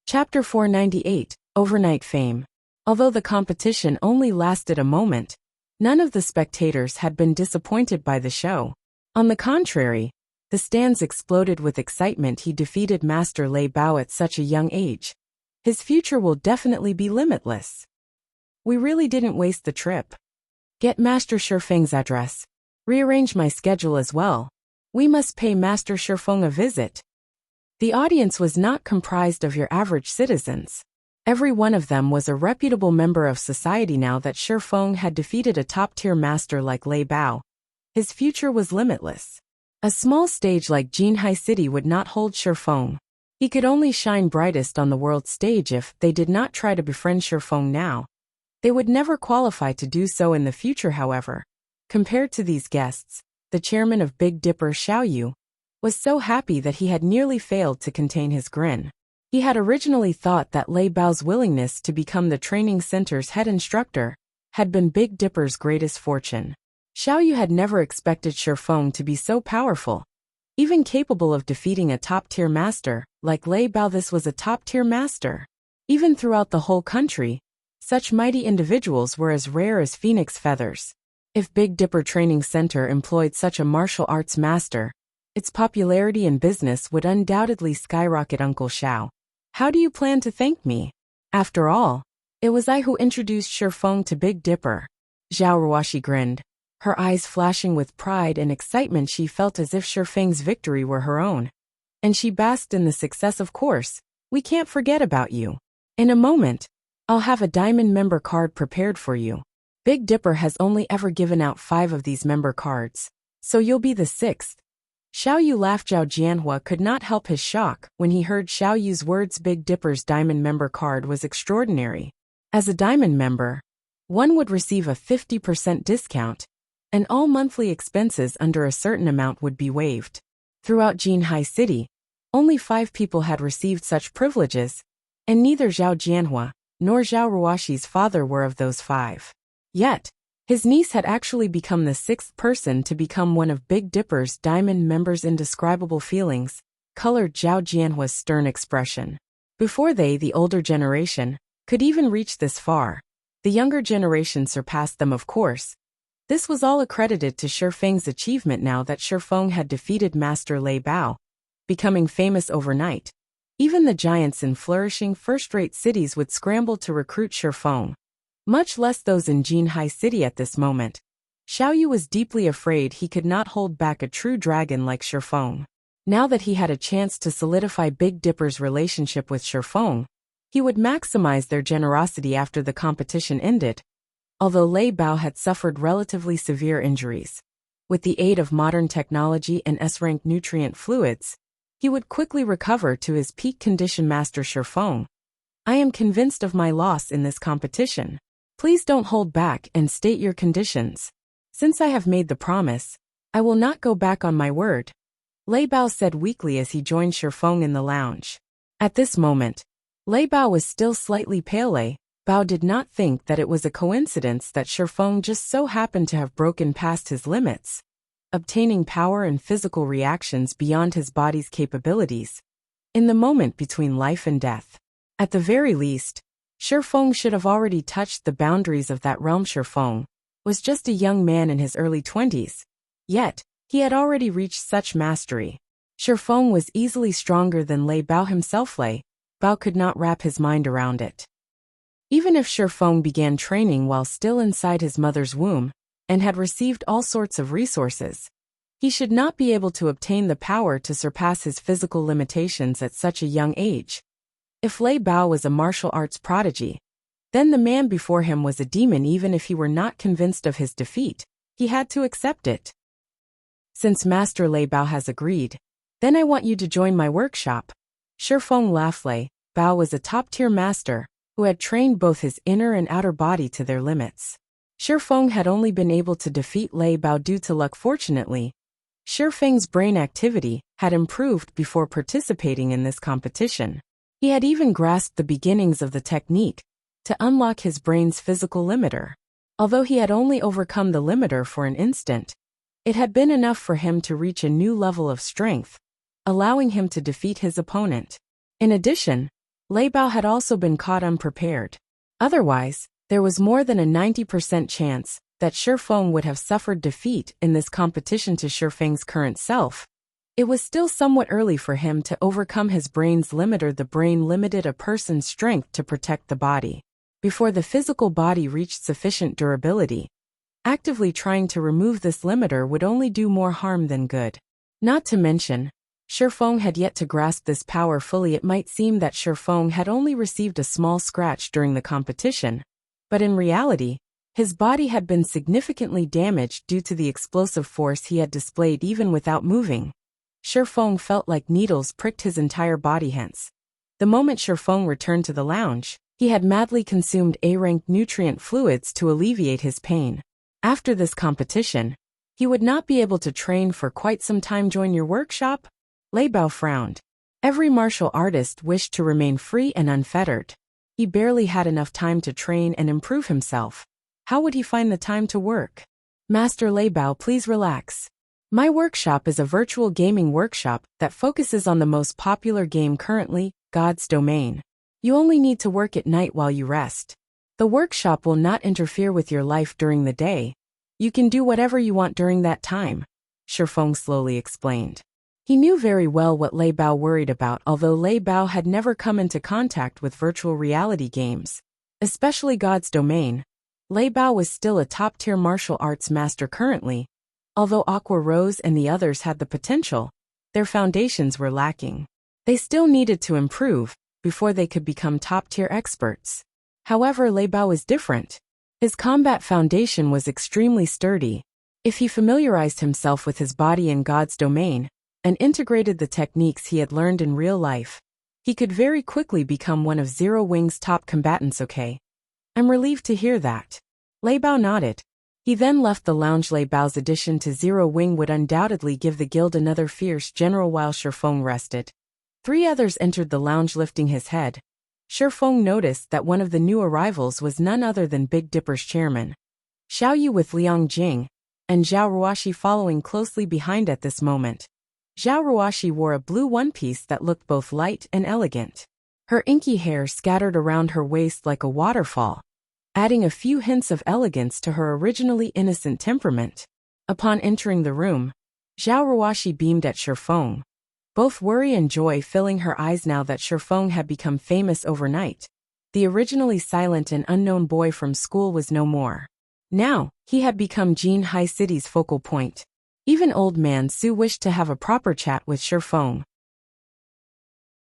Chapter 498, Overnight Fame. Although the competition only lasted a moment, none of the spectators had been disappointed by the show. On the contrary, the stands exploded with excitement. He defeated Master Lei Bao at such a young age. His future will definitely be limitless. We really didn't waste the trip. Get Master Shifeng's address. Rearrange my schedule as well. We must pay Master Shifeng a visit. The audience was not comprised of your average citizens. Every one of them was a reputable member of society. Now that Shifeng had defeated a top-tier master like Lei Bao, his future was limitless. A small stage like Jinhai City would not hold Shifeng. He could only shine brightest on the world stage. If they did not try to befriend Shifeng now, they would never qualify to do so in the future. However, compared to these guests, the chairman of Big Dipper, Xiao Yu, was so happy that he had nearly failed to contain his grin. He had originally thought that Lei Bao's willingness to become the training center's head instructor had been Big Dipper's greatest fortune. Xiao Yu had never expected Shifeng to be so powerful, even capable of defeating a top-tier master like Lei Bao. This was a top-tier master. Even throughout the whole country, such mighty individuals were as rare as phoenix feathers. If Big Dipper Training Center employed such a martial arts master, its popularity in business would undoubtedly skyrocket. Uncle Xiao, how do you plan to thank me? After all, it was I who introduced Shifeng to Big Dipper. Zhao Ruoshi grinned, her eyes flashing with pride and excitement. She felt as if Shifeng's victory were her own, and she basked in the success. Of course, we can't forget about you. In a moment, I'll have a diamond member card prepared for you. Big Dipper has only ever given out 5 of these member cards, so you'll be the 6th. Xiao Yu laughed. Zhao Jianhua could not help his shock when he heard Xiao Yu's words. Big Dipper's diamond member card was extraordinary. As a diamond member, one would receive a 50% discount, and all monthly expenses under a certain amount would be waived. Throughout Jinhai City, only 5 people had received such privileges, and neither Zhao Jianhua nor Zhao Ruoshi's father were of those 5. Yet, his niece had actually become the 6th person to become one of Big Dipper's diamond members. Indescribable feelings colored Zhao Jianhua's stern expression. Before they, the older generation, could even reach this far, the younger generation surpassed them. Of course, this was all accredited to Shifeng's achievement. Now that Shifeng had defeated Master Lei Bao, becoming famous overnight, even the giants in flourishing first-rate cities would scramble to recruit Shifeng, much less those in Jinhai City at this moment. Xiao Yu was deeply afraid he could not hold back a true dragon like Shifeng. Now that he had a chance to solidify Big Dipper's relationship with Shifeng, he would maximize their generosity. After the competition ended, although Lei Bao had suffered relatively severe injuries, with the aid of modern technology and S-rank nutrient fluids, he would quickly recover to his peak condition. Master Shifeng, I am convinced of my loss in this competition. Please don't hold back and state your conditions. Since I have made the promise, I will not go back on my word, Lei Bao said weakly as he joined Shifeng in the lounge. At this moment, Lei Bao was still slightly pale. Lei Bao did not think that it was a coincidence that Shifeng just so happened to have broken past his limits, obtaining power and physical reactions beyond his body's capabilities, in the moment between life and death. At the very least, Shifeng should have already touched the boundaries of that realm. Shifeng was just a young man in his early 20s, yet he had already reached such mastery. Shifeng was easily stronger than Lei Bao himself. Lei Bao could not wrap his mind around it. Even if Shifeng began training while still inside his mother's womb, and had received all sorts of resources, he should not be able to obtain the power to surpass his physical limitations at such a young age. If Lei Bao was a martial arts prodigy, then the man before him was a demon. Even if he were not convinced of his defeat, he had to accept it. Since Master Lei Bao has agreed, then I want you to join my workshop. Shifeng laughed. Lei Bao was a top-tier master who had trained both his inner and outer body to their limits. Shifeng had only been able to defeat Lei Bao due to luck. Fortunately, Shifeng's brain activity had improved before participating in this competition. He had even grasped the beginnings of the technique to unlock his brain's physical limiter. Although he had only overcome the limiter for an instant, it had been enough for him to reach a new level of strength, allowing him to defeat his opponent. In addition, Lei Bao had also been caught unprepared. Otherwise, there was more than a 90% chance that Shi Feng would have suffered defeat in this competition to Shi Feng's current self. It was still somewhat early for him to overcome his brain's limiter. The brain limited a person's strength to protect the body. Before the physical body reached sufficient durability, actively trying to remove this limiter would only do more harm than good. Not to mention, Shi Feng had yet to grasp this power fully. It might seem that Shi Feng had only received a small scratch during the competition, but in reality, his body had been significantly damaged due to the explosive force he had displayed even without moving. Shi Feng felt like needles pricked his entire body. Hence, the moment Shi Feng returned to the lounge, he had madly consumed A-rank nutrient fluids to alleviate his pain. After this competition, he would not be able to train for quite some time. Join your workshop? Lei Bao frowned. Every martial artist wished to remain free and unfettered. He barely had enough time to train and improve himself. How would he find the time to work? Master Lei Bao, please relax. My workshop is a virtual gaming workshop that focuses on the most popular game currently, God's Domain. You only need to work at night while you rest. The workshop will not interfere with your life during the day. You can do whatever you want during that time, Shi Feng slowly explained. He knew very well what Lei Bao worried about. Although Lei Bao had never come into contact with virtual reality games, especially God's Domain, Lei Bao was still a top-tier martial arts master currently. Although Aqua Rose and the others had the potential, their foundations were lacking. They still needed to improve before they could become top-tier experts. However, Lei Bao was different. His combat foundation was extremely sturdy. If he familiarized himself with his body in God's Domain and integrated the techniques he had learned in real life, he could very quickly become one of Zero Wing's top combatants. Okay. I'm relieved to hear that. Lei Bao nodded. He then left the lounge. Lei Bao's addition to Zero Wing would undoubtedly give the guild another fierce general. While Shi Feng rested, 3 others entered the lounge. Lifting his head, Shi Feng noticed that one of the new arrivals was none other than Big Dipper's chairman, Xiao Yu, with Liang Jing and Zhao Ruoxi following closely behind. At this moment, Zhao Ruoxi wore a blue one-piece that looked both light and elegant. Her inky hair scattered around her waist like a waterfall, adding a few hints of elegance to her originally innocent temperament. Upon entering the room, Zhao Ruoxi beamed at Shi Feng, both worry and joy filling her eyes now that Shi Feng had become famous overnight. The originally silent and unknown boy from school was no more. Now, he had become Jin Hai City's focal point. Even old man Su wished to have a proper chat with Shi Feng.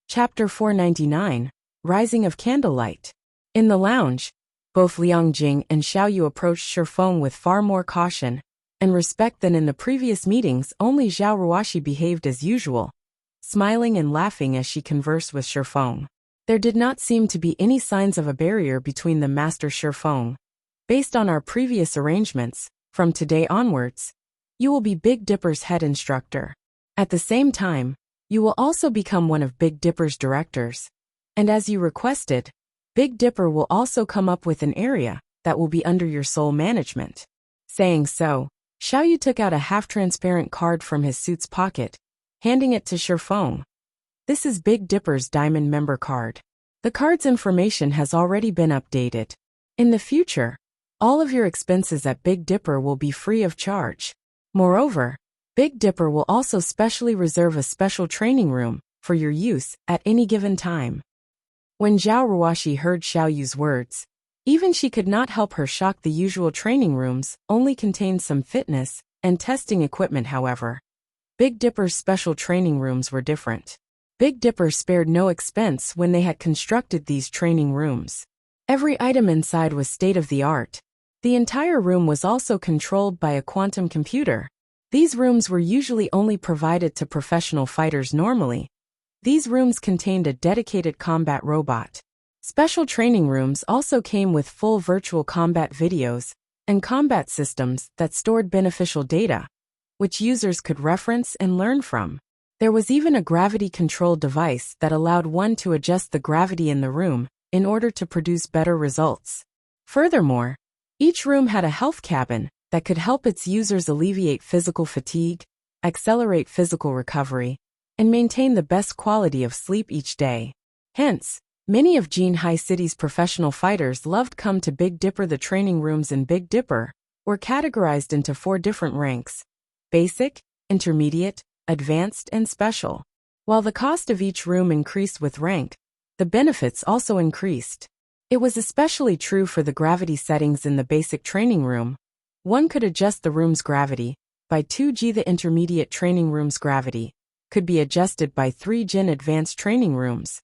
Chapter 499, Rising of Candlelight. In the lounge, both Liang Jing and Xiao Yu approached Shi Feng with far more caution and respect than in the previous meetings. Only Zhao Ruoxi behaved as usual, smiling and laughing as she conversed with Shi Feng. There did not seem to be any signs of a barrier between them. Master Shi Feng, based on our previous arrangements, from today onwards, you will be Big Dipper's head instructor. At the same time, you will also become one of Big Dipper's directors. And as you requested, Big Dipper will also come up with an area that will be under your sole management. Saying so, Xiao Yu took out a half-transparent card from his suit's pocket, handing it to Shi Feng. This is Big Dipper's diamond member card. The card's information has already been updated. In the future, all of your expenses at Big Dipper will be free of charge. Moreover, Big Dipper will also specially reserve a special training room for your use at any given time. When Zhao Ruoxi heard Xiao Yu's words, even she could not help her shock. The usual training rooms only contained some fitness and testing equipment. However, Big Dipper's special training rooms were different. Big Dipper spared no expense when they had constructed these training rooms. Every item inside was state-of-the-art. The entire room was also controlled by a quantum computer. These rooms were usually only provided to professional fighters. Normally, these rooms contained a dedicated combat robot. Special training rooms also came with full virtual combat videos and combat systems that stored beneficial data, which users could reference and learn from. There was even a gravity-control device that allowed one to adjust the gravity in the room in order to produce better results. Furthermore, each room had a health cabin that could help its users alleviate physical fatigue, accelerate physical recovery, and maintain the best quality of sleep each day. Hence, Many of Jinhai City's professional fighters loved come to Big Dipper. The training rooms in Big Dipper were categorized into 4 different ranks: basic, intermediate, advanced, and special. While the cost of each room increased with rank, the benefits also increased. It was especially true for the gravity settings in the basic training room. One could adjust the room's gravity by 2G. The intermediate training room's gravity could be adjusted by 3G. Advanced training rooms.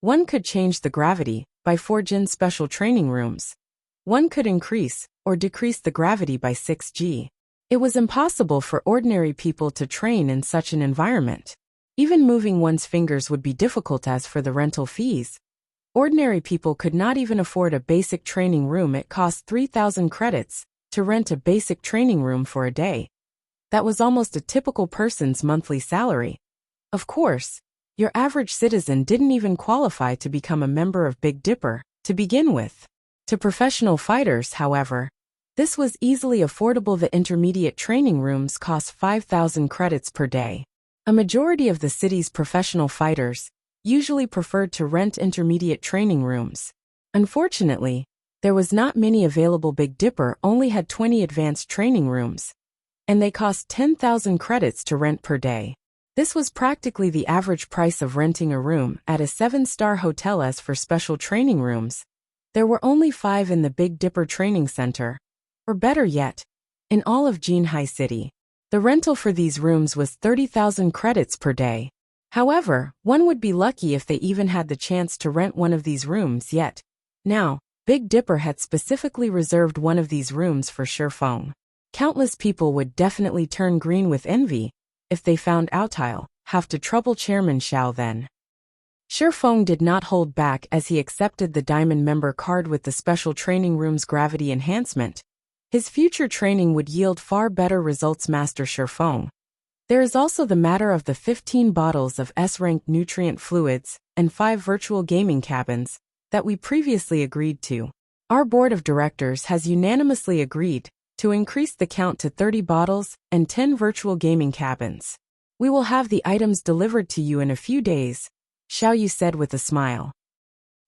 One could change the gravity by 4G. Special training rooms. One could increase or decrease the gravity by 6G. It was impossible for ordinary people to train in such an environment. Even moving one's fingers would be difficult. As for the rental fees, ordinary people could not even afford a basic training room. It cost 3,000 credits to rent a basic training room for a day. That was almost a typical person's monthly salary. Of course, your average citizen didn't even qualify to become a member of Big Dipper to begin with. To professional fighters, however, this was easily affordable. The intermediate training rooms cost 5,000 credits per day. A majority of the city's professional fighters usually preferred to rent intermediate training rooms. Unfortunately, there was not many available. Big Dipper only had 20 advanced training rooms, and they cost 10,000 credits to rent per day. This was practically the average price of renting a room at a 7-star hotel. As for special training rooms, there were only 5 in the Big Dipper Training Center, or better yet, in all of Jinhai City. The rental for these rooms was 30,000 credits per day. However, one would be lucky if they even had the chance to rent one of these rooms yet. Now, Big Dipper had specifically reserved one of these rooms for Shifeng. Countless people would definitely turn green with envy if they found out I'll have to trouble Chairman Xiao then. Shifeng did not hold back as he accepted the diamond member card with the special training room's gravity enhancement. His future training would yield far better results. Master Shifeng. There is also the matter of the 15 bottles of S-rank nutrient fluids and 5 virtual gaming cabins that we previously agreed to. Our board of directors has unanimously agreed to increase the count to 30 bottles and 10 virtual gaming cabins. We will have the items delivered to you in a few days, Xiao Yu said with a smile.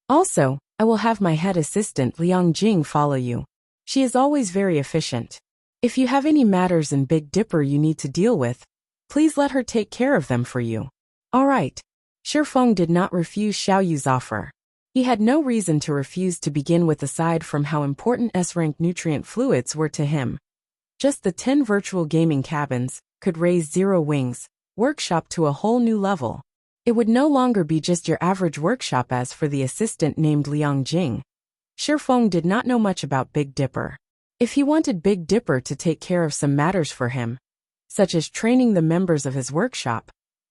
Also, I will have my head assistant Liang Jing follow you. She is always very efficient. If you have any matters in Big Dipper you need to deal with, please let her take care of them for you. All right. Shifeng did not refuse Xiao Yu's offer. He had no reason to refuse to begin with aside from how important S-rank nutrient fluids were to him. Just the 10 virtual gaming cabins could raise Zero Wings workshop to a whole new level. It would no longer be just your average workshop. As for the assistant named Liang Jing, Shifeng did not know much about Big Dipper. If he wanted Big Dipper to take care of some matters for him, such as training the members of his workshop,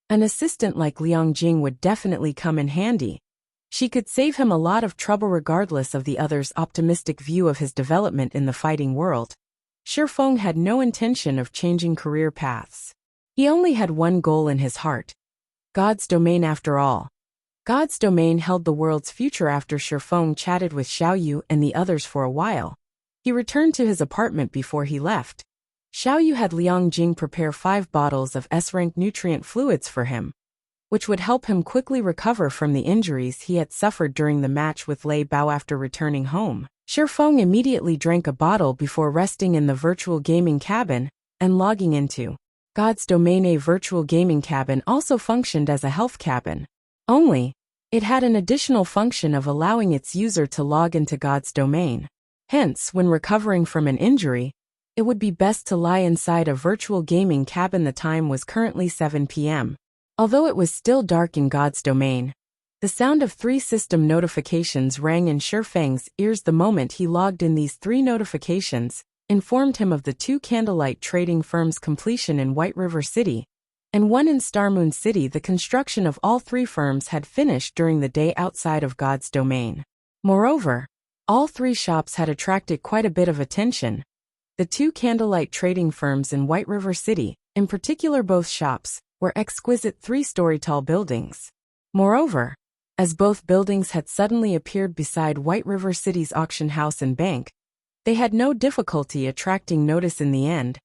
an assistant like Liang Jing would definitely come in handy. She could save him a lot of trouble regardless of the other's optimistic view of his development in the fighting world. Shifeng had no intention of changing career paths. He only had one goal in his heart: God's domain. After all, God's domain held the world's future. After Shifeng chatted with Xiao Yu and the others for a while, he returned to his apartment. Before he left, Xiao Yu had Liang Jing prepare 5 bottles of S-rank nutrient fluids for him, which would help him quickly recover from the injuries he had suffered during the match with Lei Bao. After returning home, Shifeng immediately drank a bottle before resting in the virtual gaming cabin and logging into God's domain. A virtual gaming cabin also functioned as a health cabin. Only, it had an additional function of allowing its user to log into God's domain. Hence, when recovering from an injury, it would be best to lie inside a virtual gaming cabin. The time was currently 7 p.m. Although it was still dark in God's domain, the sound of 3 system notifications rang in Shifeng's ears the moment he logged in. These 3 notifications informed him of the 2 candlelight trading firms' completion in White River City and one in Starmoon City. The construction of all 3 firms had finished during the day outside of God's domain. Moreover, all 3 shops had attracted quite a bit of attention. The 2 candlelight trading firms in White River City, in particular both shops, were exquisite 3-story tall buildings. Moreover, as both buildings had suddenly appeared beside White River City's auction house and bank, they had no difficulty attracting notice. In the end,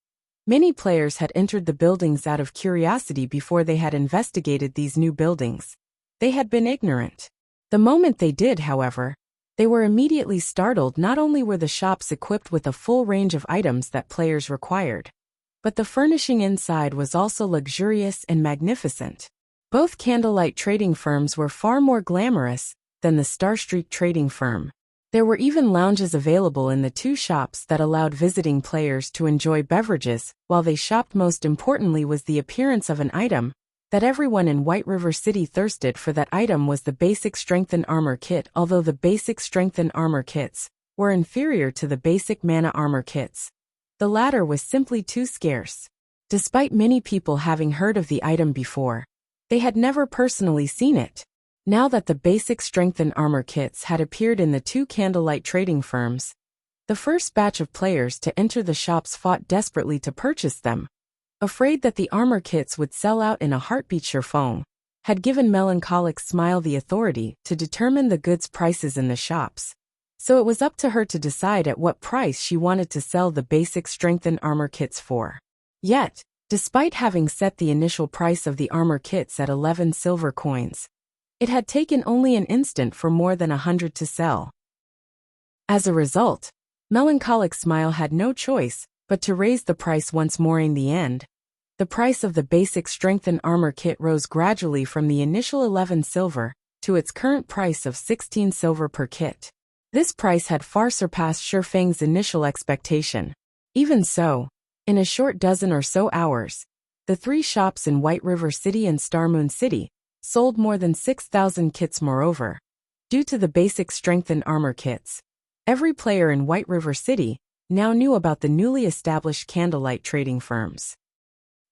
many players had entered the buildings out of curiosity before they had investigated these new buildings. They had been ignorant. The moment they did, however, they were immediately startled. Not only were the shops equipped with a full range of items that players required, but the furnishing inside was also luxurious and magnificent. Both candlelight trading firms were far more glamorous than the Starstreak trading firm. There were even lounges available in the two shops that allowed visiting players to enjoy beverages while they shopped. Most importantly was the appearance of an item that everyone in White River City thirsted for. That item was the basic strength and armor kit. Although the basic strength and armor kits were inferior to the basic mana armor kits, the latter was simply too scarce. Despite many people having heard of the item before, they had never personally seen it. Now that the basic strength and armor kits had appeared in the two candlelight trading firms, the first batch of players to enter the shops fought desperately to purchase them. Afraid that the armor kits would sell out in a heartbeat, Sherfong had given Melancholic Smile the authority to determine the goods prices in the shops, so it was up to her to decide at what price she wanted to sell the basic strength and armor kits for. Yet, despite having set the initial price of the armor kits at 11 silver coins, it had taken only an instant for more than 100 to sell. As a result, Melancholic Smile had no choice but to raise the price once more. In the end, the price of the basic strength and armor kit rose gradually from the initial 11 silver to its current price of 16 silver per kit. This price had far surpassed Sherfang's initial expectation. Even so, in a short dozen or so hours, the three shops in White River City and Starmoon City sold more than 6,000 kits. Moreover, due to the basic strength and armor kits, every player in White River City now knew about the newly established candlelight trading firms.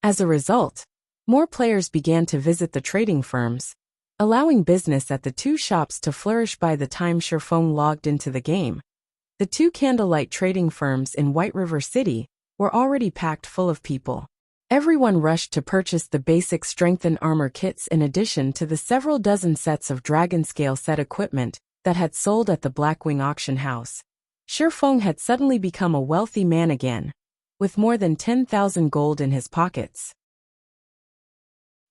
As a result, more players began to visit the trading firms, allowing business at the two shops to flourish. By the time Sherfong logged into the game, the two candlelight trading firms in White River City were already packed full of people. Everyone rushed to purchase the basic strength and armor kits in addition to the several dozen sets of dragon scale set equipment that had sold at the Blackwing auction house. Sherfong had suddenly become a wealthy man again, with more than 10,000 gold in his pockets.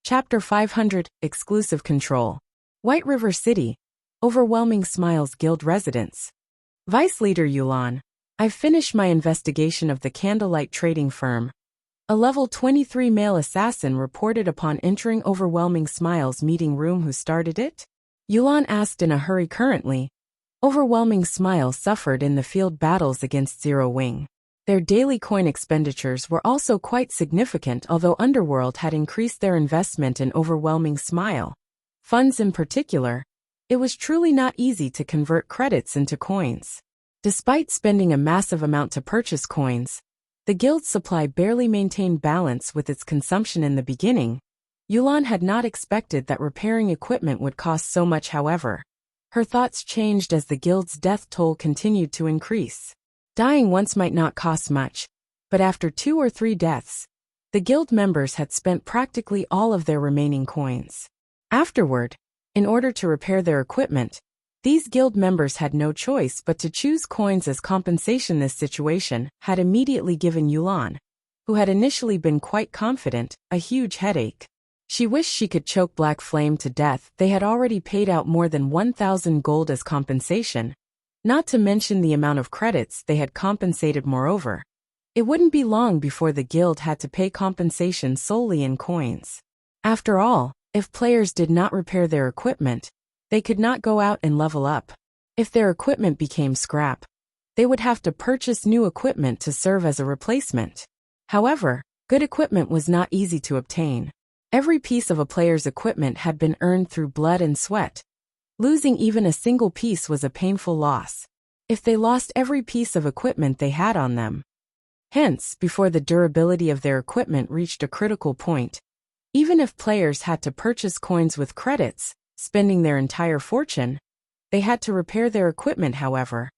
Chapter 500 Exclusive Control. White River City. Overwhelming Smiles Guild Residence. Vice Leader Yulan, I've finished my investigation of the candlelight trading firm. A level 23 male assassin reported upon entering Overwhelming Smiles meeting room. Who started it? Yulan asked in a hurry. Currently, Overwhelming Smile suffered in the field battles against Zero Wing. Their daily coin expenditures were also quite significant. Although Underworld had increased their investment in Overwhelming Smile funds in particular, it was truly not easy to convert credits into coins. Despite spending a massive amount to purchase coins, the guild's supply barely maintained balance with its consumption in the beginning. Yulan had not expected that repairing equipment would cost so much. However, her thoughts changed as the guild's death toll continued to increase. Dying once might not cost much, but after 2 or 3 deaths, the guild members had spent practically all of their remaining coins. Afterward, in order to repair their equipment, these guild members had no choice but to choose coins as compensation. This situation had immediately given Yulan, who had initially been quite confident, a huge headache. She wished she could choke Black Flame to death. They had already paid out more than 1,000 gold as compensation, not to mention the amount of credits they had compensated. Moreover, it wouldn't be long before the guild had to pay compensation solely in coins. After all, if players did not repair their equipment, they could not go out and level up. If their equipment became scrap, they would have to purchase new equipment to serve as a replacement. However, good equipment was not easy to obtain. Every piece of a player's equipment had been earned through blood and sweat. Losing even a single piece was a painful loss. If they lost every piece of equipment they had on them, hence, before the durability of their equipment reached a critical point, even if players had to purchase coins with credits, spending their entire fortune, they had to repair their equipment. However,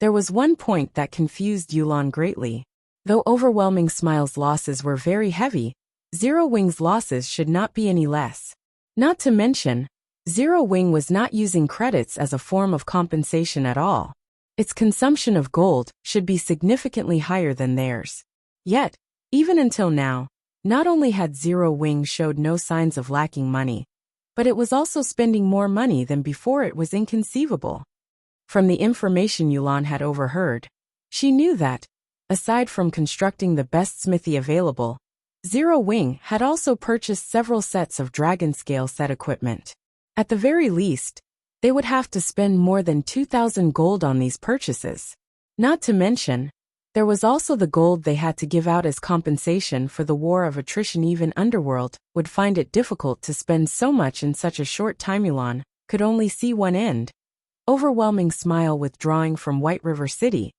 there was one point that confused Yulan greatly. Though Overwhelming Smile's losses were very heavy, Zero Wing's losses should not be any less. Not to mention, Zero Wing was not using credits as a form of compensation at all. Its consumption of gold should be significantly higher than theirs. Yet, even until now, not only had Zero Wing showed no signs of lacking money, but it was also spending more money than before. It was inconceivable. From the information Yulan had overheard, she knew that, aside from constructing the best smithy available, Zero Wing had also purchased several sets of dragon-scale set equipment. At the very least, they would have to spend more than 2,000 gold on these purchases. Not to mention, there was also the gold they had to give out as compensation for the war of attrition. Even Underworld would find it difficult to spend so much in such a short time. Yulan could only see one end. Overwhelming smile withdrawing from White River City.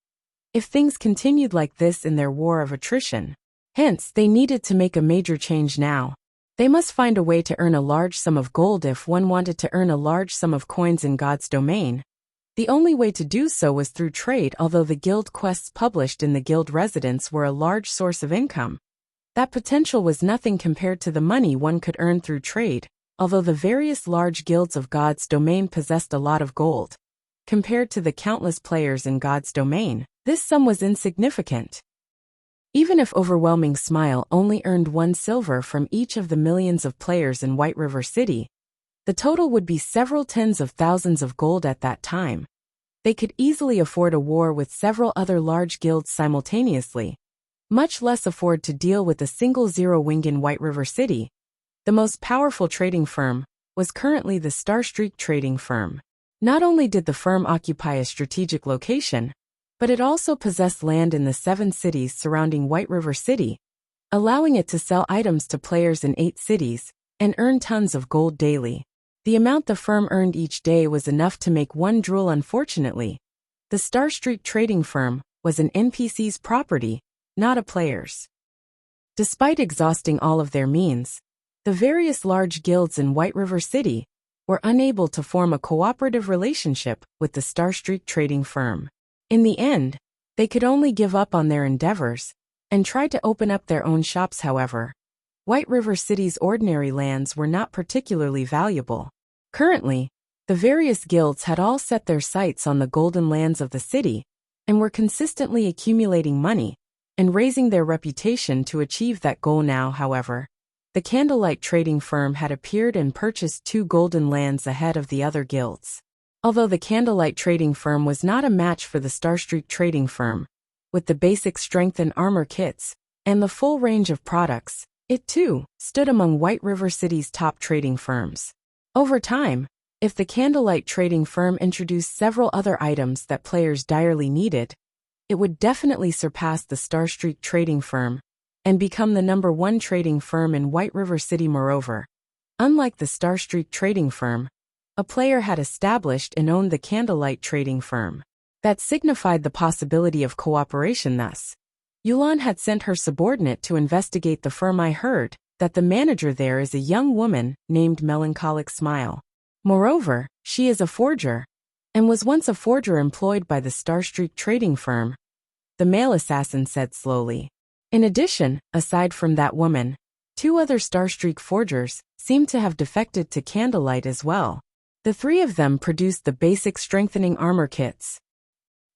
If things continued like this in their war of attrition, hence they needed to make a major change now. They must find a way to earn a large sum of gold if one wanted to earn a large sum of coins in God's domain. The only way to do so was through trade. Although the guild quests published in the guild residence were a large source of income, that potential was nothing compared to the money one could earn through trade. Although the various large guilds of God's domain possessed a lot of gold, compared to the countless players in God's domain, this sum was insignificant. Even if Overwhelming Smile only earned 1 silver from each of the millions of players in White River City, the total would be several tens of thousands of gold at that time. They could easily afford a war with several other large guilds simultaneously, much less afford to deal with a single Zero Wing in White River City. The most powerful trading firm was currently the Starstreak trading firm. Not only did the firm occupy a strategic location, but it also possessed land in the 7 cities surrounding White River City, allowing it to sell items to players in 8 cities and earn tons of gold daily. The amount the firm earned each day was enough to make one drool. Unfortunately, the Starstreak trading firm was an NPC's property, not a player's. Despite exhausting all of their means, the various large guilds in White River City were unable to form a cooperative relationship with the Starstreak trading firm. In the end, they could only give up on their endeavors and try to open up their own shops. However, White River City's ordinary lands were not particularly valuable. Currently, the various guilds had all set their sights on the golden lands of the city and were consistently accumulating money and raising their reputation to achieve that goal. Now, however, the Candlelight trading firm had appeared and purchased 2 golden lands ahead of the other guilds. Although the Candlelight trading firm was not a match for the Starstreak trading firm, with the basic strength and armor kits and the full range of products, it too stood among White River City's top trading firms. Over time, if the Candlelight trading firm introduced several other items that players direly needed, it would definitely surpass the Starstreak trading firm and become the #1 trading firm in White River City. Moreover, unlike the Starstreak trading firm, a player had established and owned the Candlelight trading firm. That signified the possibility of cooperation. Thus, Yulan had sent her subordinate to investigate the firm. I heard that the manager there is a young woman named Melancholic Smile. Moreover, she is a forger, and was once a forger employed by the Starstreak trading firm, the male assassin said slowly. In addition, aside from that woman, 2 other Starstreak forgers seemed to have defected to Candlelight as well. The 3 of them produced the basic strengthening armor kits.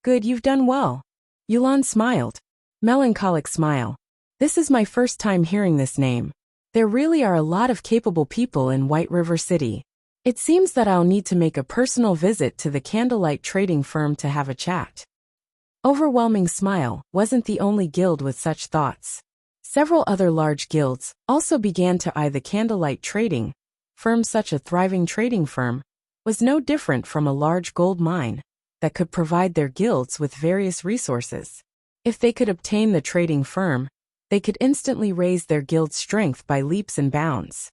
Good, you've done well. Yulan smiled. Melancholic Smile. This is my first time hearing this name. There really are a lot of capable people in White River City. It seems that I'll need to make a personal visit to the Candlelight trading firm to have a chat. Overwhelming Smile wasn't the only guild with such thoughts. Several other large guilds also began to eye the Candlelight trading firm. Such a thriving trading firm was no different from a large gold mine that could provide their guilds with various resources. If they could obtain the trading firm, they could instantly raise their guild's strength by leaps and bounds.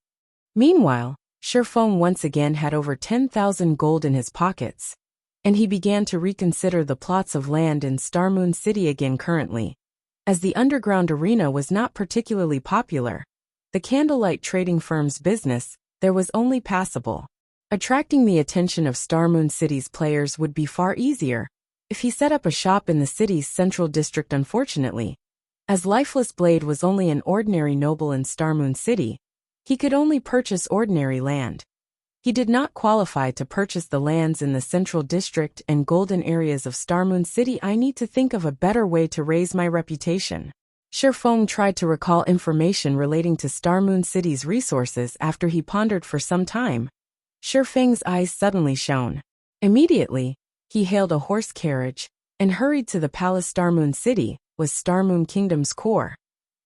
Meanwhile, Shifeng once again had over 10,000 gold in his pockets, and he began to reconsider the plots of land in Starmoon City again. Currently, as the underground arena was not particularly popular, the Candlelight trading firm's business there was only passable. Attracting the attention of Starmoon City's players would be far easier if he set up a shop in the city's central district. Unfortunately, as Lifeless Blade was only an ordinary noble in Starmoon City, he could only purchase ordinary land. He did not qualify to purchase the lands in the central district and golden areas of Starmoon City. I need to think of a better way to raise my reputation. Shifeng tried to recall information relating to Starmoon City's resources after he pondered for some time. Feng's eyes suddenly shone. Immediately, he hailed a horse carriage and hurried to the palace. Starmoon City was Starmoon Kingdom's core,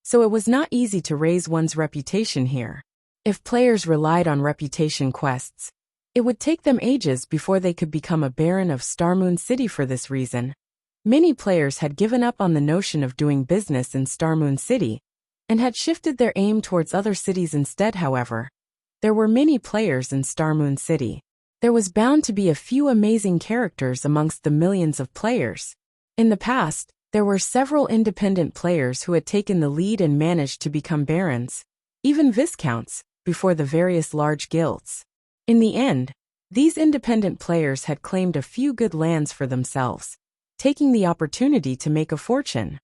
so it was not easy to raise one's reputation here. If players relied on reputation quests, it would take them ages before they could become a baron of Starmoon City. For this reason, many players had given up on the notion of doing business in Starmoon City and had shifted their aim towards other cities instead. However, there were many players in Starmoon City. There was bound to be a few amazing characters amongst the millions of players. In the past, there were several independent players who had taken the lead and managed to become barons, even viscounts, before the various large guilds. In the end, these independent players had claimed a few good lands for themselves, taking the opportunity to make a fortune.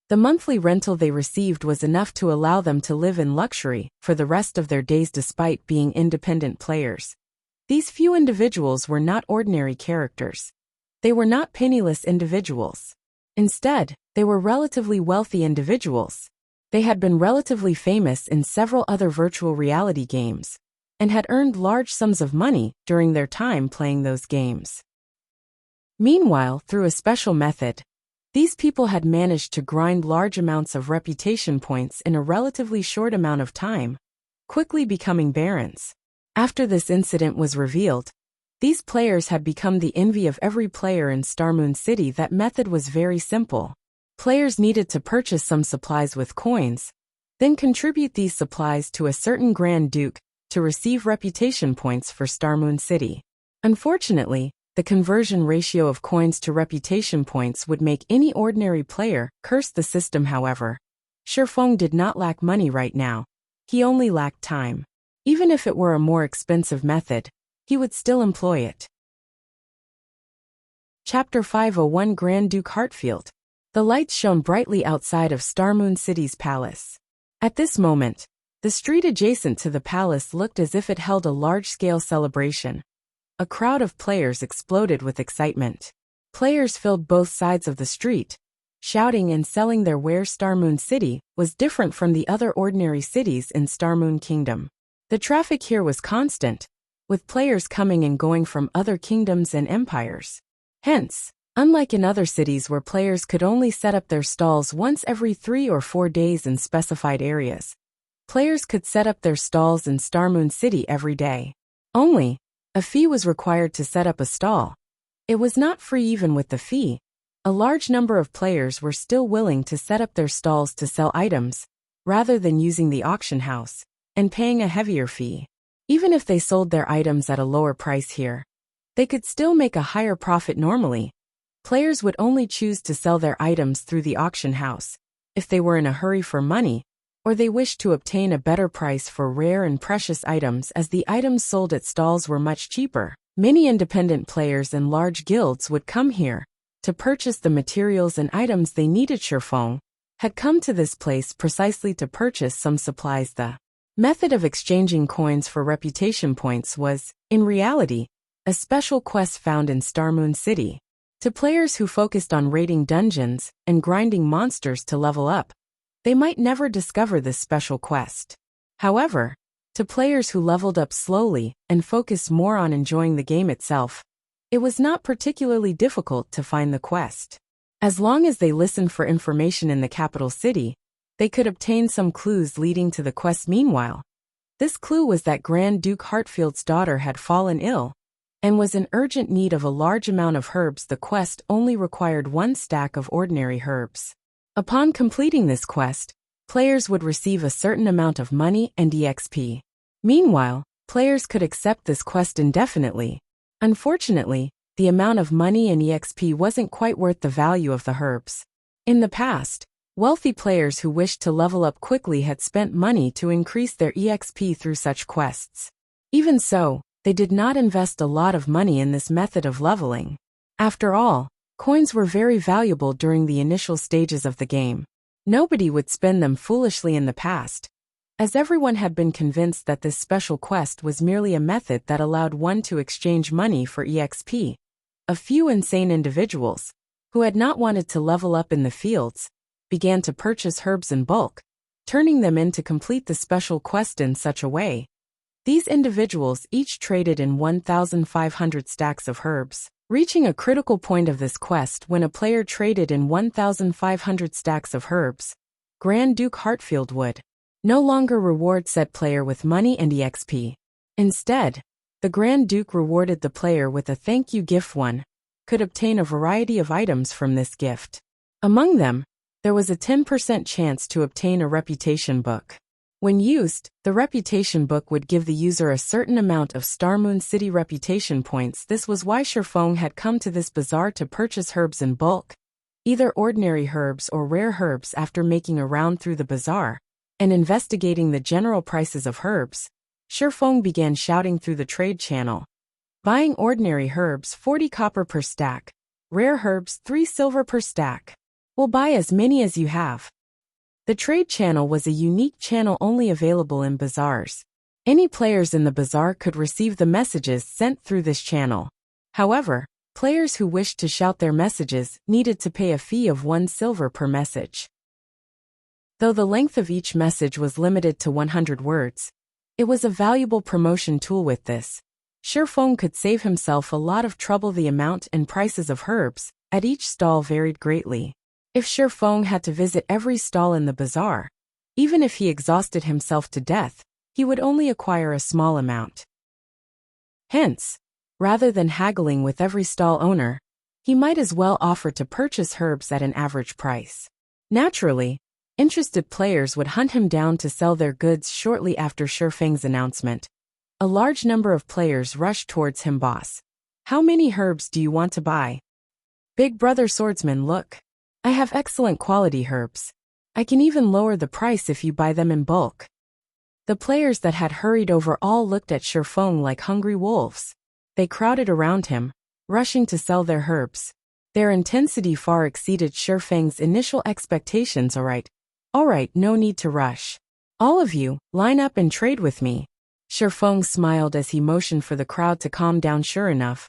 The monthly rental they received was enough to allow them to live in luxury for the rest of their days despite being independent players. These few individuals were not ordinary characters. They were not penniless individuals. Instead, they were relatively wealthy individuals. They had been relatively famous in several other virtual reality games and had earned large sums of money during their time playing those games. Meanwhile, through a special method, these people had managed to grind large amounts of reputation points in a relatively short amount of time, quickly becoming barons. After this incident was revealed, these players had become the envy of every player in Starmoon City. That method was very simple. Players needed to purchase some supplies with coins, then contribute these supplies to a certain Grand Duke to receive reputation points for Starmoon City. Unfortunately, the conversion ratio of coins to reputation points would make any ordinary player curse the system. However, Feng did not lack money right now. He only lacked time. Even if it were a more expensive method, he would still employ it. Chapter 501 Grand Duke Heartfield. The lights shone brightly outside of Starmoon City's palace. At this moment, the street adjacent to the palace looked as if it held a large-scale celebration. A crowd of players exploded with excitement. Players filled both sides of the street, shouting and selling their wares. Starmoon City was different from the other ordinary cities in Starmoon Kingdom. The traffic here was constant, with players coming and going from other kingdoms and empires. Hence, unlike in other cities where players could only set up their stalls once every 3 or 4 days in specified areas, players could set up their stalls in Starmoon City every day. Only, a fee was required to set up a stall. It was not free. Even with the fee, a large number of players were still willing to set up their stalls to sell items, rather than using the auction house and paying a heavier fee. Even if they sold their items at a lower price here, they could still make a higher profit. Normally, players would only choose to sell their items through the auction house if they were in a hurry for money, or they wished to obtain a better price for rare and precious items, as the items sold at stalls were much cheaper. Many independent players and large guilds would come here to purchase the materials and items they needed. Feng had come to this place precisely to purchase some supplies. The method of exchanging coins for reputation points was, in reality, a special quest found in Starmoon City. To players who focused on raiding dungeons and grinding monsters to level up, they might never discover this special quest. However, to players who leveled up slowly and focused more on enjoying the game itself, it was not particularly difficult to find the quest. As long as they listened for information in the capital city, they could obtain some clues leading to the quest. Meanwhile, this clue was that Grand Duke Heartfield's daughter had fallen ill and was in urgent need of a large amount of herbs. The quest only required 1 stack of ordinary herbs. Upon completing this quest, players would receive a certain amount of money and EXP. Meanwhile, players could accept this quest indefinitely. Unfortunately, the amount of money and EXP wasn't quite worth the value of the herbs. In the past, wealthy players who wished to level up quickly had spent money to increase their EXP through such quests. Even so, they did not invest a lot of money in this method of leveling. After all, coins were very valuable during the initial stages of the game. Nobody would spend them foolishly in the past, as everyone had been convinced that this special quest was merely a method that allowed one to exchange money for EXP. A few insane individuals, who had not wanted to level up in the fields, began to purchase herbs in bulk, turning them in to complete the special quest in such a way. These individuals each traded in 1,500 stacks of herbs, reaching a critical point of this quest when a player traded in 1,500 stacks of herbs. Grand Duke Hartfield would no longer reward said player with money and EXP. Instead, the Grand Duke rewarded the player with a thank you gift. One could obtain a variety of items from this gift. Among them, there was a 10% chance to obtain a reputation book. When used, the reputation book would give the user a certain amount of Star Moon City reputation points. This was why Shifeng had come to this bazaar to purchase herbs in bulk, either ordinary herbs or rare herbs. After making a round through the bazaar and investigating the general prices of herbs, Shifeng began shouting through the trade channel. Buying ordinary herbs 40 copper per stack, rare herbs 3 silver per stack. We'll buy as many as you have. The trade channel was a unique channel only available in bazaars. Any players in the bazaar could receive the messages sent through this channel. However, players who wished to shout their messages needed to pay a fee of 1 silver per message. Though the length of each message was limited to 100 words, it was a valuable promotion tool. With this, Shifeng could save himself a lot of trouble. The amount and prices of herbs at each stall varied greatly. If Shifeng had to visit every stall in the bazaar, even if he exhausted himself to death, he would only acquire a small amount. Hence, rather than haggling with every stall owner, he might as well offer to purchase herbs at an average price. Naturally, interested players would hunt him down to sell their goods. Shortly after Shifeng's announcement, a large number of players rushed towards him. Boss, how many herbs do you want to buy? Big brother Swordsman, look. I have excellent quality herbs. I can even lower the price if you buy them in bulk. The players that had hurried over all looked at Shifeng like hungry wolves. They crowded around him, rushing to sell their herbs. Their intensity far exceeded Shifeng's initial expectations. All right, no need to rush. All of you, line up and trade with me. Shifeng smiled as he motioned for the crowd to calm down. Sure enough,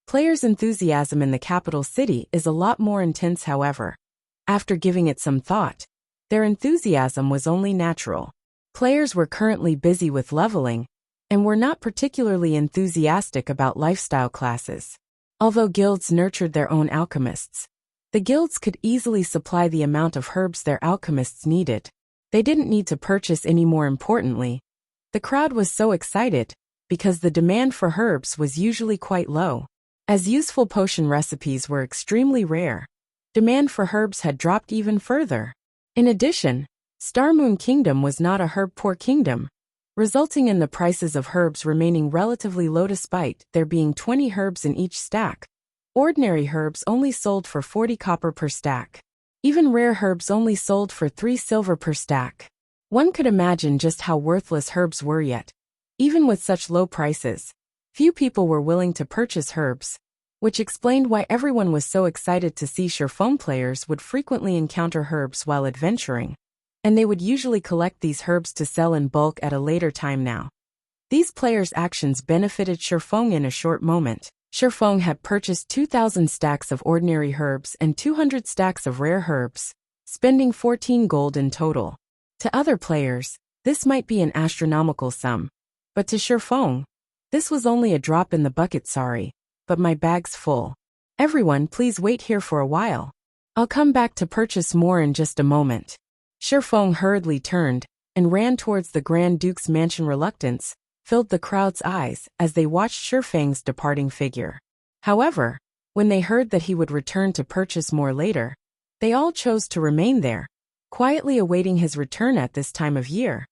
players' enthusiasm in the capital city is a lot more intense. However, after giving it some thought, their enthusiasm was only natural. Players were currently busy with leveling, and were not particularly enthusiastic about lifestyle classes. Although guilds nurtured their own alchemists, the guilds could easily supply the amount of herbs their alchemists needed. They didn't need to purchase any. More importantly, the crowd was so excited because the demand for herbs was usually quite low. As useful potion recipes were extremely rare, demand for herbs had dropped even further. In addition, Star Moon Kingdom was not a herb-poor kingdom, resulting in the prices of herbs remaining relatively low despite there being 20 herbs in each stack. Ordinary herbs only sold for 40 copper per stack. Even rare herbs only sold for 3 silver per stack. One could imagine just how worthless herbs were. Yet, even with such low prices, few people were willing to purchase herbs, which explained why everyone was so excited to see Shifeng. Players would frequently encounter herbs while adventuring, and they would usually collect these herbs to sell in bulk at a later time. Now, these players' actions benefited Shifeng in a short moment. Shifeng had purchased 2,000 stacks of ordinary herbs and 200 stacks of rare herbs, spending 14 gold in total. To other players, this might be an astronomical sum, but to Shifeng, this was only a drop in the bucket. Sorry, but my bag's full. Everyone, please wait here for a while. I'll come back to purchase more in just a moment. Shifeng hurriedly turned and ran towards the Grand Duke's mansion. Reluctance filled the crowd's eyes as they watched Shifeng's departing figure. However, when they heard that he would return to purchase more later, they all chose to remain there, quietly awaiting his return. At this time of year,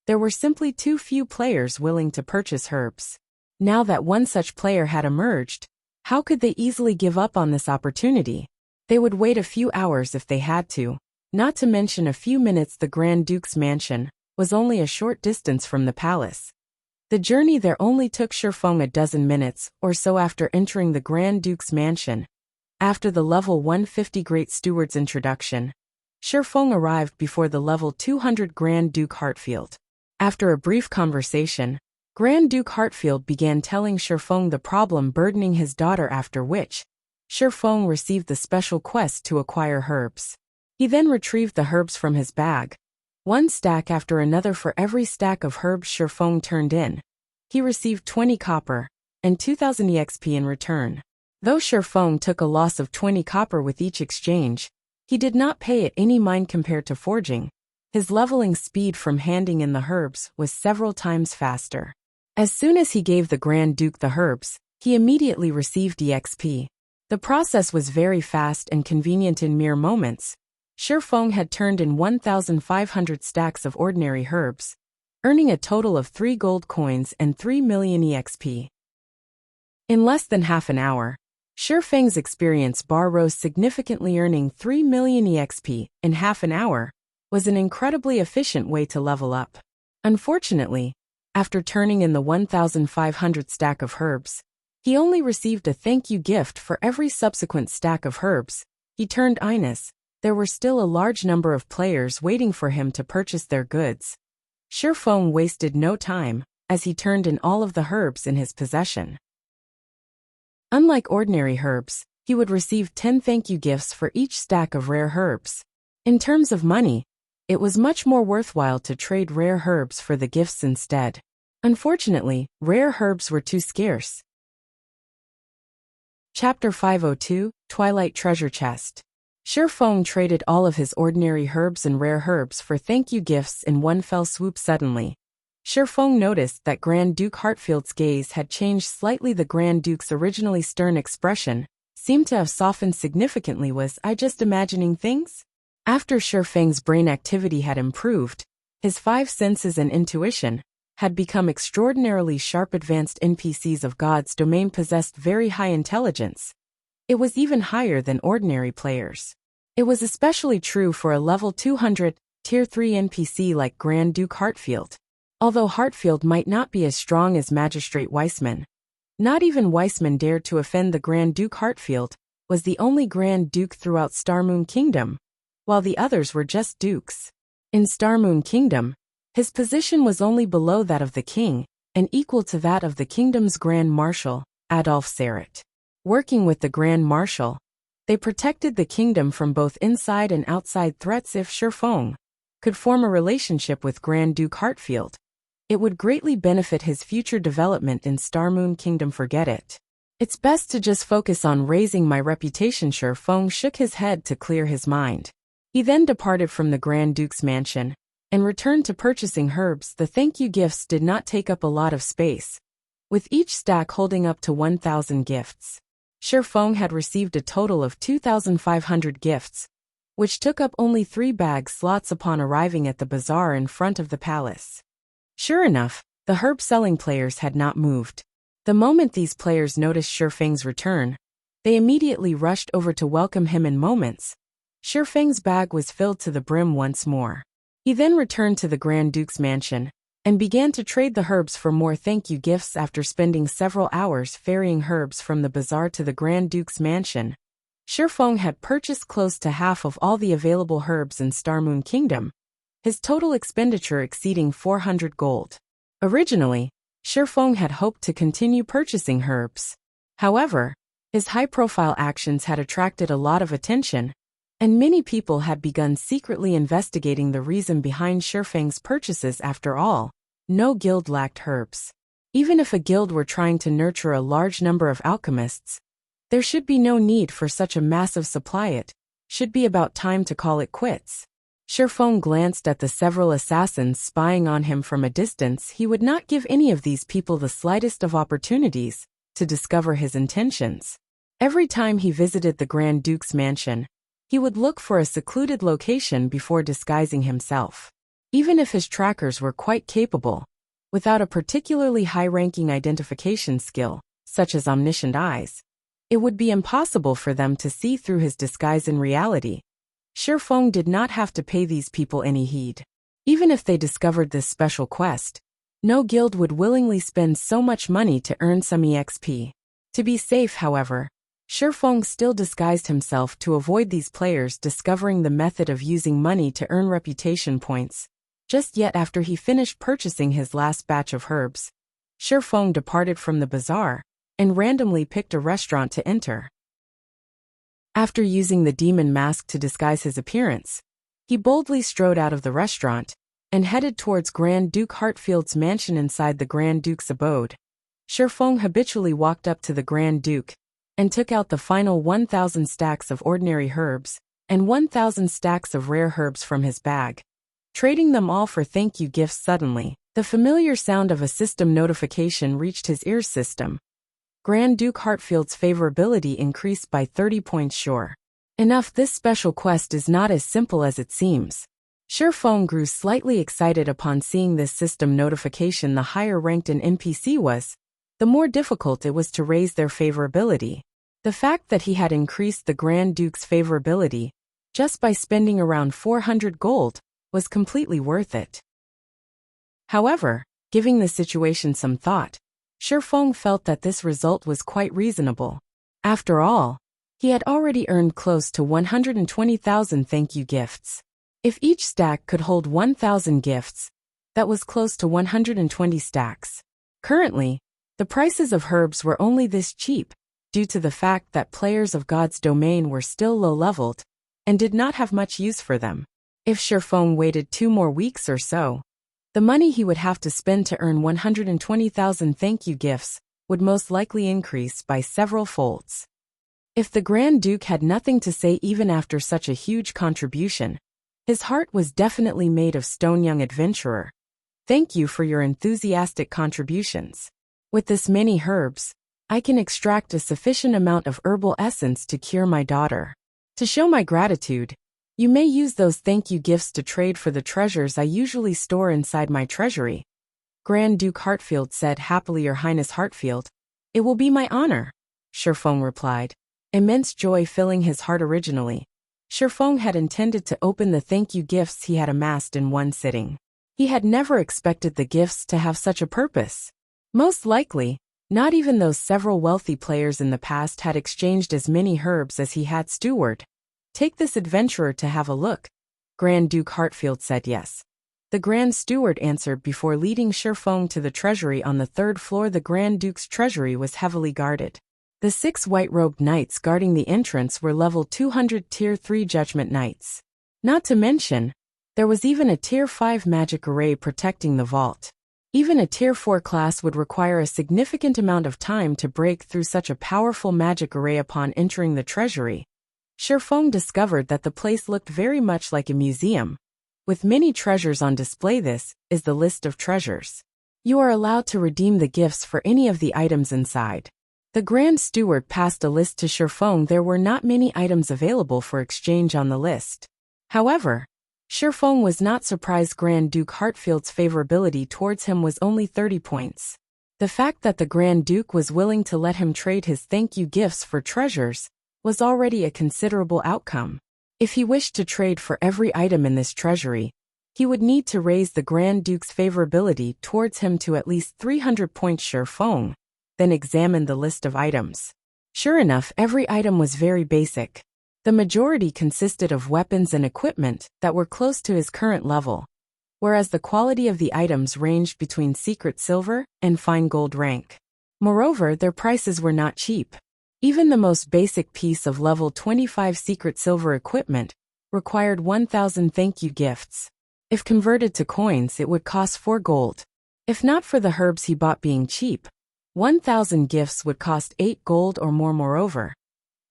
there were simply too few players willing to purchase herbs. Now that one such player had emerged, how could they easily give up on this opportunity? They would wait a few hours if they had to, not to mention a few minutes. The Grand Duke's mansion was only a short distance from the palace. The journey there only took Shifeng a dozen minutes or so. After entering the Grand Duke's mansion, after the level 150 Great Steward's introduction, Shifeng arrived before the level 200 Grand Duke Hartfield. After a brief conversation, Grand Duke Hartfield began telling Shifeng the problem burdening his daughter, after which Shifeng received the special quest to acquire herbs. He then retrieved the herbs from his bag, one stack after another. For every stack of herbs Shifeng turned in, He received 20 copper and 2,000 EXP in return. Though Shi Feng took a loss of 20 copper with each exchange, he did not pay it any mind compared to forging. His leveling speed from handing in the herbs was several times faster. As soon as he gave the Grand Duke the herbs, he immediately received EXP. The process was very fast and convenient. In mere moments, Shi Feng had turned in 1,500 stacks of ordinary herbs, earning a total of 3 gold coins and 3 million EXP. In less than half an hour, Shi Feng's experience bar rose significantly. Earning 3 million EXP in half an hour was an incredibly efficient way to level up. Unfortunately, after turning in the 1,500 stack of herbs, he only received a thank you gift for every subsequent stack of herbs he turned in. There were still a large number of players waiting for him to purchase their goods. Shi Feng wasted no time, as he turned in all of the herbs in his possession. Unlike ordinary herbs, he would receive 10 thank you gifts for each stack of rare herbs. In terms of money, it was much more worthwhile to trade rare herbs for the gifts instead. Unfortunately, rare herbs were too scarce. Chapter 502, Twilight Treasure Chest. Shi Feng traded all of his ordinary herbs and rare herbs for thank you gifts in one fell swoop. Suddenly, Shi Feng noticed that Grand Duke Hartfield's gaze had changed slightly. The Grand Duke's originally stern expression seemed to have softened significantly. Was I just imagining things? After Shi Feng's brain activity had improved, his 5 senses and intuition had become extraordinarily sharp. Advanced NPCs of God's domain possessed very high intelligence. It was even higher than ordinary players. It was especially true for a level 200, Tier 3 NPC like Grand Duke Hartfield. Although Hartfield might not be as strong as Magistrate Weissman, not even Weissman dared to offend the Grand Duke. Hartfield was the only Grand Duke throughout Starmoon Kingdom, while the others were just dukes. In Starmoon Kingdom, his position was only below that of the king, and equal to that of the kingdom's Grand Marshal, Adolf Serret. Working with the Grand Marshal, they protected the kingdom from both inside and outside threats. If Shi Feng could form a relationship with Grand Duke Hartfield, it would greatly benefit his future development in Starmoon Kingdom. Forget it. It's best to just focus on raising my reputation. Shi Feng shook his head to clear his mind. He then departed from the Grand Duke's mansion and returned to purchasing herbs. The thank you gifts did not take up a lot of space, with each stack holding up to 1,000 gifts. Shi Feng had received a total of 2,500 gifts, which took up only 3 bag slots. Upon arriving at the bazaar in front of the palace, sure enough, the herb-selling players had not moved. The moment these players noticed Shi Feng's return, they immediately rushed over to welcome him. In moments, Shi Feng's bag was filled to the brim once more. He then returned to the Grand Duke's mansion and began to trade the herbs for more thank you gifts. After spending several hours ferrying herbs from the bazaar to the Grand Duke's mansion, Shi Feng had purchased close to half of all the available herbs in Starmoon Kingdom, his total expenditure exceeding 400 gold. Originally, Shi Feng had hoped to continue purchasing herbs. However, his high-profile actions had attracted a lot of attention, and many people had begun secretly investigating the reason behind Shi Feng's purchases. After all, no guild lacked herbs. Even if a guild were trying to nurture a large number of alchemists, there should be no need for such a massive supply. It should be about time to call it quits. Shi Feng glanced at the several assassins spying on him from a distance. He would not give any of these people the slightest of opportunities to discover his intentions. Every time he visited the Grand Duke's mansion, he would look for a secluded location before disguising himself. Even if his trackers were quite capable, without a particularly high-ranking identification skill, such as omniscient eyes, it would be impossible for them to see through his disguise. In reality, Shi Feng did not have to pay these people any heed. Even if they discovered this special quest, no guild would willingly spend so much money to earn some EXP. To be safe, however, Shi Feng still disguised himself to avoid these players discovering the method of using money to earn reputation points. Just yet after he finished purchasing his last batch of herbs, Shi Feng departed from the bazaar and randomly picked a restaurant to enter. After using the demon mask to disguise his appearance, he boldly strode out of the restaurant and headed towards Grand Duke Hartfield's mansion inside the Grand Duke's abode. Shifeng habitually walked up to the Grand Duke and took out the final 1,000 stacks of ordinary herbs and 1,000 stacks of rare herbs from his bag, trading them all for thank you gifts. Suddenly, the familiar sound of a system notification reached his ears. System. Grand Duke Hartfield's favorability increased by 30 points. Sure enough, this special quest is not as simple as it seems. Shifeng grew slightly excited upon seeing this system notification. The higher ranked an NPC was, the more difficult it was to raise their favorability. The fact that he had increased the Grand Duke's favorability just by spending around 400 gold was completely worth it. However, giving the situation some thought, Shifeng felt that this result was quite reasonable. After all, he had already earned close to 120,000 thank you gifts. If each stack could hold 1,000 gifts, that was close to 120 stacks. Currently, the prices of herbs were only this cheap, due to the fact that players of God's domain were still low-leveled and did not have much use for them. If Shifeng waited 2 more weeks or so, the money he would have to spend to earn 120,000 thank you gifts would most likely increase by several folds. If the Grand Duke had nothing to say even after such a huge contribution, his heart was definitely made of stone. Young adventurer, thank you for your enthusiastic contributions. With this many herbs, I can extract a sufficient amount of herbal essence to cure my daughter. To show my gratitude, you may use those thank you gifts to trade for the treasures I usually store inside my treasury. Grand Duke Hartfield said happily. Your Highness Hartfield, it will be my honor, Shifeng replied, immense joy filling his heart. Originally, Shifeng had intended to open the thank you gifts he had amassed in one sitting. He had never expected the gifts to have such a purpose. Most likely, not even those several wealthy players in the past had exchanged as many herbs as he had. Steward, take this adventurer to have a look, Grand Duke Hartfield said. Yes. The Grand Steward answered before leading Shifeng to the treasury on the 3rd floor. The Grand Duke's treasury was heavily guarded. The 6 white-robed knights guarding the entrance were level 200 Tier 3 Judgment Knights. Not to mention, there was even a Tier 5 magic array protecting the vault. Even a Tier 4 class would require a significant amount of time to break through such a powerful magic array. Upon entering the treasury, Shifeng discovered that the place looked very much like a museum, with many treasures on display. This is the list of treasures. You are allowed to redeem the gifts for any of the items inside. The Grand Steward passed a list to Shifeng. There were not many items available for exchange on the list. However, Shifeng was not surprised. Grand Duke Hartfield's favorability towards him was only 30 points. The fact that the Grand Duke was willing to let him trade his thank you gifts for treasures was already a considerable outcome. If he wished to trade for every item in this treasury, he would need to raise the Grand Duke's favorability towards him to at least 300 points. Shifeng then examined the list of items. Sure enough, every item was very basic. The majority consisted of weapons and equipment that were close to his current level, whereas the quality of the items ranged between secret silver and fine gold rank. Moreover, their prices were not cheap. Even the most basic piece of level 25 secret silver equipment required 1,000 thank you gifts. If converted to coins, it would cost 4 gold. If not for the herbs he bought being cheap, 1,000 gifts would cost 8 gold or more. Moreover,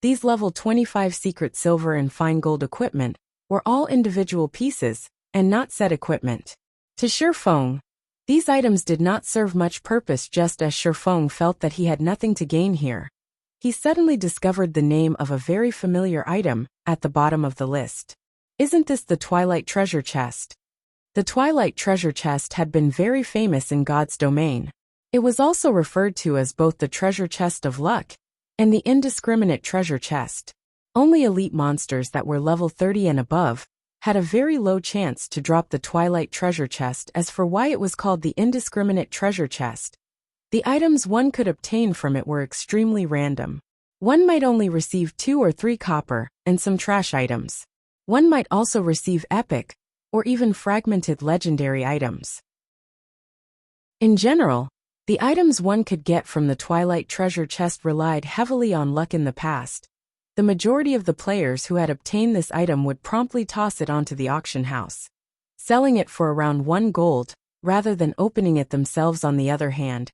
these level 25 secret silver and fine gold equipment were all individual pieces and not set equipment. To Shifeng, these items did not serve much purpose. Just as Shifeng felt that he had nothing to gain here, he suddenly discovered the name of a very familiar item at the bottom of the list. Isn't this the Twilight Treasure Chest? The Twilight Treasure Chest had been very famous in God's domain. It was also referred to as both the Treasure Chest of Luck and the Indiscriminate Treasure Chest. Only elite monsters that were level 30 and above had a very low chance to drop the Twilight Treasure Chest. As for why it was called the Indiscriminate Treasure Chest, the items one could obtain from it were extremely random. One might only receive 2 or 3 copper and some trash items. One might also receive epic or even fragmented legendary items. In general, the items one could get from the Twilight Treasure Chest relied heavily on luck. In the past, the majority of the players who had obtained this item would promptly toss it onto the auction house. selling it for around 1 gold, rather than opening it themselves. On the other hand,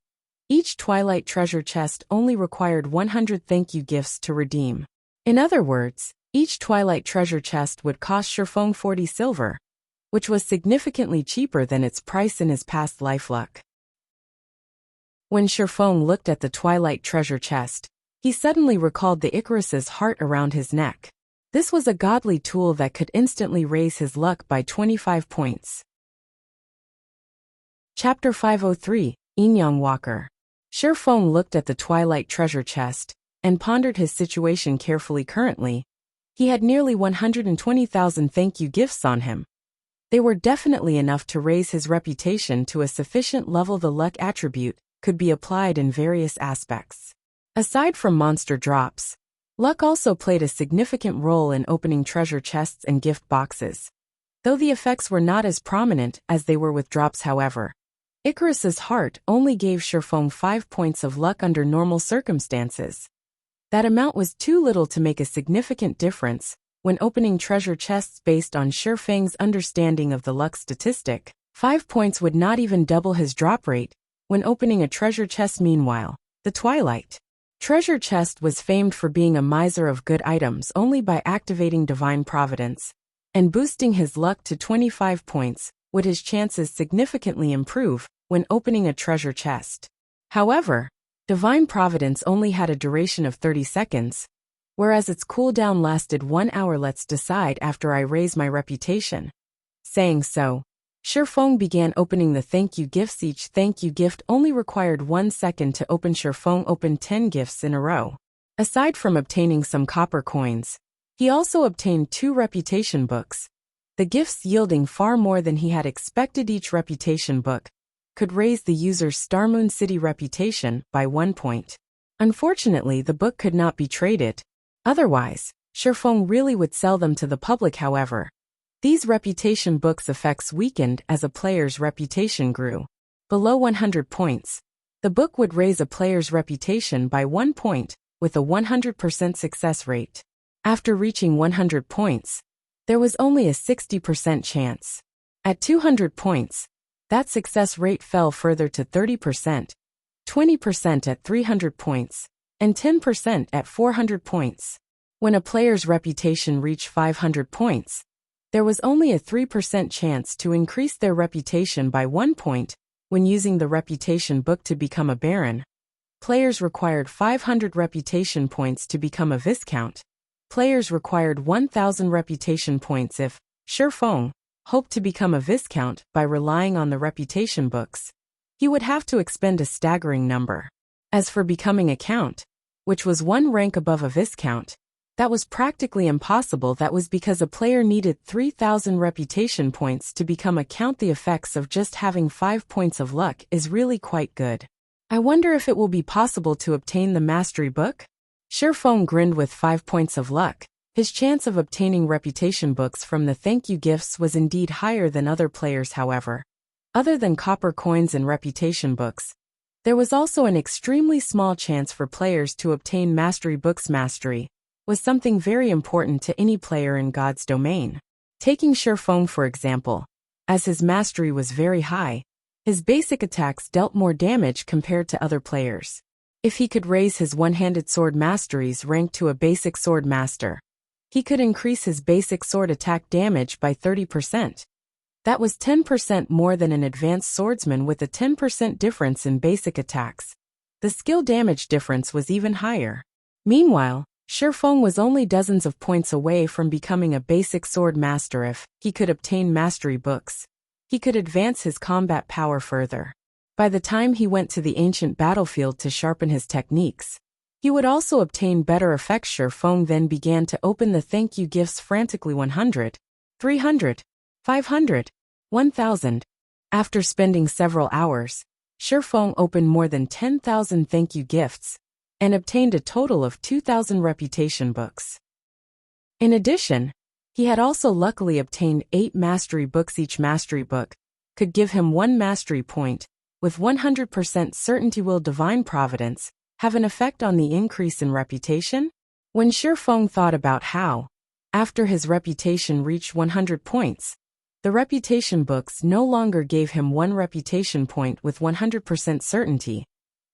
each Twilight treasure chest only required 100 thank you gifts to redeem. In other words, each Twilight treasure chest would cost Shifeng 40 silver, which was significantly cheaper than its price in his past life luck. When Shifeng looked at the Twilight treasure chest, he suddenly recalled the Icarus's heart around his neck. This was a godly tool that could instantly raise his luck by 25 points. Chapter 503, Inyang Walker. Shifeng looked at the Twilight treasure chest and pondered his situation carefully. Currently, he had nearly 120,000 thank you gifts on him. They were definitely enough to raise his reputation to a sufficient level. The luck attribute could be applied in various aspects. Aside from monster drops, luck also played a significant role in opening treasure chests and gift boxes, though the effects were not as prominent as they were with drops. However, Icarus's heart only gave Shifeng 5 points of luck under normal circumstances. That amount was too little to make a significant difference when opening treasure chests. Based on Shifeng's understanding of the luck statistic, 5 points would not even double his drop rate when opening a treasure chest. Meanwhile, the Twilight treasure chest was famed for being a miser of good items. Only by activating Divine Providence and boosting his luck to 25 points would his chances significantly improve when opening a treasure chest. However, Divine Providence only had a duration of 30 seconds, whereas its cooldown lasted 1 hour. Let's decide after I raise my reputation. Saying so, Shifeng began opening the thank you gifts. Each thank you gift only required 1 second to open. Shifeng opened 10 gifts in a row. Aside from obtaining some copper coins, he also obtained 2 reputation books, the gifts yielding far more than he had expected. Each reputation book could raise the user's Starmoon City reputation by 1 point. Unfortunately, the book could not be traded. Otherwise, Shifeng really would sell them to the public. However, these reputation books' effects weakened as a player's reputation grew below 100 points. The book would raise a player's reputation by 1 point, with a 100% success rate. After reaching 100 points, there was only a 60% chance. At 200 points, that success rate fell further to 30%, 20% at 300 points, and 10% at 400 points. When a player's reputation reached 500 points, there was only a 3% chance to increase their reputation by 1 point. When using the reputation book to become a Baron, players required 500 reputation points to become a Viscount. Players required 1,000 reputation points if Shifeng hoped to become a Viscount by relying on the reputation books. He would have to expend a staggering number. As for becoming a Count, which was 1 rank above a Viscount, that was practically impossible. That was because a player needed 3,000 reputation points to become a Count. The effects of just having 5 points of luck is really quite good. I wonder if it will be possible to obtain the Mastery Book? Shifeng grinned. With 5 points of luck, his chance of obtaining reputation books from the thank you gifts was indeed higher than other players. However, other than copper coins and reputation books, there was also an extremely small chance for players to obtain mastery books. Mastery was something very important to any player in God's domain. Taking Shifeng for example, as his mastery was very high, his basic attacks dealt more damage compared to other players. If he could raise his one-handed sword mastery's rank to a basic sword master, he could increase his basic sword attack damage by 30%. That was 10% more than an advanced swordsman with a 10% difference in basic attacks. The skill damage difference was even higher. Meanwhile, Shifeng was only dozens of points away from becoming a basic sword master. If he could obtain mastery books, he could advance his combat power further. By the time he went to the ancient battlefield to sharpen his techniques, he would also obtain better effects. Shifeng then began to open the thank you gifts frantically. 100, 300, 500, 1,000. After spending several hours, Shifeng opened more than 10,000 thank you gifts and obtained a total of 2,000 reputation books. In addition, he had also luckily obtained 8 mastery books. Each mastery book could give him 1 mastery point. With 100% certainty, will Divine Providence have an effect on the increase in reputation? When Shifeng thought about how, after his reputation reached 100 points, The reputation books no longer gave him one reputation point with 100% certainty,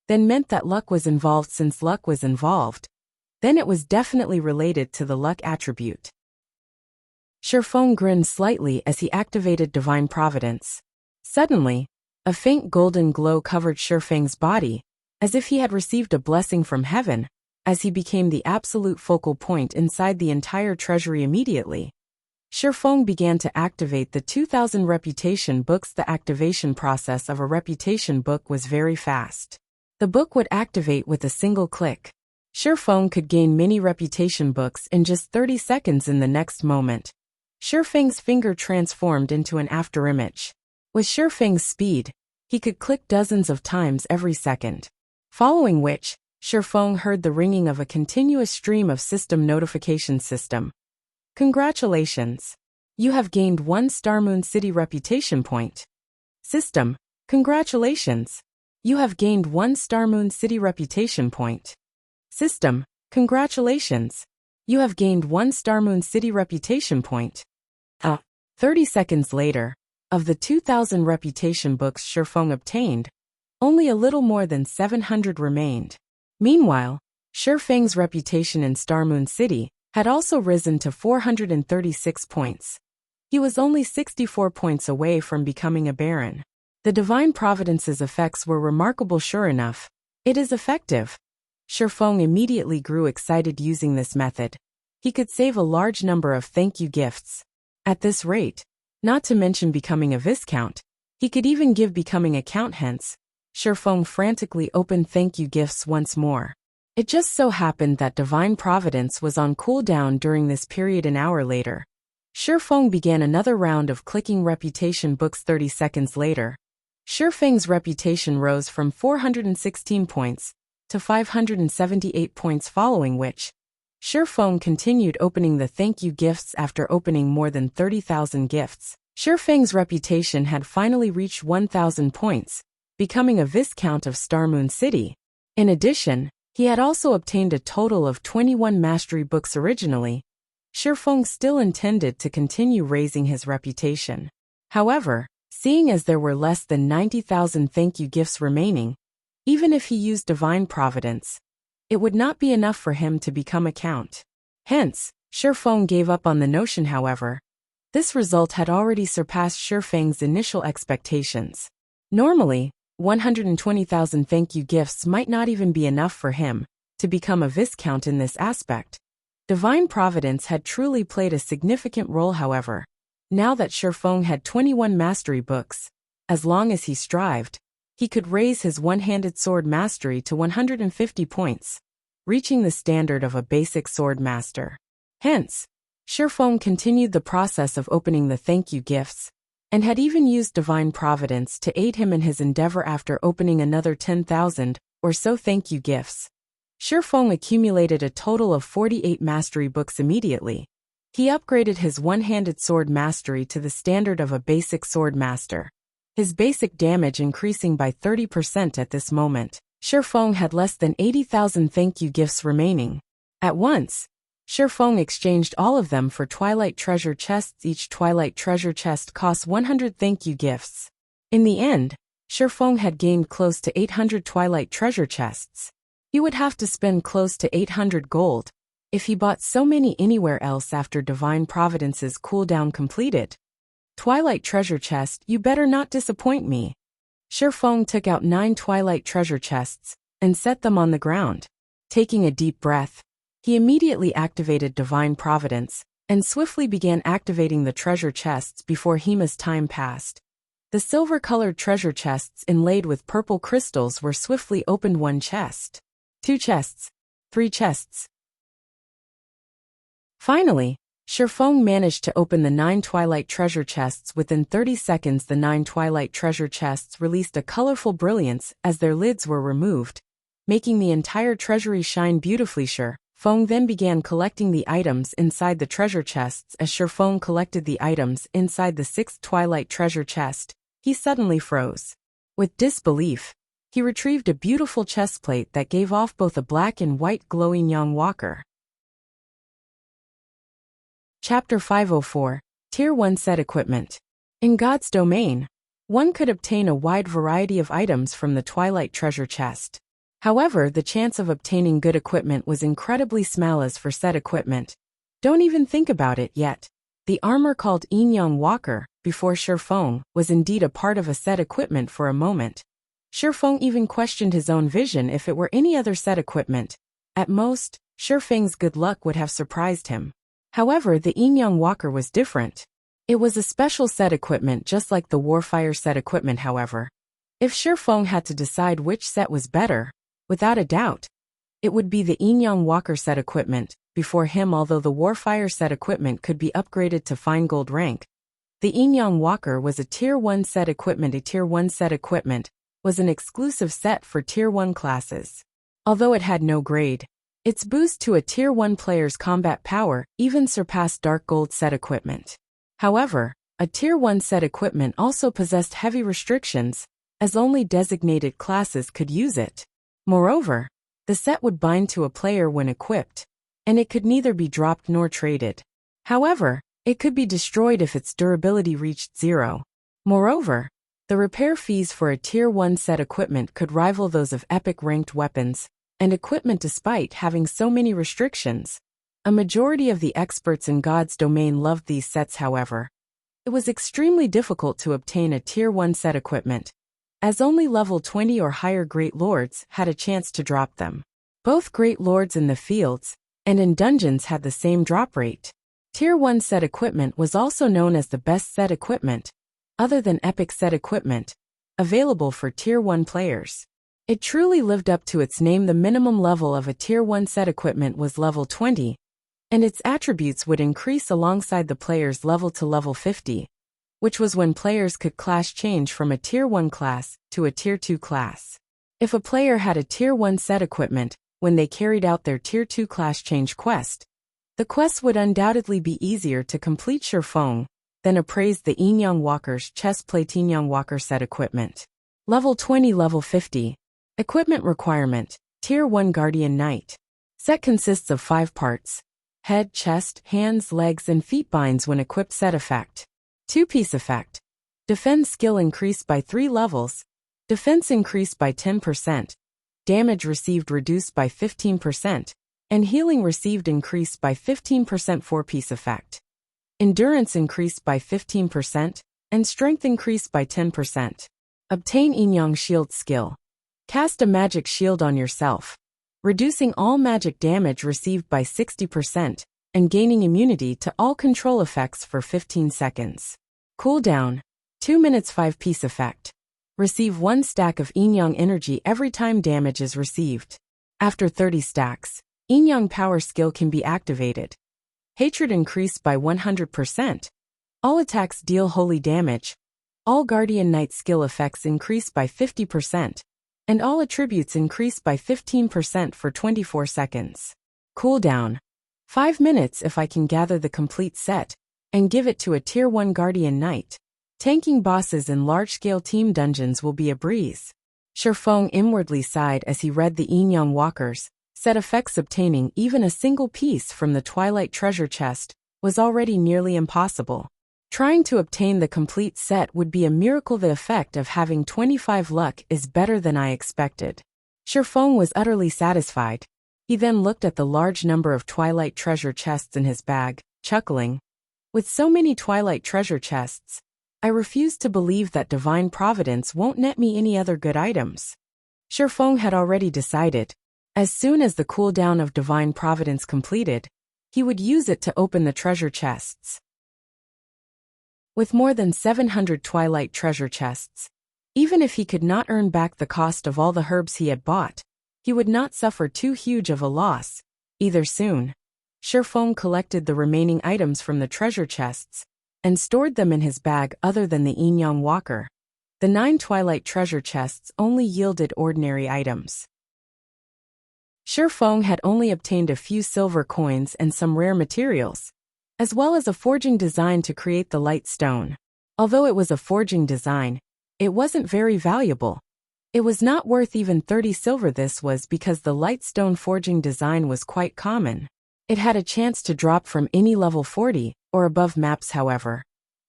then meant that luck was involved. Since luck was involved, then it was definitely related to the luck attribute. Shifeng grinned slightly as he activated Divine Providence. Suddenly, a faint golden glow covered Shifeng's body, as if he had received a blessing from heaven, as he became the absolute focal point inside the entire treasury immediately. Shifeng began to activate the 2000 reputation books. The activation process of a reputation book was very fast. The book would activate with a single click. Shifeng could gain many reputation books in just 30 seconds. In the next moment, Shifeng's finger transformed into an afterimage. With Shifeng's speed, he could click dozens of times every second. Following which, Shifeng heard the ringing of a continuous stream of system notification system. Congratulations! You have gained 1 Star Moon City reputation point. System, congratulations! You have gained 1 Star Moon City reputation point. System, congratulations! You have gained 1 Star Moon City reputation point. 30 seconds later, of the 2000 reputation books Shifeng obtained, only a little more than 700 remained. Meanwhile, Shifeng's reputation in Star Moon City had also risen to 436 points. He was only 64 points away from becoming a baron. The Divine Providence's effects were remarkable. Sure enough, it is effective. Shifeng immediately grew excited using this method. He could save a large number of thank you gifts. At this rate, not to mention becoming a viscount, he could even give becoming a count. Hence, Shifeng frantically opened thank you gifts once more. It just so happened that Divine Providence was on cooldown during this period. An hour later, Shifeng began another round of clicking reputation books. 30 seconds later, Shifeng's reputation rose from 416 points to 578 points, following which, Shifeng continued opening the thank you gifts. After opening more than 30,000 gifts, Shifeng's reputation had finally reached 1,000 points, becoming a viscount of Star Moon City. In addition, he had also obtained a total of 21 mastery books. Originally, Shifeng still intended to continue raising his reputation. However, seeing as there were less than 90,000 thank you gifts remaining, even if he used Divine Providence, it would not be enough for him to become a count. Hence, Shifeng gave up on the notion. However, this result had already surpassed Shifeng's initial expectations. Normally, 120,000 thank you gifts might not even be enough for him to become a viscount. In this aspect, Divine Providence had truly played a significant role. However, now that Shifeng had 21 mastery books, as long as he strived, he could raise his one-handed sword mastery to 150 points, reaching the standard of a basic sword master. Hence, Shifeng continued the process of opening the thank you gifts, and had even used Divine Providence to aid him in his endeavor. After opening another 10,000 or so thank you gifts, Shifeng accumulated a total of 48 mastery books. Immediately, he upgraded his one-handed sword mastery to the standard of a basic sword master, his basic damage increasing by 30%. At this moment, Shifeng had less than 80,000 thank you gifts remaining. At once, Shifeng exchanged all of them for Twilight treasure chests. Each Twilight treasure chest costs 100 thank you gifts. In the end, Shifeng had gained close to 800 Twilight treasure chests. He would have to spend close to 800 gold if he bought so many anywhere else after Divine Providence's cooldown completed. Twilight treasure chest, you better not disappoint me. Shifeng took out 9 Twilight treasure chests and set them on the ground. Taking a deep breath, he immediately activated Divine Providence and swiftly began activating the treasure chests. Before Hima's time passed, the silver-colored treasure chests inlaid with purple crystals were swiftly opened. 1 chest, 2 chests, 3 chests. Finally, Shifeng managed to open the 9 Twilight treasure chests. Within 30 seconds, the 9 Twilight treasure chests released a colorful brilliance as their lids were removed, making the entire treasury shine beautifully. Shifeng then began collecting the items inside the treasure chests. As Shifeng collected the items inside the 6th Twilight treasure chest, he suddenly froze. With disbelief, he retrieved a beautiful chestplate that gave off both a black and white glowing young walker. Chapter 504, Tier 1 Set Equipment. In God's domain, one could obtain a wide variety of items from the Twilight treasure chest. However, the chance of obtaining good equipment was incredibly small. As for set equipment, don't even think about it yet. The armor called Yin-Yang Walker, before Shifeng, was indeed a part of a set equipment for a moment. Shifeng even questioned his own vision if it were any other set equipment. At most, Shifeng's good luck would have surprised him. However, the Yin-Yang Walker was different. It was a special set equipment just like the Warfire set equipment. However, if Shifeng had to decide which set was better, without a doubt, it would be the Yin-Yang Walker set equipment. Before him, although the Warfire set equipment could be upgraded to fine gold rank, the Yin-Yang Walker was a Tier 1 set equipment. A Tier 1 set equipment was an exclusive set for Tier 1 classes. Although it had no grade, its boost to a Tier 1 player's combat power even surpassed Dark Gold set equipment. However, a Tier 1 set equipment also possessed heavy restrictions, as only designated classes could use it. Moreover, the set would bind to a player when equipped, and it could neither be dropped nor traded. However, it could be destroyed if its durability reached 0. Moreover, the repair fees for a Tier 1 set equipment could rival those of epic ranked weapons and equipment. Despite having so many restrictions, a majority of the experts in God's domain loved these sets. However, it was extremely difficult to obtain a Tier 1 set equipment, as only level 20 or higher Great Lords had a chance to drop them. Both Great Lords in the fields and in dungeons had the same drop rate. Tier 1 set equipment was also known as the best set equipment, other than epic set equipment, available for Tier 1 players. It truly lived up to its name. The minimum level of a Tier 1 set equipment was level 20, and its attributes would increase alongside the player's level to level 50, which was when players could class change from a Tier 1 class to a Tier 2 class. If a player had a Tier 1 set equipment, when they carried out their Tier 2 class change quest, the quest would undoubtedly be easier to complete. Shifeng then appraised the Yin-Yang Walker's chestplate. Yin-Yang Walker set equipment. Level 20, level 50. Equipment requirement: Tier 1 Guardian Knight. Set consists of 5 parts: head, chest, hands, legs, and feet. Binds when equipped. Set effect: 2-piece effect. Defense skill increased by 3 levels. Defense increased by 10%. Damage received reduced by 15%. And healing received increased by 15%. 4-piece effect. Endurance increased by 15%. And strength increased by 10%. Obtain Yin-Yang Shield skill. Cast a magic shield on yourself, reducing all magic damage received by 60%, and gaining immunity to all control effects for 15 seconds. Cooldown: 2 minutes. 5-piece effect. Receive 1 stack of Yin-Yang energy every time damage is received. After 30 stacks, Yin-Yang power skill can be activated. Hatred increased by 100%. All attacks deal holy damage. All Guardian Knight skill effects increase by 50%. And all attributes increase by 15% for 24 seconds. Cooldown: 5 minutes. If I can gather the complete set and give it to a Tier 1 Guardian Knight, tanking bosses in large-scale team dungeons will be a breeze. Shifeng inwardly sighed as he read the Yin-Yang Walker's set effects. Obtaining even a single piece from the Twilight treasure chest was already nearly impossible. Trying to obtain the complete set would be a miracle. The effect of having 25 luck is better than I expected. Shifeng was utterly satisfied. He then looked at the large number of Twilight treasure chests in his bag, chuckling. With so many Twilight treasure chests, I refuse to believe that Divine Providence won't net me any other good items. Shifeng had already decided. As soon as the cooldown of Divine Providence completed, he would use it to open the treasure chests. With more than 700 Twilight treasure chests, even if he could not earn back the cost of all the herbs he had bought, he would not suffer too huge of a loss, either soon. Shifeng collected the remaining items from the treasure chests and stored them in his bag. Other than the Yin-Yang Walker, the 9 Twilight treasure chests only yielded ordinary items. Shifeng had only obtained a few silver coins and some rare materials, as well as a forging design to create the light stone. Although it was a forging design, it wasn't very valuable. It was not worth even 30 silver. This was because the light stone forging design was quite common. It had a chance to drop from any level 40 or above maps. However,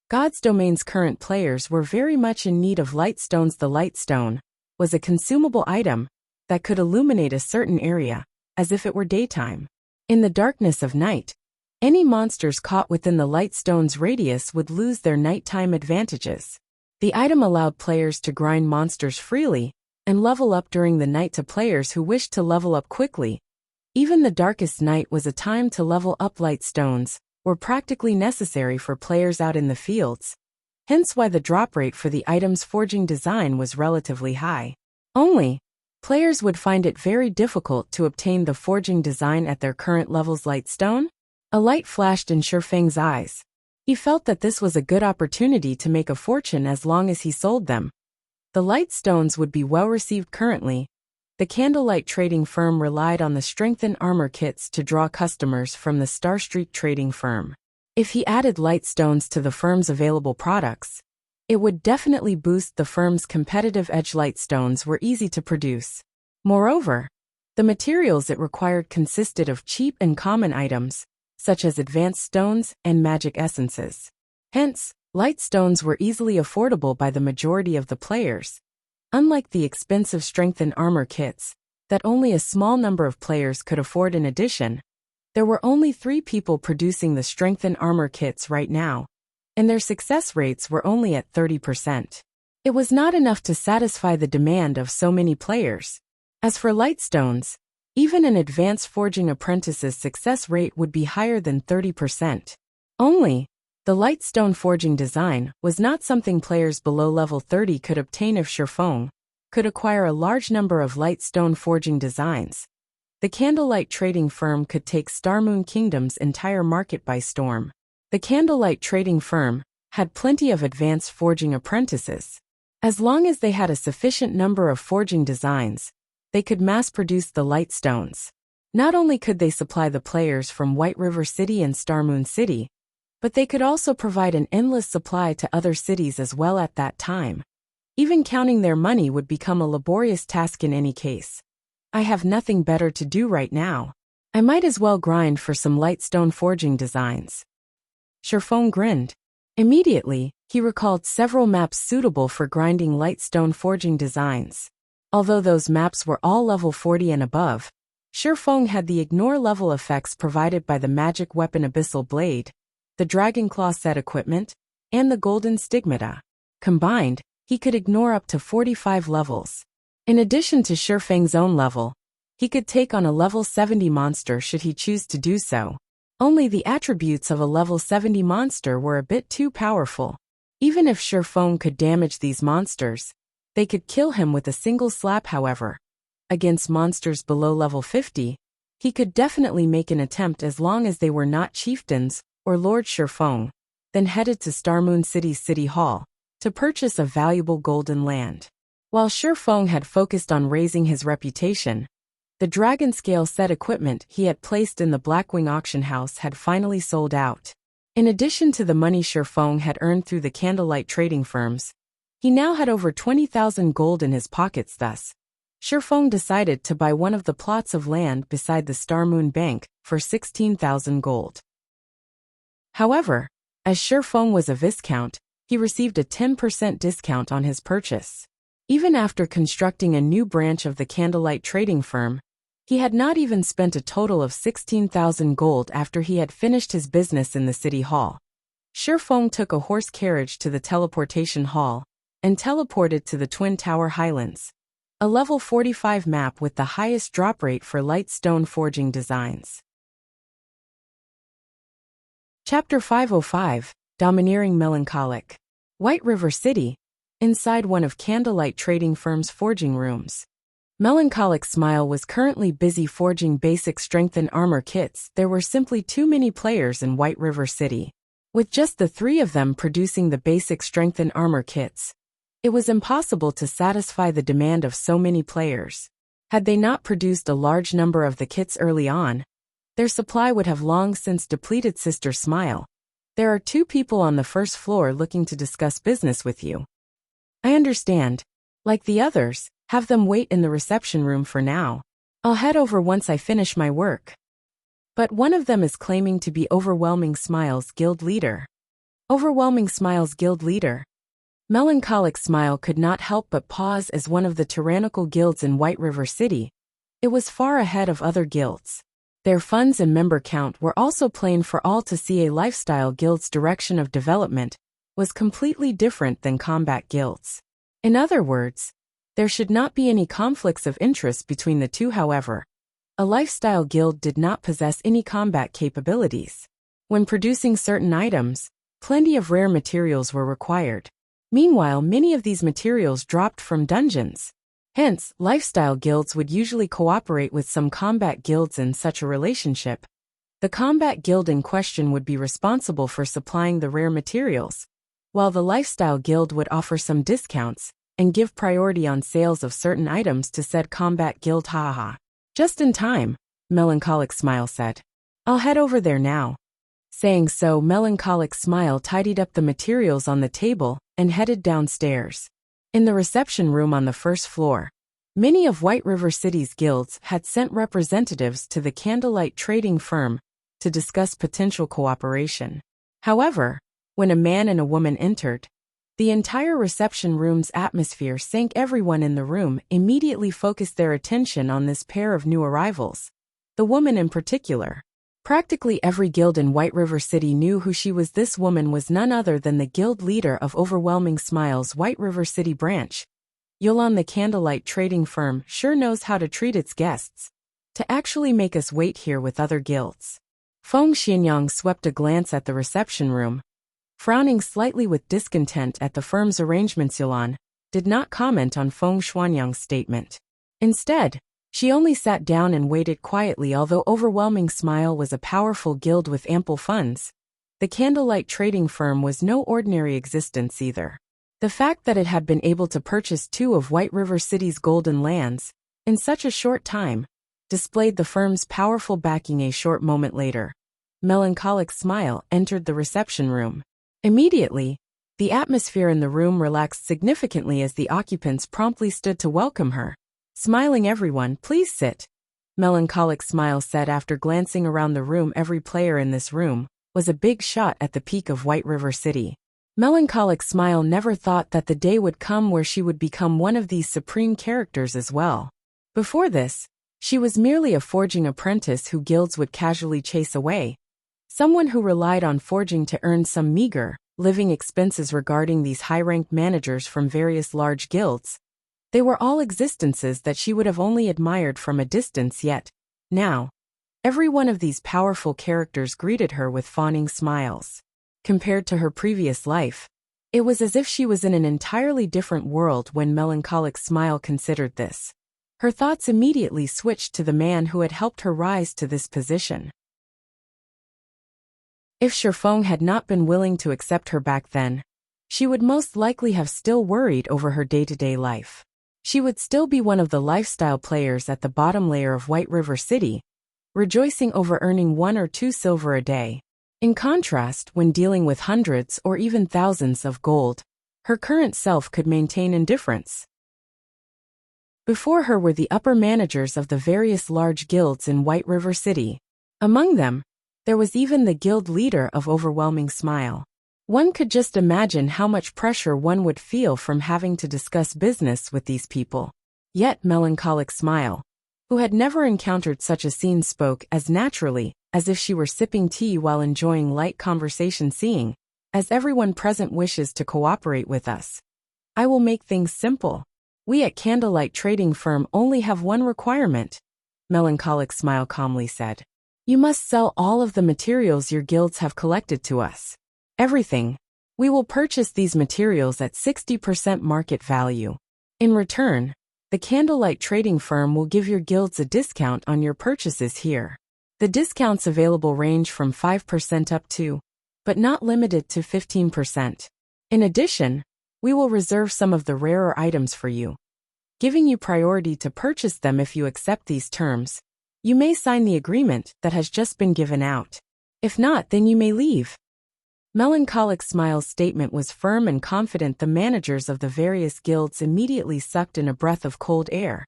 God's Domain's current players were very much in need of light stones. The light stone was a consumable item that could illuminate a certain area, as if it were daytime. In the darkness of night, any monsters caught within the light stone's radius would lose their nighttime advantages. The item allowed players to grind monsters freely and level up during the night. To players who wished to level up quickly, even the darkest night was a time to level up. Light stones were practically necessary for players out in the fields, hence why the drop rate for the item's forging design was relatively high. Only, players would find it very difficult to obtain the forging design at their current levels. Light stone? A light flashed in Shifeng's eyes. He felt that this was a good opportunity to make a fortune as long as he sold them. The light stones would be well received. Currently, the candlelight trading firm relied on the strengthened armor kits to draw customers from the Star Street trading firm. If he added light stones to the firm's available products, it would definitely boost the firm's competitive edge. Light stones were easy to produce. Moreover, the materials it required consisted of cheap and common items, such as advanced stones and magic essences. Hence, light stones were easily affordable by the majority of the players, unlike the expensive strengthened armor kits that only a small number of players could afford. In addition, there were only 3 people producing the strengthened armor kits right now, and their success rates were only at 30%. It was not enough to satisfy the demand of so many players. As for light stones, even an advanced forging apprentice's success rate would be higher than 30%. Only, the light stone forging design was not something players below level 30 could obtain. If Shifeng could acquire a large number of light stone forging designs, the candlelight trading firm could take Starmoon Kingdom's entire market by storm. The candlelight trading firm had plenty of advanced forging apprentices. As long as they had a sufficient number of forging designs, they could mass-produce the light stones. Not only could they supply the players from White River City and Starmoon City, but they could also provide an endless supply to other cities as well. At that time, even counting their money would become a laborious task. In any case, I have nothing better to do right now. I might as well grind for some light stone forging designs. Shifeng grinned. Immediately, he recalled several maps suitable for grinding light stone forging designs. Although those maps were all level 40 and above, Shifeng had the ignore level effects provided by the magic weapon Abyssal Blade, the Dragon Claw set equipment, and the Golden Stigmata. Combined, he could ignore up to 45 levels. In addition to Shifeng's own level, he could take on a level 70 monster should he choose to do so. Only the attributes of a level 70 monster were a bit too powerful. Even if Shifeng could damage these monsters, they could kill him with a single slap. However, against monsters below level 50, he could definitely make an attempt as long as they were not chieftains or Lord Shifeng, then headed to Starmoon City's City Hall to purchase a valuable golden land. While Shifeng had focused on raising his reputation, the dragon scale set equipment he had placed in the Blackwing auction house had finally sold out. In addition to the money Shifeng had earned through the candlelight trading firms, he now had over 20,000 gold in his pockets. Thus, Shifeng decided to buy one of the plots of land beside the Starmoon Bank for 16,000 gold. However, as Shifeng was a Viscount, he received a 10% discount on his purchase. Even after constructing a new branch of the candlelight trading firm, he had not even spent a total of 16,000 gold after he had finished his business in the City Hall. Shifeng took a horse carriage to the teleportation hall and teleported to the Twin Tower Highlands, a level 45 map with the highest drop rate for light stone forging designs. Chapter 505, Domineering Melancholic. White River City, inside one of candlelight trading firm's forging rooms. Melancholic's smile was currently busy forging basic strengthened armor kits. There were simply too many players in White River City. With just the 3 of them producing the basic strengthened armor kits, it was impossible to satisfy the demand of so many players. Had they not produced a large number of the kits early on, their supply would have long since depleted. Sister Smile. There are 2 people on the first floor looking to discuss business with you. I understand. Like the others, have them wait in the reception room for now. I'll head over once I finish my work. But one of them is claiming to be Overwhelming Smile's guild leader. Overwhelming Smile's guild leader. Melancholic Smile could not help but pause as one of the tyrannical guilds in White River City. It was far ahead of other guilds. Their funds and member count were also plain for all to see. A lifestyle guild's direction of development was completely different than combat guilds. In other words, there should not be any conflicts of interest between the two. However, a lifestyle guild did not possess any combat capabilities. When producing certain items, plenty of rare materials were required. Meanwhile, many of these materials dropped from dungeons. Hence, lifestyle guilds would usually cooperate with some combat guilds in such a relationship. The combat guild in question would be responsible for supplying the rare materials, while the lifestyle guild would offer some discounts and give priority on sales of certain items to said combat guild. Ha. Just in time, Melancholic Smile said. I'll head over there now. Saying so, Melancholic Smile tidied up the materials on the table and headed downstairs. In the reception room on the first floor, many of White River City's guilds had sent representatives to the Candlelight trading firm to discuss potential cooperation. However, when a man and a woman entered, the entire reception room's atmosphere sank. Everyone in the room immediately focused their attention on this pair of new arrivals, the woman in particular. Practically every guild in White River City knew who she was. This woman was none other than the guild leader of Overwhelming Smile's White River City branch. Yolan, the Candlelight trading firm, sure knows how to treat its guests. To actually make us wait here with other guilds. Feng Xianyang swept a glance at the reception room, frowning slightly with discontent at the firm's arrangements. Yolan did not comment on Feng Xianyang's statement. Instead, she only sat down and waited quietly. Although Overwhelming Smile was a powerful guild with ample funds, the Candlelight trading firm was no ordinary existence either. The fact that it had been able to purchase 2 of White River City's golden lands in such a short time displayed the firm's powerful backing. A short moment later, Melancholic Smile entered the reception room. Immediately, the atmosphere in the room relaxed significantly as the occupants promptly stood to welcome her. Smiling, everyone, please sit. Melancholic Smile said after glancing around the room. Every player in this room was a big shot at the peak of White River City. Melancholic Smile never thought that the day would come where she would become one of these supreme characters as well. Before this, she was merely a forging apprentice who guilds would casually chase away. Someone who relied on forging to earn some meager living expenses. Regarding these high-ranked managers from various large guilds, they were all existences that she would have only admired from a distance. Yet, now, every one of these powerful characters greeted her with fawning smiles. Compared to her previous life, it was as if she was in an entirely different world. When Melancholic Smile considered this, her thoughts immediately switched to the man who had helped her rise to this position. If Shifeng had not been willing to accept her back then, she would most likely have still worried over her day-to-day life. She would still be one of the lifestyle players at the bottom layer of White River City, rejoicing over earning 1 or 2 silver a day. In contrast, when dealing with hundreds or even thousands of gold, her current self could maintain indifference. Before her were the upper managers of the various large guilds in White River City. Among them, there was even the guild leader of Overwhelming Smile. One could just imagine how much pressure one would feel from having to discuss business with these people. Yet Melancholic Smile, who had never encountered such a scene, spoke as naturally as if she were sipping tea while enjoying light conversation. Seeing as everyone present wishes to cooperate with us, I will make things simple. We at Candlelight Trading Firm only have one requirement, Melancholic Smile calmly said. You must sell all of the materials your guilds have collected to us. Everything. We will purchase these materials at 60% market value. In return, the Candlelight Trading Firm will give your guilds a discount on your purchases here. The discounts available range from 5% up to, but not limited to 15%. In addition, we will reserve some of the rarer items for you, giving you priority to purchase them. If you accept these terms, you may sign the agreement that has just been given out. If not, then you may leave. Melancholic Smile's statement was firm and confident. The managers of the various guilds immediately sucked in a breath of cold air,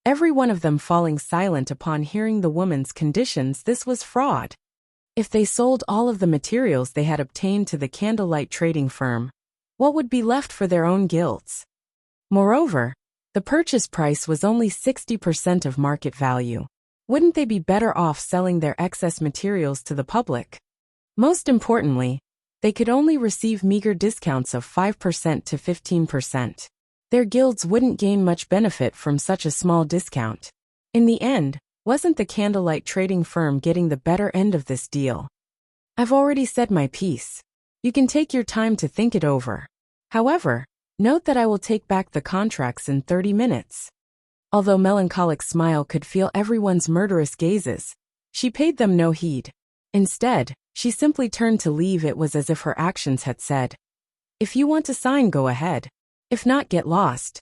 every one of them falling silent upon hearing the woman's conditions. This was fraud. If they sold all of the materials they had obtained to the candlelight trading firm, what would be left for their own guilds? Moreover, the purchase price was only 60% of market value. Wouldn't they be better off selling their excess materials to the public? Most importantly, they could only receive meager discounts of 5% to 15%. Their guilds wouldn't gain much benefit from such a small discount. In the end, wasn't the candlelight trading firm getting the better end of this deal? I've already said my piece. You can take your time to think it over. However, note that I will take back the contracts in 30 minutes. Although Melancholic's smile could feel everyone's murderous gazes, she paid them no heed. Instead, she simply turned to leave. It was as if her actions had said, "If you want to sign, go ahead. If not, get lost."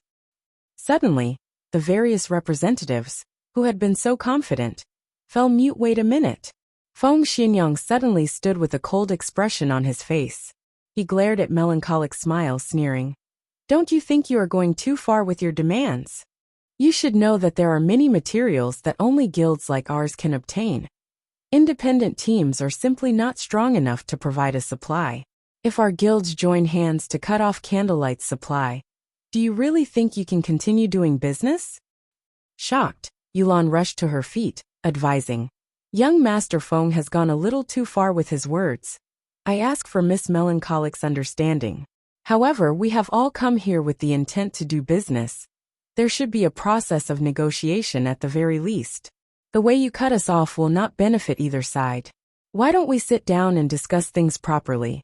Suddenly, the various representatives, who had been so confident, fell mute. Wait a minute. Feng Xianyang suddenly stood with a cold expression on his face. He glared at Melancholic's smile, sneering. "Don't you think you are going too far with your demands? You should know that there are many materials that only guilds like ours can obtain. Independent teams are simply not strong enough to provide a supply. If our guilds join hands to cut off Candlelight's supply, do you really think you can continue doing business?" Shocked, Yulan rushed to her feet, advising, "Young Master Feng has gone a little too far with his words. I ask for Miss Melancholic's understanding. However, we have all come here with the intent to do business. There should be a process of negotiation at the very least. The way you cut us off will not benefit either side. Why don't we sit down and discuss things properly?"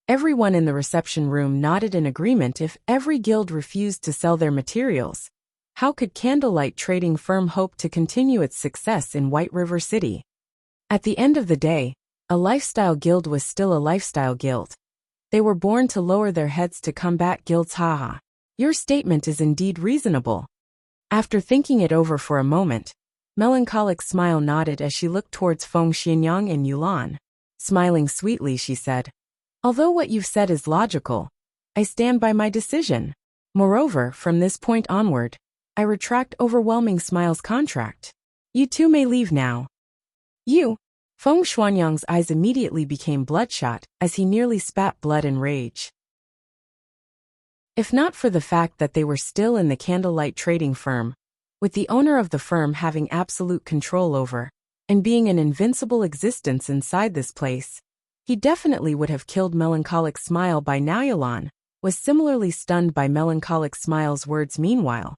Everyone in the reception room nodded in agreement. If every guild refused to sell their materials, how could Candlelight Trading Firm hope to continue its success in White River City? At the end of the day, a lifestyle guild was still a lifestyle guild. They were born to lower their heads to combat guilds. Haha. Your statement is indeed reasonable. After thinking it over for a moment, Melancholic's smile nodded as she looked towards Feng Xianyang and Yulan. Smiling sweetly, she said, "Although what you've said is logical, I stand by my decision. Moreover, from this point onward, I retract Overwhelming Smile's contract. You two may leave now." "You?" Feng Xuanyang's eyes immediately became bloodshot as he nearly spat blood in rage. If not for the fact that they were still in the Candlelight Trading Firm, with the owner of the firm having absolute control over, and being an invincible existence inside this place, he definitely would have killed Melancholic's smile by now. Yulan was similarly stunned by Melancholic's smile's words. Meanwhile,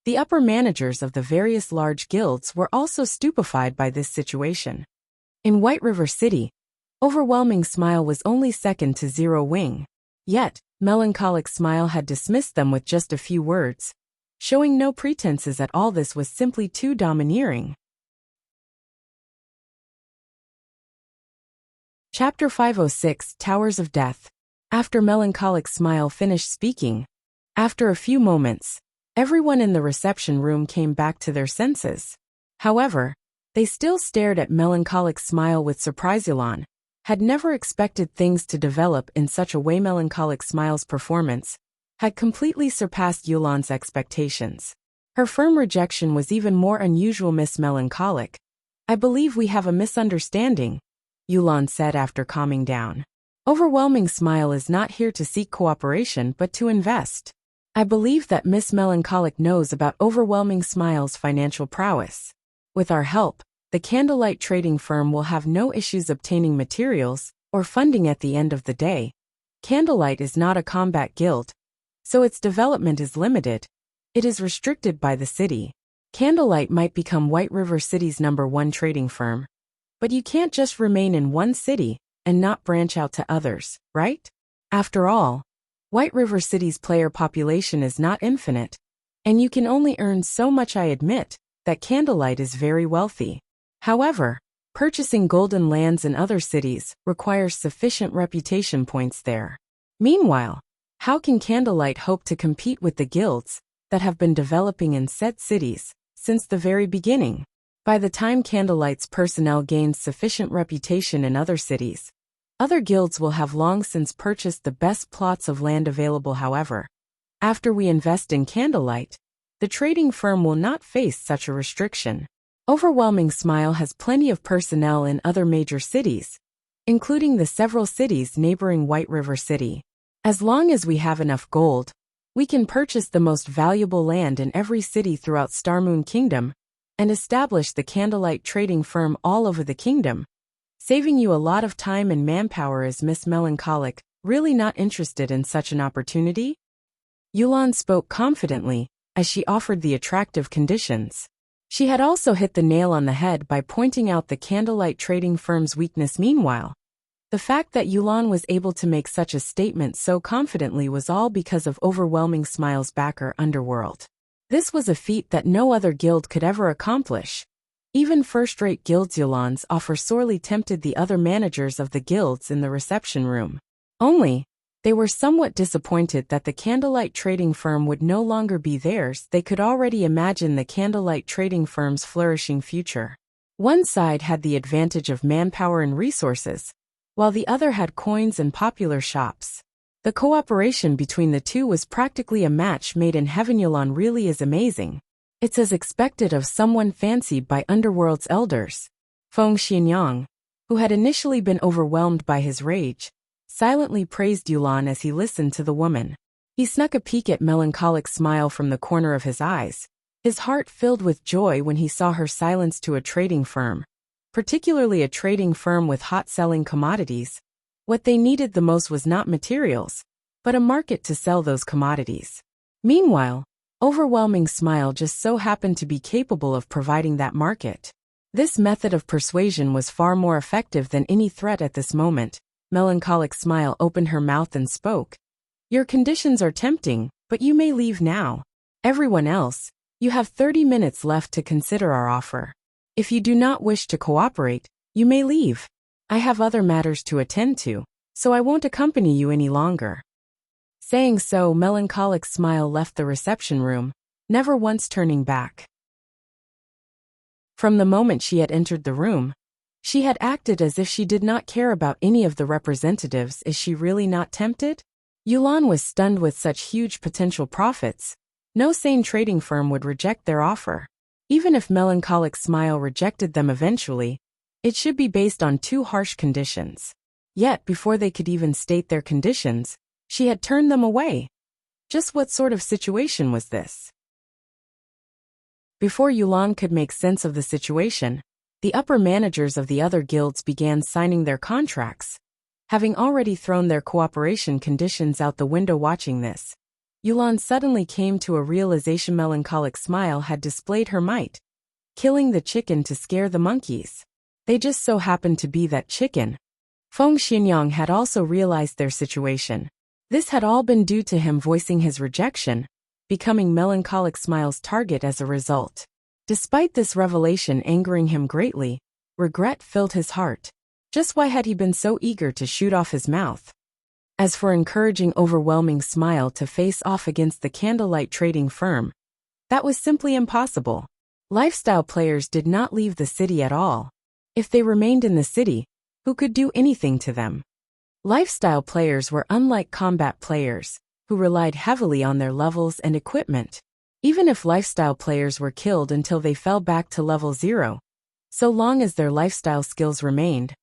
the upper managers of the various large guilds were also stupefied by this situation. In White River City, Overwhelming Smile was only second to Zero Wing. Yet, Melancholic Smile had dismissed them with just a few words, showing no pretenses at all. This was simply too domineering. Chapter 506, Towers of Death. After Melancholic Smile finished speaking, after a few moments, everyone in the reception room came back to their senses. However, they still stared at Melancholic Smile with surprise. Yulan had never expected things to develop in such a way. Melancholic Smile's performance had completely surpassed Yulan's expectations. Her firm rejection was even more unusual. "Miss Melancholic, I believe we have a misunderstanding," Yulan said after calming down. "Overwhelming Smile is not here to seek cooperation but to invest. I believe that Miss Melancholic knows about Overwhelming Smile's financial prowess. With our help, the Candlelight Trading Firm will have no issues obtaining materials or funding at the end of the day. Candlelight is not a combat guild, so its development is limited. It is restricted by the city. Candlelight might become White River City's #1 trading firm, but you can't just remain in one city and not branch out to others, right? After all, White River City's player population is not infinite, and you can only earn so much. I admit that Candlelight is very wealthy. However, purchasing golden lands in other cities requires sufficient reputation points there. Meanwhile, how can Candlelight hope to compete with the guilds that have been developing in said cities since the very beginning? By the time Candlelight's personnel gains sufficient reputation in other cities, other guilds will have long since purchased the best plots of land available. However, after we invest in Candlelight, the trading firm will not face such a restriction. Overwhelming Smile has plenty of personnel in other major cities, including the several cities neighboring White River City. As long as we have enough gold, we can purchase the most valuable land in every city throughout Starmoon Kingdom and establish the candlelight trading firm all over the kingdom, saving you a lot of time and manpower. Is Miss Melancholic really not interested in such an opportunity? Yulan spoke confidently as she offered the attractive conditions. She had also hit the nail on the head by pointing out the candlelight trading firm's weakness. Meanwhile, the fact that Yulan was able to make such a statement so confidently was all because of Overwhelming Smile's backer Underworld. This was a feat that no other guild could ever accomplish. Even first-rate guilds. Yulan's offer sorely tempted the other managers of the guilds in the reception room. Only, they were somewhat disappointed that the candlelight trading firm would no longer be theirs. They could already imagine the candlelight trading firm's flourishing future. One side had the advantage of manpower and resources, while the other had coins and popular shops. The cooperation between the two was practically a match made in heaven. Yulan really is amazing. It's as expected of someone fancied by Underworld's elders. Feng Xianyang, who had initially been overwhelmed by his rage, silently praised Yulan as he listened to the woman. He snuck a peek at Melancholic Smile from the corner of his eyes, his heart filled with joy when he saw her silence to a trading firm, particularly a trading firm with hot-selling commodities. What they needed the most was not materials, but a market to sell those commodities. Meanwhile, Overwhelming Smile just so happened to be capable of providing that market. This method of persuasion was far more effective than any threat at this moment. Melancholic Smile opened her mouth and spoke. Your conditions are tempting, but you may leave now. Everyone else, you have 30 minutes left to consider our offer. If you do not wish to cooperate, you may leave. I have other matters to attend to, so I won't accompany you any longer. Saying so, Melancholic Smile left the reception room, never once turning back. From the moment she had entered the room, she had acted as if she did not care about any of the representatives. Is she really not tempted? Yulan was stunned with such huge potential profits. No sane trading firm would reject their offer. Even if Melancholic Smile rejected them eventually, it should be based on two harsh conditions. Yet before they could even state their conditions, she had turned them away. Just what sort of situation was this? Before Yulan could make sense of the situation, the upper managers of the other guilds began signing their contracts. Having already thrown their cooperation conditions out the window. Watching this, Yulan suddenly came to a realization. Melancholic Smile had displayed her might, killing the chicken to scare the monkeys. They just so happened to be that chicken. Feng Xianyang had also realized their situation. This had all been due to him voicing his rejection, becoming Melancholic Smile's target as a result. Despite this revelation angering him greatly, regret filled his heart. Just why had he been so eager to shoot off his mouth? As for encouraging Overwhelming Smile to face off against the candlelight trading firm, that was simply impossible. Lifestyle players did not leave the city at all. If they remained in the city, who could do anything to them? Lifestyle players were unlike combat players, who relied heavily on their levels and equipment. Even if lifestyle players were killed until they fell back to level 0, so long as their lifestyle skills remained,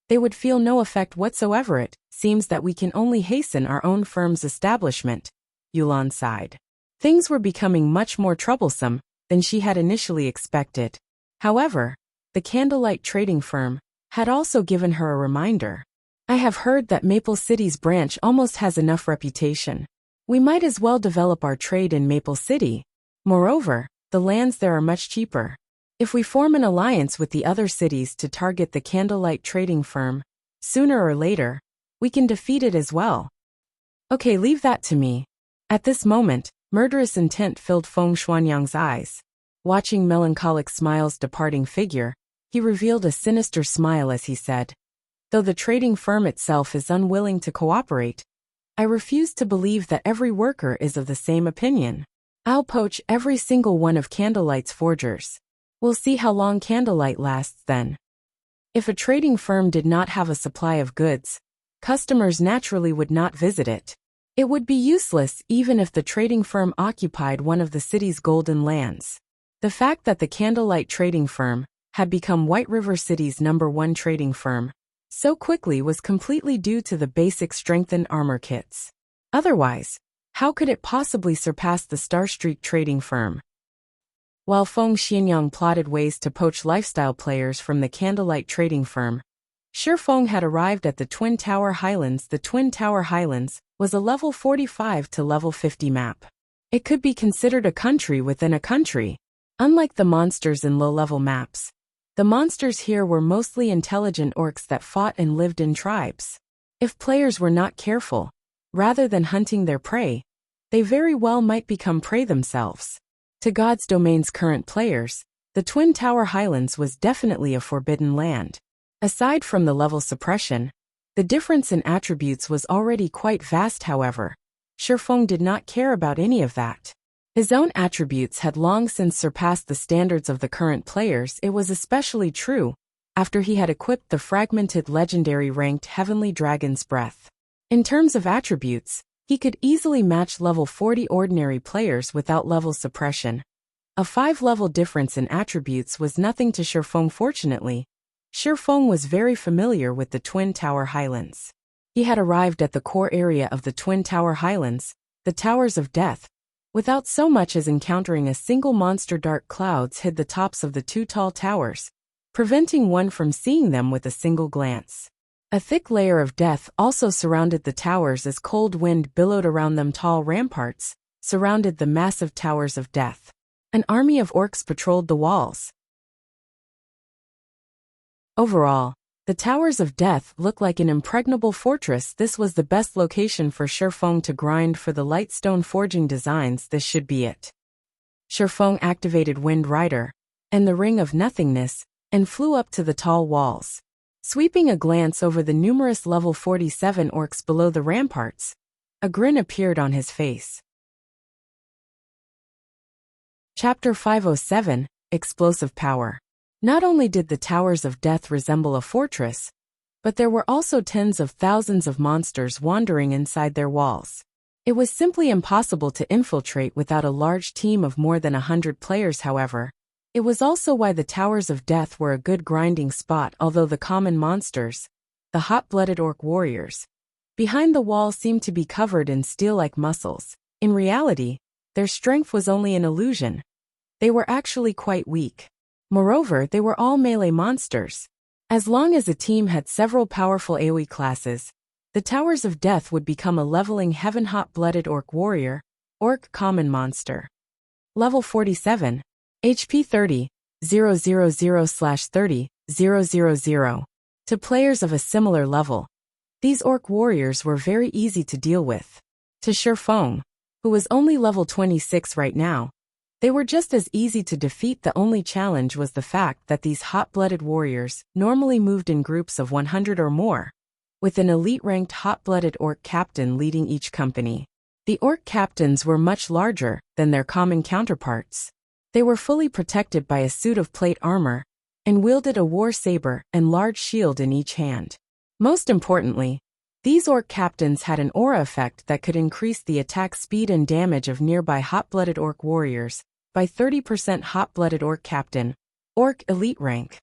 they would feel no effect whatsoever. It seems that we can only hasten our own firm's establishment, Yulan sighed. Things were becoming much more troublesome than she had initially expected. However, the candlelight trading firm had also given her a reminder. I have heard that Maple City's branch almost has enough reputation. We might as well develop our trade in Maple City. Moreover, the lands there are much cheaper. If we form an alliance with the other cities to target the candlelight trading firm, sooner or later, we can defeat it as well. Okay, leave that to me. At this moment, murderous intent filled Feng Xianyang's eyes. Watching Melancholic Smile's departing figure, he revealed a sinister smile as he said, though the trading firm itself is unwilling to cooperate, I refuse to believe that every worker is of the same opinion. I'll poach every single one of Candlelight's forgers. We'll see how long Candlelight lasts then. If a trading firm did not have a supply of goods, customers naturally would not visit it. It would be useless even if the trading firm occupied one of the city's golden lands. The fact that the Candlelight trading firm had become White River City's #1 trading firm so quickly was completely due to the basic strengthened armor kits. Otherwise, how could it possibly surpass the Star Streak trading firm? While Feng Xianyang plotted ways to poach lifestyle players from the Candlelight trading firm, Shifeng had arrived at the Twin Tower Highlands. The Twin Tower Highlands was a level 45 to level 50 map. It could be considered a country within a country. Unlike the monsters in low-level maps, the monsters here were mostly intelligent orcs that fought and lived in tribes. If players were not careful, rather than hunting their prey, they very well might become prey themselves. To God's Domain's current players, the Twin Tower Highlands was definitely a forbidden land. Aside from the level suppression, the difference in attributes was already quite vast. However, Shifeng did not care about any of that. His own attributes had long since surpassed the standards of the current players. It was especially true after he had equipped the fragmented legendary ranked Heavenly Dragon's Breath. In terms of attributes, he could easily match level 40 ordinary players without level suppression. A 5-level difference in attributes was nothing to Shifeng. Fortunately, Shifeng was very familiar with the Twin Tower Highlands. He had arrived at the core area of the Twin Tower Highlands, the Towers of Death, without so much as encountering a single monster. Dark clouds hid the tops of the 2 tall towers, preventing one from seeing them with a single glance. A thick layer of death also surrounded the towers as cold wind billowed around them. Tall ramparts surrounded the massive towers of death. An army of orcs patrolled the walls. Overall, the Towers of Death looked like an impregnable fortress. This was the best location for Shifeng to grind for the lightstone forging designs. This should be it. Shifeng activated Wind Rider and the Ring of Nothingness and flew up to the tall walls. Sweeping a glance over the numerous level 47 orcs below the ramparts, a grin appeared on his face. Chapter 507, Explosive Power. Not only did the Towers of Death resemble a fortress, but there were also tens of thousands of monsters wandering inside their walls. It was simply impossible to infiltrate without a large team of more than 100 players. However, it was also why the Towers of Death were a good grinding spot. Although the common monsters, the hot-blooded orc warriors, behind the wall seemed to be covered in steel-like muscles, in reality, their strength was only an illusion. They were actually quite weak. Moreover, they were all melee monsters. As long as a team had several powerful AoE classes, the Towers of Death would become a leveling heaven. Hot-blooded orc warrior, orc common monster. Level 47. HP 30, 000/30, 000. To players of a similar level, these orc warriors were very easy to deal with. To Shifeng, who was only level 26 right now, they were just as easy to defeat. The only challenge was the fact that these hot-blooded warriors normally moved in groups of 100 or more, with an elite-ranked hot-blooded orc captain leading each company. The orc captains were much larger than their common counterparts. They were fully protected by a suit of plate armor and wielded a war saber and large shield in each hand. Most importantly, these orc captains had an aura effect that could increase the attack speed and damage of nearby hot-blooded orc warriors by 30%. Hot-blooded orc captain, orc elite rank.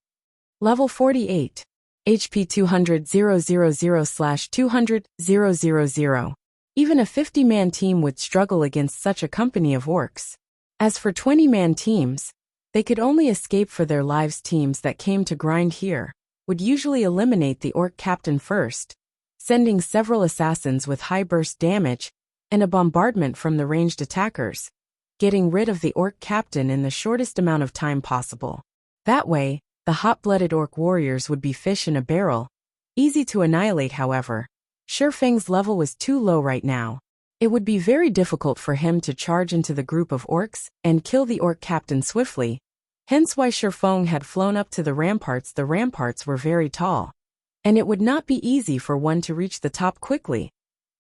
Level 48. HP 200 000/200 000. Even a 50-man team would struggle against such a company of orcs. As for 20-man teams, they could only escape for their lives. Teams that came to grind here would usually eliminate the orc captain first, sending several assassins with high burst damage and a bombardment from the ranged attackers, getting rid of the orc captain in the shortest amount of time possible. That way, the hot-blooded orc warriors would be fish in a barrel, easy to annihilate. However, Shifeng's level was too low right now. It would be very difficult for him to charge into the group of orcs and kill the orc captain swiftly, hence why Shifeng had flown up to the ramparts. The ramparts were very tall, and it would not be easy for one to reach the top quickly,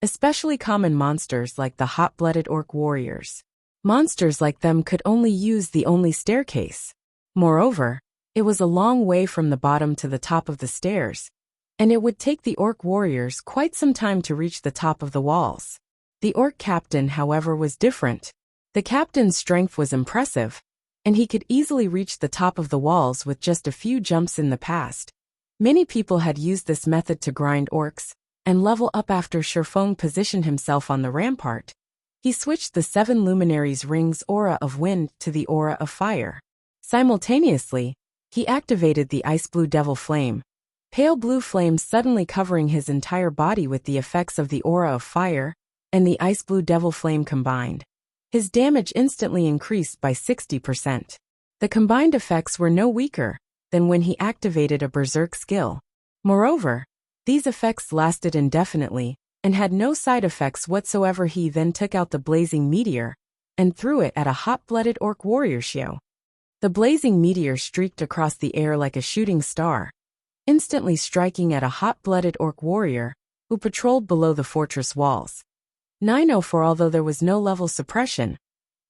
especially common monsters like the hot-blooded orc warriors. Monsters like them could only use the only staircase. Moreover, it was a long way from the bottom to the top of the stairs, and it would take the orc warriors quite some time to reach the top of the walls. The orc captain, however, was different. The captain's strength was impressive, and he could easily reach the top of the walls with just a few jumps in the past. Many people had used this method to grind orcs and level up after Shifeng positioned himself on the rampart. He switched the 7 luminaries' rings aura of wind to the aura of fire. Simultaneously, he activated the ice blue devil flame, pale blue flame suddenly covering his entire body with the effects of the aura of fire and the ice blue devil flame combined. His damage instantly increased by 60%. The combined effects were no weaker than when he activated a berserk skill. Moreover, these effects lasted indefinitely and had no side effects whatsoever. He then took out the blazing meteor and threw it at a hot-blooded orc warrior Xiao. The blazing meteor streaked across the air like a shooting star, instantly striking at a hot-blooded orc warrior who patrolled below the fortress walls. 904. Although there was no level suppression,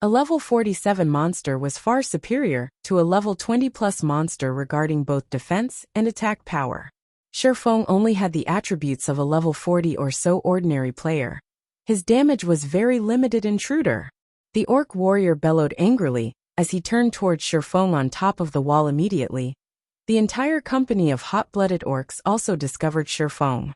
a level 47 monster was far superior to a level 20+ monster regarding both defense and attack power. Shifeng only had the attributes of a level 40 or so ordinary player. His damage was very limited. Intruder. The orc warrior bellowed angrily as he turned towards Shifeng on top of the wall. Immediately, the entire company of hot-blooded orcs also discovered Shifeng.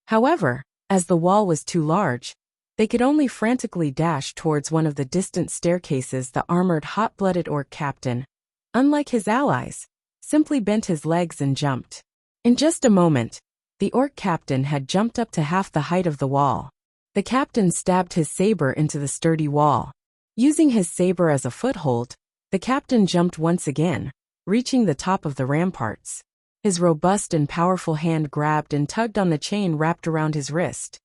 However, as the wall was too large, they could only frantically dash towards one of the distant staircases. The armored hot-blooded orc captain, unlike his allies, simply bent his legs and jumped. In just a moment, the orc captain had jumped up to half the height of the wall. The captain stabbed his saber into the sturdy wall. Using his saber as a foothold, the captain jumped once again, reaching the top of the ramparts. His robust and powerful hand grabbed and tugged on the chain wrapped around his wrist.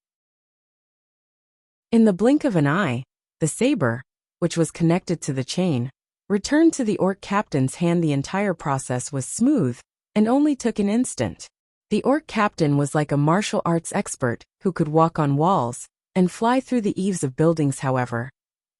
In the blink of an eye, the saber, which was connected to the chain, returned to the orc captain's hand. The entire process was smooth and only took an instant. The orc captain was like a martial arts expert who could walk on walls and fly through the eaves of buildings. However,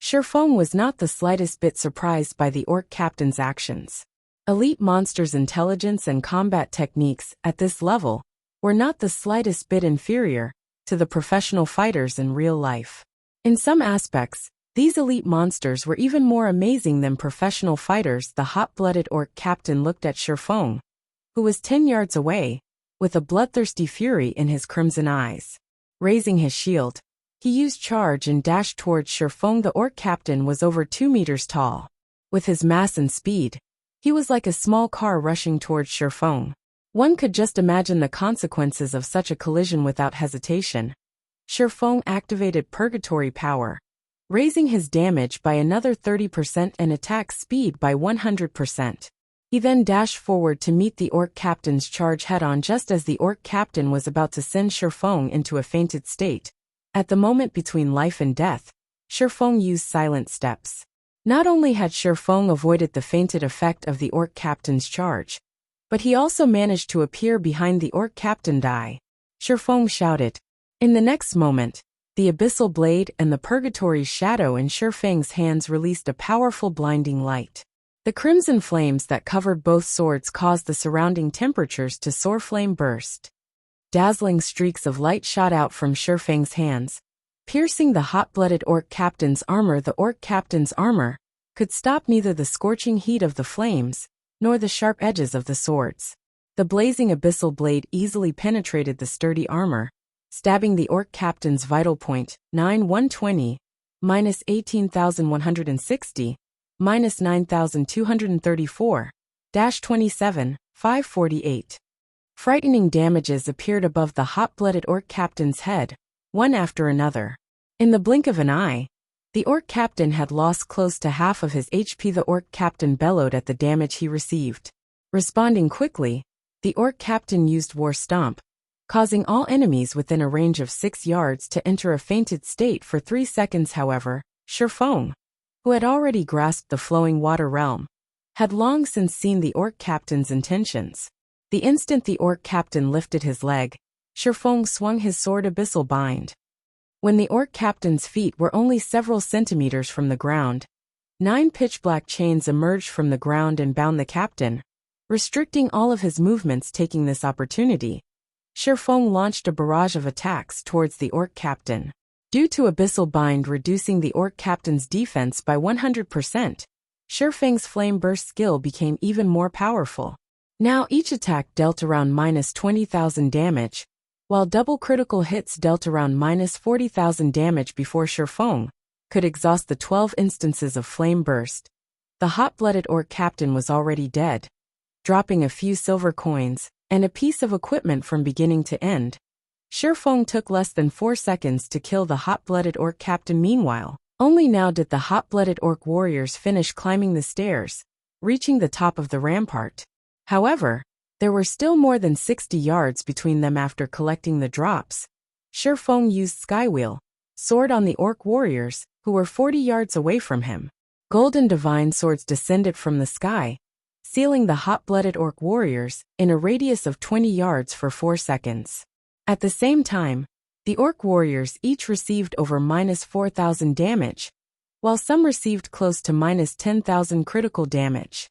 Shifeng was not the slightest bit surprised by the orc captain's actions. Elite monsters' intelligence and combat techniques at this level were not the slightest bit inferior to the professional fighters in real life. In some aspects, these elite monsters were even more amazing than professional fighters. The hot-blooded orc captain looked at Shifeng, who was 10 yards away, with a bloodthirsty fury in his crimson eyes. Raising his shield, he used charge and dashed towards Shifeng. The orc captain was over 2 meters tall. With his mass and speed, he was like a small car rushing towards Shifeng. One could just imagine the consequences of such a collision without hesitation. Shifeng activated purgatory power, raising his damage by another 30% and attack speed by 100%. He then dashed forward to meet the orc captain's charge head-on. Just as the orc captain was about to send Shifeng into a fainted state, at the moment between life and death, Shifeng used silent steps. Not only had Shifeng avoided the fainted effect of the orc captain's charge, but he also managed to appear behind the orc captain. Die! Shifeng shouted. In the next moment, the abyssal blade and the purgatory's shadow in Shifeng's hands released a powerful blinding light. The crimson flames that covered both swords caused the surrounding temperatures to soar. Flame burst. Dazzling streaks of light shot out from Shifeng's hands, piercing the hot-blooded orc captain's armor. The orc captain's armor could stop neither the scorching heat of the flames nor the sharp edges of the swords. The blazing abyssal blade easily penetrated the sturdy armor, stabbing the orc captain's vital point, 9120, minus 18,160, minus 9,234, dash 27, 548. Frightening damages appeared above the hot-blooded orc captain's head, one after another. In the blink of an eye, the orc captain had lost close to half of his HP. The orc captain bellowed at the damage he received. Responding quickly, the orc captain used War Stomp, causing all enemies within a range of 6 yards to enter a fainted state for 3 seconds. However, Shifeng, who had already grasped the flowing water realm, had long since seen the orc captain's intentions. The instant the orc captain lifted his leg, Shifeng swung his sword Abyssal Bind. When the orc captain's feet were only several centimeters from the ground, 9 pitch-black chains emerged from the ground and bound the captain, restricting all of his movements. Taking this opportunity, Shifeng launched a barrage of attacks towards the orc captain. Due to Abyssal Bind reducing the orc captain's defense by 100%, Shifeng's Flame Burst skill became even more powerful. Now each attack dealt around minus 20,000 damage, while double critical hits dealt around minus 40,000 damage before Shifeng could exhaust the 12 instances of Flame Burst. The hot-blooded orc captain was already dead, dropping a few silver coins and a piece of equipment from beginning to end. Shifeng took less than 4 seconds to kill the hot-blooded orc captain. Meanwhile, only now did the hot-blooded orc warriors finish climbing the stairs, reaching the top of the rampart. However, there were still more than 60 yards between them after collecting the drops. Shifeng used Skywheel sword on the orc warriors, who were 40 yards away from him. Golden divine swords descended from the sky, sealing the hot-blooded orc warriors in a radius of 20 yards for 4 seconds. At the same time, the orc warriors each received over minus 4,000 damage, while some received close to minus 10,000 critical damage.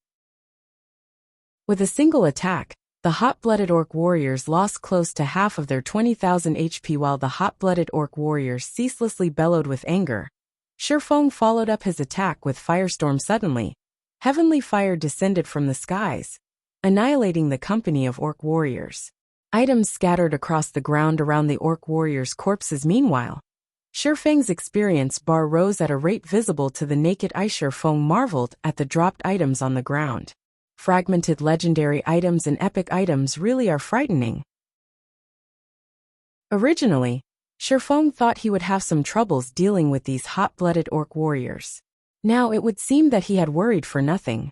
With a single attack, the hot-blooded orc warriors lost close to half of their 20,000 HP while the hot-blooded orc warriors ceaselessly bellowed with anger. Shifeng followed up his attack with Firestorm. Suddenly, heavenly fire descended from the skies, annihilating the company of orc warriors. Items scattered across the ground around the orc warriors' corpses. Meanwhile, Shifeng's experience bar rose at a rate visible to the naked eye. Shifeng marveled at the dropped items on the ground. Fragmented legendary items and epic items really are frightening. Originally, Shifeng thought he would have some troubles dealing with these hot-blooded orc warriors. Now it would seem that he had worried for nothing.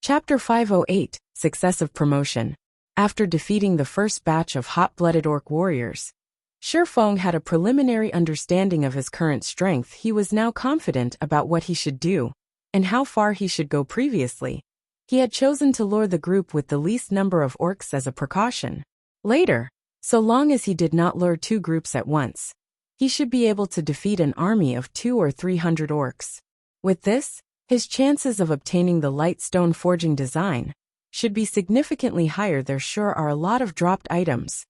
Chapter 508, Successive Promotion. After defeating the first batch of hot-blooded orc warriors, Shifeng had a preliminary understanding of his current strength. He was now confident about what he should do and how far he should go. Previously, he had chosen to lure the group with the least number of orcs as a precaution. Later, so long as he did not lure 2 groups at once, he should be able to defeat an army of 200 or 300 orcs. With this, his chances of obtaining the light stone forging design should be significantly higher. There sure are a lot of dropped items,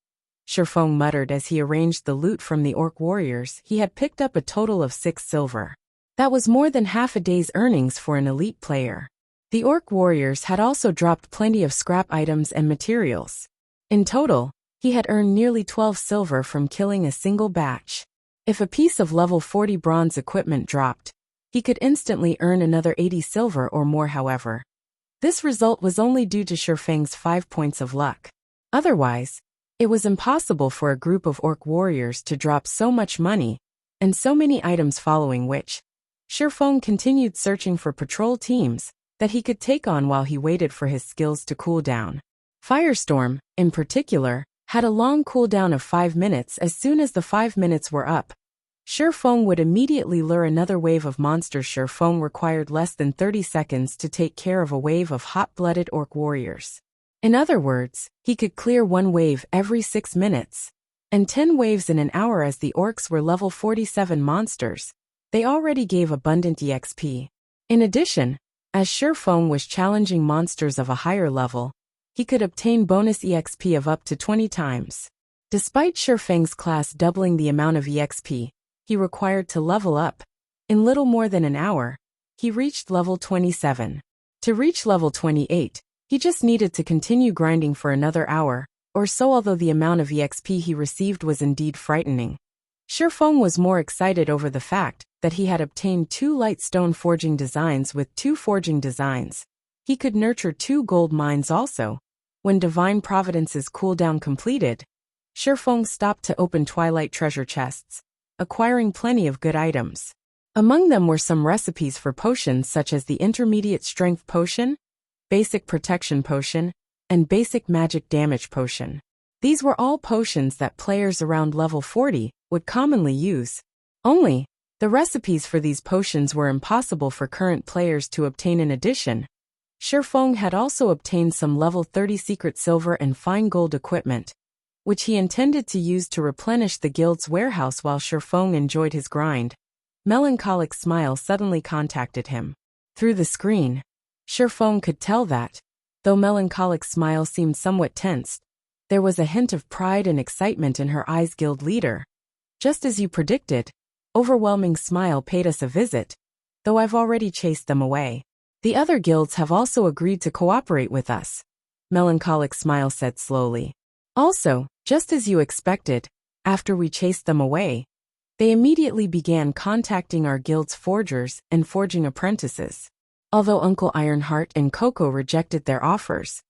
Shifeng muttered as he arranged the loot from the orc warriors. He had picked up a total of 6 silver. That was more than half a day's earnings for an elite player. The orc warriors had also dropped plenty of scrap items and materials. In total, he had earned nearly 12 silver from killing a single batch. If a piece of level 40 bronze equipment dropped, he could instantly earn another 80 silver or more. However, this result was only due to Shifeng's 5 points of luck. Otherwise, it was impossible for a group of orc warriors to drop so much money and so many items, following which, Shifeng continued searching for patrol teams that he could take on while he waited for his skills to cool down. Firestorm, in particular, had a long cooldown of 5 minutes. As soon as the 5 minutes were up, Shifeng would immediately lure another wave of monsters. Shifeng required less than 30 seconds to take care of a wave of hot-blooded orc warriors. In other words, he could clear 1 wave every 6 minutes, and 10 waves in an hour. As the orcs were level 47 monsters, they already gave abundant EXP. In addition, as Shifeng was challenging monsters of a higher level, he could obtain bonus EXP of up to 20 times. Despite Shifeng's class doubling the amount of EXP he required to level up, in little more than an hour, he reached level 27. To reach level 28, he just needed to continue grinding for another hour or so. Although the amount of EXP he received was indeed frightening, Shifeng was more excited over the fact that he had obtained 2 light stone forging designs. With 2 forging designs, he could nurture 2 gold mines also. When Divine Providence's cooldown completed, Shifeng stopped to open Twilight treasure chests, acquiring plenty of good items. Among them were some recipes for potions such as the Intermediate Strength Potion, Basic Protection Potion, and Basic Magic Damage Potion. These were all potions that players around level 40 would commonly use. Only, the recipes for these potions were impossible for current players to obtain. In addition, Shifeng had also obtained some level 30 secret silver and fine gold equipment, which he intended to use to replenish the guild's warehouse. While Shifeng enjoyed his grind, Melancholic Smile suddenly contacted him. Through the screen, Shifeng could tell that, though Melancholic Smile seemed somewhat tensed, There was a hint of pride and excitement in her eyes. Guild leader. Just as you predicted. Overwhelming smile paid us a visit, though I've already chased them away. The other guilds have also agreed to cooperate with us. Melancholic smile said slowly. Also, just as you expected, after we chased them away, they immediately began contacting our guild's forgers and forging apprentices. Although Uncle Ironheart and Coco rejected their offers,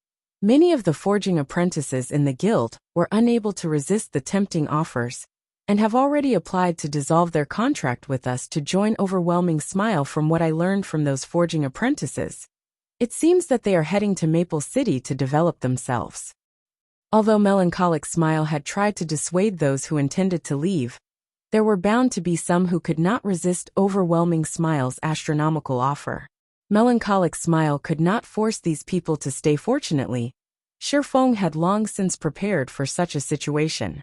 many of the forging apprentices in the guild were unable to resist the tempting offers and have already applied to dissolve their contract with us to join. Overwhelming smile. From what I learned from those forging apprentices, it seems that they are heading to Maple City to develop themselves. Although Melancholic smile had tried to dissuade those who intended to leave, there were bound to be some who could not resist Overwhelming smile's astronomical offer. Melancholic smile could not force these people to stay. Fortunately, Shifeng had long since prepared for such a situation.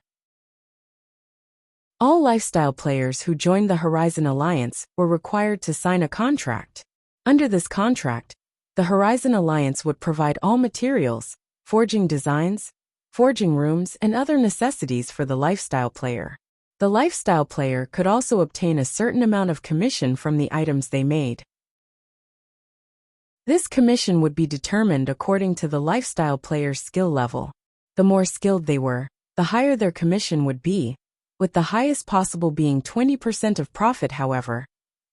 All lifestyle players who joined the Horizon Alliance were required to sign a contract. Under this contract, the Horizon Alliance would provide all materials, forging designs, forging rooms, and other necessities for the lifestyle player. The lifestyle player could also obtain a certain amount of commission from the items they made. This commission would be determined according to the lifestyle player's skill level. The more skilled they were, the higher their commission would be, with the highest possible being 20% of profit. However,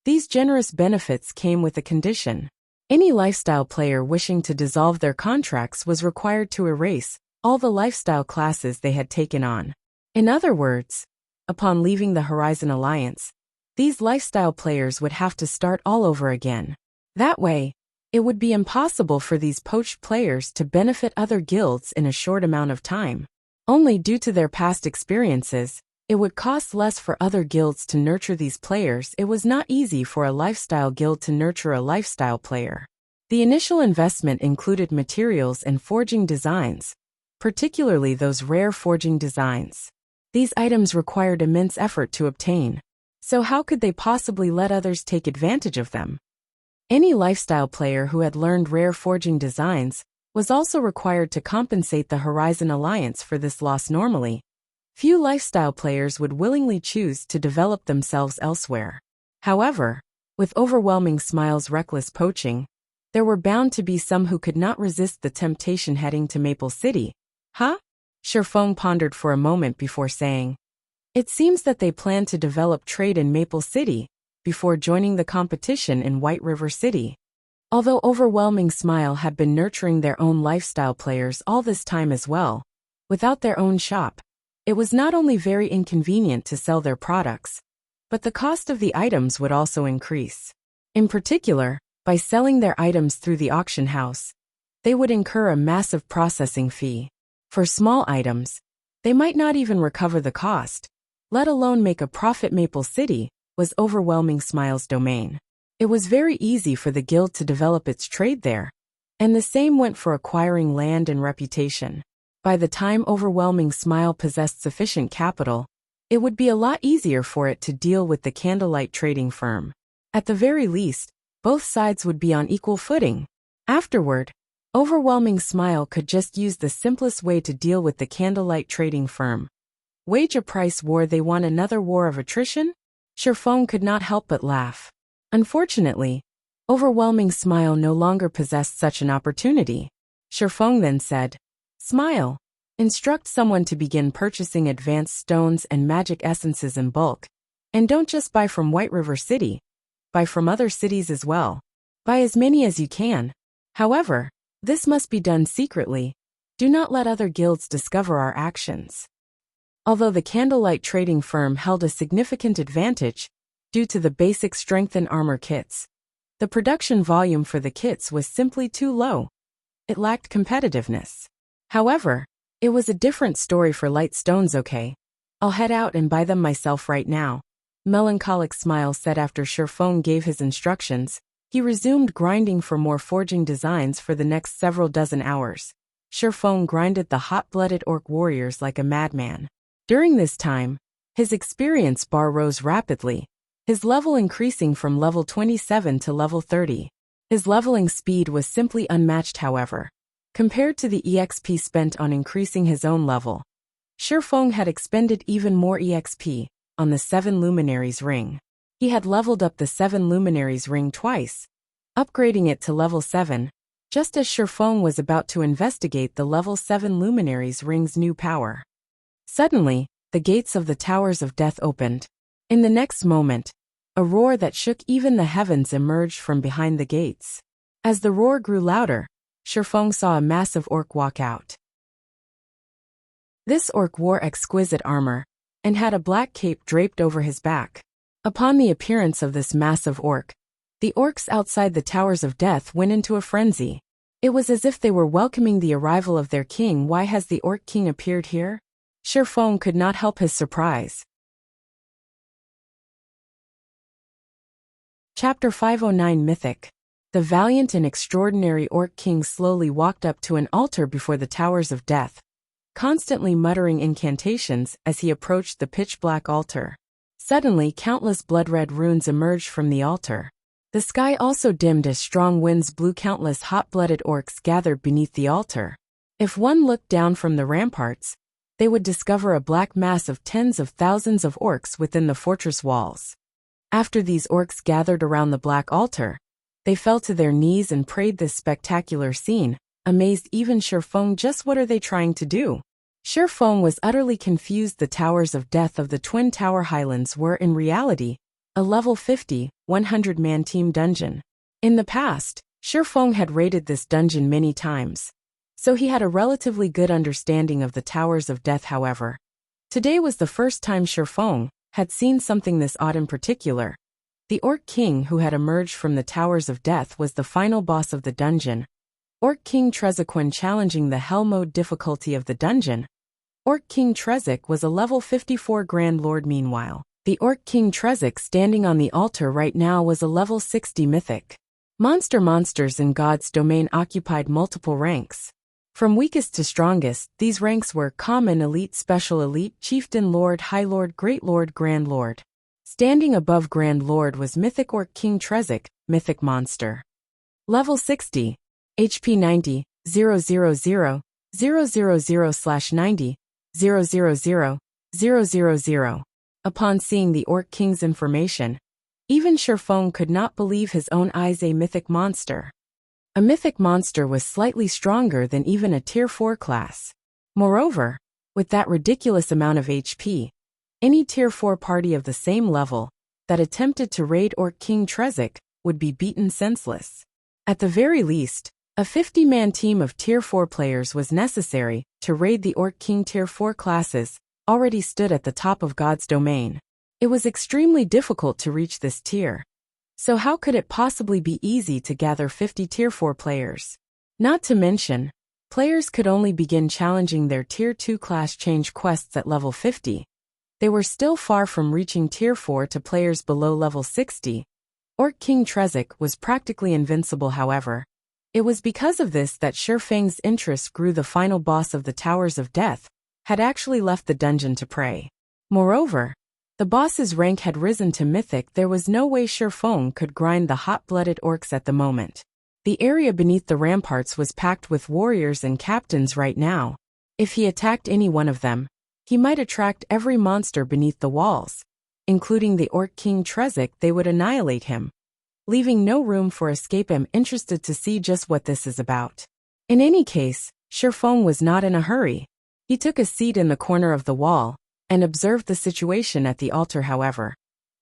these generous benefits came with a condition. Any lifestyle player wishing to dissolve their contracts was required to erase all the lifestyle classes they had taken on. In other words, upon leaving the Horizon Alliance, these lifestyle players would have to start all over again. That way, it would be impossible for these poached players to benefit other guilds in a short amount of time. Only due to their past experiences, it would cost less for other guilds to nurture these players. It was not easy for a lifestyle guild to nurture a lifestyle player. The initial investment included materials and forging designs, particularly those rare forging designs. These items required immense effort to obtain, so how could they possibly let others take advantage of them? Any lifestyle player who had learned rare forging designs was also required to compensate the Horizon Alliance for this loss. Normally, few lifestyle players would willingly choose to develop themselves elsewhere. However, with Overwhelming smile's reckless poaching, there were bound to be some who could not resist the temptation heading to Maple City. Huh? Shifeng pondered for a moment before saying, "It seems that they plan to develop trade in Maple City before joining the competition in White River City." Although Overwhelming smile had been nurturing their own lifestyle players all this time as well, without their own shop, it was not only very inconvenient to sell their products, but the cost of the items would also increase. In particular, by selling their items through the auction house, they would incur a massive processing fee. For small items, they might not even recover the cost, let alone make a profit. Maple City was Overwhelming smile's domain. It was very easy for the guild to develop its trade there, and the same went for acquiring land and reputation. By the time Overwhelming smile possessed sufficient capital, it would be a lot easier for it to deal with the Candlelight trading firm. At the very least, both sides would be on equal footing. Afterward, Overwhelming smile could just use the simplest way to deal with the Candlelight trading firm. Wage a price war. They want another war of attrition? Shifeng could not help but laugh. Unfortunately, Overwhelming smile no longer possessed such an opportunity. Shifeng then said, "Smile, instruct someone to begin purchasing advanced stones and magic essences in bulk. And don't just buy from White River City. Buy from other cities as well. Buy as many as you can. However, this must be done secretly. Do not let other guilds discover our actions." Although the Candlelight trading firm held a significant advantage due to the basic strength and armor kits, the production volume for the kits was simply too low. It lacked competitiveness. However, it was a different story for light stones. Okay, I'll head out and buy them myself right now. Melancholic smile said after Shifeng gave his instructions. He resumed grinding for more forging designs for the next several dozen hours. Shifeng grinded the hot-blooded orc warriors like a madman. During this time, his experience bar rose rapidly, his level increasing from level 27 to level 30. His leveling speed was simply unmatched. However, Compared to the EXP spent on increasing his own level, Shifeng had expended even more EXP on the 7 Luminaries ring. He had leveled up the 7 Luminaries ring twice, upgrading it to level 7, just as Shifeng was about to investigate the level 7 Luminaries ring's new power. Suddenly, the gates of the Towers of Death opened. In the next moment, a roar that shook even the heavens emerged from behind the gates. As the roar grew louder, Shifeng saw a massive orc walk out. This orc wore exquisite armor and had a black cape draped over his back. Upon the appearance of this massive orc, the orcs outside the Towers of Death went into a frenzy. It was as if they were welcoming the arrival of their king. Why has the orc king appeared here? Shifeng could not help his surprise. Chapter 509 Mythic. The valiant and extraordinary orc king slowly walked up to an altar before the Towers of Death, constantly muttering incantations as he approached the pitch-black altar. Suddenly, countless blood-red runes emerged from the altar. The sky also dimmed as strong winds blew. Countless hot-blooded orcs gathered beneath the altar. If one looked down from the ramparts, they would discover a black mass of tens of thousands of orcs within the fortress walls. After these orcs gathered around the black altar, they fell to their knees and prayed. This spectacular scene amazed even Shifeng. Just what are they trying to do? Shifeng was utterly confused. The Towers of Death of the Twin Tower Highlands were in reality a level 50, 100-man team dungeon. In the past, Shifeng had raided this dungeon many times, so he had a relatively good understanding of the Towers of Death. However, today was the first time Shifeng had seen something this odd. In particular, the Orc King who had emerged from the Towers of Death was the final boss of the dungeon. Orc King Trezequin challenging the Hell mode difficulty of the dungeon. Orc King Trezek was a level 54 Grand Lord. Meanwhile, the Orc King Trezek standing on the altar right now was a level 60 Mythic. Monsters in God's domain occupied multiple ranks. From weakest to strongest, these ranks were Common, Elite, Special, Elite, Chieftain, Lord, High Lord, Great Lord, Grand Lord. Standing above Grand Lord was Mythic Orc King Trezek, Mythic Monster. Level 60. HP 90, 000, 000/90, 000, 000. Upon seeing the Orc King's information, even Shifeng could not believe his own eyes. A mythic monster. A mythic monster was slightly stronger than even a Tier 4 class. Moreover, with that ridiculous amount of HP, any Tier 4 party of the same level that attempted to raid Orc King Trezek would be beaten senseless. At the very least, a 50-man team of Tier 4 players was necessary to raid the Orc King. Tier 4 classes already stood at the top of God's domain. It was extremely difficult to reach this tier. So how could it possibly be easy to gather 50 Tier 4 players? Not to mention, players could only begin challenging their Tier 2 class change quests at level 50. They were still far from reaching Tier 4 to players below level 60. Orc King Trezek was practically invincible. However, it was because of this that Shifeng's interest grew. The final boss of the Towers of Death had actually left the dungeon to pray. Moreover, the boss's rank had risen to Mythic. There was no way Shifeng could grind the hot-blooded orcs at the moment. The area beneath the ramparts was packed with warriors and captains right now. If he attacked any one of them, he might attract every monster beneath the walls, including the Orc King Trezek. They would annihilate him, leaving no room for escape. I'm interested to see just what this is about. In any case, Shifeng was not in a hurry. He took a seat in the corner of the wall and observed the situation at the altar. However,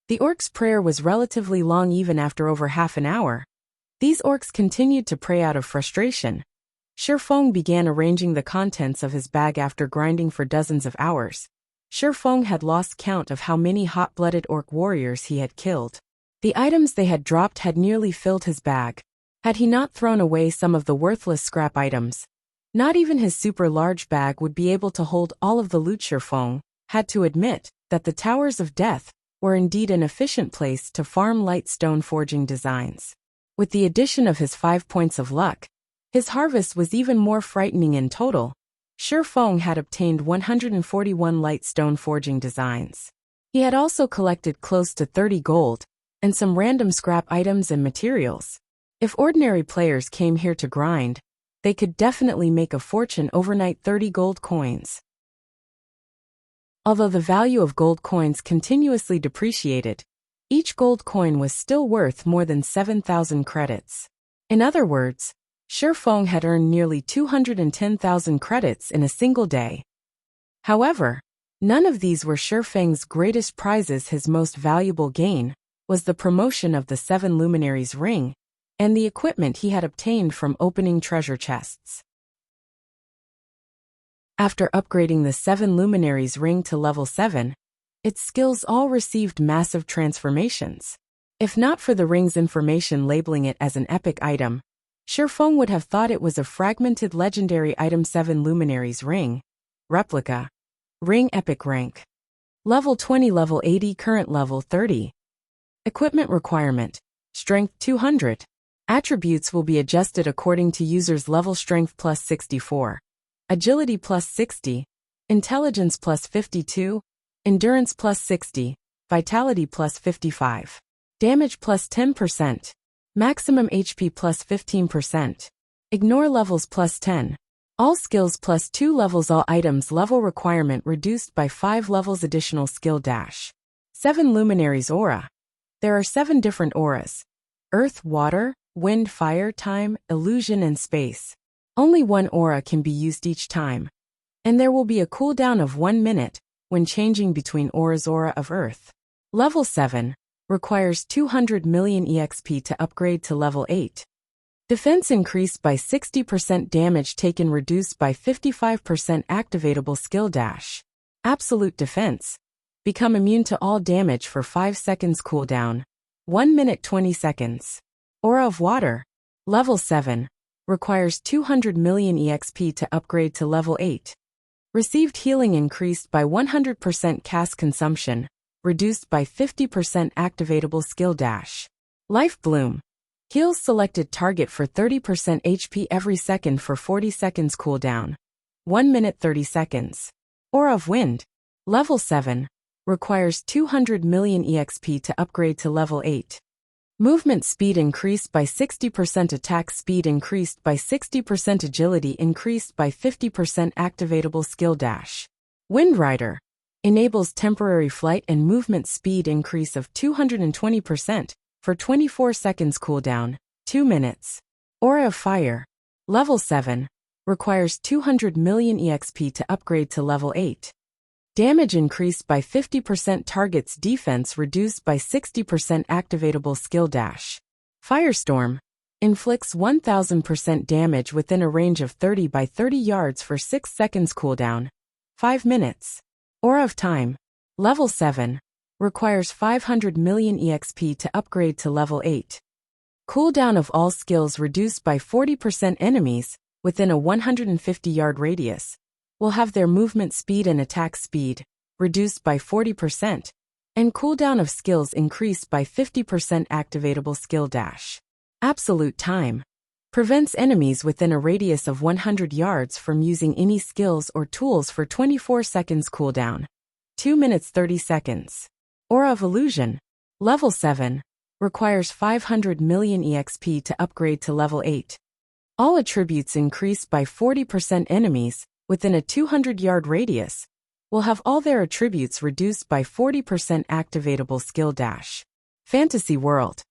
the orcs' prayer was relatively long. Even after over half an hour, these orcs continued to pray out of frustration. Shifeng began arranging the contents of his bag after grinding for dozens of hours. Shifeng had lost count of how many hot-blooded orc warriors he had killed. The items they had dropped had nearly filled his bag. Had he not thrown away some of the worthless scrap items, not even his super large bag would be able to hold all of the loot. Shifeng had to admit that the Towers of Death were indeed an efficient place to farm light stone forging designs. With the addition of his 5 points of luck, his harvest was even more frightening. In total, Shifeng had obtained 141 light stone forging designs. He had also collected close to 30 gold and some random scrap items and materials. If ordinary players came here to grind, they could definitely make a fortune overnight. 30 gold coins. Although the value of gold coins continuously depreciated, each gold coin was still worth more than 7,000 credits. In other words, Shi Feng had earned nearly 210,000 credits in a single day. However, none of these were Shi Feng's greatest prizes. His most valuable gain was the promotion of the 7 luminaries ring and the equipment he had obtained from opening treasure chests. After upgrading the 7 luminaries ring to level 7, its skills all received massive transformations. If not for the ring's information labeling it as an epic item, Shi Feng would have thought it was a fragmented legendary item. 7 luminaries ring. Replica. Ring epic rank. Level 20, level 80, current level 30. Equipment requirement. Strength 200. Attributes will be adjusted according to user's level. Strength plus 64. Agility plus 60. Intelligence plus 52. Endurance plus 60. Vitality plus 55. Damage plus 10%. Maximum HP plus 15%. Ignore levels plus 10. All skills plus 2 levels. All items level requirement reduced by 5 levels. Additional skill dash. 7 luminaries aura. There are 7 different auras: earth, water, wind, fire, time, illusion, and space. Only one aura can be used each time, and there will be a cooldown of 1 minute when changing between auras. Aura of earth. Level 7. Requires 200 million EXP to upgrade to level 8. Defense increased by 60%. Damage taken reduced by 55%. Activatable skill dash. Absolute defense. Become immune to all damage for 5 seconds. Cooldown. 1 minute 20 seconds. Aura of water. Level 7. Requires 200 million EXP to upgrade to level 8. Received healing increased by 100%. Cast consumption reduced by 50%. Activatable skill dash. Life bloom. Heals selected target for 30% HP every second for 40 seconds. Cooldown. 1 minute 30 seconds. Aura of wind. Level 7. Requires 200 million EXP to upgrade to level 8. Movement speed increased by 60%. Attack speed increased by 60%. Agility increased by 50%. Activatable skill dash. Wind Rider. Enables temporary flight and movement speed increase of 220% for 24 seconds. Cooldown. 2 minutes. Aura of fire. Level 7. Requires 200 million EXP to upgrade to level 8. Damage increased by 50%. Target's defense reduced by 60%. Activatable skill dash. Firestorm. Inflicts 1000% damage within a range of 30 by 30 yards for 6 seconds. Cooldown. 5 minutes. Aura of time. Level 7. Requires 500 million EXP to upgrade to level 8. Cooldown of all skills reduced by 40%. Enemies within a 150-yard radius will have their movement speed and attack speed reduced by 40%, and cooldown of skills increased by 50%. Activatable skill dash. Absolute time. Prevents enemies within a radius of 100 yards from using any skills or tools for 24 seconds. Cooldown. 2 minutes 30 seconds. Aura of illusion. Level 7. Requires 500 million EXP to upgrade to level 8. All attributes increased by 40%. Enemies within a 200-yard radius will have all their attributes reduced by 40%. Activatable skill dash. Fantasy world.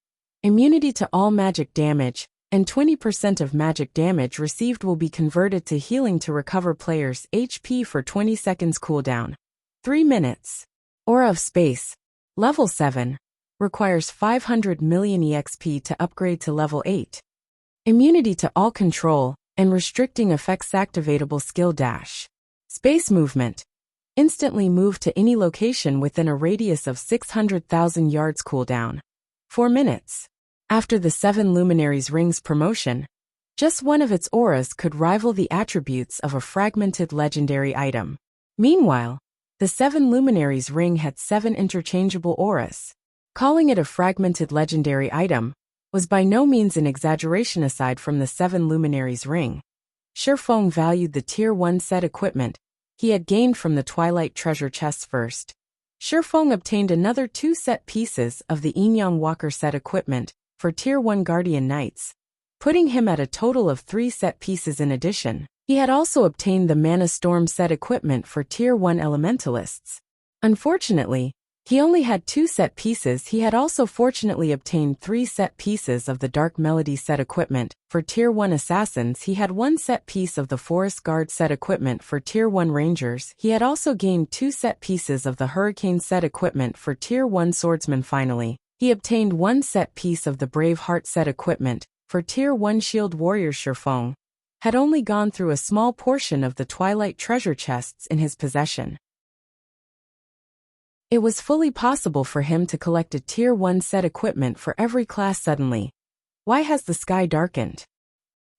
Immunity to all magic damage, and 20% of magic damage received will be converted to healing to recover players' HP for 20 seconds. Cooldown. 3 minutes. Aura of space. Level 7. Requires 500 million EXP to upgrade to level 8. Immunity to all control and restricting effects. Activatable skill dash. Space movement. Instantly move to any location within a radius of 600,000 yards. Cooldown. 4 minutes. After the 7 luminaries rings promotion, just one of its auras could rival the attributes of a fragmented legendary item. Meanwhile, the 7 luminaries ring had 7 interchangeable auras. Calling it a fragmented legendary item was by no means an exaggeration. Aside from the 7 luminaries ring, Shi Feng valued the Tier 1 set equipment he had gained from the Twilight treasure chests first. Shi Feng obtained another 2 set pieces of the Yin Yang Walker set equipment for Tier 1 Guardian Knights, putting him at a total of 3 set pieces in addition. He had also obtained the Mana Storm set equipment for Tier 1 Elementalists. Unfortunately, he only had 2 set pieces. He had also fortunately obtained 3 set pieces of the Dark Melody set equipment. For Tier 1 Assassins, he had 1 set piece of the Forest Guard set equipment for Tier 1 Rangers. He had also gained 2 set pieces of the Hurricane set equipment for Tier 1 Swordsmen. Finally, he obtained 1 set piece of the Brave Heart set equipment for Tier 1 Shield Warrior. Shifeng had only gone through a small portion of the Twilight treasure chests in his possession. It was fully possible for him to collect a Tier 1 set equipment for every class. Suddenly, why has the sky darkened?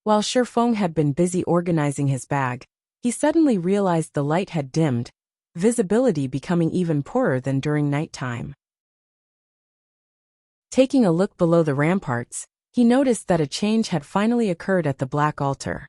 While Shifeng had been busy organizing his bag, he suddenly realized the light had dimmed, visibility becoming even poorer than during nighttime. Taking a look below the ramparts, he noticed that a change had finally occurred at the Black Altar.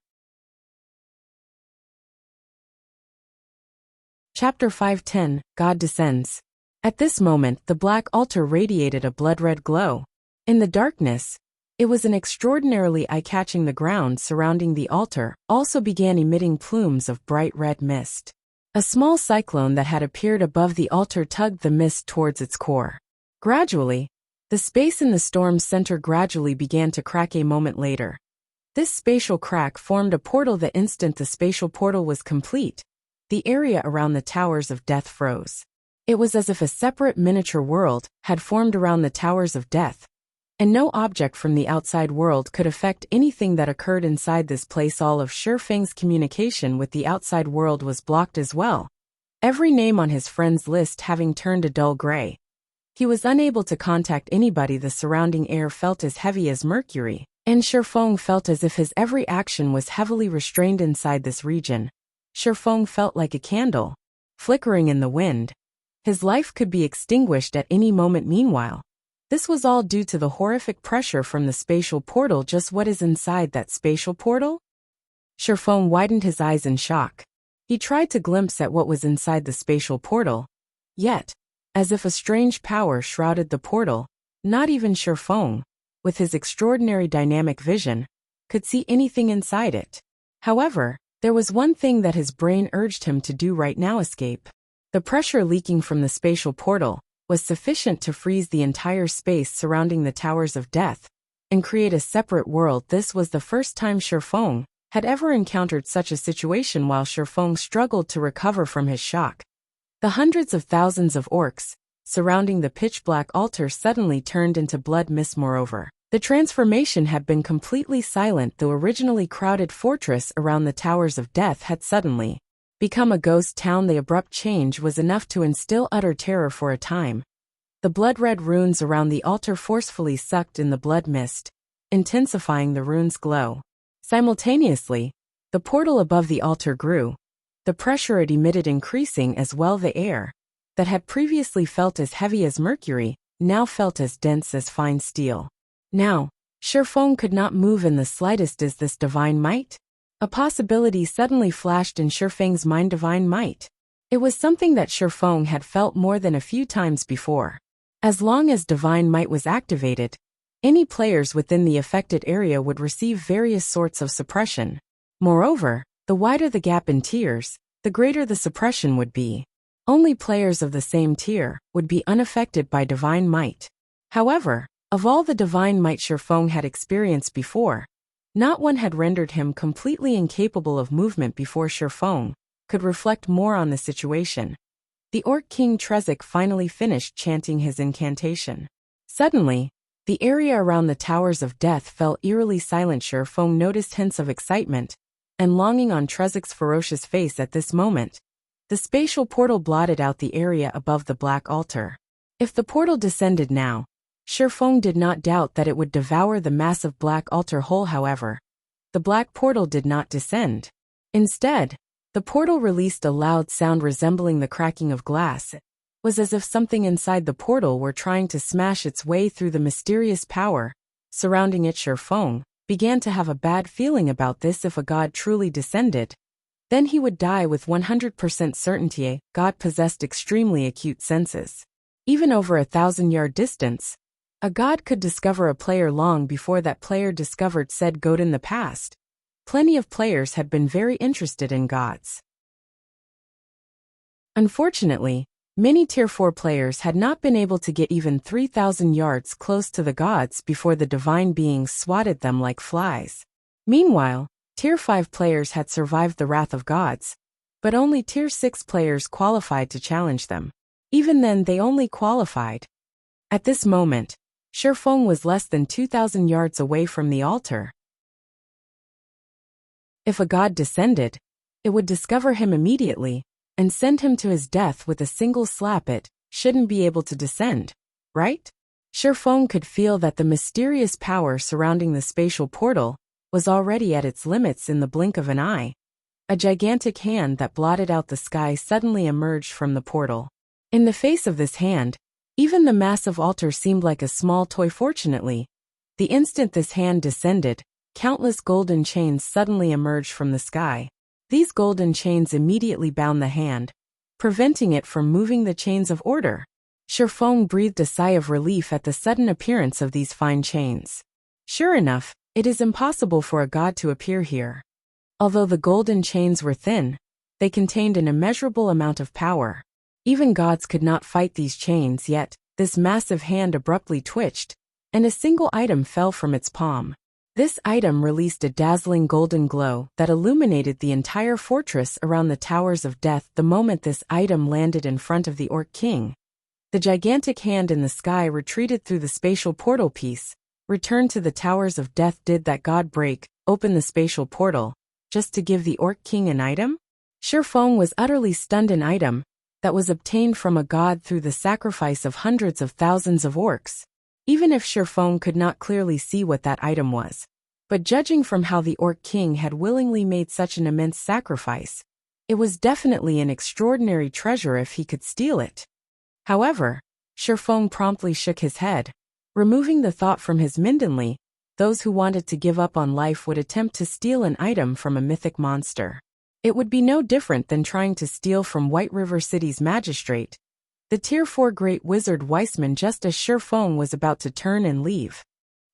Chapter 5:10, God Descends. At this moment, the Black Altar radiated a blood-red glow. In the darkness, it was an extraordinarily eye-catching. The ground surrounding the altar also began emitting plumes of bright red mist. A small cyclone that had appeared above the altar tugged the mist towards its core. Gradually, the space in the storm's center gradually began to crack. A moment later, this spatial crack formed a portal. The instant the spatial portal was complete, the area around the Towers of Death froze. It was as if a separate miniature world had formed around the Towers of Death, and no object from the outside world could affect anything that occurred inside this place. All of Shifeng's communication with the outside world was blocked as well, every name on his friends list having turned a dull gray. He was unable to contact anybody. The surrounding air felt as heavy as mercury, and Shifeng felt as if his every action was heavily restrained inside this region. Shifeng felt like a candle, flickering in the wind. His life could be extinguished at any moment. Meanwhile, this was all due to the horrific pressure from the spatial portal. Just what is inside that spatial portal? Shifeng widened his eyes in shock. He tried to glimpse at what was inside the spatial portal, yet, as if a strange power shrouded the portal, not even Shifeng, with his extraordinary dynamic vision, could see anything inside it. However, there was one thing that his brain urged him to do right now: escape. The pressure leaking from the spatial portal was sufficient to freeze the entire space surrounding the Towers of Death and create a separate world. This was the first time Shifeng had ever encountered such a situation. While Shifeng struggled to recover from his shock, the hundreds of thousands of orcs surrounding the pitch-black altar suddenly turned into blood mist. Moreover, the transformation had been completely silent. The originally crowded fortress around the Towers of Death had suddenly become a ghost town. The abrupt change was enough to instill utter terror for a time. The blood-red runes around the altar forcefully sucked in the blood mist, intensifying the rune's glow. Simultaneously, the portal above the altar grew, the pressure it emitted increasing as well. The air, that had previously felt as heavy as mercury, now felt as dense as fine steel. Now, Shifeng could not move in the slightest. Is this divine might? A possibility suddenly flashed in Shifeng's mind. Divine might. It was something that Shifeng had felt more than a few times before. As long as divine might was activated, any players within the affected area would receive various sorts of suppression. Moreover, the wider the gap in tiers, the greater the suppression would be. Only players of the same tier would be unaffected by divine might. However, of all the divine might Shifeng had experienced before, not one had rendered him completely incapable of movement. Before Shifeng could reflect more on the situation, the Orc King Trezek finally finished chanting his incantation. Suddenly, the area around the Towers of Death fell eerily silent. Shifeng noticed hints of excitement and longing on Trezek's ferocious face. At this moment, the spatial portal blotted out the area above the Black Altar. If the portal descended now, Shifeng did not doubt that it would devour the massive Black Altar whole. However, the black portal did not descend. Instead, the portal released a loud sound resembling the cracking of glass. It was as if something inside the portal were trying to smash its way through the mysterious power surrounding it. Shifeng began to have a bad feeling about this. If a god truly descended, then he would die with 100% certainty. A god possessed extremely acute senses. Even over 1,000-yard distance, A god could discover a player long before that player discovered said god in the past. Plenty of players had been very interested in gods. Unfortunately, many Tier 4 players had not been able to get even 3,000 yards close to the gods before the divine beings swatted them like flies. Meanwhile, Tier 5 players had survived the wrath of gods, but only Tier 6 players qualified to challenge them. Even then they only qualified. At this moment, Shifeng was less than 2,000 yards away from the altar. If a god descended, it would discover him immediately and send him to his death with a single slap. It shouldn't be able to descend, right? Shifeng could feel that the mysterious power surrounding the spatial portal was already at its limits in the blink of an eye. A gigantic hand that blotted out the sky suddenly emerged from the portal. In the face of this hand, even the massive altar seemed like a small toy. Fortunately, the instant this hand descended, countless golden chains suddenly emerged from the sky. These golden chains immediately bound the hand, preventing it from moving. The chains of order. Shifeng breathed a sigh of relief at the sudden appearance of these fine chains. Sure enough, it is impossible for a god to appear here. Although the golden chains were thin, they contained an immeasurable amount of power. Even gods could not fight these chains, yet this massive hand abruptly twitched, and a single item fell from its palm. This item released a dazzling golden glow that illuminated the entire fortress around the Towers of Death the moment this item landed in front of the Orc King. The gigantic hand in the sky retreated through the spatial portal piece, returned to the Towers of Death. Did that god break open the spatial portal just to give the Orc King an item? Shifeng was utterly stunned. An item that was obtained from a god through the sacrifice of hundreds of thousands of orcs. Even if Shifeng could not clearly see what that item was. But judging from how the Orc King had willingly made such an immense sacrifice, it was definitely an extraordinary treasure if he could steal it. However, Shifeng promptly shook his head, removing the thought from his mind. Those who wanted to give up on life would attempt to steal an item from a mythic monster. It would be no different than trying to steal from White River City's magistrate, the Tier 4 Great Wizard Weissman. Just as Shifeng was about to turn and leave,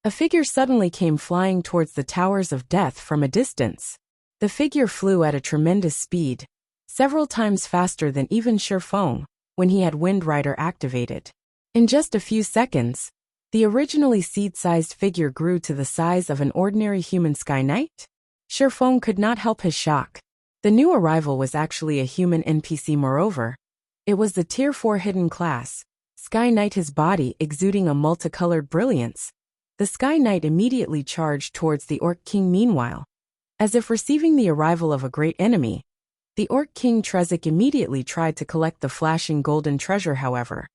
a figure suddenly came flying towards the Towers of Death from a distance. The figure flew at a tremendous speed, several times faster than even Shifeng when he had Wind Rider activated. In just a few seconds, the originally seed-sized figure grew to the size of an ordinary human Sky Knight. Shifeng could not help his shock. The new arrival was actually a human NPC. Moreover, it was the Tier 4 hidden class, Sky Knight, his body exuding a multicolored brilliance. The Sky Knight immediately charged towards the Orc King. Meanwhile, as if receiving the arrival of a great enemy, the Orc King Trezek immediately tried to collect the flashing golden treasure. However,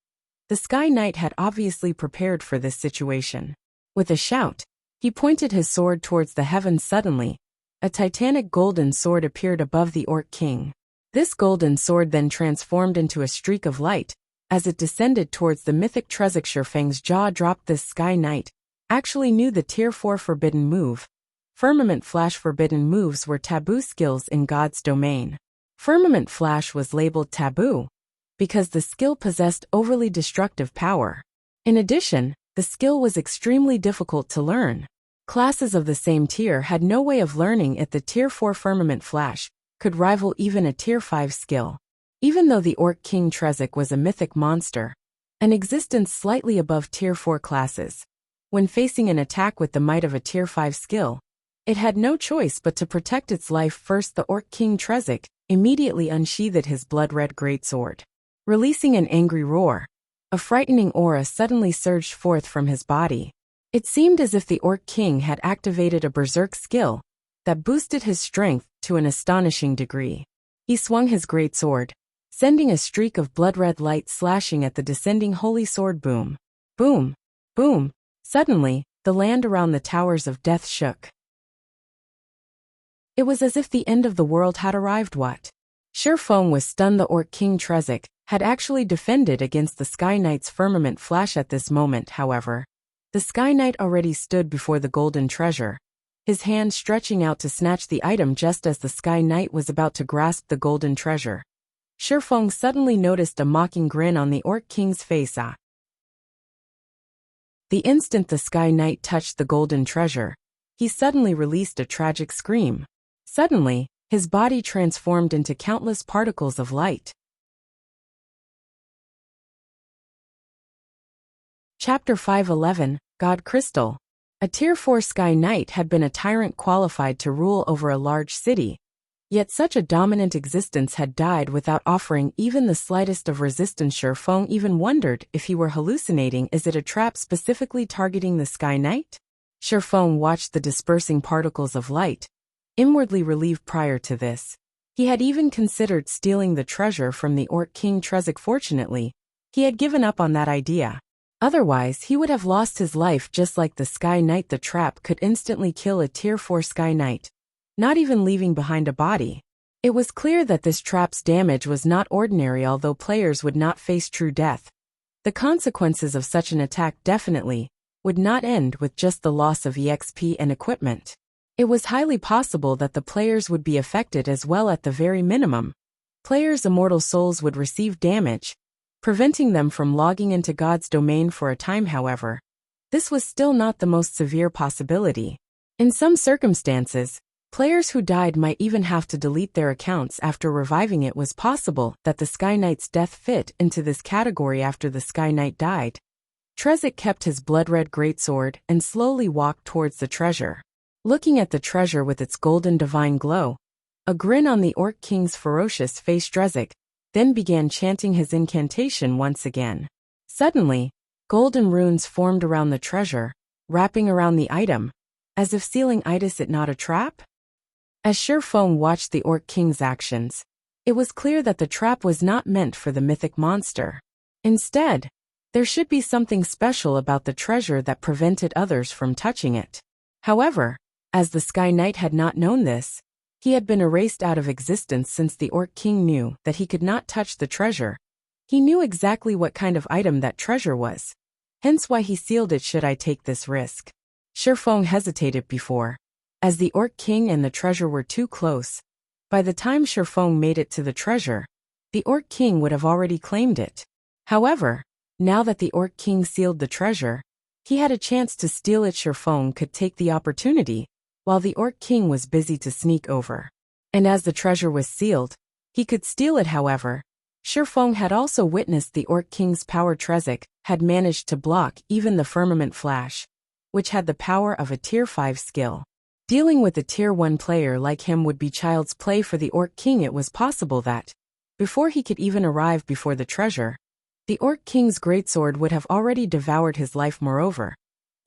the Sky Knight had obviously prepared for this situation. With a shout, he pointed his sword towards the heavens. Suddenly, a titanic golden sword appeared above the Orc King. This golden sword then transformed into a streak of light. As it descended towards the mythic Trezek, Shifeng's jaw dropped. This Sky Knight actually knew the Tier 4 forbidden move. Firmament Flash. Forbidden moves were taboo skills in God's domain. Firmament Flash was labeled taboo because the skill possessed overly destructive power. In addition, the skill was extremely difficult to learn. Classes of the same tier had no way of learning it. The Tier 4 Firmament Flash could rival even a Tier 5 skill. Even though the Orc King Trezek was a mythic monster, an existence slightly above Tier 4 classes, when facing an attack with the might of a Tier 5 skill, it had no choice but to protect its life first. The Orc King Trezek immediately unsheathed his blood-red greatsword. Releasing an angry roar, a frightening aura suddenly surged forth from his body. It seemed as if the Orc King had activated a berserk skill that boosted his strength to an astonishing degree. He swung his greatsword, sending a streak of blood-red light slashing at the descending holy sword. Boom! Boom! Boom! Suddenly, the land around the Towers of Death shook. It was as if the end of the world had arrived. What? Shifeng was stunned. The Orc King Trezek had actually defended against the Sky Knight's Firmament Flash. At this moment, however, the Sky Knight already stood before the golden treasure, his hand stretching out to snatch the item. Just as the Sky Knight was about to grasp the golden treasure, Shifeng suddenly noticed a mocking grin on the Orc King's face. The instant the Sky Knight touched the golden treasure, he suddenly released a tragic scream. Suddenly, his body transformed into countless particles of light. Chapter 511, God Crystal. A Tier 4 Sky Knight had been a tyrant qualified to rule over a large city, yet such a dominant existence had died without offering even the slightest of resistance. Shifeng even wondered if he were hallucinating. Is it a trap specifically targeting the Sky Knight? Shifeng watched the dispersing particles of light, inwardly relieved. Prior to this, he had even considered stealing the treasure from the Orc King Trezek. Fortunately, he had given up on that idea. Otherwise, he would have lost his life just like the Sky Knight. The trap could instantly kill a Tier 4 Sky Knight, not even leaving behind a body. It was clear that this trap's damage was not ordinary. Although players would not face true death, the consequences of such an attack definitely would not end with just the loss of EXP and equipment. It was highly possible that the players would be affected as well. At the very minimum, players' immortal souls would receive damage, preventing them from logging into God's domain for a time. However, this was still not the most severe possibility. In some circumstances, players who died might even have to delete their accounts after reviving. It was possible that the Sky Knight's death fit into this category. After the Sky Knight died, Trezek kept his blood-red greatsword and slowly walked towards the treasure. Looking at the treasure with its golden divine glow, a grin on the Orc King's ferocious face, Trezek then began chanting his incantation once again. Suddenly, golden runes formed around the treasure, wrapping around the item, as if sealing it. Is it not a trap? As Shifeng watched the Orc King's actions, it was clear that the trap was not meant for the mythic monster. Instead, there should be something special about the treasure that prevented others from touching it. However, as the Sky Knight had not known this, he had been erased out of existence. Since the Orc King knew that he could not touch the treasure, he knew exactly what kind of item that treasure was. Hence why he sealed it. Should I take this risk? Shifeng hesitated before, as the Orc King and the treasure were too close. By the time Shifeng made it to the treasure, the Orc King would have already claimed it. However, now that the Orc King sealed the treasure, he had a chance to steal it. Shifeng could take the opportunity, while the Orc King was busy to sneak over. And as the treasure was sealed, he could steal it. However, Shifeng had also witnessed the Orc King's power. Trezek had managed to block even the firmament flash, which had the power of a Tier 5 skill. Dealing with a Tier 1 player like him would be child's play for the Orc King. It was possible that, before he could even arrive before the treasure, the Orc King's greatsword would have already devoured his life. Moreover,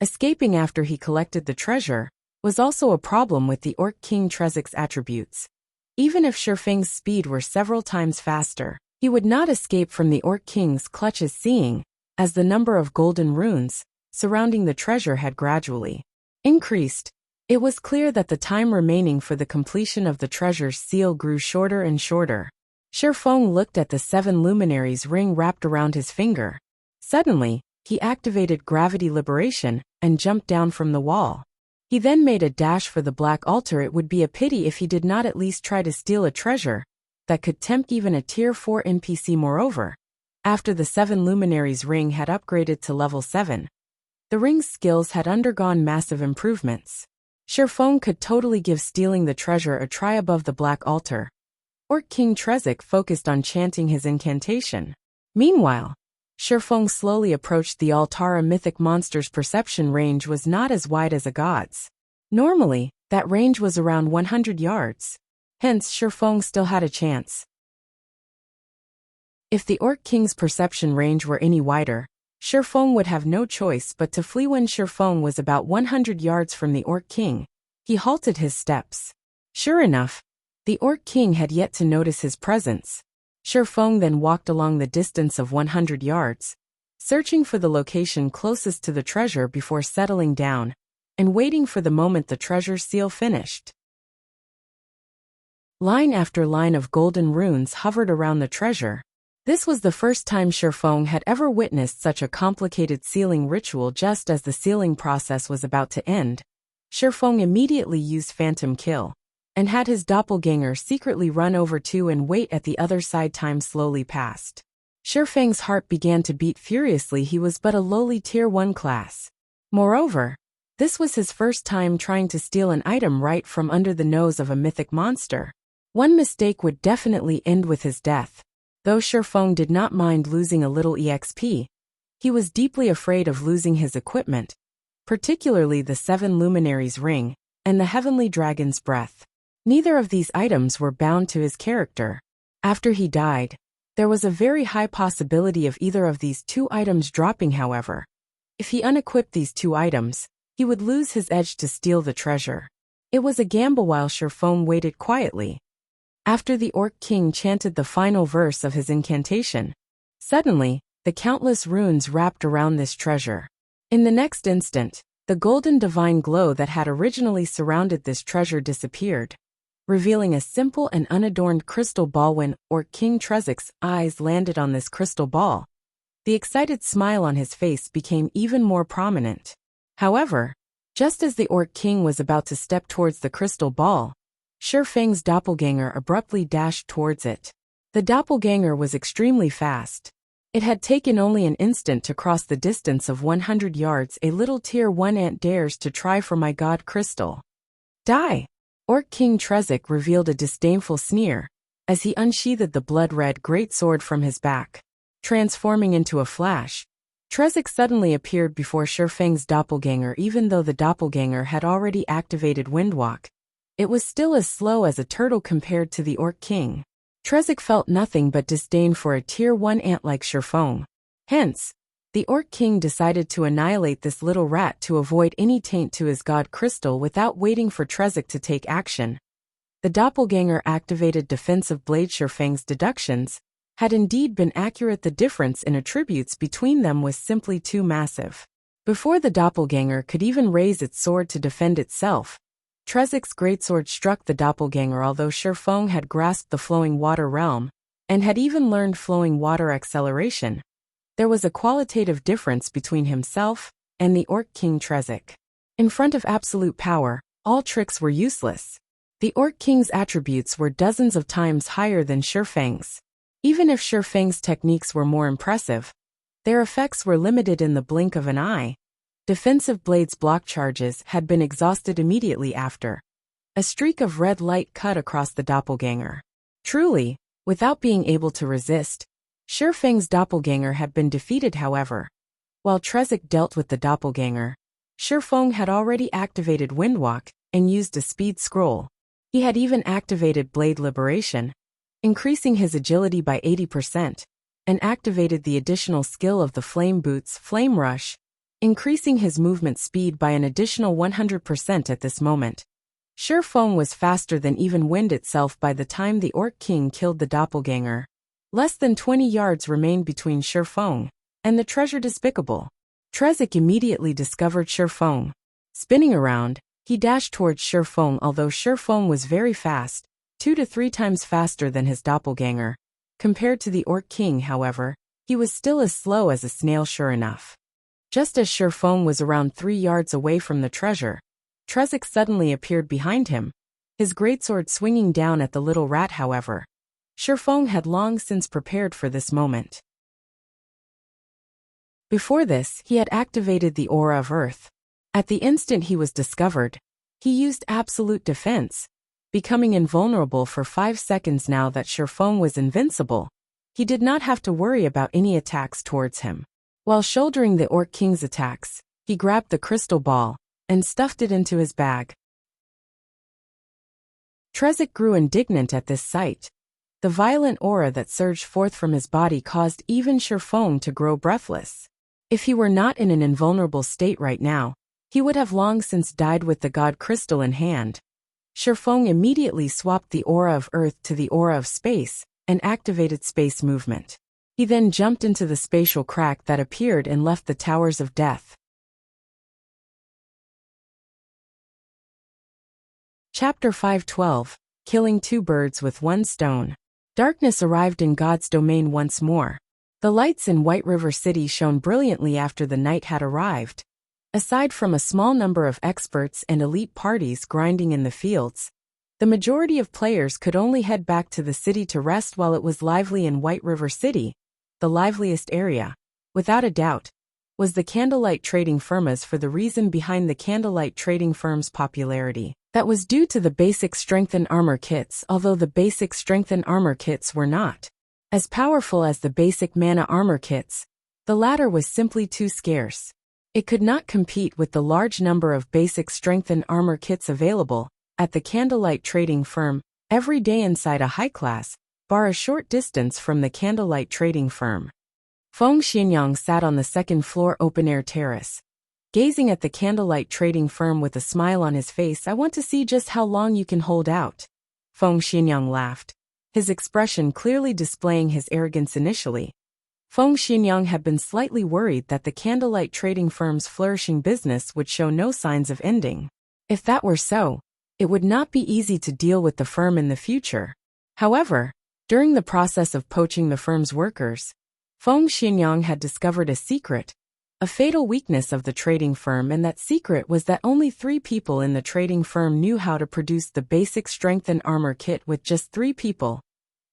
escaping after he collected the treasure was also a problem with the Orc King Trezek's attributes. Even if Shifeng's speed were several times faster, he would not escape from the Orc King's clutches. Seeing as the number of golden runes surrounding the treasure had gradually increased, it was clear that the time remaining for the completion of the treasure's seal grew shorter and shorter. Shifeng looked at the 7 luminaries ring wrapped around his finger. Suddenly, he activated gravity liberation and jumped down from the wall. He then made a dash for the black altar. It would be a pity if he did not at least try to steal a treasure that could tempt even a Tier 4 NPC. Moreover, after the 7 luminaries ring had upgraded to level 7, the ring's skills had undergone massive improvements. Shifeng could totally give stealing the treasure a try. Above the black altar, Orc King Trezek focused on chanting his incantation. Meanwhile, Shifeng slowly approached the altar. A mythic monster's perception range was not as wide as a god's. Normally, that range was around 100 yards. Hence, Shifeng still had a chance. If the Orc King's perception range were any wider, Shifeng would have no choice but to flee. When Shifeng was about 100 yards from the Orc King, he halted his steps. Sure enough, the Orc King had yet to notice his presence. Shifeng then walked along the distance of 100 yards, searching for the location closest to the treasure before settling down and waiting for the moment the treasure seal finished. Line after line of golden runes hovered around the treasure. This was the first time Shifeng had ever witnessed such a complicated sealing ritual. Just as the sealing process was about to end, Shifeng immediately used Phantom Kill and had his doppelganger secretly run over to and wait at the other side. Time slowly passed. Shifeng's heart began to beat furiously. He was but a lowly Tier 1 class, Moreover, this was his first time trying to steal an item right from under the nose of a mythic monster. One mistake would definitely end with his death. Though Shifeng did not mind losing a little EXP, he was deeply afraid of losing his equipment, particularly the 7 Luminaries ring and the Heavenly Dragon's breath. Neither of these items were bound to his character. After he died, there was a very high possibility of either of these 2 items dropping. However, if he unequipped these 2 items, he would lose his edge to steal the treasure. It was a gamble while Shifeng waited quietly. After the Orc King chanted the final verse of his incantation, suddenly, the countless runes wrapped around this treasure. In the next instant, the golden divine glow that had originally surrounded this treasure disappeared, revealing a simple and unadorned crystal ball. When Orc King Trezik's eyes landed on this crystal ball, the excited smile on his face became even more prominent. However, just as the Orc King was about to step towards the crystal ball, Shifeng's doppelganger abruptly dashed towards it. The doppelganger was extremely fast. It had taken only an instant to cross the distance of 100 yards. A little tier 1 ant dares to try for my god crystal. Die! Orc King Trezik revealed a disdainful sneer as he unsheathed the blood-red greatsword from his back. Transforming into a flash, Trezik suddenly appeared before Shifeng's doppelganger. Even though the doppelganger had already activated Windwalk, it was still as slow as a turtle compared to the Orc King. Trezik felt nothing but disdain for a tier 1 ant like Shifeng. Hence, the Orc King decided to annihilate this little rat to avoid any taint to his god crystal without waiting for Trezik to take action. The doppelganger activated defensive blade. Shifeng's deductions had indeed been accurate. The difference in attributes between them was simply too massive. Before the doppelganger could even raise its sword to defend itself, Trezik's greatsword struck the doppelganger. Although Shifeng had grasped the flowing water realm and had even learned flowing water acceleration, there was a qualitative difference between himself and the Orc King Trezik. In front of absolute power, all tricks were useless. The Orc King's attributes were dozens of times higher than Shifeng's. Even if Shifeng's techniques were more impressive, their effects were limited in the blink of an eye. Defensive blade's block charges had been exhausted immediately after. A streak of red light cut across the doppelganger. Truly, without being able to resist, Shifeng's doppelganger had been defeated. However, while Trezik dealt with the doppelganger, Shifeng had already activated Windwalk and used a speed scroll. He had even activated Blade Liberation, increasing his agility by 80%, and activated the additional skill of the Flame Boots Flame Rush, increasing his movement speed by an additional 100%. At this moment, Shifeng was faster than even wind itself. By the time the Orc King killed the doppelganger, less than 20 yards remained between Shifeng and the treasure. Despicable. Trezik immediately discovered Shifeng. Spinning around, he dashed towards Shifeng. Although Shifeng was very fast, 2 to 3 times faster than his doppelganger, compared to the Orc King, however, he was still as slow as a snail. Sure enough, just as Shifeng was around 3 yards away from the treasure, Trezik suddenly appeared behind him, his greatsword swinging down at the little rat. However, Shifeng had long since prepared for this moment. Before this, he had activated the Aura of Earth. At the instant he was discovered, he used absolute defense, becoming invulnerable for 5 seconds. Now that Shifeng was invincible, he did not have to worry about any attacks towards him. While shouldering the Orc King's attacks, he grabbed the crystal ball and stuffed it into his bag. Trezik grew indignant at this sight. The violent aura that surged forth from his body caused even Shifeng to grow breathless. If he were not in an invulnerable state right now, he would have long since died with the god crystal in hand. Shifeng immediately swapped the aura of Earth to the aura of space and activated space movement. He then jumped into the spatial crack that appeared and left the Towers of Death. Chapter 512, Killing 2 Birds with 1 Stone. Darkness arrived in God's domain once more. The lights in White River City shone brilliantly after the night had arrived. Aside from a small number of experts and elite parties grinding in the fields, the majority of players could only head back to the city to rest. While it was lively in White River City, the liveliest area, without a doubt, was the candlelight trading firm as for the reason behind the candlelight trading firm's popularity. That was due to the basic strength and armor kits, although the basic strength and armor kits were not as powerful as the basic mana armor kits. The latter was simply too scarce. It could not compete with the large number of basic strength and armor kits available at the candlelight trading firm every day inside a high-class bar a short distance from the candlelight trading firm. Feng Xianyang sat on the second-floor open-air terrace, gazing at the candlelight trading firm with a smile on his face. "I want to see just how long you can hold out." Feng Xianyang laughed, his expression clearly displaying his arrogance initially. Feng Xianyang had been slightly worried that the candlelight trading firm's flourishing business would show no signs of ending. If that were so, it would not be easy to deal with the firm in the future. However, during the process of poaching the firm's workers, Feng Xianyang had discovered a secret, a fatal weakness of the trading firm, and that secret was that only 3 people in the trading firm knew how to produce the basic strength and armor kit. With just 3 people,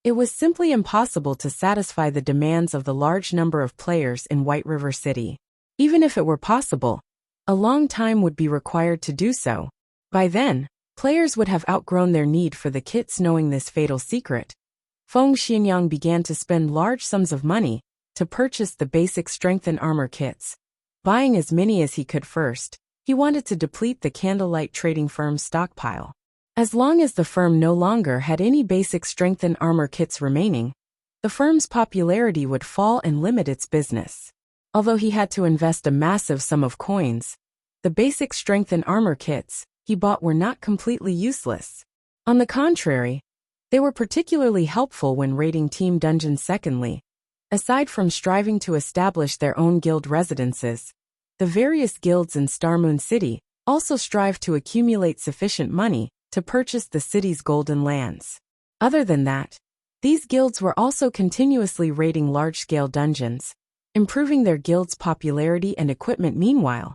it was simply impossible to satisfy the demands of the large number of players in White River City. Even if it were possible, a long time would be required to do so. By then, players would have outgrown their need for the kits. Knowing this fatal secret, Feng Xianyang began to spend large sums of money to purchase the basic strength and armor kits, buying as many as he could first. He wanted to deplete the candlelight trading firm's stockpile. As long as the firm no longer had any basic strength and armor kits remaining, the firm's popularity would fall and limit its business. Although he had to invest a massive sum of coins, the basic strength and armor kits he bought were not completely useless. On the contrary, they were particularly helpful when raiding team dungeons. Secondly, aside from striving to establish their own guild residences, the various guilds in Starmoon City also strive to accumulate sufficient money to purchase the city's golden lands. Other than that, these guilds were also continuously raiding large-scale dungeons, improving their guild's popularity and equipment. Meanwhile,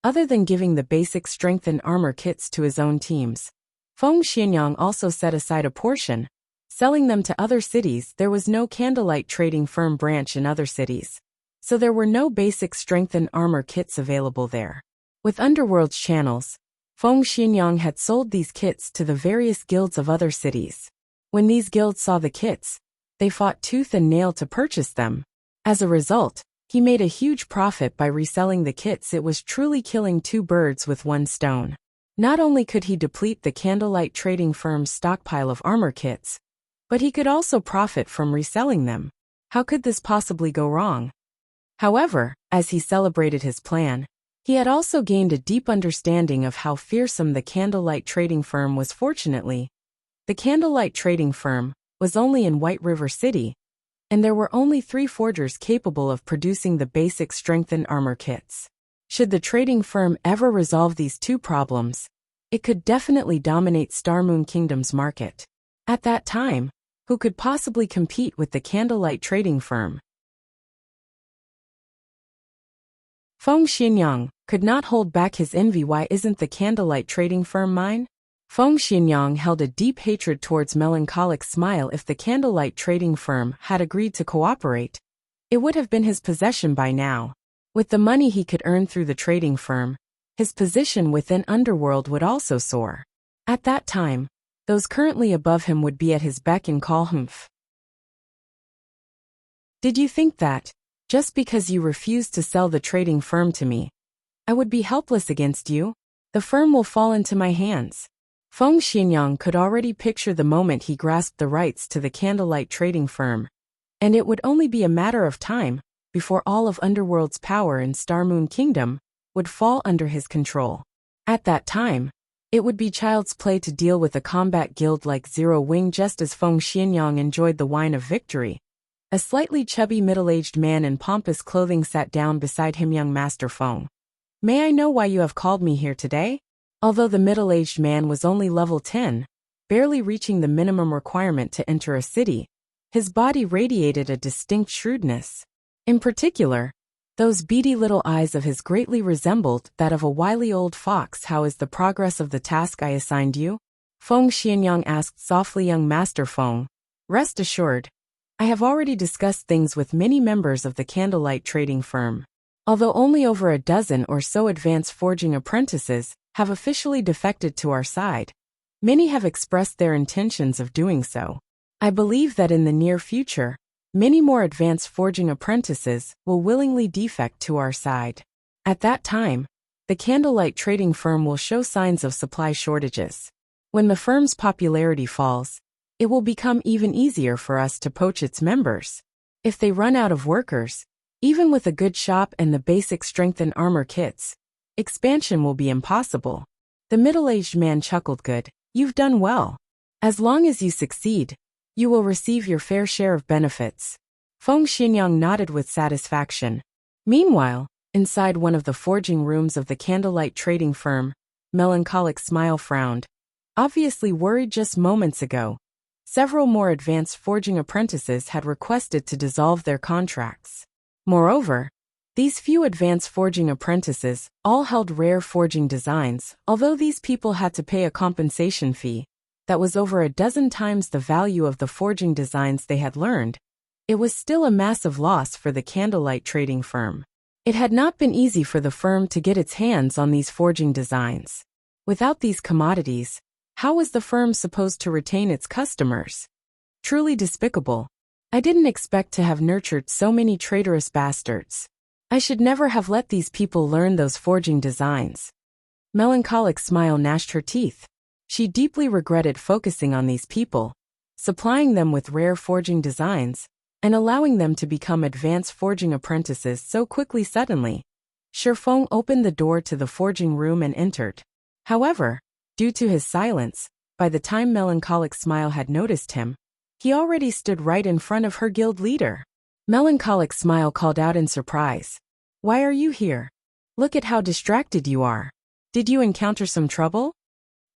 other than giving the basic strength and armor kits to his own teams, Feng Xianyang also set aside a portion, selling them to other cities. There was no candlelight trading firm branch in other cities, so there were no basic strength and armor kits available there. With Underworld's channels, Feng Xianyang had sold these kits to the various guilds of other cities. When these guilds saw the kits, they fought tooth and nail to purchase them. As a result, he made a huge profit by reselling the kits. It was truly killing 2 birds with 1 stone. Not only could he deplete the candlelight trading firm's stockpile of armor kits, but he could also profit from reselling them. How could this possibly go wrong? However, as he celebrated his plan, he had also gained a deep understanding of how fearsome the candlelight trading firm was. Fortunately, the candlelight trading firm was only in White River City, and there were only 3 forgers capable of producing the basic strength and armor kits. Should the trading firm ever resolve these 2 problems, it could definitely dominate Starmoon Kingdom's market. At that time, who could possibly compete with the candlelight trading firm? Feng Xianyang could not hold back his envy. "Why isn't the candlelight trading firm mine?" Feng Xianyang held a deep hatred towards melancholic smile. If the candlelight trading firm had agreed to cooperate, it would have been his possession by now. With the money he could earn through the trading firm, his position within Underworld would also soar. At that time, those currently above him would be at his beck and call. Did you think that, just because you refused to sell the trading firm to me, I would be helpless against you? The firm will fall into my hands. Feng Xianyang could already picture the moment he grasped the rights to the candlelight trading firm, and it would only be a matter of time before all of Underworld's power in Starmoon Kingdom would fall under his control. At that time, it would be child's play to deal with a combat guild like Zero Wing. Just as Feng Xianyang enjoyed the wine of victory, a slightly chubby middle-aged man in pompous clothing sat down beside him. "Young Master Feng, may I know why you have called me here today?" Although the middle-aged man was only level 10, barely reaching the minimum requirement to enter a city, his body radiated a distinct shrewdness. In particular, those beady little eyes of his greatly resembled that of a wily old fox. "How is the progress of the task I assigned you?" Feng Xianyang asked softly. "Young Master Feng, rest assured, I have already discussed things with many members of the candlelight trading firm. Although only over a dozen or so advanced forging apprentices have officially defected to our side, many have expressed their intentions of doing so. I believe that in the near future, many more advanced forging apprentices will willingly defect to our side. At that time, the candlelight trading firm will show signs of supply shortages. When the firm's popularity falls, it will become even easier for us to poach its members. If they run out of workers, even with a good shop and the basic strength and armor kits, expansion will be impossible. The middle-aged man chuckled. Good, you've done well. As long as you succeed, you will receive your fair share of benefits. Feng Xinyang nodded with satisfaction. Meanwhile, inside one of the forging rooms of the candlelight trading firm, Melancholic Smile frowned. Obviously worried just moments ago, several more advanced forging apprentices had requested to dissolve their contracts. Moreover, these few advanced forging apprentices all held rare forging designs, although these people had to pay a compensation fee that was over a dozen times the value of the forging designs they had learned. It was still a massive loss for the candlelight trading firm. It had not been easy for the firm to get its hands on these forging designs. Without these commodities, how was the firm supposed to retain its customers? Truly despicable. I didn't expect to have nurtured so many traitorous bastards. I should never have let these people learn those forging designs. Melancholic Smile gnashed her teeth. She deeply regretted focusing on these people, supplying them with rare forging designs, and allowing them to become advanced forging apprentices so quickly suddenly. Shifeng opened the door to the forging room and entered. However, due to his silence, by the time Melancholic Smile had noticed him, he already stood right in front of her guild leader. Melancholic Smile called out in surprise. Why are you here? Look at how distracted you are. Did you encounter some trouble?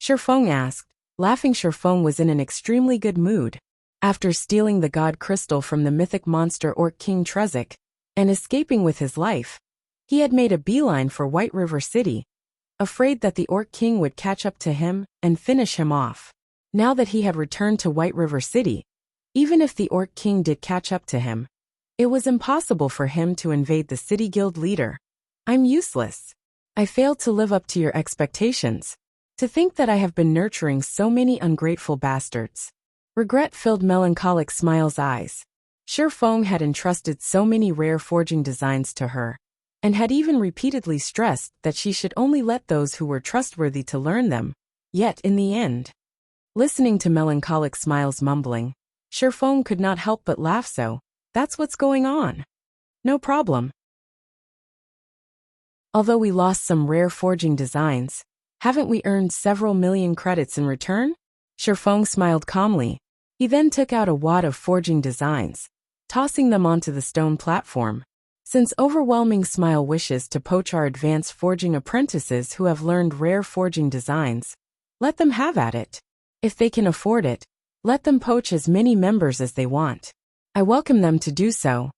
Shifeng asked. Laughing, Shifeng was in an extremely good mood. After stealing the god crystal from the mythic monster Orc King Trezek and escaping with his life, he had made a beeline for White River City, afraid that the Orc King would catch up to him and finish him off. Now that he had returned to White River City, even if the Orc King did catch up to him, it was impossible for him to invade the city guild leader. I'm useless. I failed to live up to your expectations. To think that I have been nurturing so many ungrateful bastards. Regret filled Melancholic Smile's eyes. Shifeng had entrusted so many rare forging designs to her, and had even repeatedly stressed that she should only let those who were trustworthy to learn them. Yet in the end, listening to Melancholic Smile's mumbling, Shifeng could not help but laugh. So, that's what's going on. No problem. Although we lost some rare forging designs, haven't we earned several million credits in return? Shifeng smiled calmly. He then took out a wad of forging designs, tossing them onto the stone platform. Since Overwhelming Smile wishes to poach our advanced forging apprentices who have learned rare forging designs, let them have at it. If they can afford it, let them poach as many members as they want. I welcome them to do so.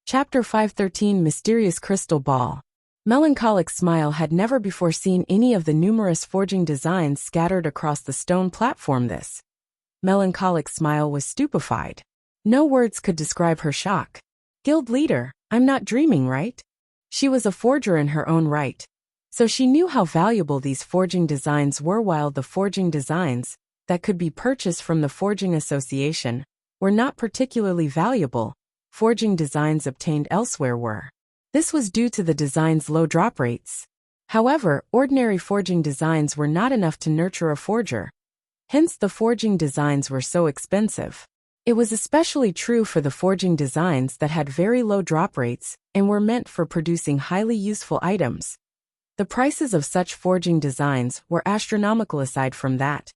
Chapter 513 Mysterious Crystal Ball. Melancholic Smile had never before seen any of the numerous forging designs scattered across the stone platform. This Melancholic Smile was stupefied. No words could describe her shock. Guild leader, I'm not dreaming, right? She was a forger in her own right, so she knew how valuable these forging designs were, while the forging designs that could be purchased from the Forging Association were not particularly valuable. Forging designs obtained elsewhere were. This was due to the design's low drop rates. However, ordinary forging designs were not enough to nurture a forger. Hence, the forging designs were so expensive. It was especially true for the forging designs that had very low drop rates and were meant for producing highly useful items. The prices of such forging designs were astronomical. Aside from that,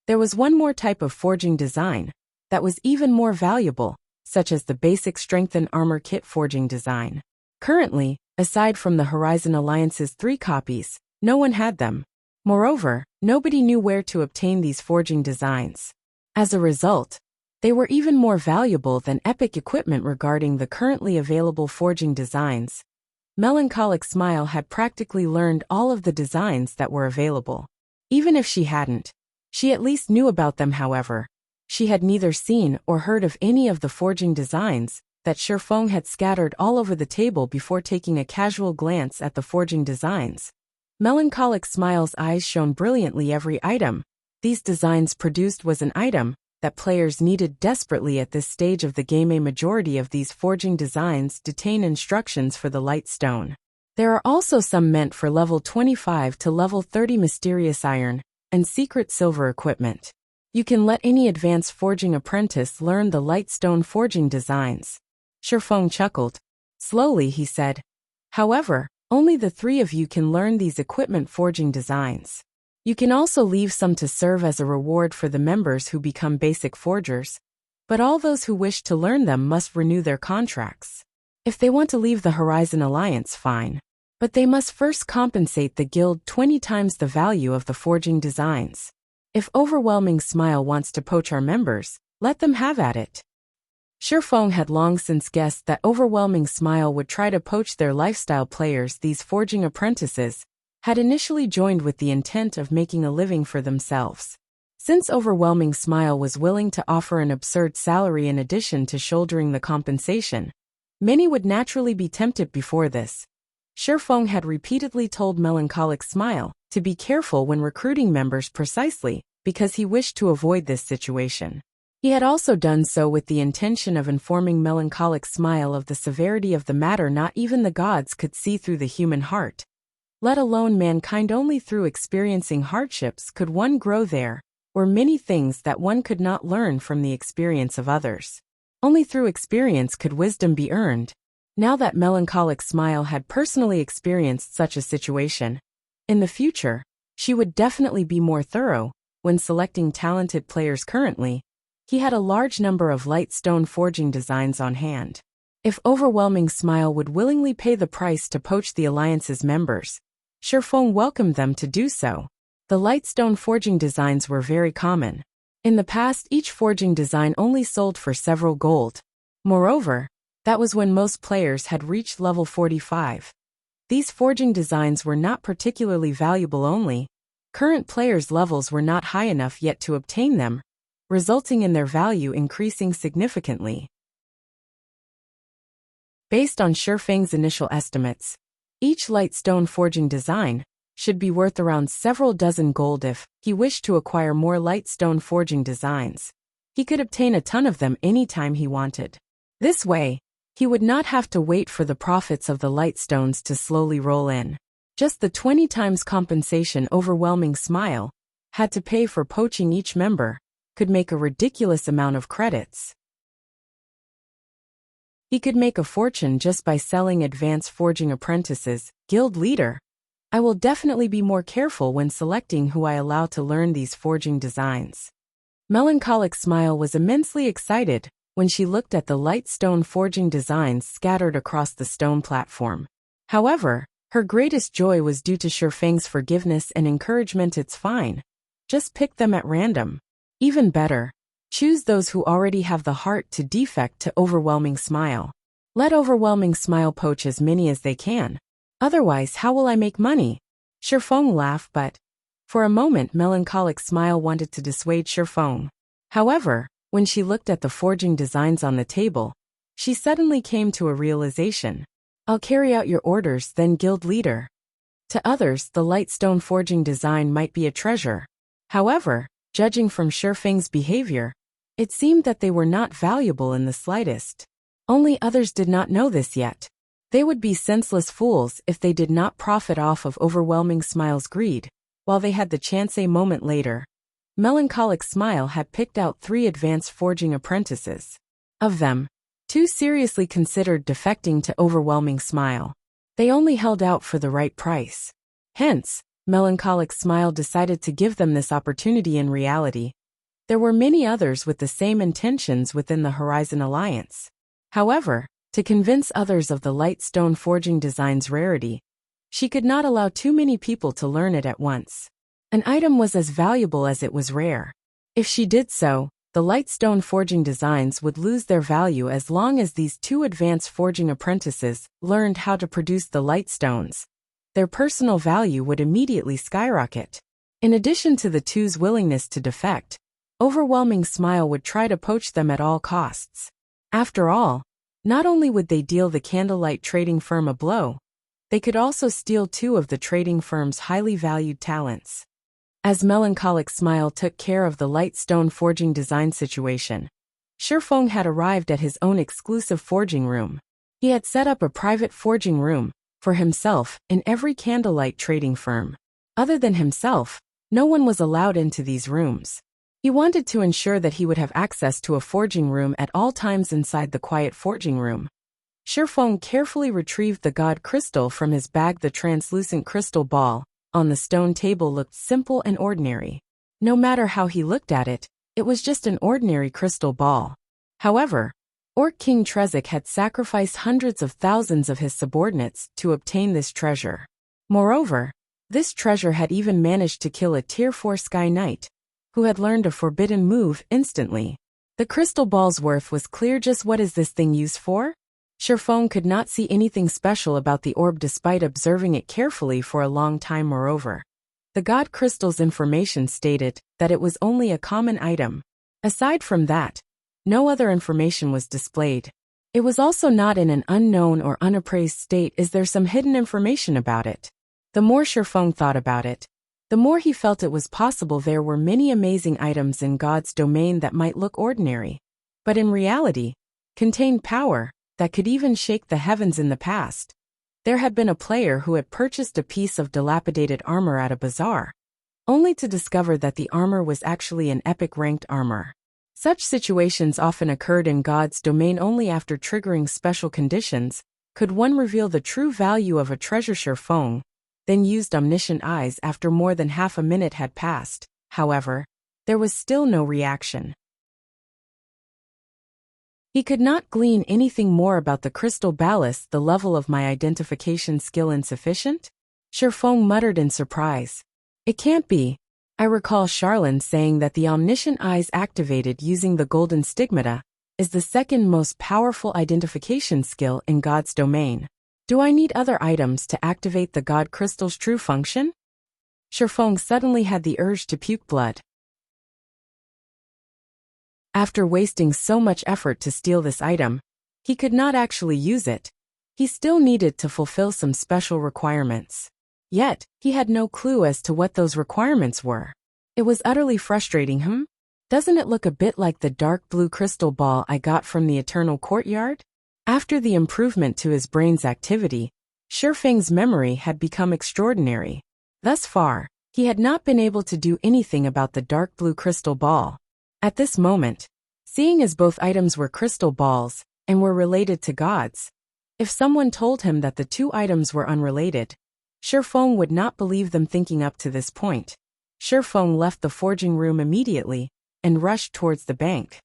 there was one more type of forging design that was even more valuable, such as the basic strength and armor kit forging design. Currently, aside from the Horizon Alliance's 3 copies, no one had them. Moreover, nobody knew where to obtain these forging designs. As a result, they were even more valuable than epic equipment. Regarding the currently available forging designs, Melancholic Smile had practically learned all of the designs that were available. Even if she hadn't, she at least knew about them. However, She had neither seen or heard of any of the forging designs that Shifeng had scattered all over the table before taking a casual glance at the forging designs. Melancholic Smile's eyes shone brilliantly. Every item these designs produced was an item that players needed desperately at this stage of the game. A majority of these forging designs contain instructions for the light stone. There are also some meant for level 25 to level 30 mysterious iron and secret silver equipment. You can let any advanced forging apprentice learn the light stone forging designs. Shifeng chuckled. Slowly he said, however, only the 3 of you can learn these equipment forging designs. You can also leave some to serve as a reward for the members who become basic forgers, but all those who wish to learn them must renew their contracts. If they want to leave the Horizon Alliance, fine. But they must first compensate the guild 20 times the value of the forging designs. If Overwhelming Smile wants to poach our members, let them have at it. Shifeng had long since guessed that Overwhelming Smile would try to poach their lifestyle players. These forging apprentices had initially joined with the intent of making a living for themselves. Since Overwhelming Smile was willing to offer an absurd salary in addition to shouldering the compensation, many would naturally be tempted. Before this, Shifeng had repeatedly told Melancholic Smile to be careful when recruiting members precisely because he wished to avoid this situation. He had also done so with the intention of informing Melancholic Smile of the severity of the matter. Not even the gods could see through the human heart, let alone mankind. Only through experiencing hardships could one grow. There were many things that one could not learn from the experience of others. Only through experience could wisdom be earned. Now that Melancholic Smile had personally experienced such a situation, in the future, she would definitely be more thorough when selecting talented players. Currently, he had a large number of light stone forging designs on hand. If Overwhelming Smile would willingly pay the price to poach the Alliance's members, Shifeng welcomed them to do so. The light stone forging designs were very common. In the past, each forging design only sold for several gold. Moreover, that was when most players had reached level 45. These forging designs were not particularly valuable. Only current players' levels were not high enough yet to obtain them, resulting in their value increasing significantly. Based on Shifeng's initial estimates, each light stone forging design should be worth around several dozen gold. If he wished to acquire more light stone forging designs, he could obtain a ton of them anytime he wanted. This way, he would not have to wait for the profits of the light stones to slowly roll in. Just the 20 times compensation Overwhelming Smile had to pay for poaching each member could make a ridiculous amount of credits. He could make a fortune just by selling advanced forging apprentices. Guild leader, I will definitely be more careful when selecting who I allow to learn these forging designs. Melancholic Smile was immensely excited when she looked at the light stone forging designs scattered across the stone platform. However, her greatest joy was due to Shifeng's forgiveness and encouragement. It's fine. Just pick them at random. Even better, choose those who already have the heart to defect to Overwhelming Smile. Let Overwhelming Smile poach as many as they can. Otherwise, how will I make money? Shifeng laughed, but for a moment Melancholic Smile wanted to dissuade Shifeng. However, when she looked at the forging designs on the table, she suddenly came to a realization. I'll carry out your orders then, guild leader. To others, the light stone forging design might be a treasure. However, judging from Shifeng's behavior, it seemed that they were not valuable in the slightest. Only others did not know this yet. They would be senseless fools if they did not profit off of Overwhelming Smile's greed, while they had the chance. A moment later, Melancholic Smile had picked out 3 advanced forging apprentices. Of them, 2 seriously considered defecting to Overwhelming Smile. They only held out for the right price. Hence, Melancholic Smile decided to give them this opportunity. In reality, there were many others with the same intentions within the Horizon Alliance. However, to convince others of the light stone forging design's rarity, she could not allow too many people to learn it at once. An item was as valuable as it was rare. If she did so, the light stone forging designs would lose their value. As long as these 2 advanced forging apprentices learned how to produce the light stones, their personal value would immediately skyrocket. In addition to the 2's willingness to defect, Overwhelming Smile would try to poach them at all costs. After all, not only would they deal the candlelight trading firm a blow, they could also steal two of the trading firm's highly valued talents. As Melancholic Smile took care of the light stone forging design situation, Shifeng had arrived at his own exclusive forging room. He had set up a private forging room for himself in every candlelight trading firm. Other than himself, no one was allowed into these rooms. He wanted to ensure that he would have access to a forging room at all times inside the quiet forging room. Shifeng carefully retrieved the god crystal from his bag. The translucent crystal ball on the stone table looked simple and ordinary. No matter how he looked at it, it was just an ordinary crystal ball. However, Orc King Trezek had sacrificed hundreds of thousands of his subordinates to obtain this treasure. Moreover, this treasure had even managed to kill a Tier 4 Sky Knight, who had learned a forbidden move instantly. The crystal ball's worth was clear. Just what is this thing used for? Shifeng could not see anything special about the orb despite observing it carefully for a long time. Moreover, the god crystal's information stated that it was only a common item. Aside from that, no other information was displayed. It was also not in an unknown or unappraised state. Is there some hidden information about it? The more Shifeng thought about it, the more he felt it was possible there were many amazing items in God's domain that might look ordinary, but in reality, contained power that could even shake the heavens. In the past, there had been a player who had purchased a piece of dilapidated armor at a bazaar, only to discover that the armor was actually an epic ranked armor. Such situations often occurred in God's domain. Only after triggering special conditions could one reveal the true value of a treasure. Shifeng then used omniscient eyes. After more than half a minute had passed, however, there was still no reaction. He could not glean anything more about the crystal ballast. The level of my identification skill insufficient? Shifeng muttered in surprise. It can't be. I recall Charlene saying that the omniscient eyes activated using the golden stigmata is the second most powerful identification skill in God's domain. Do I need other items to activate the god crystal's true function? Shifeng suddenly had the urge to puke blood. After wasting so much effort to steal this item, he could not actually use it. He still needed to fulfill some special requirements. Yet, he had no clue as to what those requirements were. It was utterly frustrating. Doesn't it look a bit like the dark blue crystal ball I got from the Eternal Courtyard? After the improvement to his brain's activity, Shifeng's memory had become extraordinary. Thus far, he had not been able to do anything about the dark blue crystal ball. At this moment, seeing as both items were crystal balls and were related to gods, if someone told him that the two items were unrelated, Shifeng would not believe them. Thinking up to this point, Shifeng left the forging room immediately and rushed towards the bank.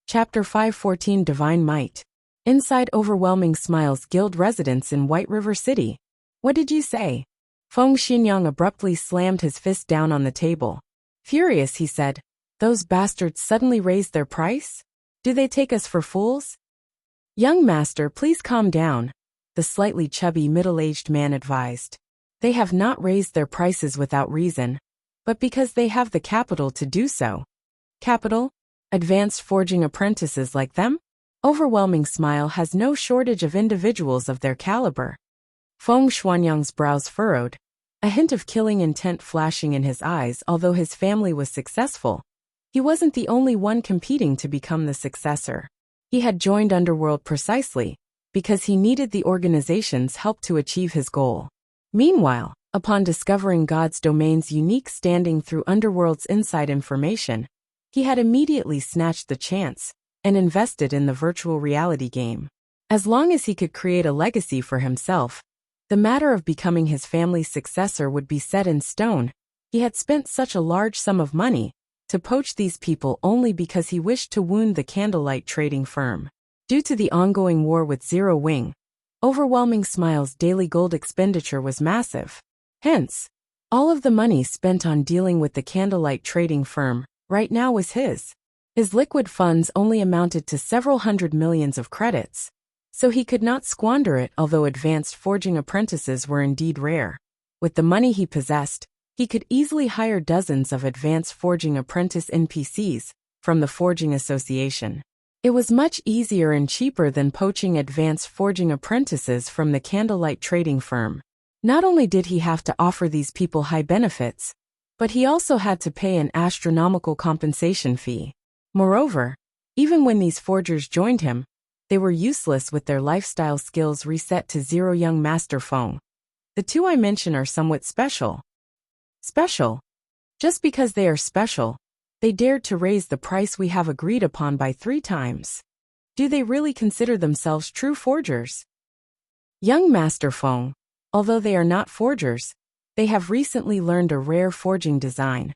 Chapter 514 Divine Might. Inside Overwhelming Smile's guild residence in White River City. What did you say? Feng Xinyang abruptly slammed his fist down on the table. Furious, he said, those bastards suddenly raised their price? Do they take us for fools? Young master, please calm down, the slightly chubby middle-aged man advised. They have not raised their prices without reason, but because they have the capital to do so. Capital? Advanced forging apprentices like them? Overwhelming Smile has no shortage of individuals of their caliber. Feng Xuanyang's brows furrowed, a hint of killing intent flashing in his eyes. Although his family was successful, he wasn't the only one competing to become the successor. He had joined Underworld precisely because he needed the organization's help to achieve his goal. Meanwhile, upon discovering God's domain's unique standing through Underworld's inside information, he had immediately snatched the chance and invested in the virtual reality game. As long as he could create a legacy for himself, the matter of becoming his family's successor would be set in stone. He had spent such a large sum of money to poach these people only because he wished to wound the candlelight trading firm. Due to the ongoing war with Zero Wing, Overwhelming Smile's daily gold expenditure was massive. Hence, all of the money spent on dealing with the candlelight trading firm right now was his. His liquid funds only amounted to several hundred millions of credits, so he could not squander it. Although advanced forging apprentices were indeed rare, With the money he possessed, he could easily hire dozens of advanced forging apprentice NPCs from the Forging Association. It was much easier and cheaper than poaching advanced forging apprentices from the candlelight trading firm. Not only did he have to offer these people high benefits, but he also had to pay an astronomical compensation fee. Moreover, even when these forgers joined him, they were useless with their lifestyle skills reset to zero. Young Master Feng. The two I mention are somewhat special. Special? Just because they are special, they dared to raise the price we have agreed upon by 3 times. Do they really consider themselves true forgers? Young Master Feng, although they are not forgers, they have recently learned a rare forging design.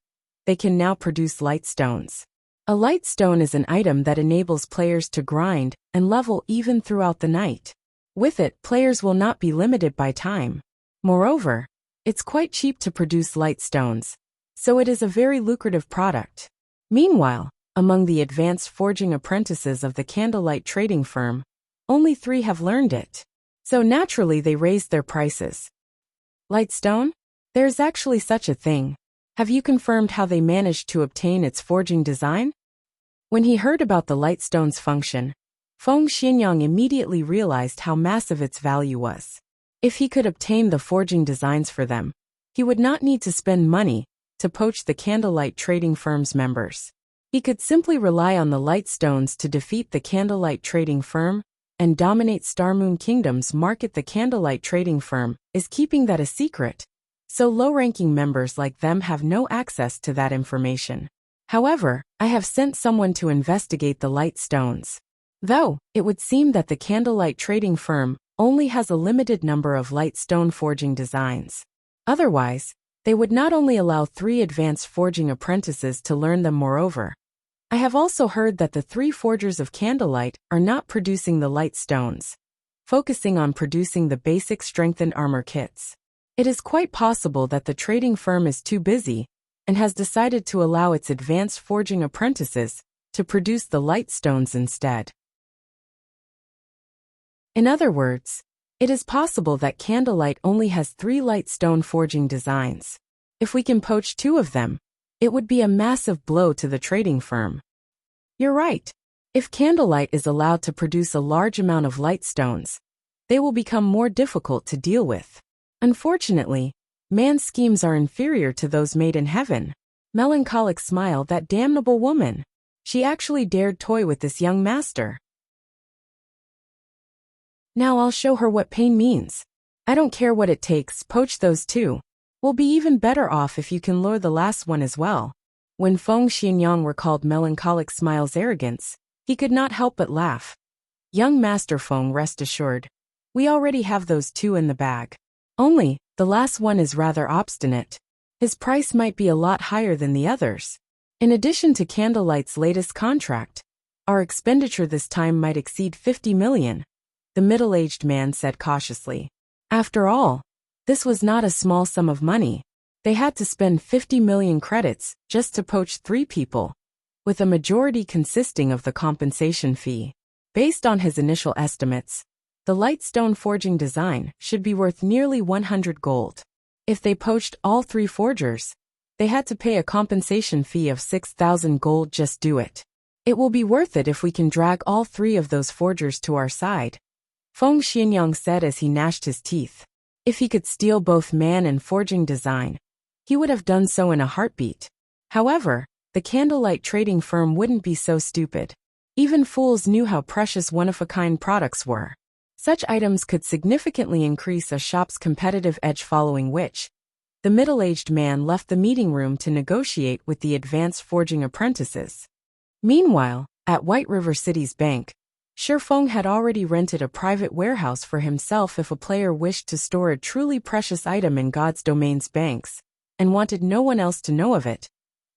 They can now produce light stones. A light stone is an item that enables players to grind and level even throughout the night. With it, players will not be limited by time. Moreover, it's quite cheap to produce light stones, so it is a very lucrative product. Meanwhile, among the advanced forging apprentices of the candlelight trading firm, only 3 have learned it. So naturally they raised their prices. Light stone? There's actually such a thing. Have you confirmed how they managed to obtain its forging design? When he heard about the light stone's function, Feng Xianyang immediately realized how massive its value was. If he could obtain the forging designs for them, he would not need to spend money to poach the candlelight trading firm's members. He could simply rely on the light stones to defeat the candlelight trading firm and dominate Star Moon Kingdom's market. The candlelight trading firm is keeping that a secret, so low-ranking members like them have no access to that information. However, I have sent someone to investigate the light stones. Though, it would seem that the candlelight trading firm only has a limited number of light stone forging designs. Otherwise, they would not only allow 3 advanced forging apprentices to learn them. Moreover, I have also heard that the 3 forgers of candlelight are not producing the light stones, focusing on producing the basic strengthened armor kits. It is quite possible that the trading firm is too busy and has decided to allow its advanced forging apprentices to produce the light stones instead. In other words, it is possible that candlelight only has 3 light stone forging designs. If we can poach 2 of them, it would be a massive blow to the trading firm. You're right. If candlelight is allowed to produce a large amount of light stones, they will become more difficult to deal with. Unfortunately, man's schemes are inferior to those made in heaven. Melancholic smile, that damnable woman. She actually dared toy with this young master. Now I'll show her what pain means. I don't care what it takes, poach those 2. We'll be even better off if you can lure the last one as well. When Feng Xianyang recalled Melancholic Smile's arrogance, he could not help but laugh. Young Master Feng, rest assured, we already have those 2 in the bag. Only, the last one is rather obstinate. His price might be a lot higher than the others. In addition to Candlelight's latest contract, our expenditure this time might exceed 50 million. The middle-aged man said cautiously. After all, this was not a small sum of money. They had to spend 50 million credits just to poach 3 people, with a majority consisting of the compensation fee. Based on his initial estimates, the light stone forging design should be worth nearly 100 gold. If they poached all 3 forgers, they had to pay a compensation fee of 6,000 gold. Just do it. It will be worth it if we can drag all 3 of those forgers to our side, Feng Xianyang said as he gnashed his teeth. If he could steal both man and forging design, he would have done so in a heartbeat. However, the candlelight trading firm wouldn't be so stupid. Even fools knew how precious one-of-a-kind products were. Such items could significantly increase a shop's competitive edge, following which, the middle-aged man left the meeting room to negotiate with the advanced forging apprentices. Meanwhile, at White River City's bank, Feng had already rented a private warehouse for himself if a player wished to store a truly precious item in God's domain's banks, and wanted no one else to know of it.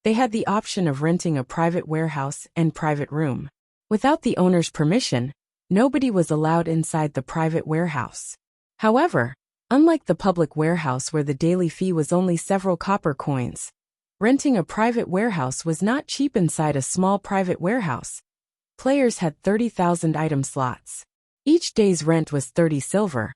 They had the option of renting a private warehouse and private room. Without the owner's permission, nobody was allowed inside the private warehouse. However, unlike the public warehouse where the daily fee was only several copper coins, renting a private warehouse was not cheap. Inside a small private warehouse, players had 30,000 item slots. Each day's rent was 30 silver,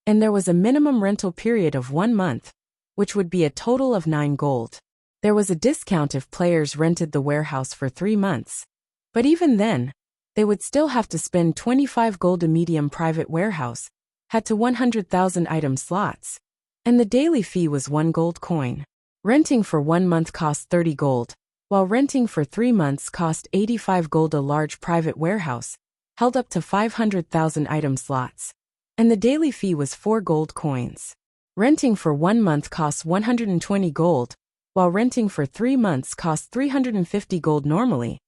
and there was a minimum rental period of 1 month, which would be a total of 9 gold. There was a discount if players rented the warehouse for 3 months. But even then, they would still have to spend 25 gold. A medium private warehouse had to 100,000 item slots, and the daily fee was 1 gold coin. Renting for 1 month cost 30 gold, while renting for 3 months cost 85 gold. A large private warehouse held up to 500,000 item slots, and the daily fee was 4 gold coins. Renting for 1 month costs 120 gold, while renting for 3 months costs 350 gold. Normally,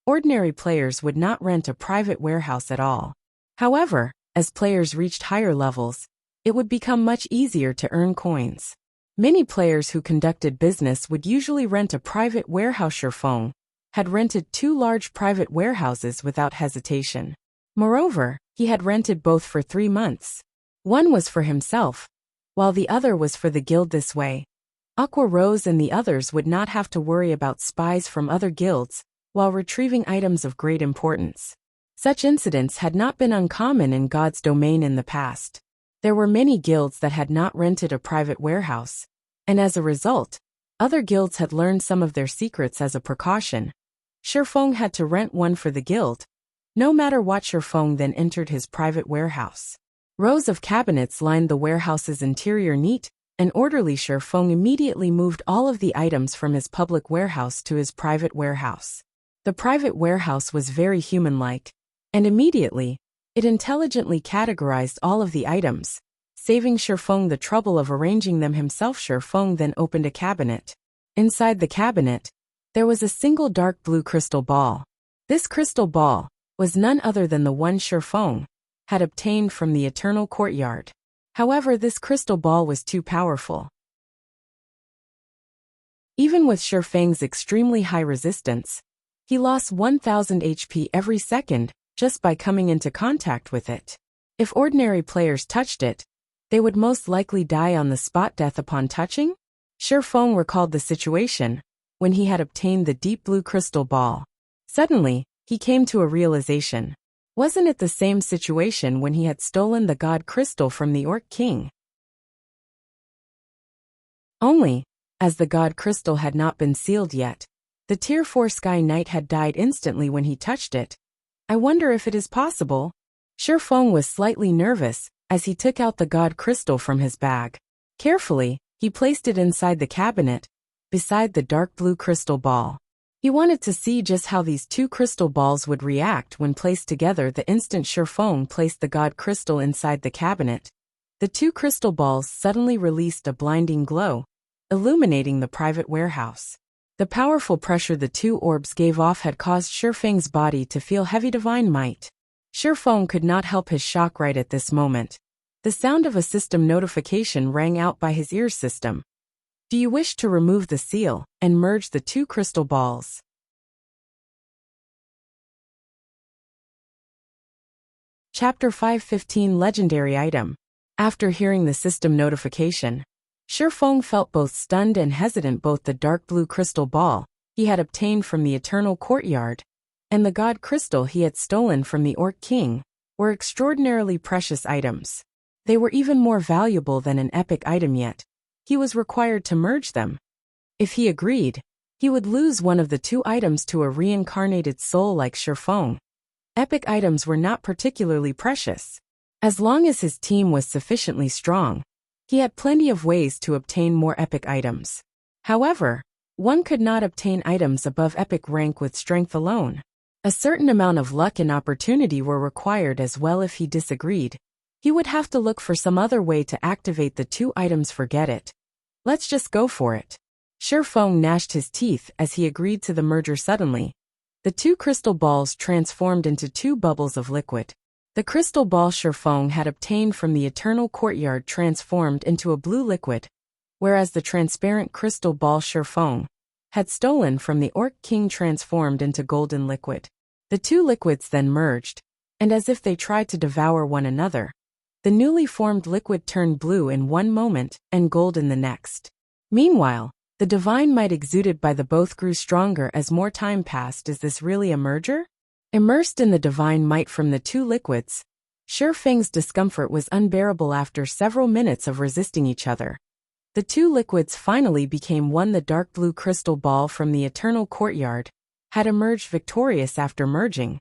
ordinary players would not rent a private warehouse at all. However, as players reached higher levels, it would become much easier to earn coins. Many players who conducted business would usually rent a private warehouse. Shifeng had rented 2 large private warehouses without hesitation. Moreover, he had rented both for 3 months. One was for himself, while the other was for the guild. This way, Aqua Rose and the others would not have to worry about spies from other guilds while retrieving items of great importance. Such incidents had not been uncommon in God's domain in the past. There were many guilds that had not rented a private warehouse, and as a result, other guilds had learned some of their secrets. As a precaution, Shifeng had to rent one for the guild. No matter what, Shifeng then entered his private warehouse. Rows of cabinets lined the warehouse's interior. Neat and orderly, Shifeng immediately moved all of the items from his public warehouse to his private warehouse. The private warehouse was very human-like, and immediately, it intelligently categorized all of the items, saving Shifeng the trouble of arranging them himself. Shifeng then opened a cabinet. Inside the cabinet, there was a single dark blue crystal ball. This crystal ball was none other than the one Shifeng had obtained from the Eternal Courtyard. However, this crystal ball was too powerful. Even with Shifeng's extremely high resistance, he lost 1,000 HP every second just by coming into contact with it. If ordinary players touched it, they would most likely die on the spot. Death upon touching? Shifeng recalled the situation when he had obtained the deep blue crystal ball. Suddenly, he came to a realization. Wasn't it the same situation when he had stolen the god crystal from the Orc King? Only, as the god crystal had not been sealed yet, the Tier 4 Sky Knight had died instantly when he touched it. I wonder if it is possible. Shifeng was slightly nervous as he took out the god crystal from his bag. Carefully, he placed it inside the cabinet, beside the dark blue crystal ball. He wanted to see just how these 2 crystal balls would react when placed together. The instant Shifeng placed the god crystal inside the cabinet, the 2 crystal balls suddenly released a blinding glow, illuminating the private warehouse. The powerful pressure the 2 orbs gave off had caused Shifeng's body to feel heavy divine might. Shifeng could not help his shock right at this moment. The sound of a system notification rang out by his ear system. Do you wish to remove the seal and merge the 2 crystal balls? Chapter 5:15 Legendary Item. After hearing the system notification, Shifeng felt both stunned and hesitant. Both the dark blue crystal ball he had obtained from the Eternal Courtyard and the god crystal he had stolen from the Orc King were extraordinarily precious items. They were even more valuable than an epic item, yet he was required to merge them. If he agreed, he would lose one of the 2 items to a reincarnated soul like Shifeng. Epic items were not particularly precious. As long as his team was sufficiently strong, he had plenty of ways to obtain more epic items. However, one could not obtain items above epic rank with strength alone. A certain amount of luck and opportunity were required as well. If he disagreed, he would have to look for some other way to activate the 2 items. Forget it. Let's just go for it. Shifeng gnashed his teeth as he agreed to the merger. Suddenly, the 2 crystal balls transformed into 2 bubbles of liquid. The crystal ball Shifeng had obtained from the Eternal Courtyard transformed into a blue liquid, whereas the transparent crystal ball Shifeng had stolen from the Orc King transformed into golden liquid. The 2 liquids then merged, and as if they tried to devour one another, the newly formed liquid turned blue in one moment and gold in the next. Meanwhile, the divine might exuded by the both grew stronger as more time passed. Is this really a merger? Immersed in the divine might from the 2 liquids, Shifeng's discomfort was unbearable after several minutes of resisting each other. The two liquids finally became one. The dark blue crystal ball from the eternal courtyard had emerged victorious after merging.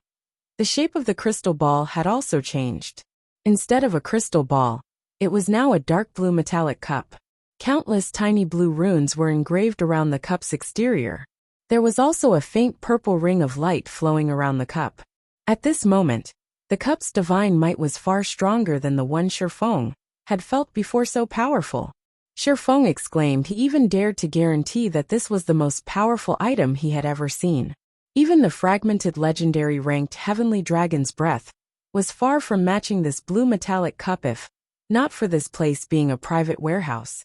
The shape of the crystal ball had also changed. Instead of a crystal ball, it was now a dark blue metallic cup. Countless tiny blue runes were engraved around the cup's exterior. There was also a faint purple ring of light flowing around the cup. At this moment, the cup's divine might was far stronger than the one Shifeng had felt before. So powerful. Shifeng exclaimed. He even dared to guarantee that this was the most powerful item he had ever seen. Even the fragmented legendary ranked heavenly dragon's breath was far from matching this blue metallic cup. If not for this place being a private warehouse,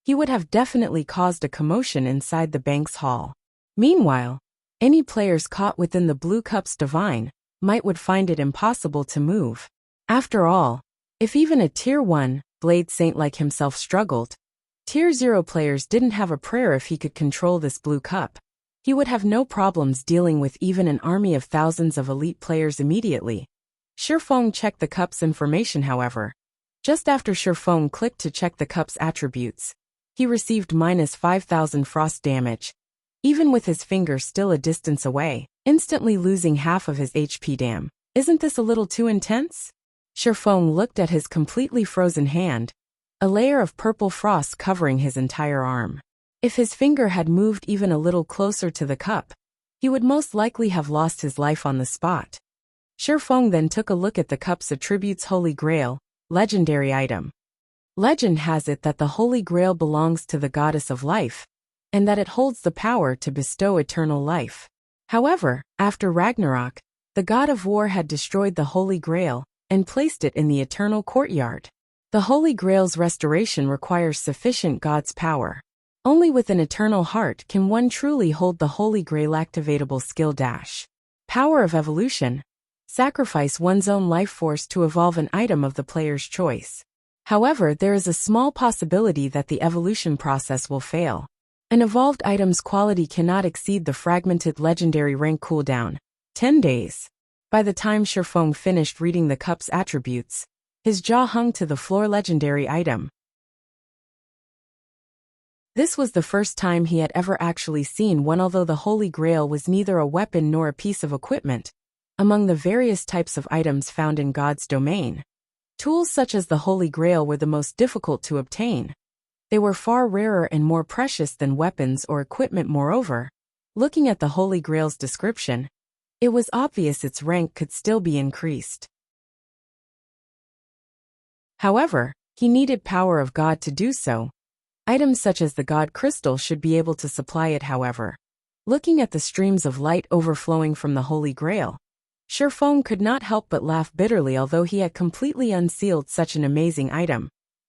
he would have definitely caused a commotion inside the bank's hall. Meanwhile, any players caught within the blue cup's divine might would find it impossible to move. After all, if even a Tier 1 Blade Saint like himself struggled, Tier 0 players didn't have a prayer. If he could control this blue cup, he would have no problems dealing with even an army of thousands of elite players immediately. Shifeng checked the cup's information. However, just after Shifeng clicked to check the cup's attributes, he received -5,000 frost damage, even with his finger still a distance away, instantly losing half of his HP. Damn, isn't this a little too intense? Shifeng looked at his completely frozen hand, a layer of purple frost covering his entire arm. If his finger had moved even a little closer to the cup, he would most likely have lost his life on the spot. Shifeng then took a look at the cup's attributes. Holy Grail, legendary item. Legend has it that the Holy Grail belongs to the goddess of life, and that it holds the power to bestow eternal life. However, after Ragnarok, the god of war had destroyed the Holy Grail and placed it in the eternal courtyard. The Holy Grail's restoration requires sufficient god's power. Only with an eternal heart can one truly hold the Holy Grail. Activatable skill dash. Power of evolution. Sacrifice one's own life force to evolve an item of the player's choice. However, there is a small possibility that the evolution process will fail. An evolved item's quality cannot exceed the fragmented legendary rank cooldown, 10 days. By the time Shifeng finished reading the cup's attributes, his jaw hung to the floor. Legendary item. This was the first time he had ever actually seen one. Although the Holy Grail was neither a weapon nor a piece of equipment, among the various types of items found in God's domain, tools such as the Holy Grail were the most difficult to obtain. They were far rarer and more precious than weapons or equipment. Moreover, looking at the Holy Grail's description, it was obvious its rank could still be increased. However, he needed power of God to do so. Items such as the God Crystal should be able to supply it. However, looking at the streams of light overflowing from the Holy Grail, Shifeng could not help but laugh bitterly. Although he had completely unsealed such an amazing item,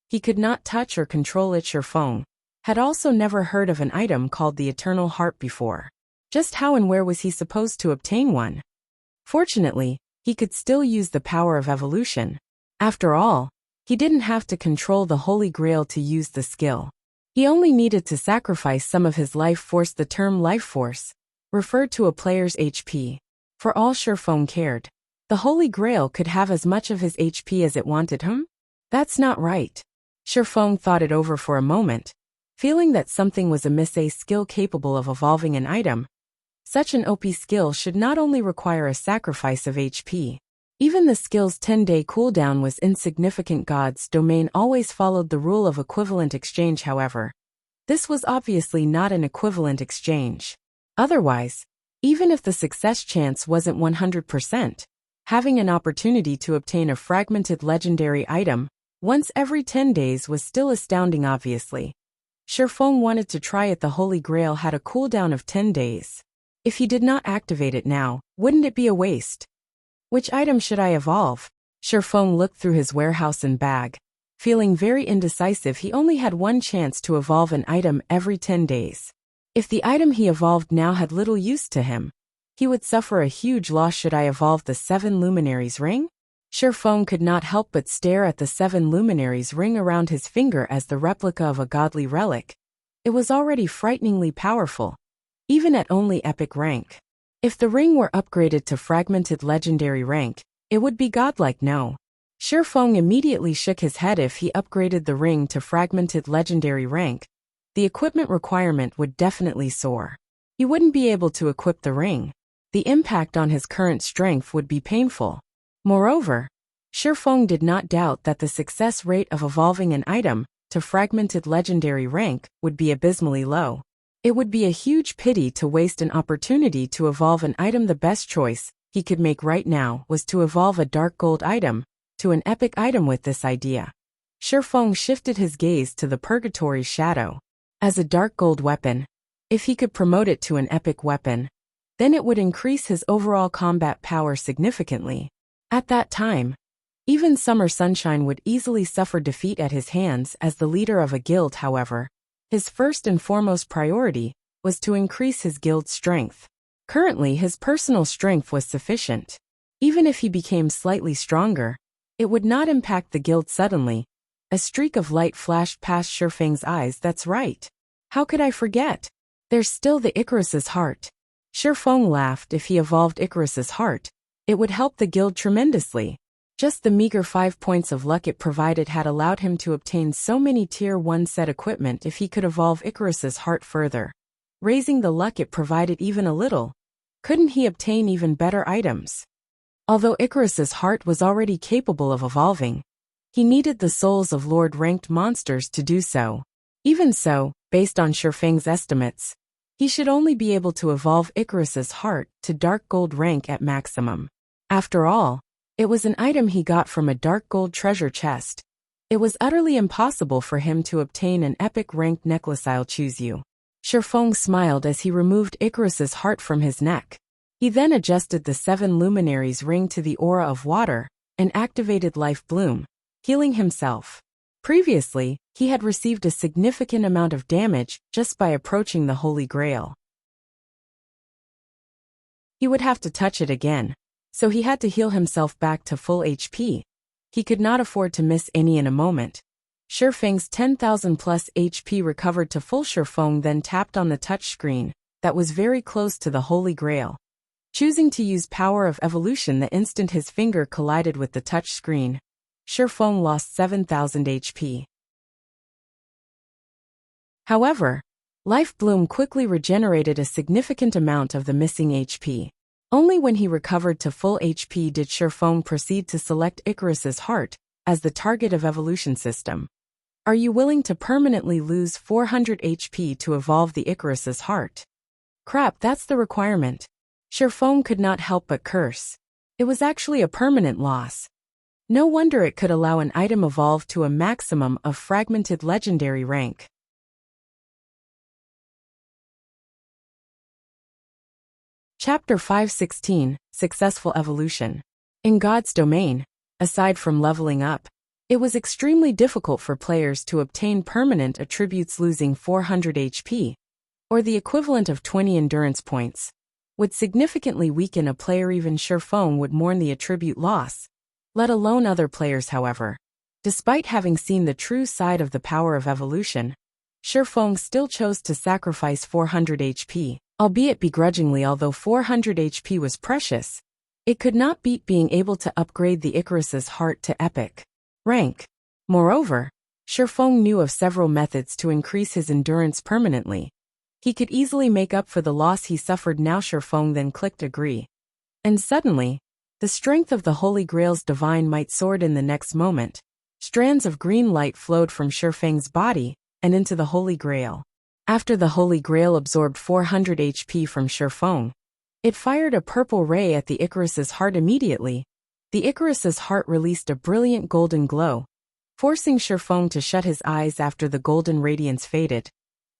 he could not touch or control it. Shifeng had also never heard of an item called the Eternal Heart before. Just how and where was he supposed to obtain one? Fortunately, he could still use the power of evolution. After all, he didn't have to control the Holy Grail to use the skill. He only needed to sacrifice some of his life force. The term life force referred to a player's HP. For all Shifeng cared, the Holy Grail could have as much of his HP as it wanted. That's not right. Shifeng thought it over for a moment, feeling that something was amiss. A skill capable of evolving an item. Such an OP skill should not only require a sacrifice of HP. Even the skill's 10-day cooldown was insignificant. God's domain always followed the rule of equivalent exchange. However, this was obviously not an equivalent exchange. Otherwise, even if the success chance wasn't 100%, having an opportunity to obtain a fragmented legendary item once every 10 days was still astounding. Obviously, Shifeng wanted to try it. The Holy Grail had a cooldown of 10 days. If he did not activate it now, wouldn't it be a waste? Which item should I evolve? Shifeng looked through his warehouse and bag. Feeling very indecisive, he only had one chance to evolve an item every 10 days. If the item he evolved now had little use to him, he would suffer a huge loss. Should I evolve the 7 Luminaries ring? Shifeng could not help but stare at the 7 Luminaries ring around his finger as the replica of a godly relic. It was already frighteningly powerful, even at only epic rank. If the ring were upgraded to fragmented legendary rank, it would be godlike. No. Feng immediately shook his head. If he upgraded the ring to fragmented legendary rank, the equipment requirement would definitely soar. He wouldn't be able to equip the ring. The impact on his current strength would be painful. Moreover, Feng did not doubt that the success rate of evolving an item to fragmented legendary rank would be abysmally low. It would be a huge pity to waste an opportunity to evolve an item. The best choice he could make right now was to evolve a dark gold item to an epic item. With this idea, Feng shifted his gaze to the Purgatory Shadow. As a dark gold weapon, if he could promote it to an epic weapon, then it would increase his overall combat power significantly. At that time, even Summer Sunshine would easily suffer defeat at his hands as the leader of a guild. However, his first and foremost priority was to increase his guild's strength. Currently, his personal strength was sufficient. Even if he became slightly stronger, it would not impact the guild. Suddenly, a streak of light flashed past Feng's eyes. That's right. How could I forget? There's still the Icarus's heart. Feng laughed. If he evolved Icarus's heart, it would help the guild tremendously. Just the meager 5 points of luck it provided had allowed him to obtain so many Tier 1 set equipment. If he could evolve Icarus's heart further, raising the luck it provided even a little, couldn't he obtain even better items? Although Icarus's heart was already capable of evolving, he needed the souls of Lord-ranked monsters to do so. Even so, based on Feng's estimates, he should only be able to evolve Icarus's heart to dark gold rank at maximum. After all, it was an item he got from a dark gold treasure chest. It was utterly impossible for him to obtain an epic ranked necklace. I'll choose you. Feng smiled as he removed Icarus's heart from his neck. He then adjusted the 7 luminaries ring to the aura of water and activated Life Bloom, healing himself. Previously, he had received a significant amount of damage just by approaching the Holy Grail. He would have to touch it again, so he had to heal himself back to full HP. He could not afford to miss any in a moment. Feng's 10,000 plus HP recovered to full. Feng then tapped on the touchscreen that was very close to the Holy Grail. Choosing to use Power of Evolution the instant his finger collided with the touchscreen, Feng lost 7,000 HP. However, Life Bloom quickly regenerated a significant amount of the missing HP. Only when he recovered to full HP did Feng proceed to select Icarus's heart as the target of evolution system. Are you willing to permanently lose 400 HP to evolve the Icarus's heart? Crap, that's the requirement. Feng could not help but curse. It was actually a permanent loss. No wonder it could allow an item evolve to a maximum of fragmented legendary rank. Chapter 516, Successful Evolution. In God's domain, aside from leveling up, it was extremely difficult for players to obtain permanent attributes. Losing 400 HP, or the equivalent of 20 endurance points, would significantly weaken a player. Even Feng would mourn the attribute loss, let alone other players. However, despite having seen the true side of the power of evolution, Feng still chose to sacrifice 400 HP, albeit begrudgingly. Although 400 HP was precious, it could not beat being able to upgrade the Icarus's heart to epic rank. Moreover, Feng knew of several methods to increase his endurance permanently. He could easily make up for the loss he suffered now. Feng then clicked agree. And suddenly, the strength of the Holy Grail's divine might soared. In the next moment, strands of green light flowed from Feng's body and into the Holy Grail. After the Holy Grail absorbed 400 HP from Feng, it fired a purple ray at the Icarus's heart. Immediately, the Icarus's heart released a brilliant golden glow, forcing Feng to shut his eyes. After the golden radiance faded,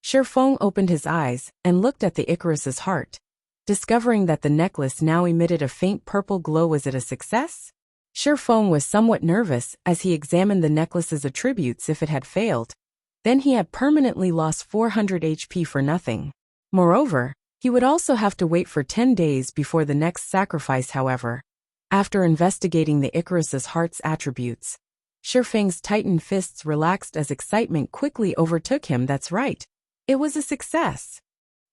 Feng opened his eyes and looked at the Icarus's heart, discovering that the necklace now emitted a faint purple glow. Was it a success? Feng was somewhat nervous as he examined the necklace's attributes. If it had failed, then he had permanently lost 400 HP for nothing. Moreover, he would also have to wait for 10 days before the next sacrifice. However, after investigating the Icarus's heart's attributes, Feng's tightened fists relaxed as excitement quickly overtook him. That's right. It was a success.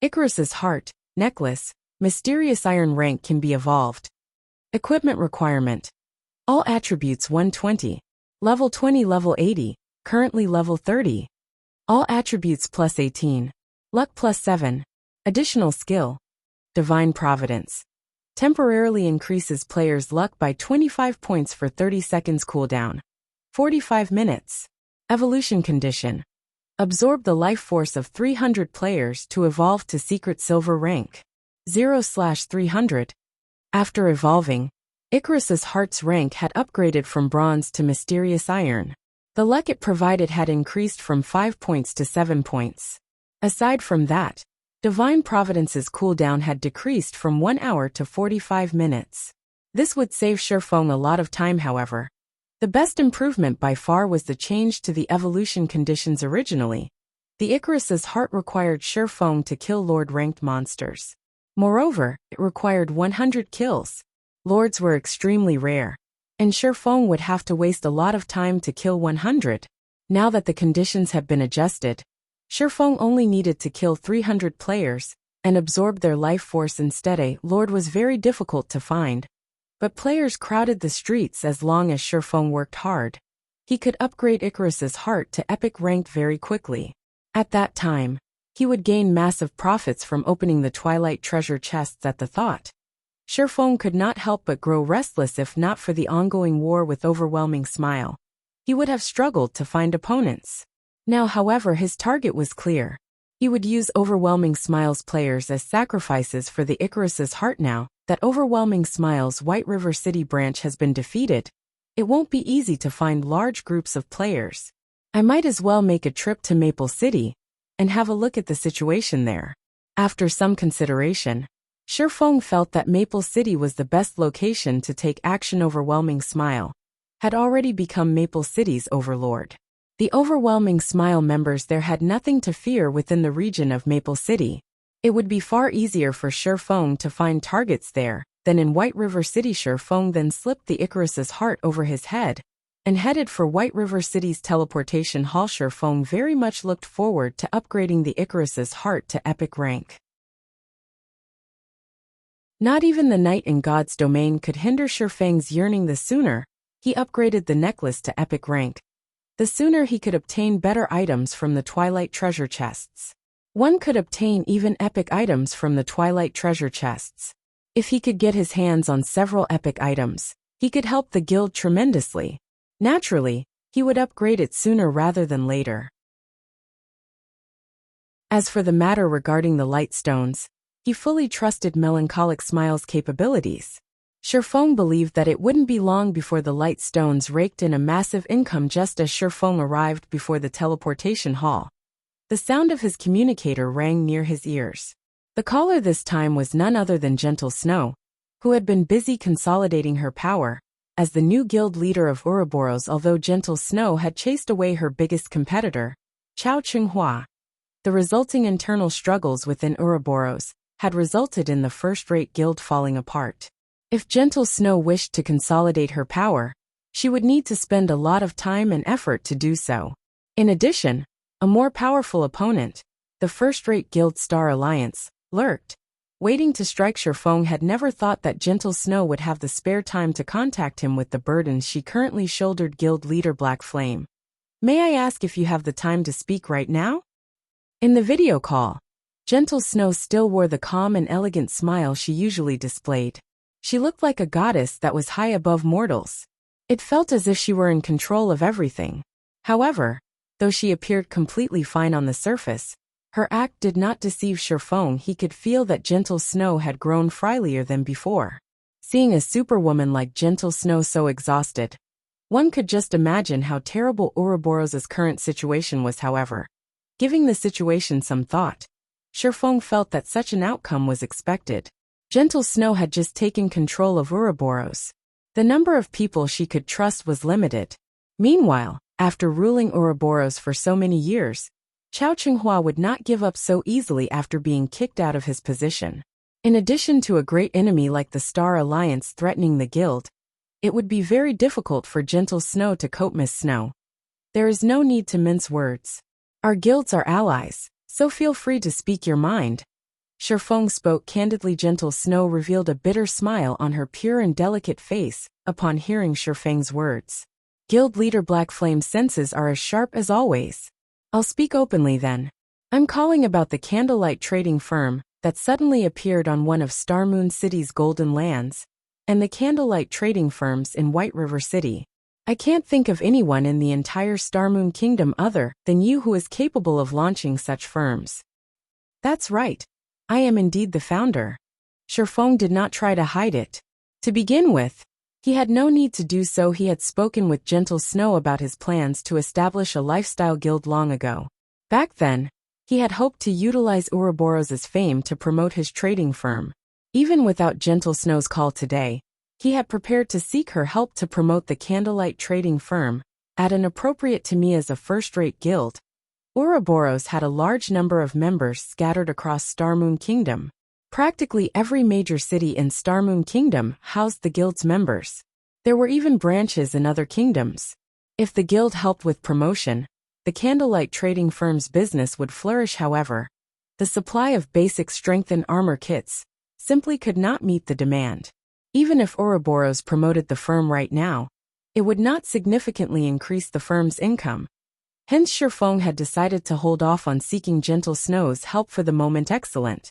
Icarus's heart, necklace, mysterious iron rank can be evolved. Equipment requirement. All attributes 120. Level 20, level 80, currently level 30. All attributes plus 18. Luck plus 7. Additional skill. Divine Providence. Temporarily increases players' luck by 25 points for 30 seconds cooldown. 45 minutes. Evolution condition. Absorb the life force of 300 players to evolve to secret silver rank. 0/300. After evolving, Icarus's heart's rank had upgraded from bronze to mysterious iron. The luck it provided had increased from 5 points to 7 points. Aside from that, Divine Providence's cooldown had decreased from 1 hour to 45 minutes. This would save Shifeng a lot of time, however. The best improvement by far was the change to the evolution conditions originally. The Icarus's heart required Shifeng to kill Lord-ranked monsters. Moreover, it required 100 kills. Lords were extremely rare, and Shifeng would have to waste a lot of time to kill 100. Now that the conditions have been adjusted, Shifeng only needed to kill 300 players and absorb their life force instead. A lord was very difficult to find, but players crowded the streets as long as Shifeng worked hard. He could upgrade Icarus's heart to epic rank very quickly. At that time, he would gain massive profits from opening the Twilight treasure chests at the thought. Shifeng could not help but grow restless if not for the ongoing war with Overwhelming Smile. He would have struggled to find opponents. Now, however, his target was clear. He would use Overwhelming Smile's players as sacrifices for the Icarus's heart. Now that Overwhelming Smile's White River City branch has been defeated, it won't be easy to find large groups of players. I might as well make a trip to Maple City and have a look at the situation there. After some consideration, Shifeng felt that Maple City was the best location to take action. Overwhelming Smile had already become Maple City's overlord. The Overwhelming Smile members there had nothing to fear within the region of Maple City. It would be far easier for Shifeng to find targets there than in White River City. Shifeng then slipped the Icarus's heart over his head and headed for White River City's teleportation hall. Shifeng very much looked forward to upgrading the Icarus's heart to epic rank. Not even the Night in God's domain could hinder Shifeng's yearning. The sooner he upgraded the necklace to epic rank, the sooner he could obtain better items from the Twilight treasure chests. One could obtain even epic items from the Twilight treasure chests. If he could get his hands on several epic items, he could help the guild tremendously. Naturally, he would upgrade it sooner rather than later. As for the matter regarding the light stones, he fully trusted Melancholic Smile's capabilities. Shifeng believed that it wouldn't be long before the light stones raked in a massive income. Just as Shifeng arrived before the teleportation hall, the sound of his communicator rang near his ears. The caller this time was none other than Gentle Snow, who had been busy consolidating her power as the new guild leader of Ouroboros. Although Gentle Snow had chased away her biggest competitor, Chao Qinghua, the resulting internal struggles within Ouroboros had resulted in the first-rate guild falling apart. If Gentle Snow wished to consolidate her power, she would need to spend a lot of time and effort to do so. In addition, a more powerful opponent, the first-rate guild Star Alliance, lurked, waiting to strike. Shifeng had never thought that Gentle Snow would have the spare time to contact him with the burdens she currently shouldered. Guild leader Black Flame, may I ask if you have the time to speak right now? In the video call, Gentle Snow still wore the calm and elegant smile she usually displayed. She looked like a goddess that was high above mortals. It felt as if she were in control of everything. However, though she appeared completely fine on the surface, her act did not deceive Shifeng. He could feel that Gentle Snow had grown frilier than before. Seeing a superwoman like Gentle Snow so exhausted, one could just imagine how terrible Ouroboros' current situation was. However, giving the situation some thought, Shifeng felt that such an outcome was expected. Gentle Snow had just taken control of Ouroboros. The number of people she could trust was limited. Meanwhile, after ruling Ouroboros for so many years, Chao Qinghua would not give up so easily after being kicked out of his position. In addition to a great enemy like the Star Alliance threatening the guild, it would be very difficult for Gentle Snow to cope. Miss Snow, there is no need to mince words. Our guilds are allies, so feel free to speak your mind. Shifeng spoke candidly. Gentle Snow revealed a bitter smile on her pure and delicate face upon hearing Shifeng's words. Guild leader Black Flame's senses are as sharp as always. I'll speak openly then. I'm calling about the candlelight trading firm that suddenly appeared on one of Starmoon City's golden lands, and the candlelight trading firms in White River City. I can't think of anyone in the entire Starmoon Kingdom other than you who is capable of launching such firms. That's right. I am indeed the founder. Shifeng did not try to hide it. To begin with, he had no need to do so. He had spoken with Gentle Snow about his plans to establish a lifestyle guild long ago. Back then, he had hoped to utilize Ouroboros' fame to promote his trading firm. Even without Gentle Snow's call today, he had prepared to seek her help to promote the candlelight trading firm, at an appropriate to me as a first-rate guild. Ouroboros had a large number of members scattered across Starmoon Kingdom. Practically every major city in Starmoon Kingdom housed the guild's members. There were even branches in other kingdoms. If the guild helped with promotion, the candlelight trading firm's business would flourish. However, the supply of basic strength and armor kits simply could not meet the demand. Even if Ouroboros promoted the firm right now, it would not significantly increase the firm's income. Hence Shifeng had decided to hold off on seeking Gentle Snow's help for the moment. Excellent.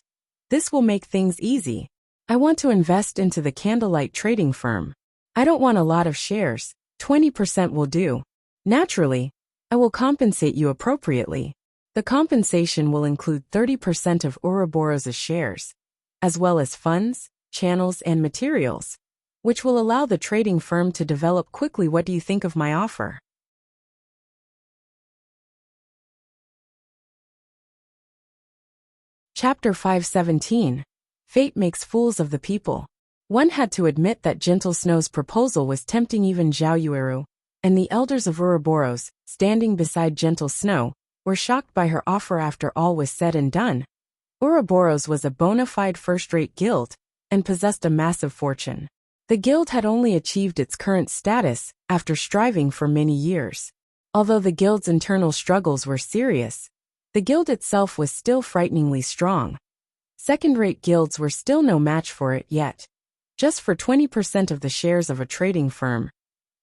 This will make things easy. I want to invest into the candlelight trading firm. I don't want a lot of shares, 20% will do. Naturally, I will compensate you appropriately. The compensation will include 30% of Ouroboros' shares, as well as funds, channels, and materials, which will allow the trading firm to develop quickly. What do you think of my offer? Chapter 517. Fate makes fools of the people. One had to admit that Gentle Snow's proposal was tempting. Even Zhao Yueru and the elders of Ouroboros, standing beside Gentle Snow, were shocked by her offer. After all was said and done, Ouroboros was a bona fide first-rate guild and possessed a massive fortune. The guild had only achieved its current status after striving for many years. Although the guild's internal struggles were serious, the guild itself was still frighteningly strong. Second-rate guilds were still no match for it yet. Just for 20% of the shares of a trading firm,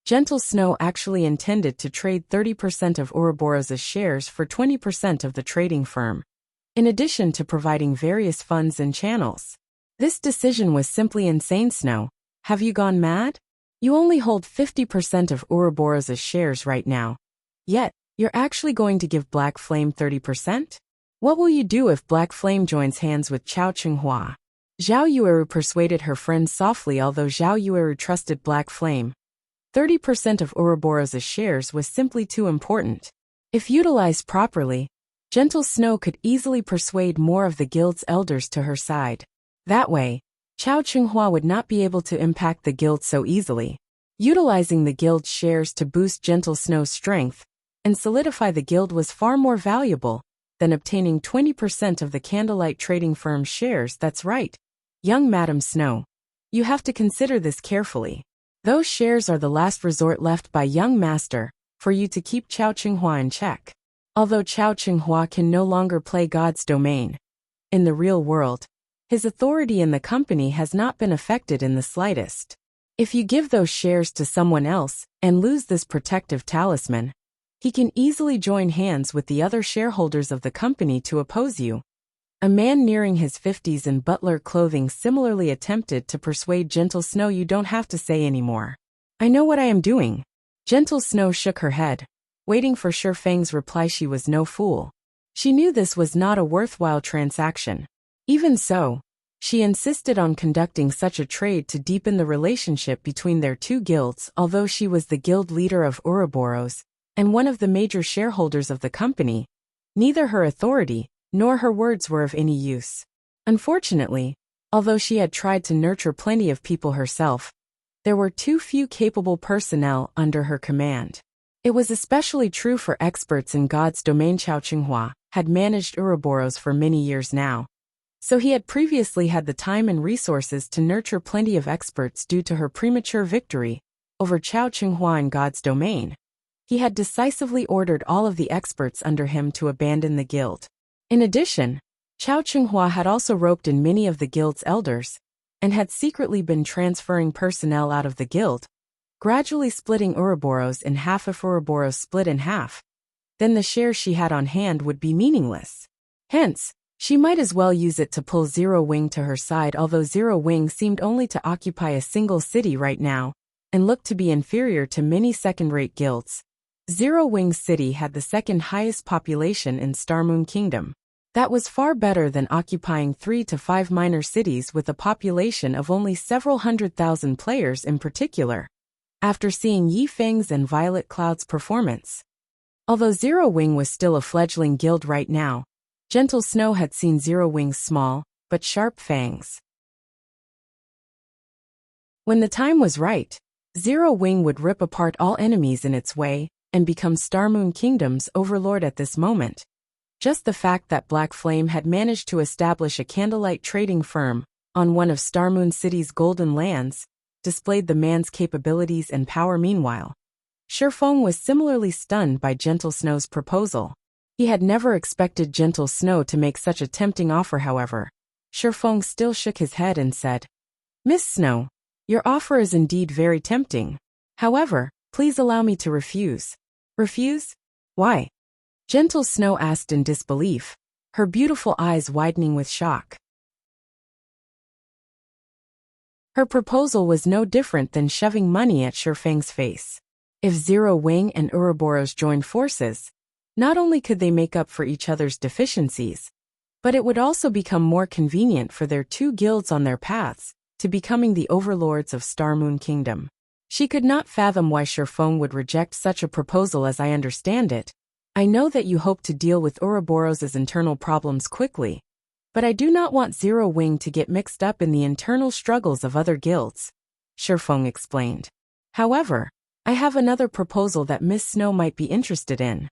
Gentle Snow actually intended to trade 30% of Ouroboros' shares for 20% of the trading firm, in addition to providing various funds and channels. This decision was simply insane. Snow, have you gone mad? You only hold 50% of Ouroboros' shares right now. Yet, you're actually going to give Black Flame 30%? What will you do if Black Flame joins hands with Chao Qinghua? Zhao Yueru persuaded her friend softly. Although Zhao Yueru trusted Black Flame, 30% of Ouroboros' shares was simply too important. If utilized properly, Gentle Snow could easily persuade more of the guild's elders to her side. That way, Chao Qinghua would not be able to impact the guild so easily. Utilizing the guild's shares to boost Gentle Snow's strength and solidify the guild was far more valuable than obtaining 20% of the candlelight trading firm's shares. That's right, young Madam Snow. You have to consider this carefully. Those shares are the last resort left by young master for you to keep Chao Qinghua in check. Although Chao Qinghua can no longer play God's domain in the real world, his authority in the company has not been affected in the slightest. If you give those shares to someone else and lose this protective talisman, he can easily join hands with the other shareholders of the company to oppose you. A man nearing his 50s in butler clothing similarly attempted to persuade Gentle Snow. You don't have to say anymore. I know what I am doing. Gentle Snow shook her head, waiting for Shifeng's reply. She was no fool. She knew this was not a worthwhile transaction. Even so, she insisted on conducting such a trade to deepen the relationship between their two guilds. Although she was the guild leader of Ouroboros and one of the major shareholders of the company, neither her authority nor her words were of any use. Unfortunately, although she had tried to nurture plenty of people herself, there were too few capable personnel under her command. It was especially true for experts in God's domain. Chao Qinghua had managed Ouroboros for many years now, so he had previously had the time and resources to nurture plenty of experts. Due to her premature victory over Chao Qinghua in God's domain, he had decisively ordered all of the experts under him to abandon the guild. In addition, Chao Qinghua had also roped in many of the guild's elders, and had secretly been transferring personnel out of the guild, gradually splitting Ouroboros in half. If Ouroboros split in half, then the shares she had on hand would be meaningless. Hence, she might as well use it to pull Zero Wing to her side, although Zero Wing seemed only to occupy a single city right now, and looked to be inferior to many second-rate guilds. Zero Wing City had the second highest population in Starmoon Kingdom. That was far better than occupying 3 to 5 minor cities with a population of only several 100,000 players in particular. After seeing Yi Feng's and Violet Cloud's performance, although Zero Wing was still a fledgling guild right now, Gentle Snow had seen Zero Wing's small, but sharp fangs. When the time was right, Zero Wing would rip apart all enemies in its way, and become Starmoon Kingdom's overlord at this moment. Just the fact that Black Flame had managed to establish a candlelight trading firm on one of Starmoon City's golden lands displayed the man's capabilities and power. Meanwhile, Shifeng was similarly stunned by Gentle Snow's proposal. He had never expected Gentle Snow to make such a tempting offer. However, Shifeng still shook his head and said, "Miss Snow, your offer is indeed very tempting. However, please allow me to refuse." "Refuse? Why?" Gentle Snow asked in disbelief, her beautiful eyes widening with shock. Her proposal was no different than shoving money at Shifeng's face. If Zero Wing and Ouroboros joined forces, not only could they make up for each other's deficiencies, but it would also become more convenient for their two guilds on their paths to becoming the overlords of Starmoon Kingdom. She could not fathom why Shifeng would reject such a proposal. "As I understand it, I know that you hope to deal with Ouroboros' internal problems quickly, but I do not want Zero Wing to get mixed up in the internal struggles of other guilds," Shifeng explained. "However, I have another proposal that Miss Snow might be interested in."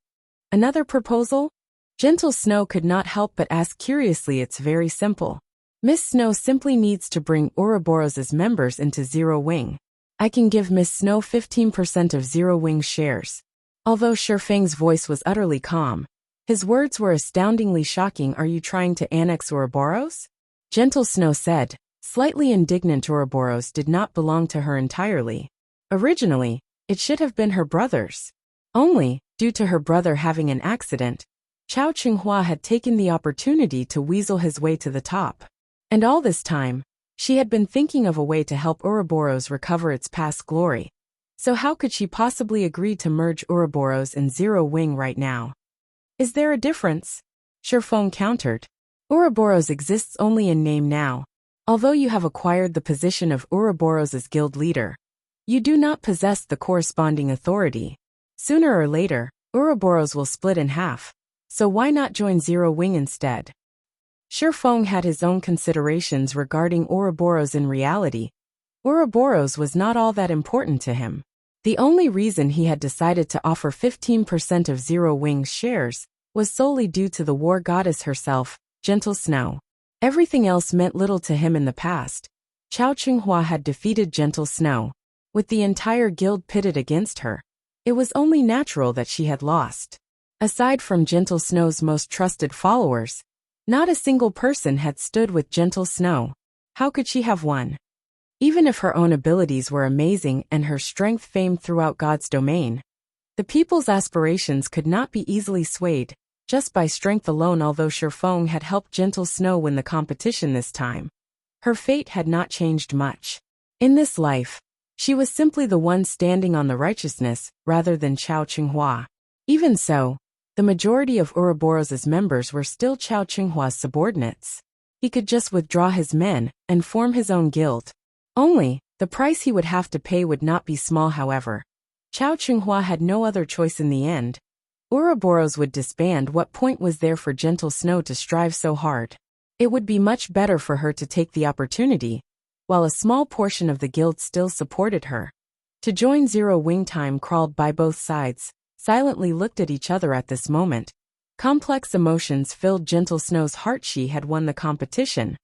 "Another proposal?" Gentle Snow could not help but ask curiously. "It's very simple. Miss Snow simply needs to bring Ouroboros' members into Zero Wing. I can give Miss Snow 15% of Zero Wing's shares." Although Shifeng's voice was utterly calm, his words were astoundingly shocking. "Are you trying to annex Ouroboros?" Gentle Snow said, slightly indignant. Ouroboros did not belong to her entirely. Originally, it should have been her brother's. Only, due to her brother having an accident, Chao Qinghua had taken the opportunity to weasel his way to the top. And all this time, she had been thinking of a way to help Ouroboros recover its past glory. So how could she possibly agree to merge Ouroboros and Zero Wing right now? "Is there a difference?" Shifeng countered. "Ouroboros exists only in name now. Although you have acquired the position of Ouroboros' guild leader, you do not possess the corresponding authority. Sooner or later, Ouroboros will split in half, so why not join Zero Wing instead?" Shifeng had his own considerations regarding Ouroboros. In reality, Ouroboros was not all that important to him. The only reason he had decided to offer 15% of Zero Wing's shares was solely due to the war goddess herself, Gentle Snow. Everything else meant little to him. In the past, Chao Qinghua had defeated Gentle Snow. With the entire guild pitted against her, it was only natural that she had lost. Aside from Gentle Snow's most trusted followers, not a single person had stood with Gentle Snow. How could she have won? Even if her own abilities were amazing and her strength famed throughout God's domain, the people's aspirations could not be easily swayed just by strength alone. Although Shifeng had helped Gentle Snow win the competition this time, her fate had not changed much. In this life, she was simply the one standing on the righteousness rather than Chao Qinghua. Even so, the majority of Ouroboros' members were still Chao Qinghua's subordinates. He could just withdraw his men and form his own guild. Only, the price he would have to pay would not be small. However, Chao Qinghua had no other choice in the end. Ouroboros would disband. What point was there for Gentle Snow to strive so hard? It would be much better for her to take the opportunity, while a small portion of the guild still supported her, to join Zero Wing. Time crawled by. Both sides silently looked at each other at this moment. Complex emotions filled Gentle Snow's heart. She had won the competition,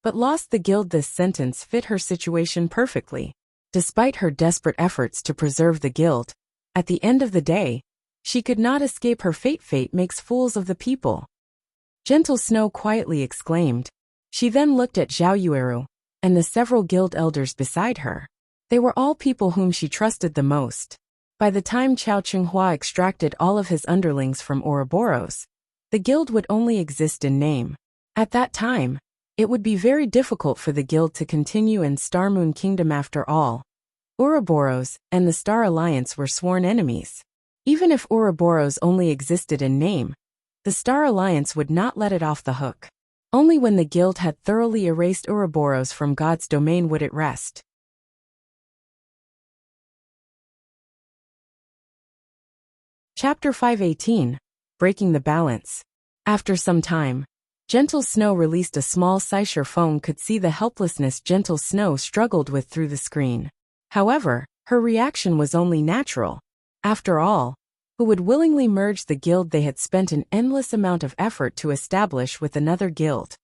but lost the guild. This sentence fit her situation perfectly. Despite her desperate efforts to preserve the guild, at the end of the day, she could not escape her fate. Fate makes fools of the people. Gentle Snow quietly exclaimed. She then looked at Zhao Yueru and the several guild elders beside her. They were all people whom she trusted the most. By the time Chao Qinghua extracted all of his underlings from Ouroboros, the guild would only exist in name. At that time, it would be very difficult for the guild to continue in Star Moon Kingdom after all. Ouroboros and the Star Alliance were sworn enemies. Even if Ouroboros only existed in name, the Star Alliance would not let it off the hook. Only when the guild had thoroughly erased Ouroboros from God's domain would it rest. Chapter 518. Breaking the Balance. After some time, Gentle Snow released a small Sisher phone could see the helplessness Gentle Snow struggled with through the screen. However, her reaction was only natural. After all, who would willingly merge the guild they had spent an endless amount of effort to establish with another guild?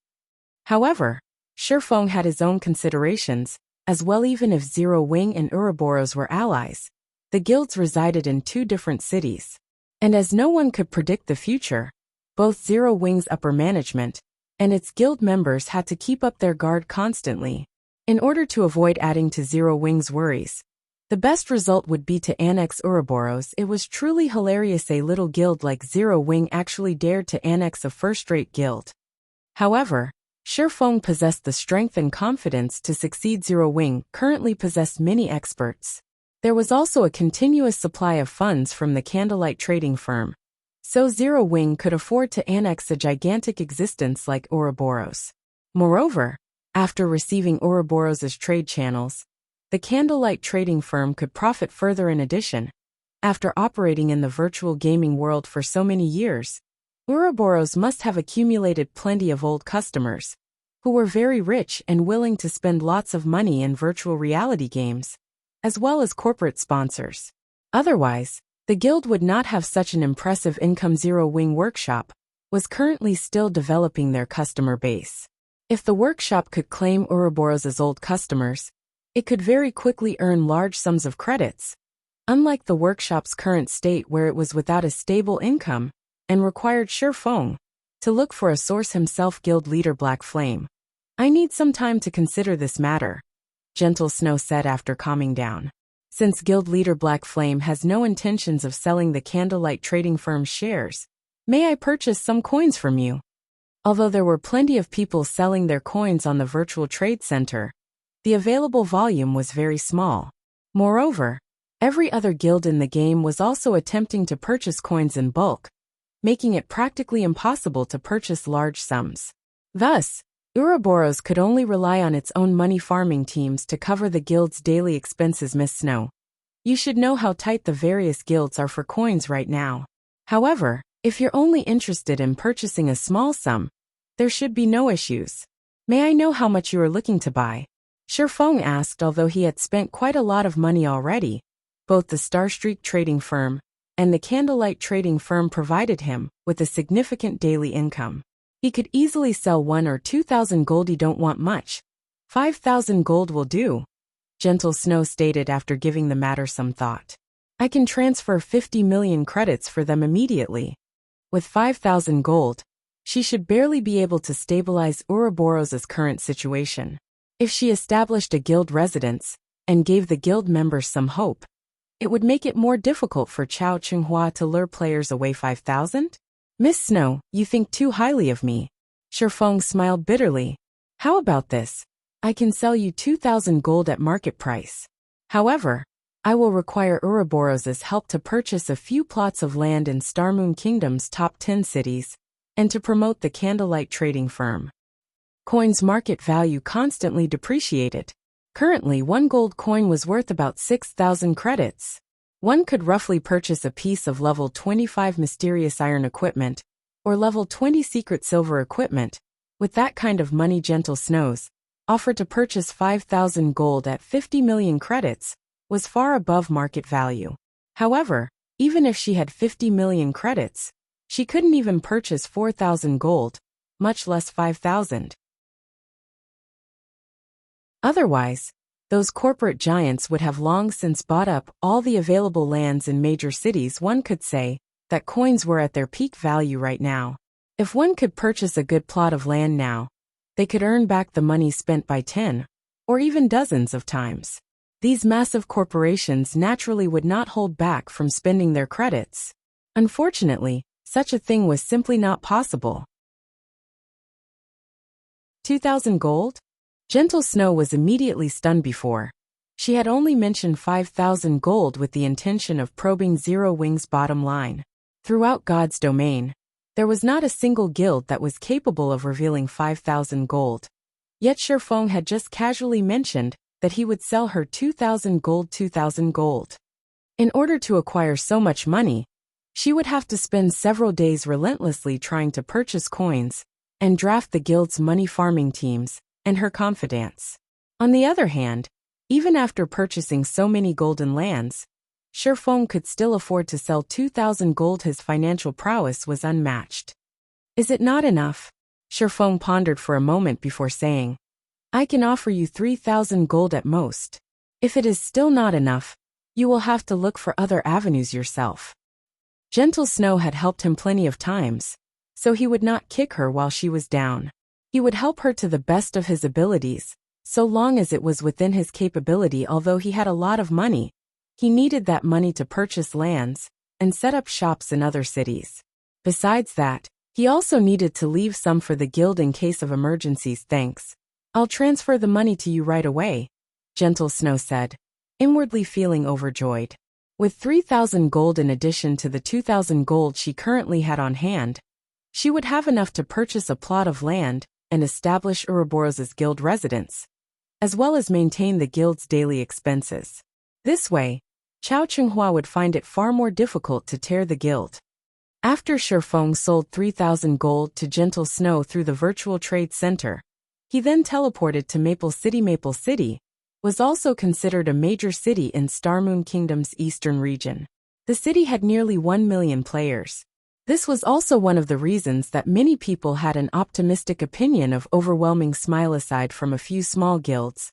However, Shifeng had his own considerations, as well. Even if Zero Wing and Ouroboros were allies, the guilds resided in two different cities. And as no one could predict the future, both Zero Wing's upper management and its guild members had to keep up their guard constantly. In order to avoid adding to Zero Wing's worries, the best result would be to annex Ouroboros. It was truly hilarious a little guild like Zero Wing actually dared to annex a first-rate guild. However, Shifeng possessed the strength and confidence to succeed. Zero Wing currently possessed many experts. There was also a continuous supply of funds from the candlelight trading firm, so Zero Wing could afford to annex a gigantic existence like Ouroboros. Moreover, after receiving Ouroboros' trade channels, the candlelight trading firm could profit further. In addition, after operating in the virtual gaming world for so many years, Ouroboros must have accumulated plenty of old customers, who were very rich and willing to spend lots of money in virtual reality games, as well as corporate sponsors. Otherwise, the guild would not have such an impressive income. Zero Wing Workshop was currently still developing their customer base. If the workshop could claim Ouroboros as old customers, it could very quickly earn large sums of credits. Unlike the workshop's current state where it was without a stable income and required Shifeng to look for a source himself. Guild leader Black Flame. I need some time to consider this matter, Gentle Snow said after calming down. Since guild leader Black Flame has no intentions of selling the candlelight trading firm's shares, may I purchase some coins from you? Although there were plenty of people selling their coins on the virtual trade center, the available volume was very small. Moreover, every other guild in the game was also attempting to purchase coins in bulk, making it practically impossible to purchase large sums. Thus, Ouroboros could only rely on its own money farming teams to cover the guild's daily expenses. Miss Snow, you should know how tight the various guilds are for coins right now. However, if you're only interested in purchasing a small sum, there should be no issues. May I know how much you are looking to buy? Shifeng asked. Although he had spent quite a lot of money already, both the Starstreak trading firm and the candlelight trading firm provided him with a significant daily income. He could easily sell 1,000 or 2,000 gold. You don't want much. 5,000 gold will do, Gentle Snow stated after giving the matter some thought. I can transfer 50 million credits for them immediately. With 5,000 gold, she should barely be able to stabilize Ouroboros' current situation. If she established a guild residence and gave the guild members some hope, it would make it more difficult for Chao Qinghua to lure players away. 5,000? Miss Snow, you think too highly of me. Shifeng smiled bitterly. How about this? I can sell you 2,000 gold at market price. However, I will require Ouroboros' help to purchase a few plots of land in Starmoon Kingdom's top 10 cities, and to promote the candlelight trading firm. Coin's market value constantly depreciated. Currently, one gold coin was worth about 6,000 credits. One could roughly purchase a piece of level 25 mysterious iron equipment, or level 20 secret silver equipment. With that kind of money, Gentle Snows offered to purchase 5,000 gold at 50 million credits, was far above market value. However, even if she had 50 million credits, she couldn't even purchase 4,000 gold, much less 5,000. Otherwise, those corporate giants would have long since bought up all the available lands in major cities. One could say that coins were at their peak value right now. If one could purchase a good plot of land now, they could earn back the money spent by 10, or even dozens of times. These massive corporations naturally would not hold back from spending their credits. Unfortunately, such a thing was simply not possible. 2,000 gold? Gentle Snow was immediately stunned before. She had only mentioned 5,000 gold with the intention of probing Zero Wing's bottom line. Throughout God's domain, there was not a single guild that was capable of revealing 5,000 gold. Yet Shifeng had just casually mentioned that he would sell her 2,000 gold. 2,000 gold. In order to acquire so much money, she would have to spend several days relentlessly trying to purchase coins and draft the guild's money farming teams and her confidants. On the other hand, even after purchasing so many golden lands, Shifeng could still afford to sell 2,000 gold. His financial prowess was unmatched. Is it not enough? Shifeng pondered for a moment before saying, I can offer you 3,000 gold at most. If it is still not enough, you will have to look for other avenues yourself. Gentle Snow had helped him plenty of times, so he would not kick her while she was down. He would help her to the best of his abilities, so long as it was within his capability. Although he had a lot of money, he needed that money to purchase lands and set up shops in other cities. Besides that, he also needed to leave some for the guild in case of emergencies. Thanks. I'll transfer the money to you right away, Gentle Snow said, inwardly feeling overjoyed. With 3,000 gold in addition to the 2,000 gold she currently had on hand, she would have enough to purchase a plot of land and establish Ouroboros's guild residence, as well as maintain the guild's daily expenses. This way, Chao Chenghua would find it far more difficult to tear the guild. After Shifeng sold 3,000 gold to Gentle Snow through the virtual trade center, he then teleported to Maple City. Maple City was also considered a major city in Starmoon Kingdom's eastern region. The city had nearly 1 million players. This was also one of the reasons that many people had an optimistic opinion of Overwhelming Smile. Aside from a few small guilds,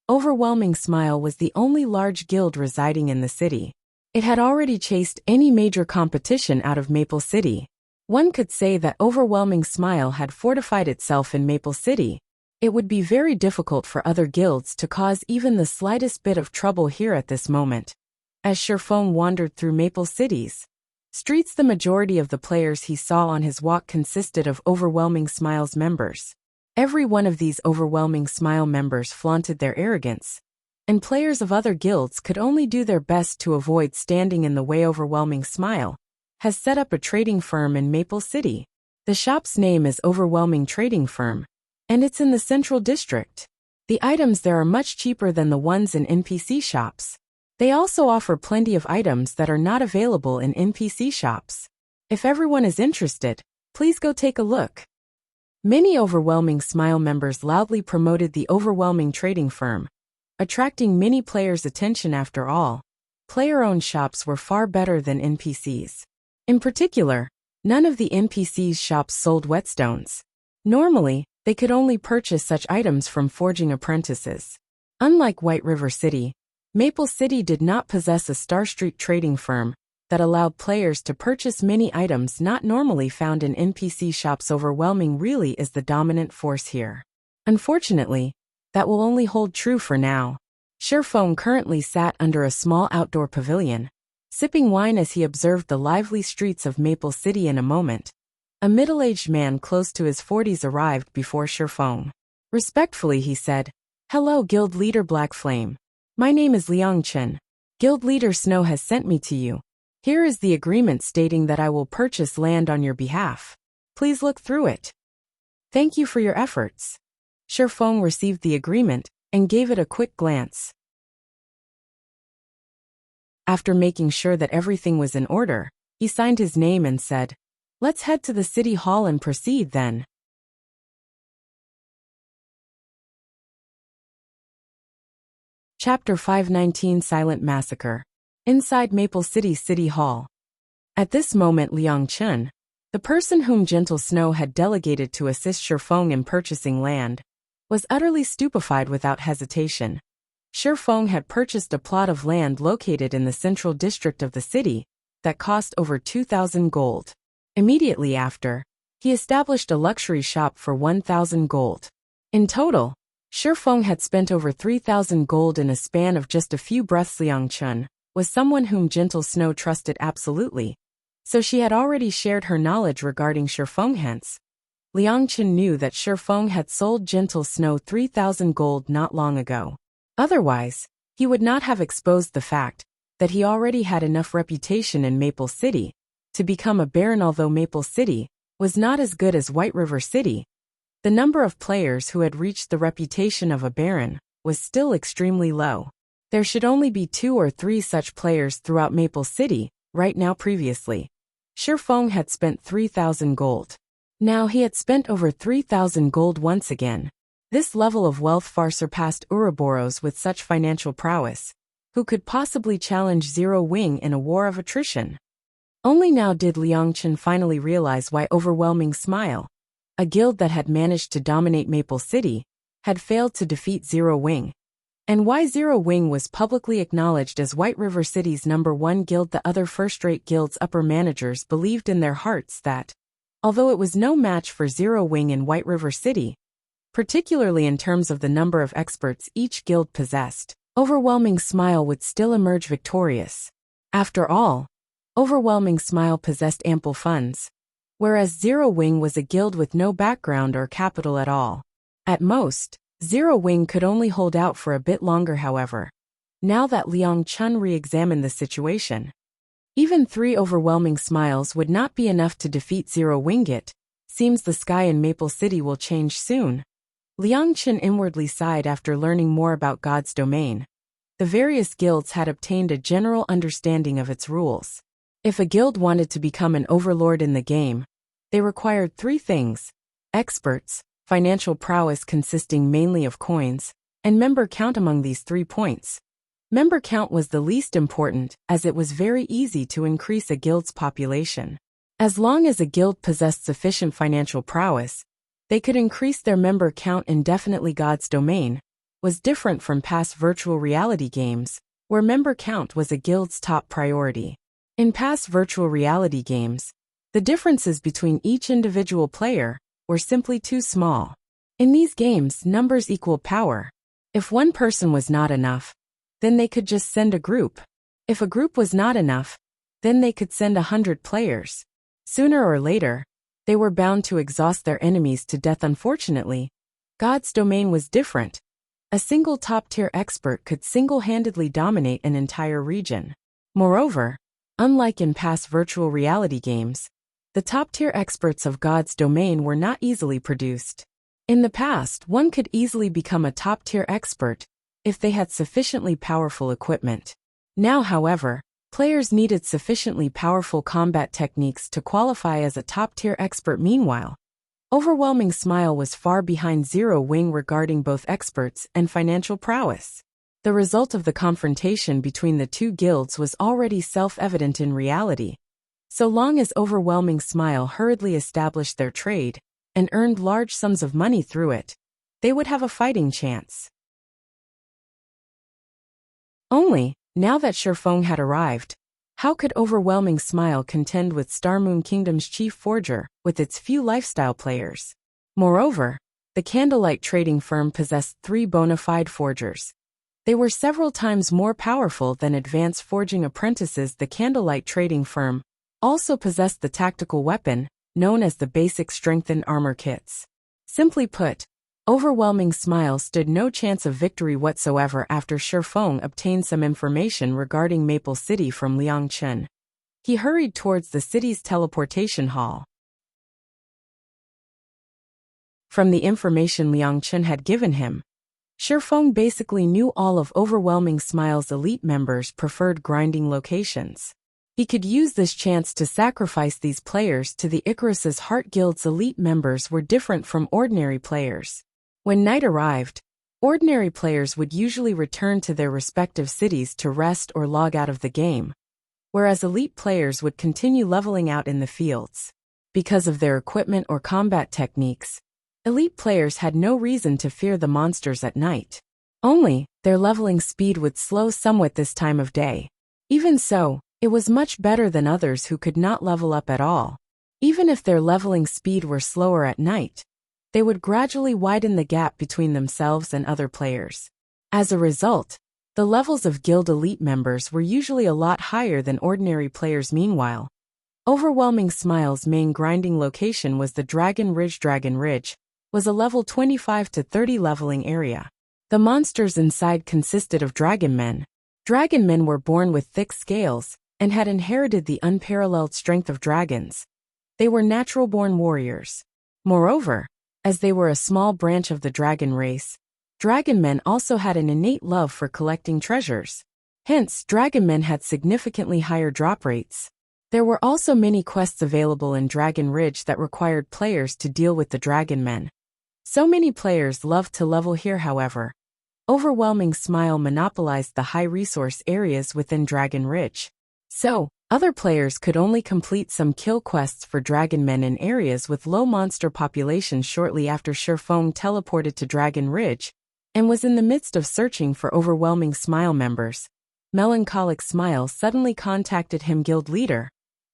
Overwhelming Smile was the only large guild residing in the city. It had already chased any major competition out of Maple City. One could say that Overwhelming Smile had fortified itself in Maple City. It would be very difficult for other guilds to cause even the slightest bit of trouble here at this moment. As Shifeng wandered through Maple City's streets, the majority of the players he saw on his walk consisted of Overwhelming Smile's members. Every one of these Overwhelming Smile members flaunted their arrogance, and players of other guilds could only do their best to avoid standing in the way. Overwhelming Smile has set up a trading firm in Maple City. The shop's name is Overwhelming Trading Firm, and it's in the Central District. The items there are much cheaper than the ones in NPC shops. They also offer plenty of items that are not available in NPC shops. If everyone is interested, please go take a look. Many Overwhelming Smile members loudly promoted the Overwhelming Trading Firm, attracting many players' attention. After all, player-owned shops were far better than NPCs. In particular, none of the NPCs' shops sold whetstones. Normally, they could only purchase such items from forging apprentices. Unlike White River City, Maple City did not possess a Star Street trading firm that allowed players to purchase many items not normally found in NPC shops. Overwhelming really is the dominant force here. Unfortunately, that will only hold true for now. Shifeng currently sat under a small outdoor pavilion, sipping wine as he observed the lively streets of Maple City. In a moment, a middle-aged man close to his 40s arrived before Shifeng. Respectfully he said, "Hello, Guild Leader Black Flame. My name is Liang Chen. Guild Leader Snow has sent me to you. Here is the agreement stating that I will purchase land on your behalf. Please look through it. Thank you for your efforts." Shifeng received the agreement and gave it a quick glance. After making sure that everything was in order, he signed his name and said, "Let's head to the city hall and proceed then." Chapter 519 Silent Massacre. Inside Maple City City Hall. At this moment Liang Chen, the person whom Gentle Snow had delegated to assist Shifeng in purchasing land, was utterly stupefied. Without hesitation, Shifeng had purchased a plot of land located in the central district of the city that cost over 2,000 gold. Immediately after, He established a luxury shop for 1,000 gold. In total, Shifeng had spent over 3,000 gold in a span of just a few breaths. Liangchen was someone whom Gentle Snow trusted absolutely, so she had already shared her knowledge regarding Shifeng. Hence, Liangchen knew that Shifeng had sold Gentle Snow 3,000 gold not long ago. Otherwise, he would not have exposed the fact that he already had enough reputation in Maple City to become a baron. Although Maple City was not as good as White River City, the number of players who had reached the reputation of a baron was still extremely low. There should only be 2 or 3 such players throughout Maple City right now. Previously, Shifeng had spent 3,000 gold. Now he had spent over 3,000 gold once again. This level of wealth far surpassed Ouroboros with such financial prowess, who could possibly challenge Zero Wing in a war of attrition. Only now did Liangchen finally realize why Overwhelming Smile, a guild that had managed to dominate Maple City, had failed to defeat Zero Wing, and why Zero Wing was publicly acknowledged as White River City's #1 guild. The other first-rate guild's upper managers believed in their hearts that, although it was no match for Zero Wing in White River City, particularly in terms of the number of experts each guild possessed, Overwhelming Smile would still emerge victorious. After all, Overwhelming Smile possessed ample funds, whereas Zero Wing was a guild with no background or capital at all. At most, Zero Wing could only hold out for a bit longer. However, now that Liangchen re-examined the situation, even 3 Overwhelming Smiles would not be enough to defeat Zero Wing. It seems the sky in Maple City will change soon. Liangchen inwardly sighed after learning more about God's domain. The various guilds had obtained a general understanding of its rules. If a guild wanted to become an overlord in the game, they required 3 things: experts, financial prowess consisting mainly of coins, and member count. Among these 3 points, member count was the least important, as it was very easy to increase a guild's population. As long as a guild possessed sufficient financial prowess, they could increase their member count indefinitely. God's domain was different from past virtual reality games, where member count was a guild's top priority. In past virtual reality games, the differences between each individual player were simply too small. In these games, numbers equal power. If one person was not enough, then they could just send a group. If a group was not enough, then they could send 100 players. Sooner or later, they were bound to exhaust their enemies to death. Unfortunately, God's domain was different. A single top-tier expert could single-handedly dominate an entire region. Moreover, unlike in past virtual reality games, the top-tier experts of God's domain were not easily produced. In the past, one could easily become a top-tier expert if they had sufficiently powerful equipment. Now, however, players needed sufficiently powerful combat techniques to qualify as a top-tier expert. Meanwhile, Overwhelming Smile was far behind Zero Wing regarding both experts and financial prowess. The result of the confrontation between the 2 guilds was already self-evident in reality. So long as Overwhelming Smile hurriedly established their trade and earned large sums of money through it, they would have a fighting chance. Only, now that Shifeng had arrived, how could Overwhelming Smile contend with Starmoon Kingdom's chief forger with its few lifestyle players? Moreover, the Candlelight trading firm possessed 3 bona fide forgers. They were several times more powerful than advanced forging apprentices. The Candlelight trading firm also possessed the tactical weapon, known as the basic strengthened armor kits. Simply put, Overwhelming Smile stood no chance of victory whatsoever. After Shifeng obtained some information regarding Maple City from Liangchen, he hurried towards the city's teleportation hall. From the information Liangchen had given him, Shifeng basically knew all of Overwhelming Smile's elite members' preferred grinding locations. He could use this chance to sacrifice these players to the Icarus's Heart Guild's elite members were different from ordinary players. When night arrived, ordinary players would usually return to their respective cities to rest or log out of the game, whereas elite players would continue leveling out in the fields. Because of their equipment or combat techniques, elite players had no reason to fear the monsters at night. Only, their leveling speed would slow somewhat this time of day. Even so, it was much better than others who could not level up at all. Even if their leveling speed were slower at night, they would gradually widen the gap between themselves and other players. As a result, the levels of guild elite members were usually a lot higher than ordinary players. Meanwhile, Overwhelming Smile's main grinding location was the Dragon Ridge. Dragon Ridge was a level 25 to 30 leveling area. The monsters inside consisted of dragon men. Dragon men were born with thick scales and had inherited the unparalleled strength of dragons. They were natural-born warriors. Moreover, as they were a small branch of the dragon race, dragon men also had an innate love for collecting treasures. Hence, dragon men had significantly higher drop rates. There were also many quests available in Dragon Ridge that required players to deal with the dragon men. So many players loved to level here. However, Overwhelming Smile monopolized the high-resource areas within Dragon Ridge. So, other players could only complete some kill quests for dragon men in areas with low monster populations. Shortly after, Sherfong teleported to Dragon Ridge and was in the midst of searching for Overwhelming Smile members. Melancholic Smile suddenly contacted him. Guild leader,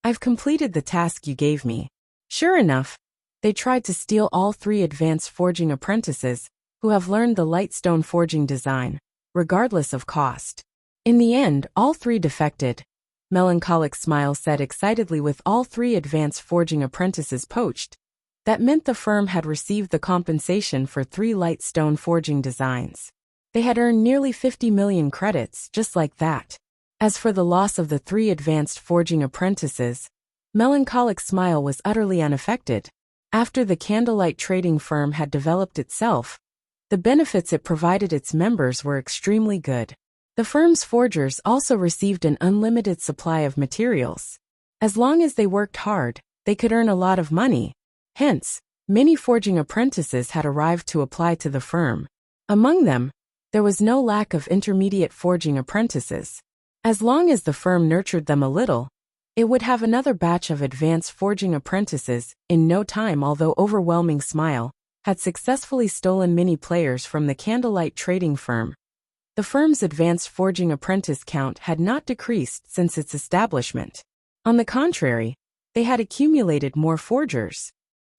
I've completed the task you gave me. Sure enough, they tried to steal all 3 advanced forging apprentices who have learned the lightstone forging design, regardless of cost. In the end, all 3 defected. Melancholic Smile said excitedly. With all 3 advanced forging apprentices poached, that meant the firm had received the compensation for 3 lightstone forging designs. They had earned nearly 50 million credits just like that. As for the loss of the 3 advanced forging apprentices, Melancholic Smile was utterly unaffected. After the Candlelight trading firm had developed itself, the benefits it provided its members were extremely good. The firm's forgers also received an unlimited supply of materials. As long as they worked hard, they could earn a lot of money. Hence, many forging apprentices had arrived to apply to the firm. Among them, there was no lack of intermediate forging apprentices. As long as the firm nurtured them a little, it would have another batch of advanced forging apprentices in no time. Although Overwhelming Smile had successfully stolen many players from the Candlelight trading firm, the firm's advanced forging apprentice count had not decreased since its establishment. On the contrary, they had accumulated more forgers.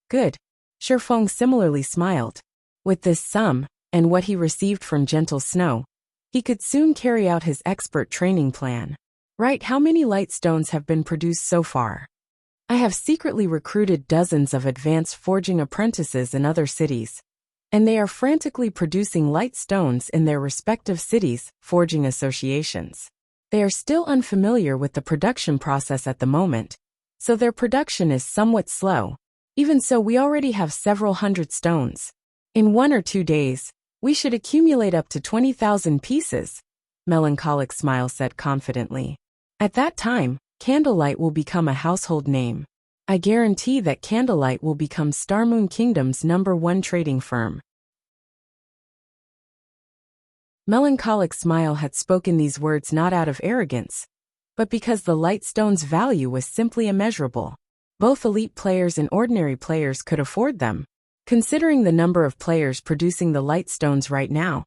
Good. Sherfong similarly smiled. With this sum, and what he received from Gentle Snow, he could soon carry out his expert training plan. Right, how many lightstones have been produced so far? I have secretly recruited dozens of advanced forging apprentices in other cities, and they are frantically producing lightstones in their respective cities' forging associations. They are still unfamiliar with the production process at the moment, so their production is somewhat slow. Even so, we already have several hundred stones. In 1 or 2 days, we should accumulate up to 20,000 pieces, Melancholic Smile said confidently. At that time, Candlelight will become a household name. I guarantee that Candlelight will become Starmoon Kingdom's #1 trading firm. Melancholic Smile had spoken these words not out of arrogance, but because the lightstone's value was simply immeasurable. Both elite players and ordinary players could afford them. Considering the number of players producing the lightstones right now,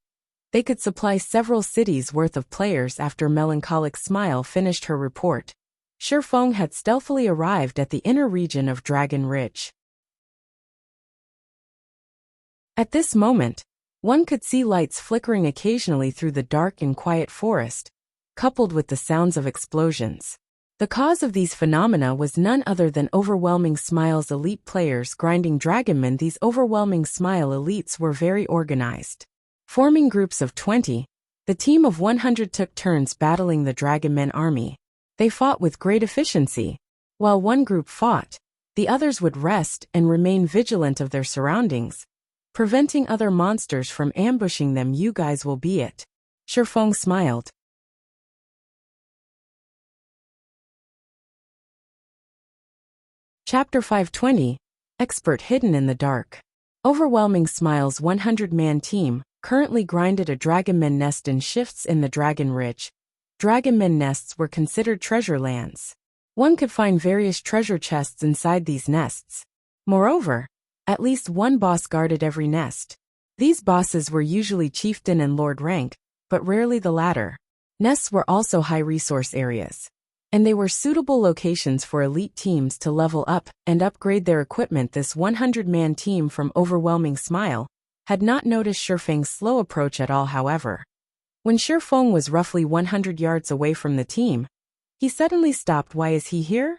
they could supply several cities' worth of players. After Melancholic Smile finished her report, Sherfong had stealthily arrived at the inner region of Dragon Ridge. At this moment, one could see lights flickering occasionally through the dark and quiet forest, coupled with the sounds of explosions. The cause of these phenomena was none other than Overwhelming Smile's elite players grinding dragonmen. These Overwhelming Smile elites were very organized. Forming groups of 20, the team of 100 took turns battling the dragonmen army. They fought with great efficiency. While one group fought, the others would rest and remain vigilant of their surroundings, preventing other monsters from ambushing them. You guys will be it. Sherfong smiled. Chapter 520, Expert Hidden in the Dark. Overwhelming Smile's 100-man team currently grinded a dragonmen nest in shifts in the Dragon Ridge. Dragonmen nests were considered treasure lands. One could find various treasure chests inside these nests. Moreover, at least one boss guarded every nest. These bosses were usually chieftain and lord rank, but rarely the latter. Nests were also high resource areas. and they were suitable locations for elite teams to level up and upgrade their equipment. This 100-man team from Overwhelming Smile had not noticed Shifeng's slow approach at all. However, when Shifeng was roughly 100 yards away from the team, he suddenly stopped. Why is he here?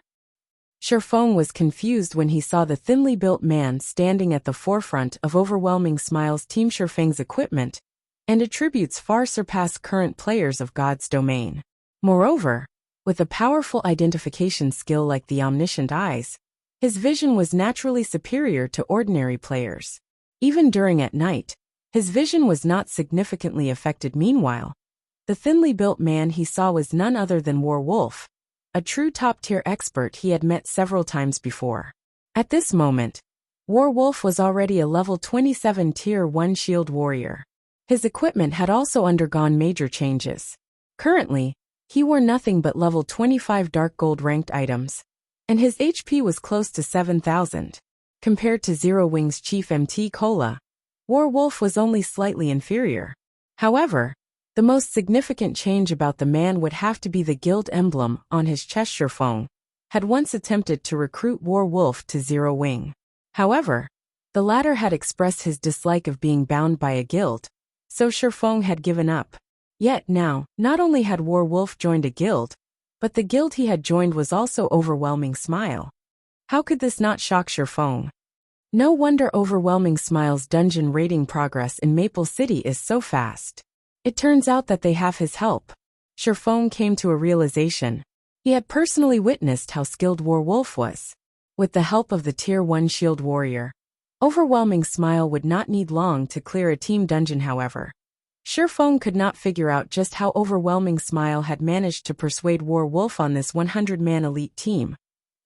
Shifeng was confused when he saw the thinly built man standing at the forefront of Overwhelming Smile's team. Shifeng's equipment and attributes far surpass current players of God's domain. Moreover, with a powerful identification skill like the omniscient eyes, his vision was naturally superior to ordinary players. Even during at night, his vision was not significantly affected. Meanwhile, the thinly built man he saw was none other than Werewolf, a true top-tier expert he had met several times before. At this moment, Werewolf was already a level 27 Tier 1 shield warrior. His equipment had also undergone major changes. Currently, he wore nothing but level 25 dark gold ranked items, and his HP was close to 7,000. Compared to Zero Wing's chief MT Cola, Werewolf was only slightly inferior. However, the most significant change about the man would have to be the guild emblem on his chest. Shifeng had once attempted to recruit Werewolf to Zero Wing. However, the latter had expressed his dislike of being bound by a guild, so Shifeng had given up. Yet now, not only had Werewolf joined a guild, but the guild he had joined was also Overwhelming Smile. How could this not shock Shifeng? No wonder Overwhelming Smile's dungeon raiding progress in Maple City is so fast. It turns out that they have his help. Shifeng came to a realization. He had personally witnessed how skilled Werewolf was. With the help of the Tier 1 shield warrior, Overwhelming Smile would not need long to clear a team dungeon. However, Shifeng could not figure out just how Overwhelming Smile had managed to persuade Werewolf on this 100-man elite team.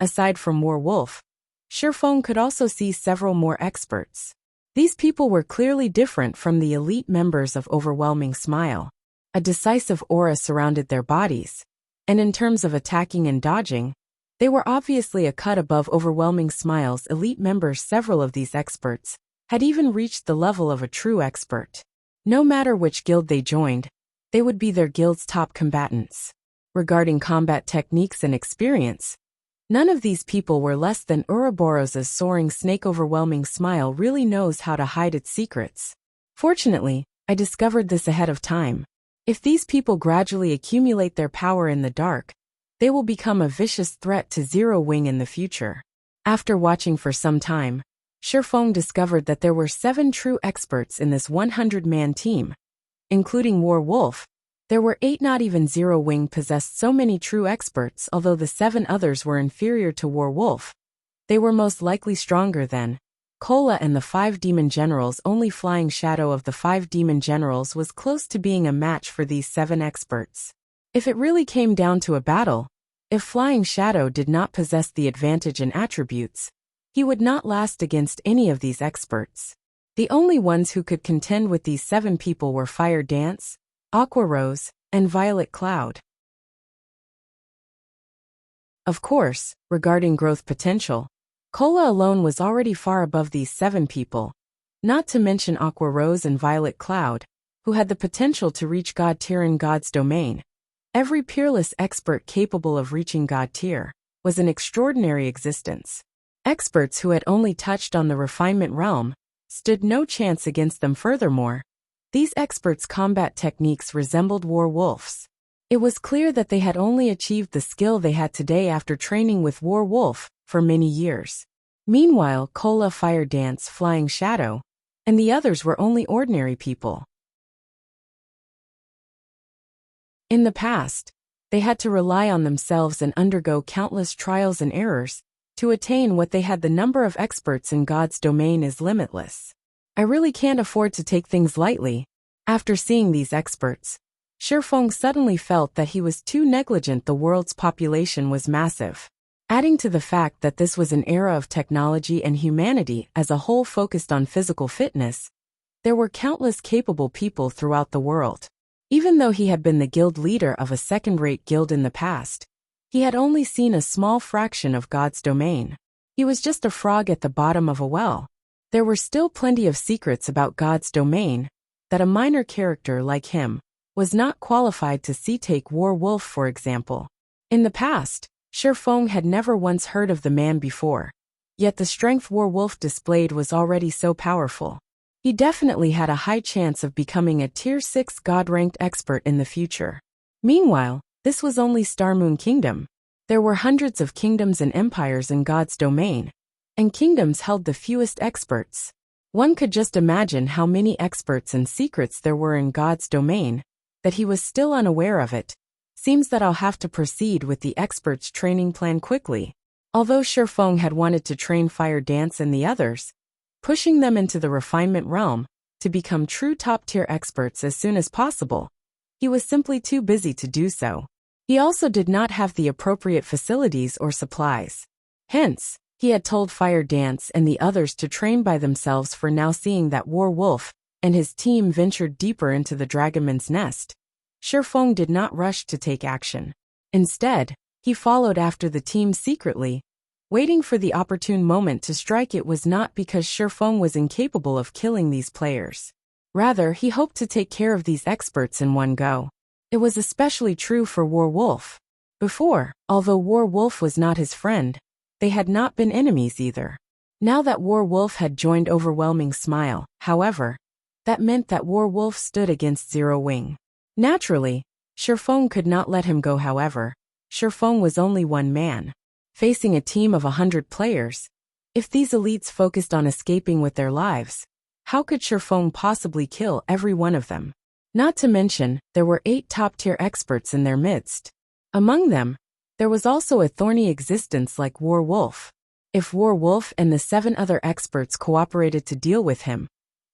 Aside from Werewolf, Shifeng could also see several more experts. These people were clearly different from the elite members of Overwhelming Smile. A decisive aura surrounded their bodies, and in terms of attacking and dodging, they were obviously a cut above Overwhelming Smile's elite members. Several of these experts had even reached the level of a true expert. No matter which guild they joined, they would be their guild's top combatants. Regarding combat techniques and experience, none of these people were less than Ouroboros's soaring snake. Overwhelming Smile really knows how to hide its secrets. Fortunately, I discovered this ahead of time. If these people gradually accumulate their power in the dark, they will become a vicious threat to Zero Wing in the future. After watching for some time, Shifeng discovered that there were 7 true experts in this 100-man team. Including Werewolf, there were 8. Not even Zero Wing possessed so many true experts. Although the 7 others were inferior to Werewolf, they were most likely stronger than Cola and the 5 demon generals. Only Flying Shadow of the 5 demon generals was close to being a match for these 7 experts. If it really came down to a battle, if Flying Shadow did not possess the advantage in attributes, he would not last against any of these experts. The only ones who could contend with these 7 people were Fire Dance, Aqua Rose, and Violet Cloud. Of course, regarding growth potential, Cola alone was already far above these 7 people, not to mention Aqua Rose and Violet Cloud, who had the potential to reach God tier in God's domain. Every peerless expert capable of reaching God tier was an extraordinary existence. Experts who had only touched on the refinement realm stood no chance against them. Furthermore, these experts' combat techniques resembled Werewolf's. It was clear that they had only achieved the skill they had today after training with Werewolf for many years. Meanwhile, Cola, Fire Dance, Flying Shadow, and the others were only ordinary people. In the past, they had to rely on themselves and undergo countless trials and errors to attain what they had. The number of experts in God's domain is limitless. I really can't afford to take things lightly. After seeing these experts, Shifeng suddenly felt that he was too negligent. The world's population was massive. Adding to the fact that this was an era of technology and humanity as a whole focused on physical fitness, there were countless capable people throughout the world. Even though he had been the guild leader of a second-rate guild in the past, he had only seen a small fraction of God's domain. He was just a frog at the bottom of a well. There were still plenty of secrets about God's domain that a minor character like him was not qualified to see. Take Werewolf, for example. In the past, Shifeng had never once heard of the man before. Yet the strength Werewolf displayed was already so powerful. He definitely had a high chance of becoming a Tier 6 God-ranked expert in the future. Meanwhile, this was only Starmoon Kingdom. There were hundreds of kingdoms and empires in God's domain, and kingdoms held the fewest experts. One could just imagine how many experts and secrets there were in God's domain, that he was still unaware of it. Seems that I'll have to proceed with the experts' training plan quickly. Although Shifeng had wanted to train Fire Dance and the others, pushing them into the refinement realm to become true top-tier experts as soon as possible, he was simply too busy to do so. He also did not have the appropriate facilities or supplies. Hence, he had told Fire Dance and the others to train by themselves. For now, seeing that Werewolf and his team ventured deeper into the Dragonman's nest, Shifeng did not rush to take action. Instead, he followed after the team secretly, waiting for the opportune moment to strike. It was not because Shifeng was incapable of killing these players. Rather, he hoped to take care of these experts in one go. It was especially true for Werewolf. Before, although Werewolf was not his friend, they had not been enemies either. Now that Werewolf had joined Overwhelming Smile, however, that meant that Werewolf stood against Zero Wing. Naturally, Shifeng could not let him go. However, Shifeng was only one man, facing a team of 100 players. If these elites focused on escaping with their lives, how could Shifeng possibly kill every one of them? Not to mention, there were 8 top-tier experts in their midst. Among them, there was also a thorny existence like Werewolf. If Werewolf and the 7 other experts cooperated to deal with him,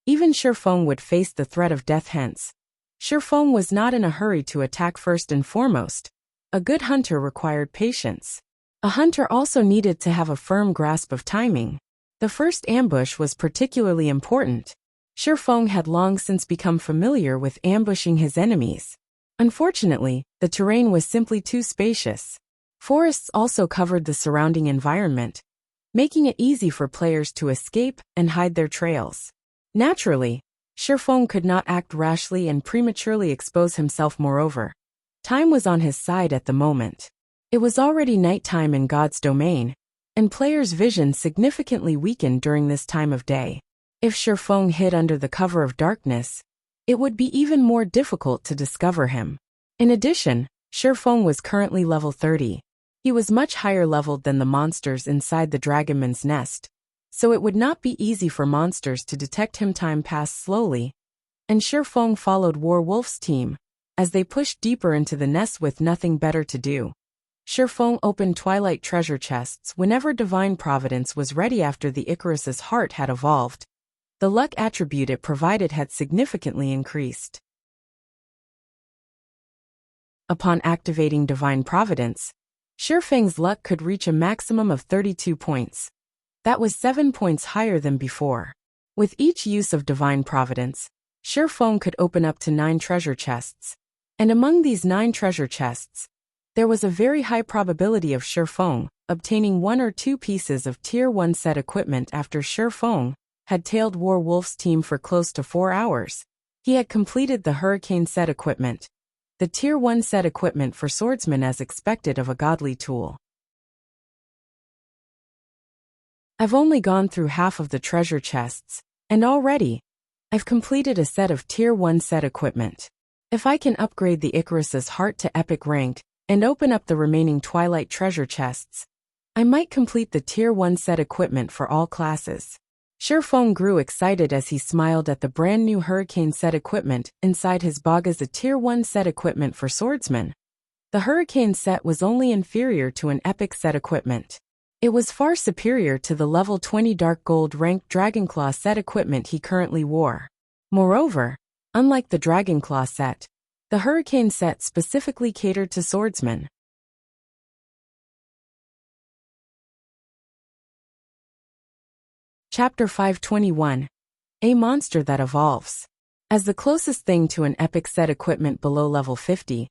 even Shifeng would face the threat of death. Hence, Shifeng was not in a hurry to attack. First and foremost, a good hunter required patience. A hunter also needed to have a firm grasp of timing. The first ambush was particularly important. Shifeng had long since become familiar with ambushing his enemies. Unfortunately, the terrain was simply too spacious. Forests also covered the surrounding environment, making it easy for players to escape and hide their trails. Naturally, Shifeng could not act rashly and prematurely expose himself. Moreover, time was on his side at the moment. It was already nighttime in God's domain, and players' vision significantly weakened during this time of day. If Shifeng hid under the cover of darkness, it would be even more difficult to discover him. In addition, Shifeng was currently level 30. He was much higher leveled than the monsters inside the Dragonman's nest, so it would not be easy for monsters to detect him. Time passed slowly, and Shifeng followed Werewolf's team as they pushed deeper into the nest with nothing better to do. Shifeng opened Twilight treasure chests whenever Divine Providence was ready. After the Icarus's heart had evolved, the luck attribute it provided had significantly increased. Upon activating Divine Providence, Shifeng's luck could reach a maximum of 32 points. That was 7 points higher than before. With each use of Divine Providence, Shifeng could open up to 9 treasure chests. And among these 9 treasure chests, there was a very high probability of Shifeng obtaining 1 or 2 pieces of Tier 1 set equipment. After Shifeng had tailed Werewolf's team for close to 4 hours, he had completed the Hurricane set equipment, the Tier 1 set equipment for swordsmen as expected of a godly tool. I've only gone through half of the treasure chests, and already, I've completed a set of Tier 1 set equipment. If I can upgrade the Icarus's heart to epic rank and open up the remaining Twilight treasure chests, I might complete the Tier 1 set equipment for all classes. Shifeng grew excited as he smiled at the brand new Hurricane set equipment inside his bag as a Tier 1 set equipment for swordsmen. The Hurricane set was only inferior to an epic set equipment. It was far superior to the level 20 Dark Gold ranked Dragonclaw set equipment he currently wore. Moreover, unlike the Dragonclaw set, the Hurricane set specifically catered to swordsmen. Chapter 521. A monster that evolves. As the closest thing to an epic set equipment below level 50,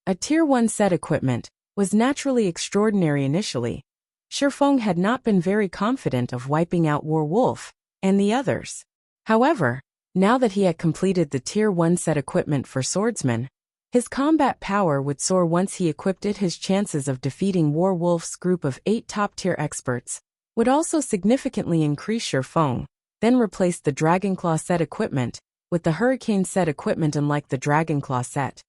a Tier 1 set equipment was naturally extraordinary. Initially, Shifeng had not been very confident of wiping out Werewolf and the others. However, now that he had completed the Tier 1 set equipment for swordsmen, His combat power would soar once he equipped it. His chances of defeating Wolf's group of 8 top-tier experts would also significantly increase. Feng then replaced the Dragonclaw set equipment with the Hurricane set equipment. Unlike the Dragonclaw set,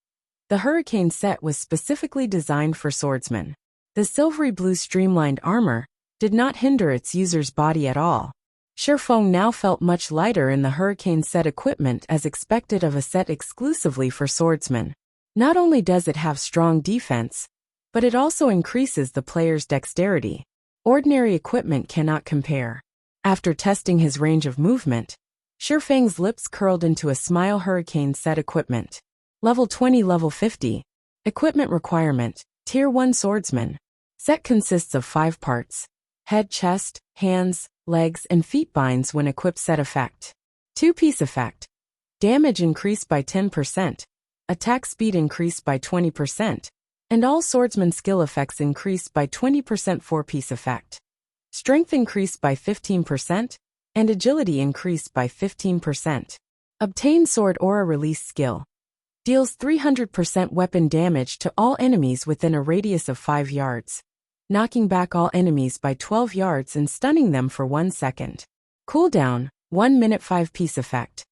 the Hurricane set was specifically designed for swordsmen. The silvery blue streamlined armor did not hinder its user's body at all. Feng now felt much lighter in the Hurricane set equipment as expected of a set exclusively for swordsmen. Not only does it have strong defense, but it also increases the player's dexterity. Ordinary equipment cannot compare. After testing his range of movement, Feng's lips curled into a smile. Hurricane set equipment. Level 20, Level 50. Equipment requirement, Tier 1 Swordsman. Set consists of 5 parts: head, chest, hands, legs, and feet. Binds when equipped. Set effect. 2-piece effect. Damage increased by 10%, attack speed increased by 20%, and all swordsman skill effects increased by 20%. 4-piece effect. Strength increased by 15%, and agility increased by 15%. Obtain Sword Aura Release skill. Deals 300% weapon damage to all enemies within a radius of 5 yards, knocking back all enemies by 12 yards and stunning them for 1 second. Cooldown, 1 minute. 5-piece effect.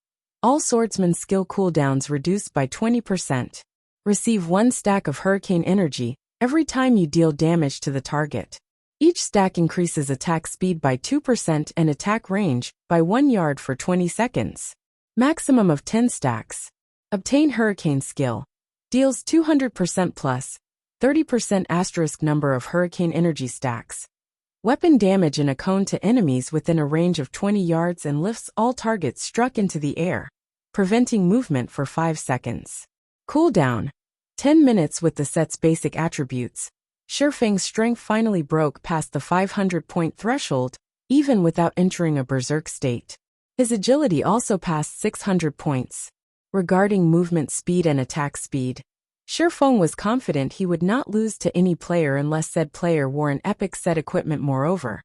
All swordsman skill cooldowns reduced by 20%. Receive 1 stack of Hurricane energy every time you deal damage to the target. Each stack increases attack speed by 2% and attack range by 1 yard for 20 seconds. Maximum of 10 stacks. Obtain Hurricane skill. Deals 200% plus 30% * number of Hurricane energy stacks. Weapon damage in a cone to enemies within a range of 20 yards and lifts all targets struck into the air, preventing movement for 5 seconds. Cooldown, 10 minutes. With the set's basic attributes, Feng's strength finally broke past the 500-point threshold, even without entering a berserk state. His agility also passed 600 points. Regarding movement speed and attack speed, Feng was confident he would not lose to any player unless said player wore an epic set equipment. Moreover,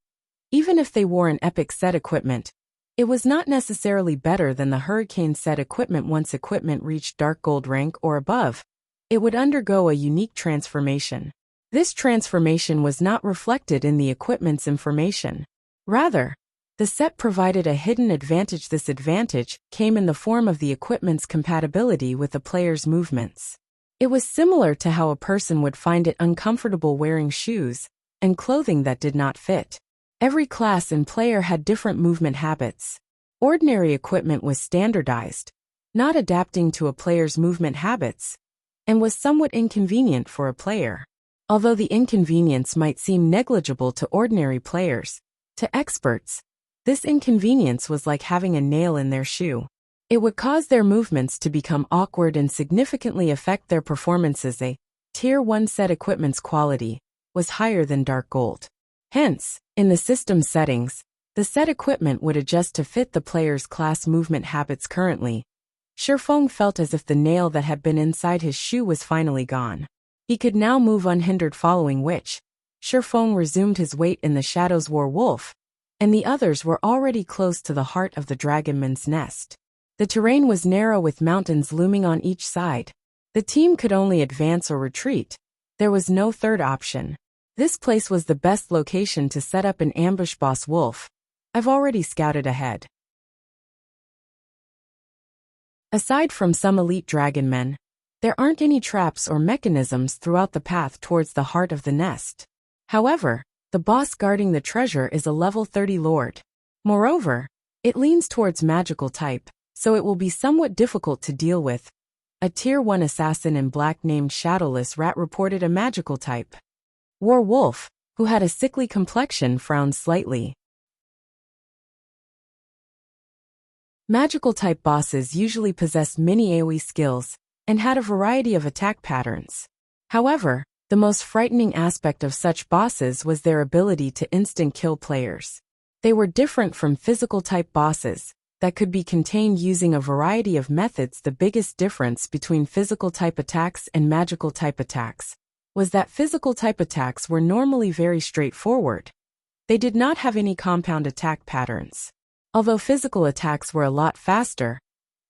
even if they wore an epic set equipment, it was not necessarily better than the Hurricane set equipment. Once equipment reached Dark Gold rank or above, it would undergo a unique transformation. This transformation was not reflected in the equipment's information. Rather, the set provided a hidden advantage. This advantage came in the form of the equipment's compatibility with the player's movements. It was similar to how a person would find it uncomfortable wearing shoes and clothing that did not fit. Every class and player had different movement habits. Ordinary equipment was standardized, not adapting to a player's movement habits, and was somewhat inconvenient for a player. Although the inconvenience might seem negligible to ordinary players, to experts, this inconvenience was like having a nail in their shoe. It would cause their movements to become awkward and significantly affect their performances. A Tier 1 set equipment's quality was higher than Dark Gold. Hence, in the system settings, the set equipment would adjust to fit the player's class movement habits. Currently, Feng felt as if the nail that had been inside his shoe was finally gone. He could now move unhindered, following which, Feng resumed his weight in the shadows. Wolf and the others were already close to the heart of the Dragonman's nest. The terrain was narrow with mountains looming on each side. The team could only advance or retreat. There was no third option. This place was the best location to set up an ambush. Boss Wolf, I've already scouted ahead. Aside from some elite dragonmen, there aren't any traps or mechanisms throughout the path towards the heart of the nest. However, the boss guarding the treasure is a level 30 lord. Moreover, it leans towards magical type, so it will be somewhat difficult to deal with. A Tier 1 assassin in black named Shadowless Rat reported a magical type. Wolf, who had a sickly complexion, frowned slightly. Magical type bosses usually possessed many AoE skills and had a variety of attack patterns. However, the most frightening aspect of such bosses was their ability to instant kill players. They were different from physical type bosses that could be contained using a variety of methods. The biggest difference between physical type attacks and magical type attacks was that physical type attacks were normally very straightforward. They did not have any compound attack patterns. Although physical attacks were a lot faster,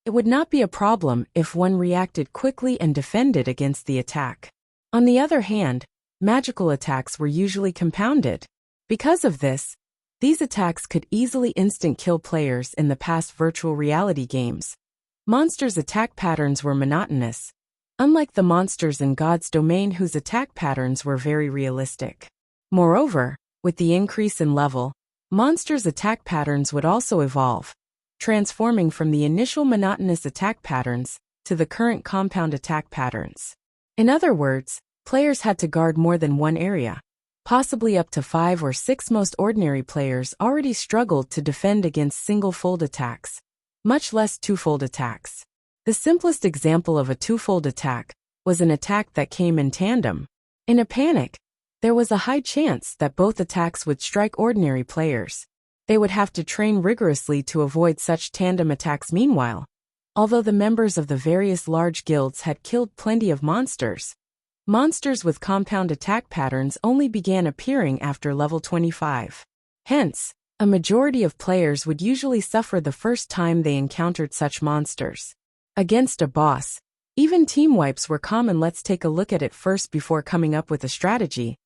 It would not be a problem if one reacted quickly and defended against the attack. On the other hand, magical attacks were usually compounded. Because of this, these attacks could easily instant-kill players in the past virtual reality games. Monsters' attack patterns were monotonous, unlike the monsters in God's domain whose attack patterns were very realistic. Moreover, with the increase in level, monsters' attack patterns would also evolve, transforming from the initial monotonous attack patterns to the current compound attack patterns. In other words, players had to guard more than one area. Possibly up to 5 or 6. Most ordinary players already struggled to defend against single-fold attacks, much less two-fold attacks. The simplest example of a two-fold attack was an attack that came in tandem. In a panic, there was a high chance that both attacks would strike ordinary players. They would have to train rigorously to avoid such tandem attacks. Meanwhile, although the members of the various large guilds had killed plenty of monsters, monsters with compound attack patterns only began appearing after level 25. Hence, a majority of players would usually suffer the first time they encountered such monsters. Against a boss, even team wipes were common. Let's take a look at it first before coming up with a strategy.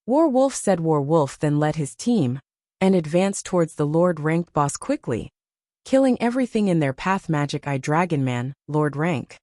Warwolf said. Warwolf then led his team and advanced towards the Lord-ranked boss quickly, killing everything in their path. Magic Eye Dragonman, Lord rank.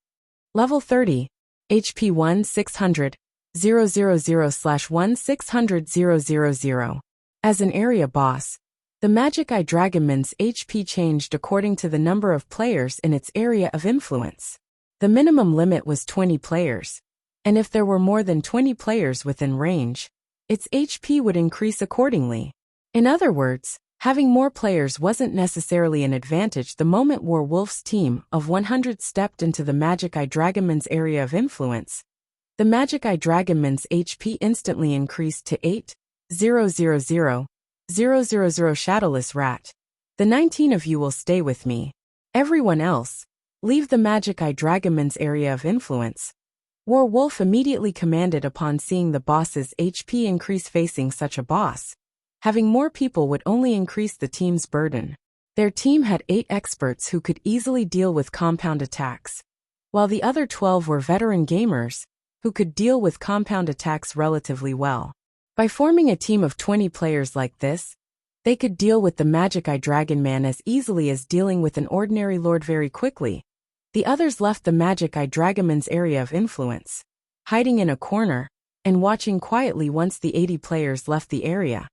Level 30. HP 1600, 000/1600 000. As an area boss, the Magic Eye Dragonman's HP changed according to the number of players in its area of influence. The minimum limit was 20 players, and if there were more than 20 players within range, its HP would increase accordingly. In other words, having more players wasn't necessarily an advantage. The moment Warwolf's team of 100 stepped into the Magic Eye Dragonman's area of influence, the Magic Eye Dragonman's HP instantly increased to 8,000,000. Shadowless Rat. The 19 of you will stay with me. Everyone else, leave the Magic Eye Dragonman's area of influence. Warwolf immediately commanded upon seeing the boss's HP increase. Facing such a boss, having more people would only increase the team's burden. Their team had 8 experts who could easily deal with compound attacks, while the other 12 were veteran gamers who could deal with compound attacks relatively well. By forming a team of 20 players like this, they could deal with the Magic Eye Dragonman as easily as dealing with an ordinary lord. Very quickly, the others left the Magic Eye Dragonman's area of influence, hiding in a corner and watching quietly. Once the 80 players left the area,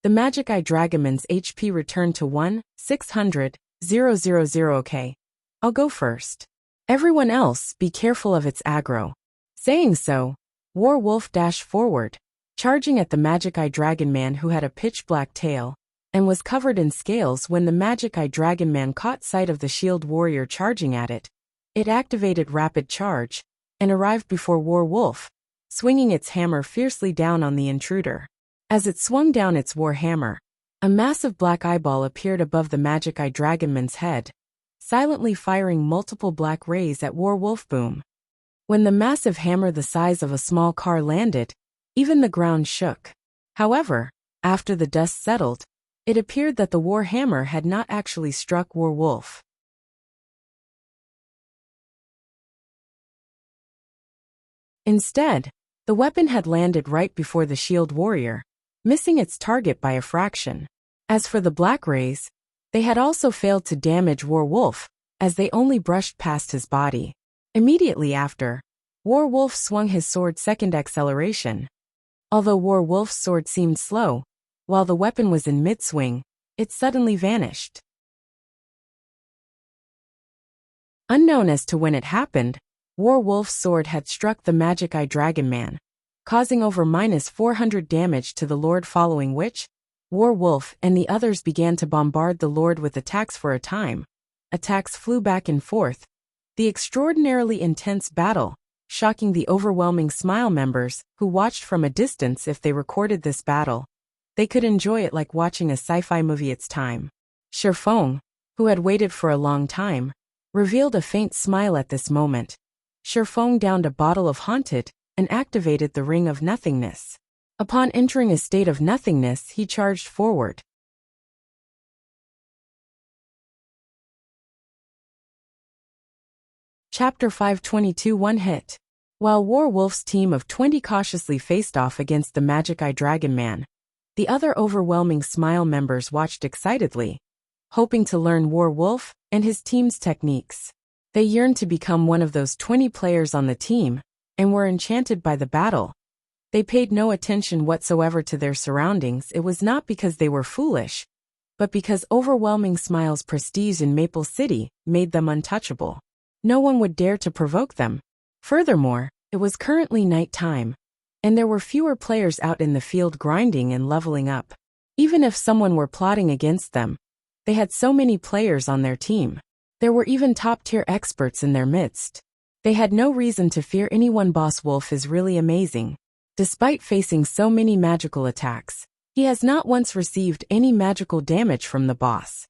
the Magic Eye Dragonman's HP returned to 1,600,000. Okay, I'll go first. Everyone else, be careful of its aggro. Saying so, Warwolf dashed forward, charging at the Magic Eye Dragonman who had a pitch-black tail and was covered in scales. When the Magic Eye Dragonman caught sight of the shield warrior charging at it, it activated rapid charge and arrived before Warwolf, swinging its hammer fiercely down on the intruder. As it swung down its war hammer, a massive black eyeball appeared above the Magic Eye Dragonman's head, silently firing multiple black rays at Warwolf. Boom. When the massive hammer the size of a small car landed, even the ground shook. However, after the dust settled, it appeared that the war hammer had not actually struck Warwolf. Instead, the weapon had landed right before the shield warrior, missing its target by a fraction. As for the black rays, they had also failed to damage Warwolf, as they only brushed past his body. Immediately after, Warwolf swung his sword. Second acceleration. Although Warwolf's sword seemed slow, while the weapon was in mid-swing, it suddenly vanished. Unknown as to when it happened, Warwolf's sword had struck the Magic Eye Dragonman, causing over -400 damage to the Lord, following which, Warwolf and the others began to bombard the Lord with attacks. For a time, attacks flew back and forth, the extraordinarily intense battle shocking the overwhelming Smile members, who watched from a distance. If they recorded this battle, they could enjoy it like watching a sci-fi movie. It's time. Shifeng, who had waited for a long time, revealed a faint smile at this moment. Shifeng downed a bottle of Haunted and activated the Ring of Nothingness. Upon entering a state of nothingness, he charged forward. Chapter 522 One Hit. While Wolf's team of 20 cautiously faced off against the Magic Eye Dragon Man, the other Overwhelming Smile members watched excitedly, hoping to learn Wolf and his team's techniques. They yearned to become one of those 20 players on the team, and were enchanted by the battle. They paid no attention whatsoever to their surroundings. It was not because they were foolish, but because Overwhelming Smile's prestige in Maple City made them untouchable. No one would dare to provoke them. Furthermore, it was currently night time, and there were fewer players out in the field grinding and leveling up. Even if someone were plotting against them, they had so many players on their team. There were even top-tier experts in their midst. They had no reason to fear anyone. Boss Wolf is really amazing. Despite facing so many magical attacks, he has not once received any magical damage from the boss.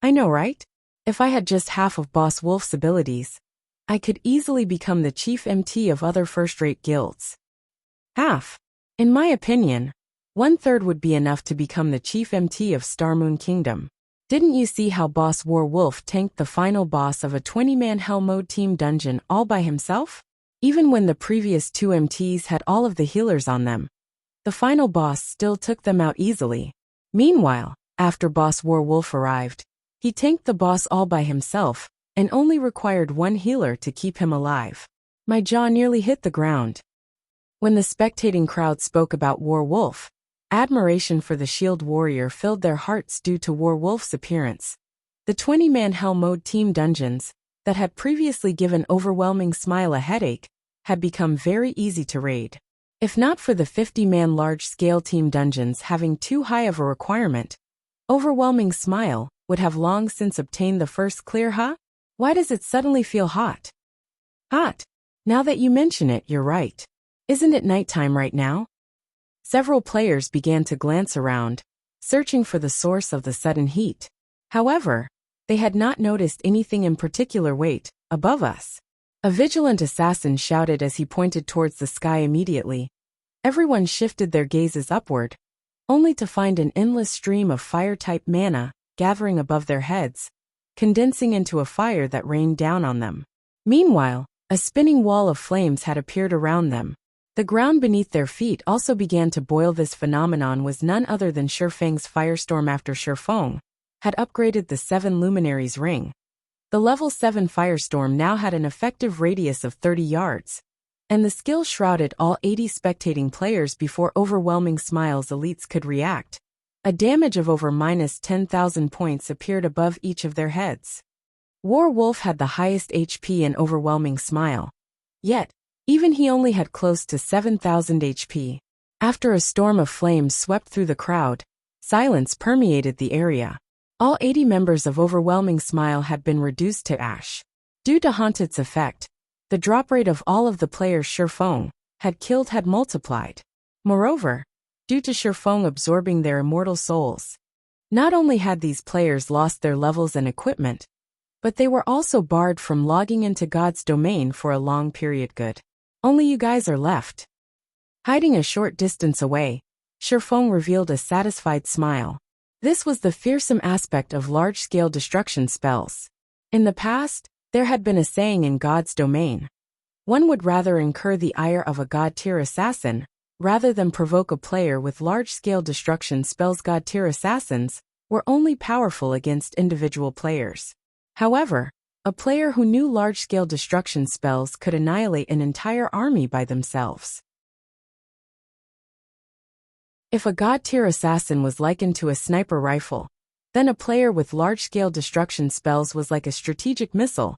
I know, right? If I had just half of Boss Wolf's abilities, I could easily become the chief MT of other first-rate guilds. Half. In my opinion, 1/3 would be enough to become the chief MT of Starmoon Kingdom. Didn't you see how Boss Wolf tanked the final boss of a 20-man Hell Mode team dungeon all by himself? Even when the previous 2 MTs had all of the healers on them, the final boss still took them out easily. Meanwhile, after Boss Wolf arrived, he tanked the boss all by himself, and only required 1 healer to keep him alive. My jaw nearly hit the ground. When the spectating crowd spoke about Wolf, admiration for the shield warrior filled their hearts due to Wolf's appearance. The 20-man Hell Mode team dungeons, that had previously given Overwhelming Smile a headache, had become very easy to raid. If not for the 50-man large-scale team dungeons having too high of a requirement, Overwhelming Smile would have long since obtained the first clear. Why does it suddenly feel hot? Hot. Now that you mention it, you're right. Isn't it nighttime right now? Several players began to glance around, searching for the source of the sudden heat. However, they had not noticed anything in particular. Wait, above us. A vigilant assassin shouted as he pointed towards the sky. Immediately, everyone shifted their gazes upward, only to find an endless stream of fire-type mana gathering above their heads, condensing into a fire that rained down on them. Meanwhile, a spinning wall of flames had appeared around them. The ground beneath their feet also began to boil. This phenomenon was none other than Shifeng's firestorm. After Shifeng had upgraded the 7 Luminaries ring, the level 7 firestorm now had an effective radius of 30 yards, and the skill shrouded all 80 spectating players before Overwhelming Smile's elites could react. A damage of over -10,000 points appeared above each of their heads. Wolf had the highest HP in Overwhelming Smile, yet even he only had close to 7,000 HP. After a storm of flames swept through the crowd, silence permeated the area. All 80 members of Overwhelming Smile had been reduced to ash. Due to Haunted's effect, the drop rate of all of the players Shifeng had killed had multiplied. Moreover, due to Shifeng absorbing their immortal souls, not only had these players lost their levels and equipment, but they were also barred from logging into God's domain for a long period. Good. Only you guys are left. Hiding a short distance away, Shifeng revealed a satisfied smile. This was the fearsome aspect of large-scale destruction spells. In the past, there had been a saying in God's domain: one would rather incur the ire of a god-tier assassin rather than provoke a player with large-scale destruction spells. God-tier assassins were only powerful against individual players. However, a player who knew large-scale destruction spells could annihilate an entire army by themselves. If a god-tier assassin was likened to a sniper rifle, then a player with large-scale destruction spells was like a strategic missile.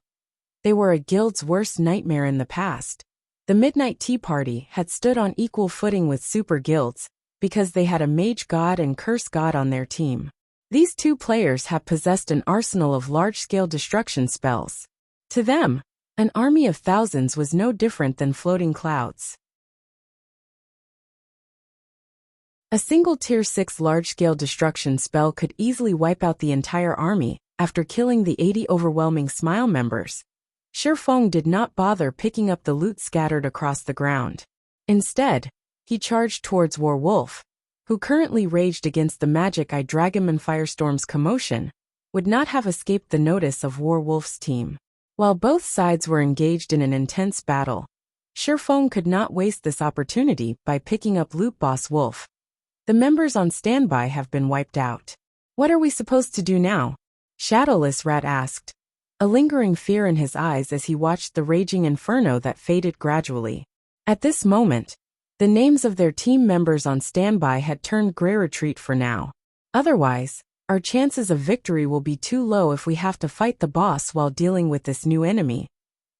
They were a guild's worst nightmare in the past. The Midnight Tea Party had stood on equal footing with super guilds because they had a mage god and curse god on their team. These 2 players had possessed an arsenal of large-scale destruction spells. To them, an army of thousands was no different than floating clouds. A single Tier 6 large-scale destruction spell could easily wipe out the entire army. After killing the 80 Overwhelming Smile members, Shifeng did not bother picking up the loot scattered across the ground. Instead, he charged towards Wolf, who currently raged against the Magic Eye Dragon Man. Firestorm's commotion would not have escaped the notice of Wolf's team. While both sides were engaged in an intense battle, Shifeng could not waste this opportunity by picking up Loot Boss Wolf. The members on standby have been wiped out. What are we supposed to do now? Shadowless Rat asked, a lingering fear in his eyes as he watched the raging inferno that faded gradually. At this moment, the names of their team members on standby had turned gray. Retreat for now. Otherwise, our chances of victory will be too low if we have to fight the boss while dealing with this new enemy.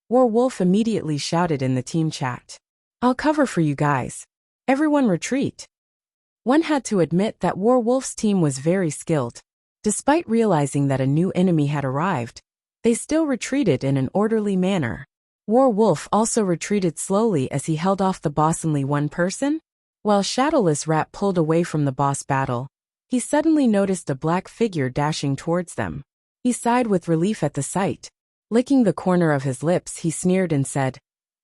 Werewolf immediately shouted in the team chat. I'll cover for you guys. Everyone retreat. One had to admit that Werewolf's team was very skilled. Despite realizing that a new enemy had arrived, they still retreated in an orderly manner. Werewolf also retreated slowly as he held off the boss. Only one person? While Shadowless Rat pulled away from the boss battle, he suddenly noticed a black figure dashing towards them. He sighed with relief at the sight. Licking the corner of his lips, he sneered and said,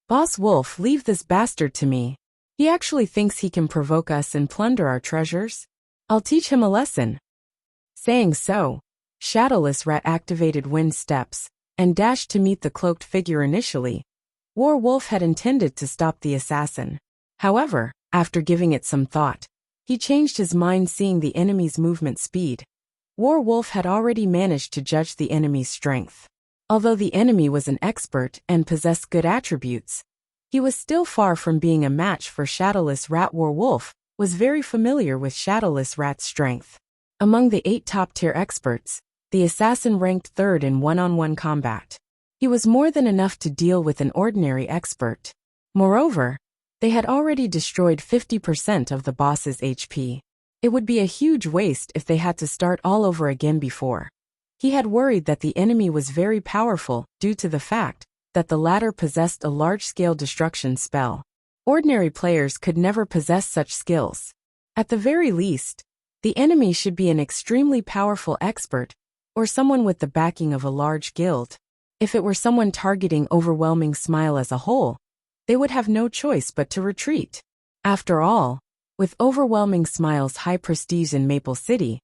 Boss Wolf, leave this bastard to me. He actually thinks he can provoke us and plunder our treasures. I'll teach him a lesson. Saying so, Shadowless Rat activated wind steps and dashed to meet the cloaked figure. Initially, Werewolf had intended to stop the assassin. However, after giving it some thought, he changed his mind. Seeing the enemy's movement speed, Werewolf had already managed to judge the enemy's strength. Although the enemy was an expert and possessed good attributes, he was still far from being a match for Shadowless Rat. Werewolf was very familiar with Shadowless Rat's strength. Among the 8 top-tier experts, the assassin ranked third in one-on-one combat. He was more than enough to deal with an ordinary expert. Moreover, they had already destroyed 50% of the boss's HP. It would be a huge waste if they had to start all over again. Before, he had worried that the enemy was very powerful due to the fact that the latter possessed a large-scale destruction spell. Ordinary players could never possess such skills. At the very least, the enemy should be an extremely powerful expert or someone with the backing of a large guild. If it were someone targeting Overwhelming Smile as a whole, they would have no choice but to retreat. After all, with Overwhelming Smile's high prestige in Maple City,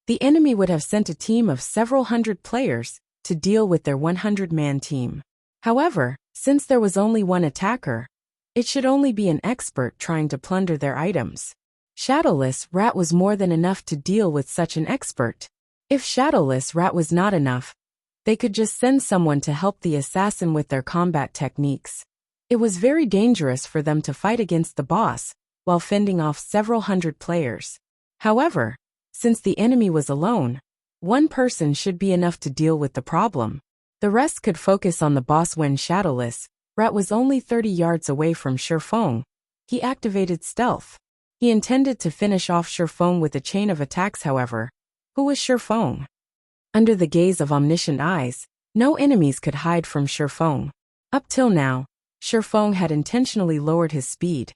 the enemy would have sent a team of several hundred players to deal with their 100-man team. However, since there was only one attacker, it should only be an expert trying to plunder their items. Shadowless Rat was more than enough to deal with such an expert. If Shadowless Rat was not enough, they could just send someone to help the assassin with their combat techniques. It was very dangerous for them to fight against the boss while fending off several hundred players. However, since the enemy was alone, one person should be enough to deal with the problem. The rest could focus on the boss. When Shadowless Rat was only 30 yards away from Shifeng, he activated stealth. He intended to finish off Shifeng with a chain of attacks. However, who was Shifeng? Under the gaze of omniscient eyes, no enemies could hide from Shifeng. Up till now, Shifeng had intentionally lowered his speed.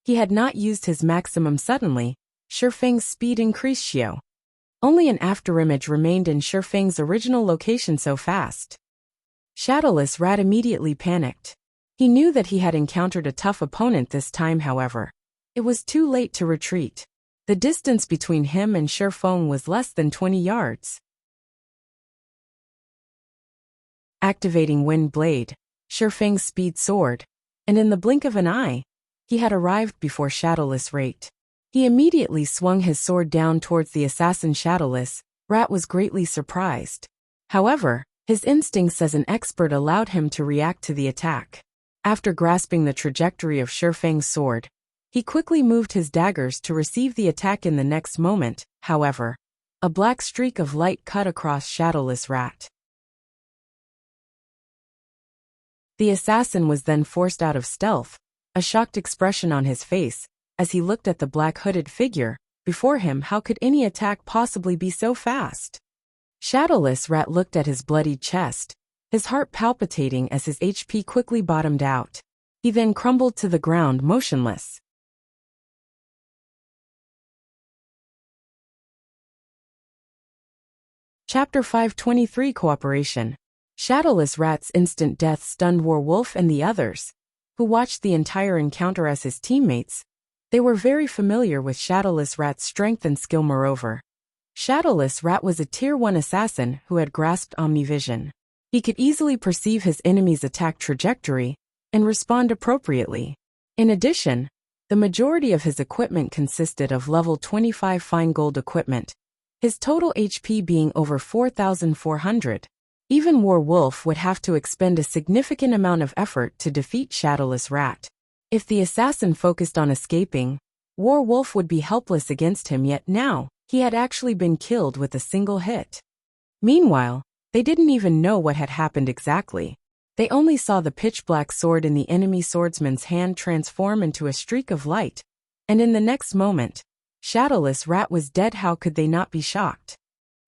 He had not used his maximum. Suddenly, Shifeng's speed increased. Only an afterimage remained in Shifeng's original location. So fast. Shadowless Rat immediately panicked. He knew that he had encountered a tough opponent this time. However, it was too late to retreat. The distance between him and Shifeng was less than 20 yards. Activating Wind Blade, Shifeng's speed soared, and in the blink of an eye, he had arrived before Shadowless Rat. He immediately swung his sword down towards the assassin. Shadowless Rat was greatly surprised. However, his instincts as an expert allowed him to react to the attack. After grasping the trajectory of Shifeng's sword, he quickly moved his daggers to receive the attack. In the next moment, however, a black streak of light cut across Shadowless Rat. The assassin was then forced out of stealth, a shocked expression on his face, as he looked at the black hooded figure before him. How could any attack possibly be so fast? Shadowless Rat looked at his bloodied chest, his heart palpitating as his HP quickly bottomed out. He then crumbled to the ground motionless. Chapter 523 Cooperation. Shadowless Rat's instant death stunned Werewolf and the others, who watched the entire encounter as his teammates. They were very familiar with Shadowless Rat's strength and skill. Moreover, Shadowless Rat was a Tier 1 assassin who had grasped Omnivision. He could easily perceive his enemy's attack trajectory and respond appropriately. In addition, the majority of his equipment consisted of level 25 fine gold equipment, his total HP being over 4,400. Even War Wolf would have to expend a significant amount of effort to defeat Shadowless Rat. If the assassin focused on escaping, War Wolf would be helpless against him, yet now, he had actually been killed with a single hit. Meanwhile, they didn't even know what had happened exactly. They only saw the pitch-black sword in the enemy swordsman's hand transform into a streak of light, and in the next moment, Shadowless Rat was dead. How could they not be shocked?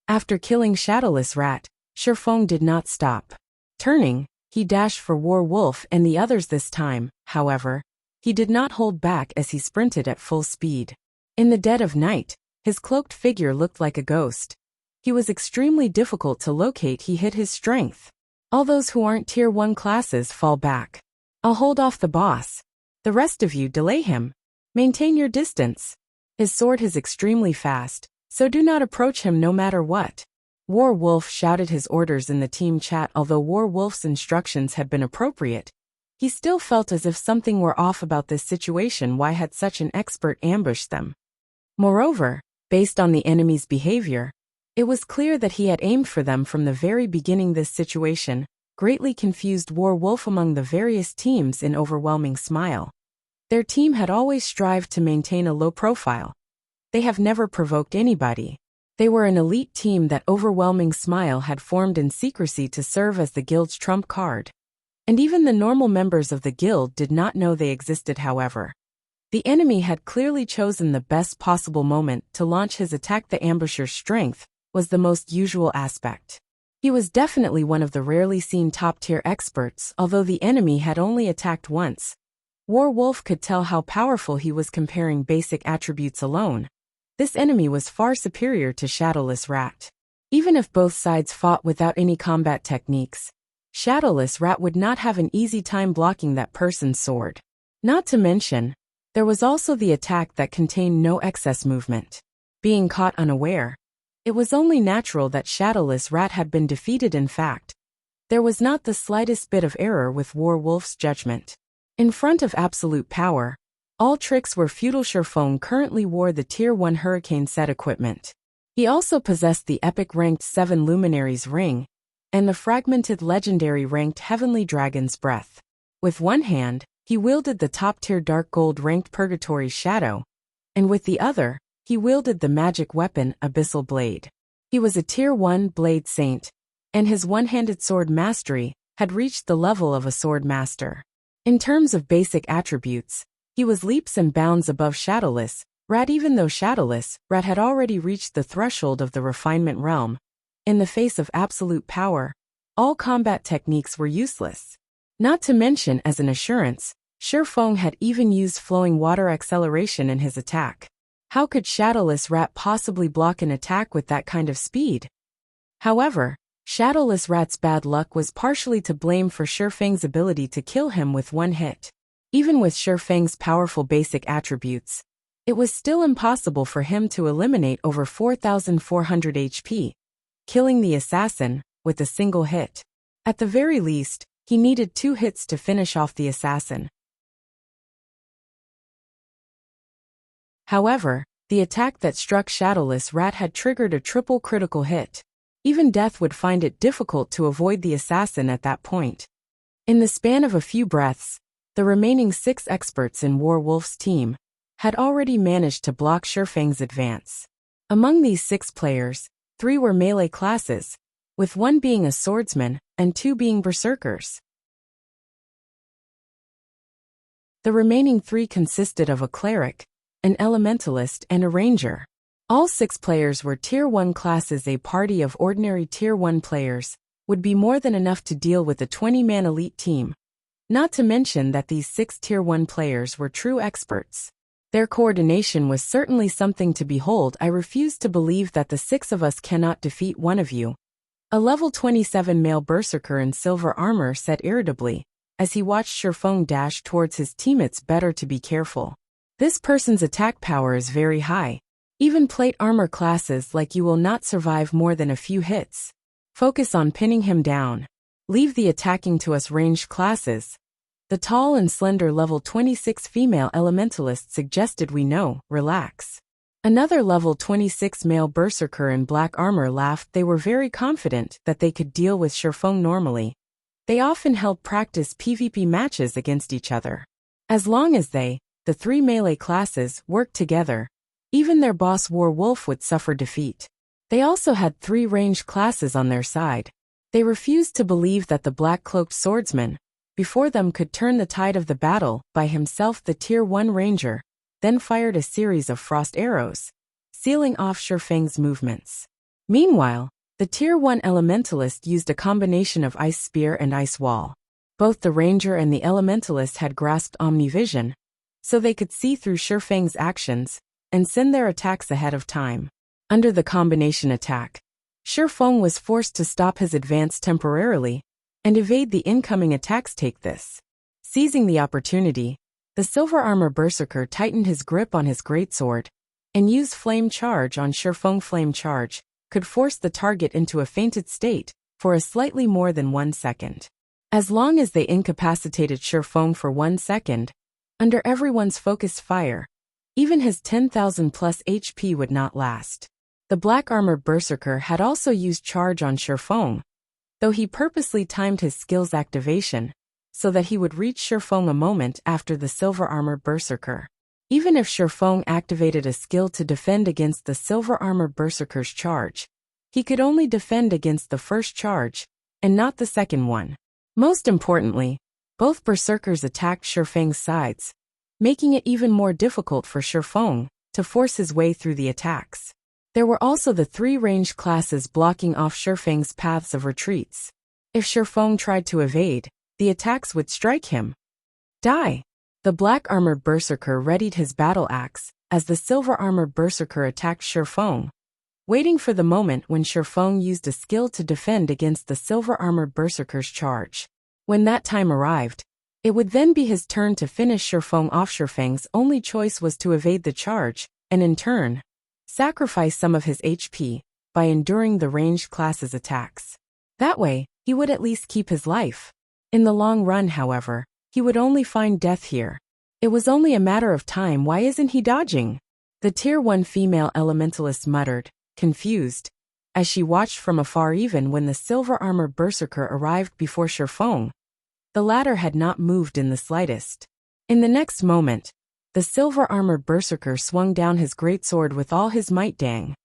After killing Shadowless Rat, Shifeng did not stop. Turning, he dashed for War Wolf and the others this time. However, he did not hold back as he sprinted at full speed. In the dead of night, his cloaked figure looked like a ghost. He was extremely difficult to locate. He hid his strength. All those who aren't tier 1 classes fall back. I'll hold off the boss. The rest of you delay him. Maintain your distance. His sword is extremely fast, so do not approach him no matter what. War Wolf shouted his orders in the team chat. Although War Wolf's instructions had been appropriate, he still felt as if something were off about this situation. Why had such an expert ambushed them? Moreover, based on the enemy's behavior, it was clear that he had aimed for them from the very beginning. This situation greatly confused War Wolf. Among the various teams in Overwhelming Smile, their team had always strived to maintain a low profile. They have never provoked anybody. They were an elite team that Overwhelming Smile had formed in secrecy to serve as the guild's trump card. And even the normal members of the guild did not know they existed. However, the enemy had clearly chosen the best possible moment to launch his attack. The ambusher's strength was the most usual aspect. He was definitely one of the rarely seen top-tier experts. Although the enemy had only attacked once, War Wolf could tell how powerful he was. Comparing basic attributes alone, this enemy was far superior to Shadowless Rat. Even if both sides fought without any combat techniques, Shadowless Rat would not have an easy time blocking that person's sword. Not to mention, there was also the attack that contained no excess movement. Being caught unaware, it was only natural that Shadowless Rat had been defeated. In fact, there was not the slightest bit of error with War Wolf's judgment. In front of absolute power, all tricks were futile. Shifeng currently wore the Tier 1 Hurricane set equipment. He also possessed the epic ranked 7 Luminaries ring and the fragmented legendary ranked Heavenly Dragon's Breath. With one hand, he wielded the top-tier Dark Gold ranked Purgatory Shadow, and with the other, he wielded the magic weapon Abyssal Blade. He was a Tier 1 Blade Saint, and his one-handed sword mastery had reached the level of a sword master. In terms of basic attributes, he was leaps and bounds above Shadowless Rat. Even though Shadowless Rat had already reached the threshold of the refinement realm, in the face of absolute power, all combat techniques were useless. Not to mention, as an assurance, Shifeng had even used flowing water acceleration in his attack. How could Shadowless Rat possibly block an attack with that kind of speed? However, Shadowless Rat's bad luck was partially to blame for Shifeng's ability to kill him with one hit. Even with Shifeng's powerful basic attributes, it was still impossible for him to eliminate over 4,400 HP, killing the assassin with a single hit. At the very least, he needed 2 hits to finish off the assassin. However, the attack that struck Shadowless Rat had triggered a triple critical hit. Even death would find it difficult to avoid the assassin at that point. In the span of a few breaths, the remaining 6 experts in War Wolf's team had already managed to block Shifeng's advance. Among these 6 players, 3 were melee classes, with 1 being a swordsman and 2 being berserkers. The remaining 3 consisted of a cleric, an elementalist, and a ranger. All 6 players were Tier 1 classes. A party of ordinary Tier 1 players would be more than enough to deal with a 20-man elite team. Not to mention that these 6 Tier 1 players were true experts. Their coordination was certainly something to behold. I refuse to believe that the 6 of us cannot defeat one of you, a level 27 male berserker in silver armor said irritably, as he watched Shifeng dash towards his teammates. Better to be careful. This person's attack power is very high. Even plate armor classes like you will not survive more than a few hits. Focus on pinning him down. Leave the attacking to us ranged classes. The tall and slender level 26 female elementalist suggested we know, relax. Another level 26 male berserker in black armor laughed. They were very confident that they could deal with Shifeng normally. They often held practice PvP matches against each other. As long as they, the three melee classes, worked together, even their boss War Wolf would suffer defeat. They also had 3 ranged classes on their side. They refused to believe that the black-cloaked swordsman before them could turn the tide of the battle by himself. The Tier 1 ranger then fired a series of frost arrows, sealing off Shifeng's movements. Meanwhile, the Tier 1 elementalist used a combination of ice spear and ice wall. Both the ranger and the elementalist had grasped omnivision, so they could see through Shifeng's actions and send their attacks ahead of time. Under the combination attack, Shifeng was forced to stop his advance temporarily and evade the incoming attacks. Take this. Seizing the opportunity, the silver armor berserker tightened his grip on his greatsword and used flame charge on Shifeng. Flame charge could force the target into a fainted state for a slightly more than 1 second. As long as they incapacitated Shifeng for 1 second, under everyone's focused fire, even his 10,000 plus HP would not last. The black armor berserker had also used charge on Shifeng, though he purposely timed his skill's activation so that he would reach Shifeng a moment after the silver armor berserker. Even if Shifeng activated a skill to defend against the silver armor berserker's charge, he could only defend against the first charge and not the second one. Most importantly, both berserkers attacked Shifeng's sides, making it even more difficult for Shifeng to force his way through the attacks. There were also the 3 ranged classes blocking off Shifeng's paths of retreats. If Shifeng tried to evade, the attacks would strike him. Die! The black armor berserker readied his battle axe as the silver armor berserker attacked Shifeng, waiting for the moment when Shifeng used a skill to defend against the silver armor berserker's charge. When that time arrived, it would then be his turn to finish Shifeng off. Shifeng's only choice was to evade the charge, and in turn, sacrifice some of his HP by enduring the ranged class's attacks. That way, he would at least keep his life. In the long run, however, he would only find death here. It was only a matter of time. Why isn't he dodging? The Tier 1 female elementalist muttered, confused, as she watched from afar. Even when the silver armor berserker arrived before Shifeng, the latter had not moved in the slightest. In the next moment, the silver armor berserker swung down his greatsword with all his might. Dang!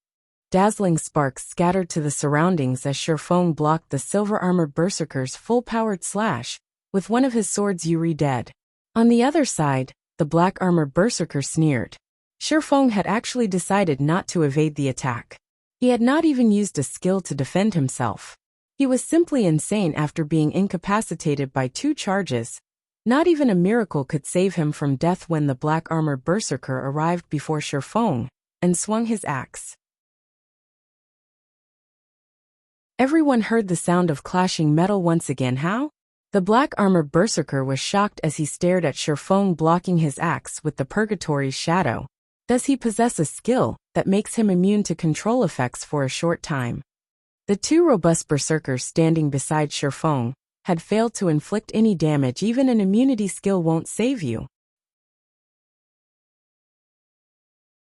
Dazzling sparks scattered to the surroundings as Shifeng blocked the silver armor berserker's full-powered slash with one of his swords. Yuri dead. On the other side, the black armor berserker sneered. Shifeng had actually decided not to evade the attack. He had not even used a skill to defend himself. He was simply insane after being incapacitated by 2 charges. Not even a miracle could save him from death when the black armor berserker arrived before Shifeng and swung his axe. Everyone heard the sound of clashing metal once again. How? The black armor berserker was shocked as he stared at Shifeng blocking his axe with the Purgatory's shadow. Does he possess a skill that makes him immune to control effects for a short time? The 2 robust berserkers standing beside Shifeng had failed to inflict any damage. Even an immunity skill won't save you.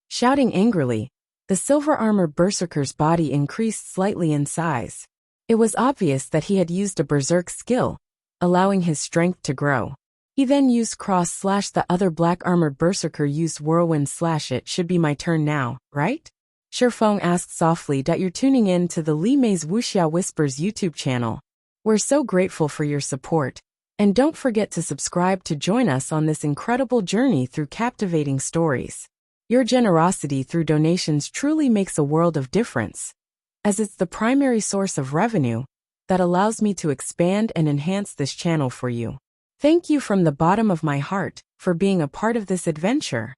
Shouting angrily, the silver armor berserker's body increased slightly in size. It was obvious that he had used a berserk skill, allowing his strength to grow. He then used cross slash. The other black armor berserker used whirlwind slash. It should be my turn now, right? Shifeng asked softly. You're tuning in to the Li Mei's Wuxia Whispers YouTube channel. We're so grateful for your support, and don't forget to subscribe to join us on this incredible journey through captivating stories. Your generosity through donations truly makes a world of difference, as it's the primary source of revenue that allows me to expand and enhance this channel for you. Thank you from the bottom of my heart for being a part of this adventure.